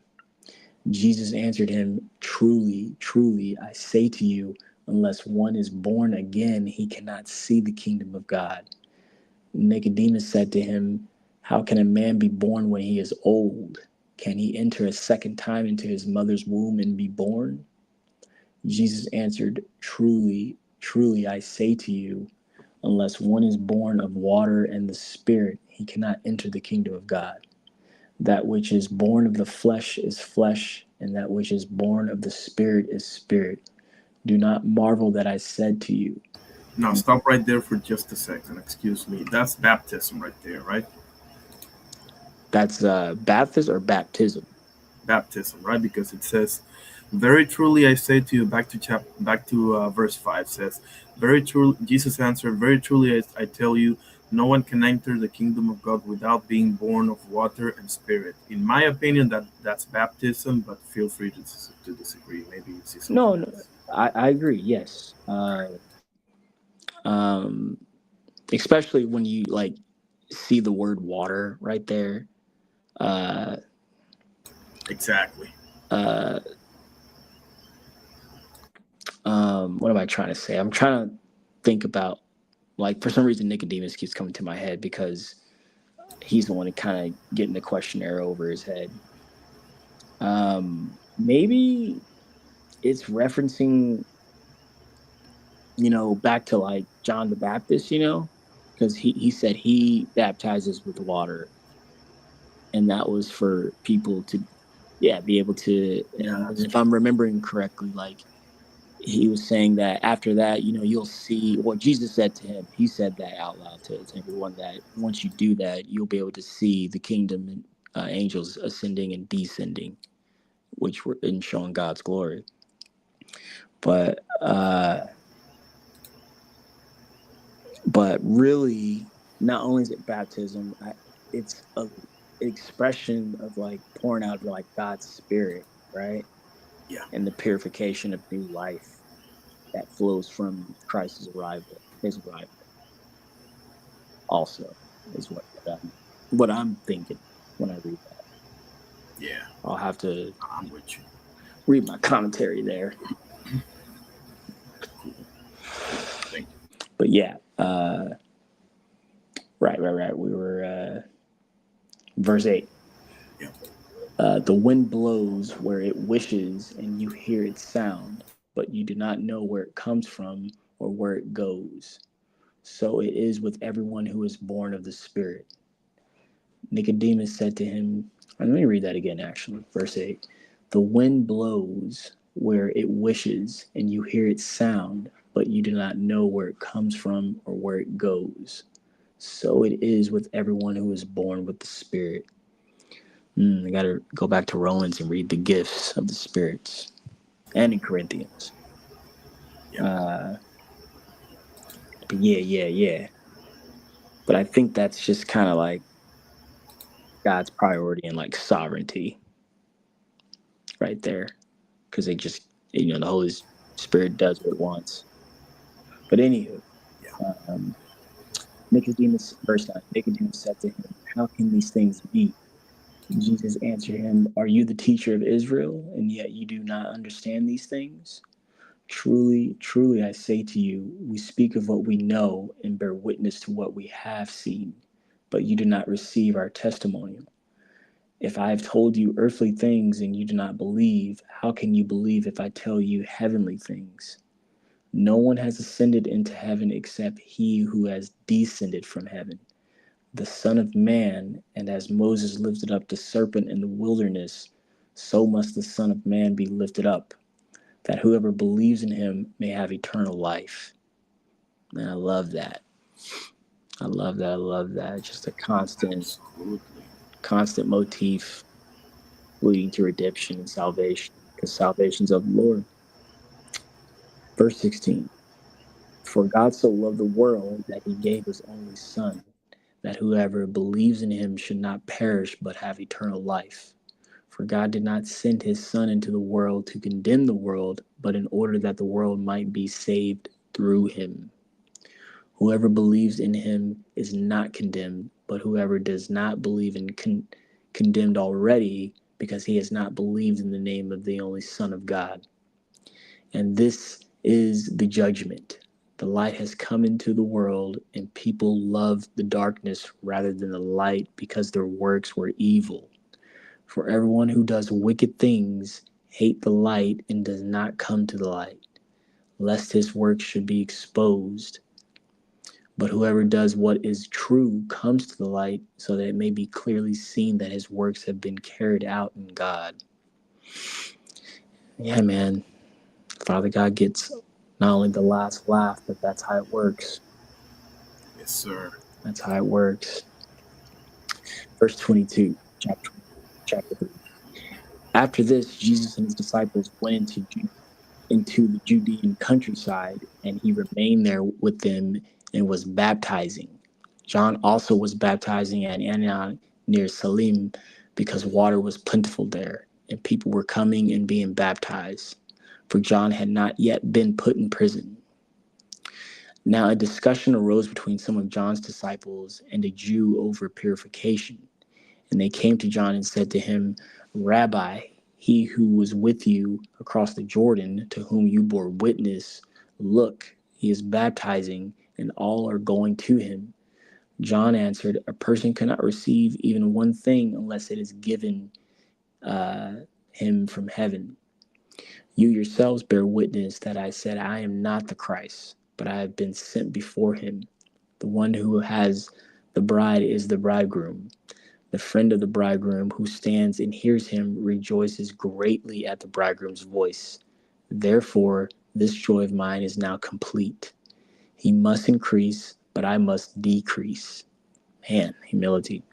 S3: Jesus answered him, Truly, truly, I say to you, unless one is born again, he cannot see the kingdom of God. Nicodemus said to him, How can a man be born when he is old? Can he enter a second time into his mother's womb and be born? Jesus answered, Truly, truly, I say to you, unless one is born of water and the Spirit, he cannot enter the kingdom of God. That which is born of the flesh is flesh, and that which is born of the Spirit is spirit. Do not marvel that I said to you.
S1: Now, stop right there for just a second. Excuse me. That's baptism right there, right?
S3: That's baptism or baptism?
S1: Baptism, right? Because it says, "Very truly I say to you," back to verse 5 says, "Very truly," Jesus answered, "Very truly I tell you, no one can enter the kingdom of God without being born of water and spirit." In my opinion, that's baptism, but feel free to disagree. Maybe you see something.
S3: No, I agree. Yes. Especially when you like see the word water right there.
S1: Exactly.
S3: What am I trying to say? I'm trying to think about, like, for some reason Nicodemus keeps coming to my head because he's the one to kind of getting the questionnaire over his head. Maybe it's referencing, back to like John the Baptist, because he said he baptizes with water, and that was for people to, be able to. If I'm remembering correctly, like he was saying that after that, you'll see what Jesus said to him. He said that out loud to everyone, that once you do that, you'll be able to see the kingdom and angels ascending and descending, which were in showing God's glory. But really, not only is it baptism, it's an expression of like pouring out of like God's Spirit, right?
S1: Yeah.
S3: And the purification of new life that flows from Christ's arrival, his arrival. Also, is what I'm thinking when I read that.
S1: Yeah.
S3: I'll have to
S1: I'm with you.
S3: Read my commentary there. But yeah, right. We were verse 8.
S1: Yeah.
S3: The wind blows where it wishes, and you hear its sound, but you do not know where it comes from or where it goes. So it is with everyone who is born of the Spirit. Nicodemus said to him, let me read that again, actually. Verse 8. The wind blows where it wishes, and you hear its sound, but you do not know where it comes from or where it goes. So it is with everyone who is born with the Spirit. I got to go back to Romans and read the gifts of the spirits, and in Corinthians.
S1: Yeah.
S3: But yeah. But I think that's just kind of like God's priority and like sovereignty right there. Because they just, the Holy Spirit does what it wants. But anywho, Nicodemus, verse 9, Nicodemus said to him, "How can these things be?" Jesus answered him, "Are you the teacher of Israel, and yet you do not understand these things? Truly, truly, I say to you, we speak of what we know and bear witness to what we have seen, but you do not receive our testimonial. If I have told you earthly things and you do not believe, how can you believe if I tell you heavenly things? No one has ascended into heaven except he who has descended from heaven, the Son of Man. And as Moses lifted up the serpent in the wilderness, so must the Son of Man be lifted up, that whoever believes in him may have eternal life." Man, I love that. I love that. Just a constant motif leading to redemption and salvation, because salvation's of the Lord. Verse 16, "For God so loved the world that he gave his only Son, that whoever believes in him should not perish but have eternal life. For God did not send his Son into the world to condemn the world, but in order that the world might be saved through him. Whoever believes in him is not condemned, but whoever does not believe in condemned already, because he has not believed in the name of the only Son of God. And this is the judgment. The light has come into the world, and people loved the darkness rather than the light, because their works were evil. For everyone who does wicked things hate the light and does not come to the light, lest his works should be exposed. But whoever does what is true comes to the light, so that it may be clearly seen that his works have been carried out in God." Yeah, man. Father God gets not only the last laugh, but that's how it works.
S1: Yes, sir.
S3: That's how it works. Verse 22, chapter 3. "After this, Jesus and his disciples went into the Judean countryside, and he remained there with them and was baptizing. John also was baptizing at Aenon near Salim, because water was plentiful there, and people were coming and being baptized, for John had not yet been put in prison. Now a discussion arose between some of John's disciples and a Jew over purification. And they came to John and said to him, 'Rabbi, he who was with you across the Jordan, to whom you bore witness, look, he is baptizing, and all are going to him.' John answered, 'A person cannot receive even one thing unless it is given him from heaven. You yourselves bear witness that I said I am not the Christ, but I have been sent before him. The one who has the bride is the bridegroom. The friend of the bridegroom who stands and hears him rejoices greatly at the bridegroom's voice. Therefore, this joy of mine is now complete. He must increase, but I must decrease.'" Man, humility.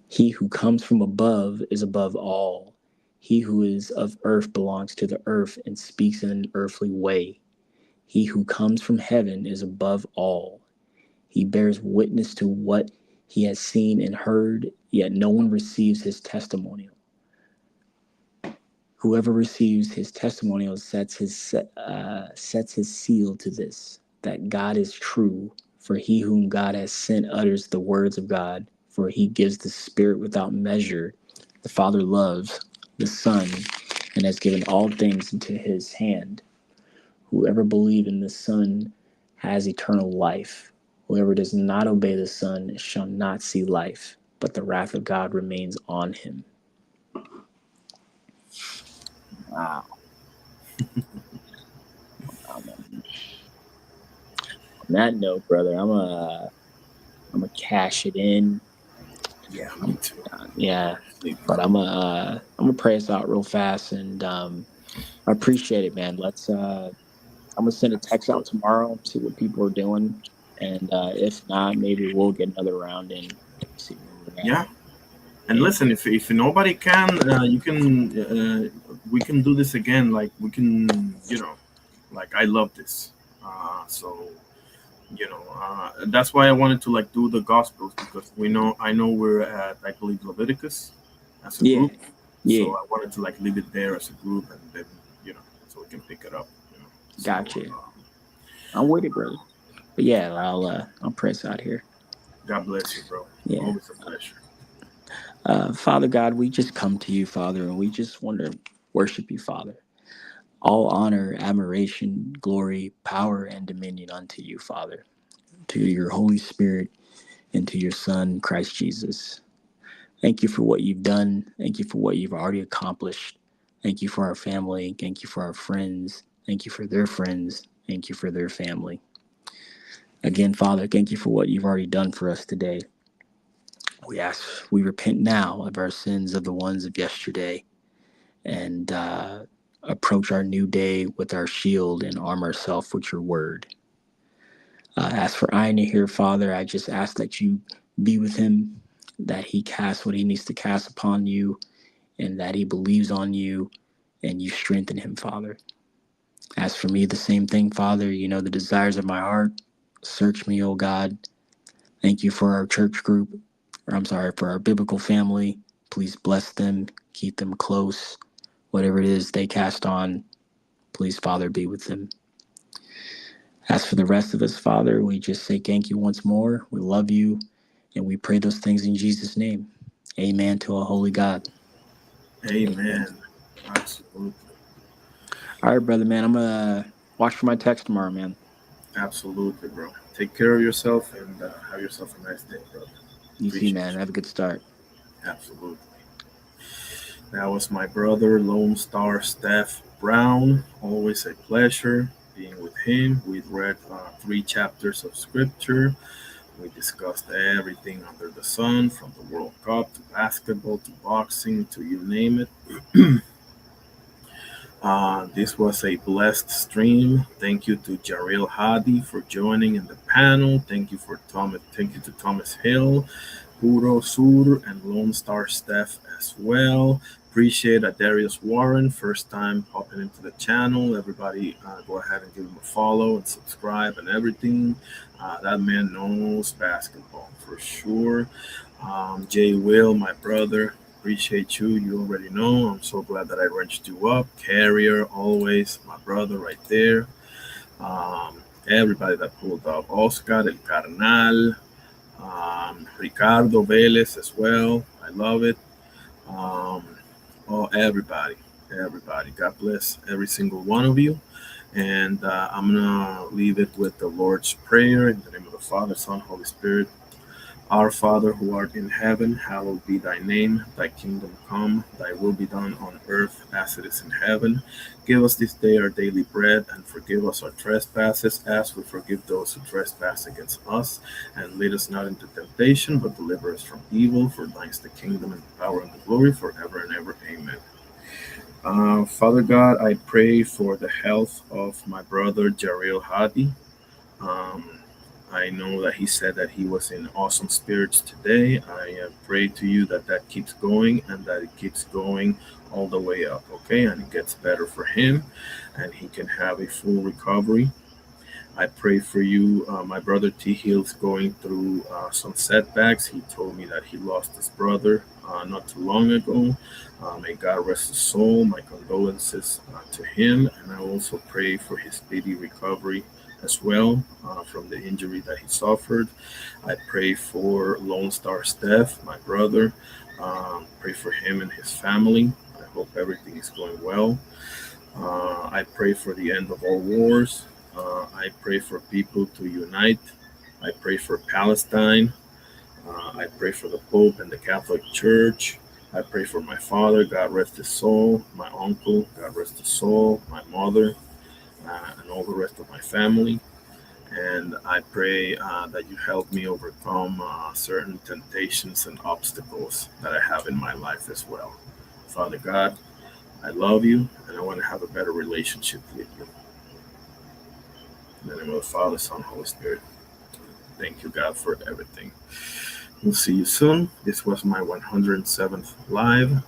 S3: "He who comes from above is above all. He who is of earth belongs to the earth and speaks in an earthly way. He who comes from heaven is above all. He bears witness to what he has seen and heard, yet no one receives his testimonial. Whoever receives his testimonial sets his seal to this, that God is true. For he whom God has sent utters the words of God, for he gives the Spirit without measure. The Father loves the Son and has given all things into his hand. Whoever believes in the Son has eternal life. Whoever does not obey the Son shall not see life, but the wrath of God remains on him." Wow. On that note, brother, I'm gonna cash it in.
S1: Yeah, me too.
S3: Yeah, but I'm gonna pray us out real fast, and I appreciate it, man. I'm gonna send a text out tomorrow, see what people are doing, and if not, maybe we'll get another round in. See where we're at.
S1: Yeah. And listen, if nobody can, you can. We can do this again. Like we can, like I love this. So That's why I wanted to like do the Gospels, because I know we're at, I believe, Leviticus as a group.
S3: Yeah.
S1: So I wanted to like leave it there as a group, and then so we can pick it up.
S3: Gotcha. I'm with it, brother. But yeah, I'll press out here.
S1: God bless you, bro.
S3: Yeah.
S1: Always a pleasure.
S3: Father God, we just come to you, Father, and we just want to worship you, Father. All honor, admiration, glory, power, and dominion unto you, Father, to your Holy Spirit, and to your Son, Christ Jesus. Thank you for what you've done. Thank you for what you've already accomplished. Thank you for our family. Thank you for our friends. Thank you for their friends. Thank you for their family. Again, Father, thank you for what you've already done for us today. We repent now of our sins, of the ones of yesterday, and approach our new day with our shield and arm ourselves with your word. As for Ina here, Father, I just ask that you be with him, that he casts what he needs to cast upon you, and that he believes on you, and you strengthen him, Father. As for me, the same thing, Father. You know the desires of my heart. Search me, O God. Thank you for our church group, for our biblical family. Please bless them, keep them close. Whatever it is they cast on, please, Father, be with them. As for the rest of us, Father, we just say thank you once more. We love you, and we pray those things in Jesus' name. Amen to a holy God.
S1: Amen. Absolutely.
S3: All right, brother, man. I'm going to watch for my text tomorrow, man.
S1: Absolutely, bro. Take care of yourself, and have yourself a nice day, brother.
S3: You too, man. Have a good start.
S1: Absolutely. That was my brother, Lone Star Steph Brown. Always a pleasure being with him. We read 3 chapters of scripture. We discussed everything under the sun, from the World Cup to basketball to boxing to you name it. This was a blessed stream. Thank you to Jareel Hadi for joining in the panel. Thank you to Thomas Hill, Puro Sur, and Lone Star Steph as well. Appreciate Darius Warren, first time popping into the channel. Everybody go ahead and give him a follow and subscribe and everything. That man knows basketball for sure. Jay Will, my brother, appreciate you. You already know. I'm so glad that I wrenched you up. Carrier, always my brother right there. Everybody that pulled up. Oscar, El Carnal, Ricardo Vélez as well. I love it. Everybody. God bless every single one of you. And I'm going to leave it with the Lord's Prayer in the name of the Father, Son, Holy Spirit. Our Father, who art in heaven, hallowed be thy name. Thy kingdom come, thy will be done on earth as it is in heaven. Give us this day our daily bread, and forgive us our trespasses as we forgive those who trespass against us. And lead us not into temptation, but deliver us from evil. For thine is the kingdom and the power and the glory forever and ever. Amen. Father God, I pray for the health of my brother, Jareel Hadi. I know that he said that he was in awesome spirits today. I pray to you that keeps going, and that it keeps going all the way up, okay? And it gets better for him, and he can have a full recovery. I pray for you. My brother T. Hill's going through some setbacks. He told me that he lost his brother not too long ago. May God rest his soul. My condolences to him, and I also pray for his speedy recovery as well from the injury that he suffered. I pray for Lone Star Steph, my brother. Pray for him and his family. I hope everything is going well. I pray for the end of all wars. I pray for people to unite. I pray for Palestine. I pray for the Pope and the Catholic Church. I pray for my father, God rest his soul. My uncle, God rest his soul. My mother, and all the rest of my family. And I pray that you help me overcome certain temptations and obstacles that I have in my life as well. Father God, I love you, and I want to have a better relationship with you. In the name of the Father, Son, Holy Spirit. Thank you, God, for everything. We'll see you soon. This was my 107th live.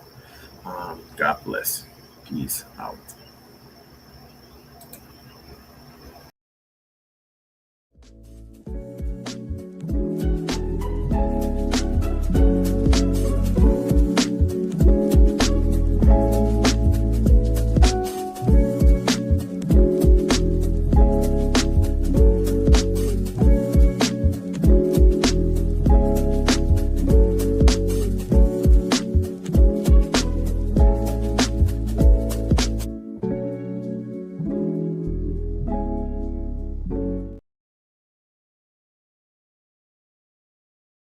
S1: God bless. Peace out.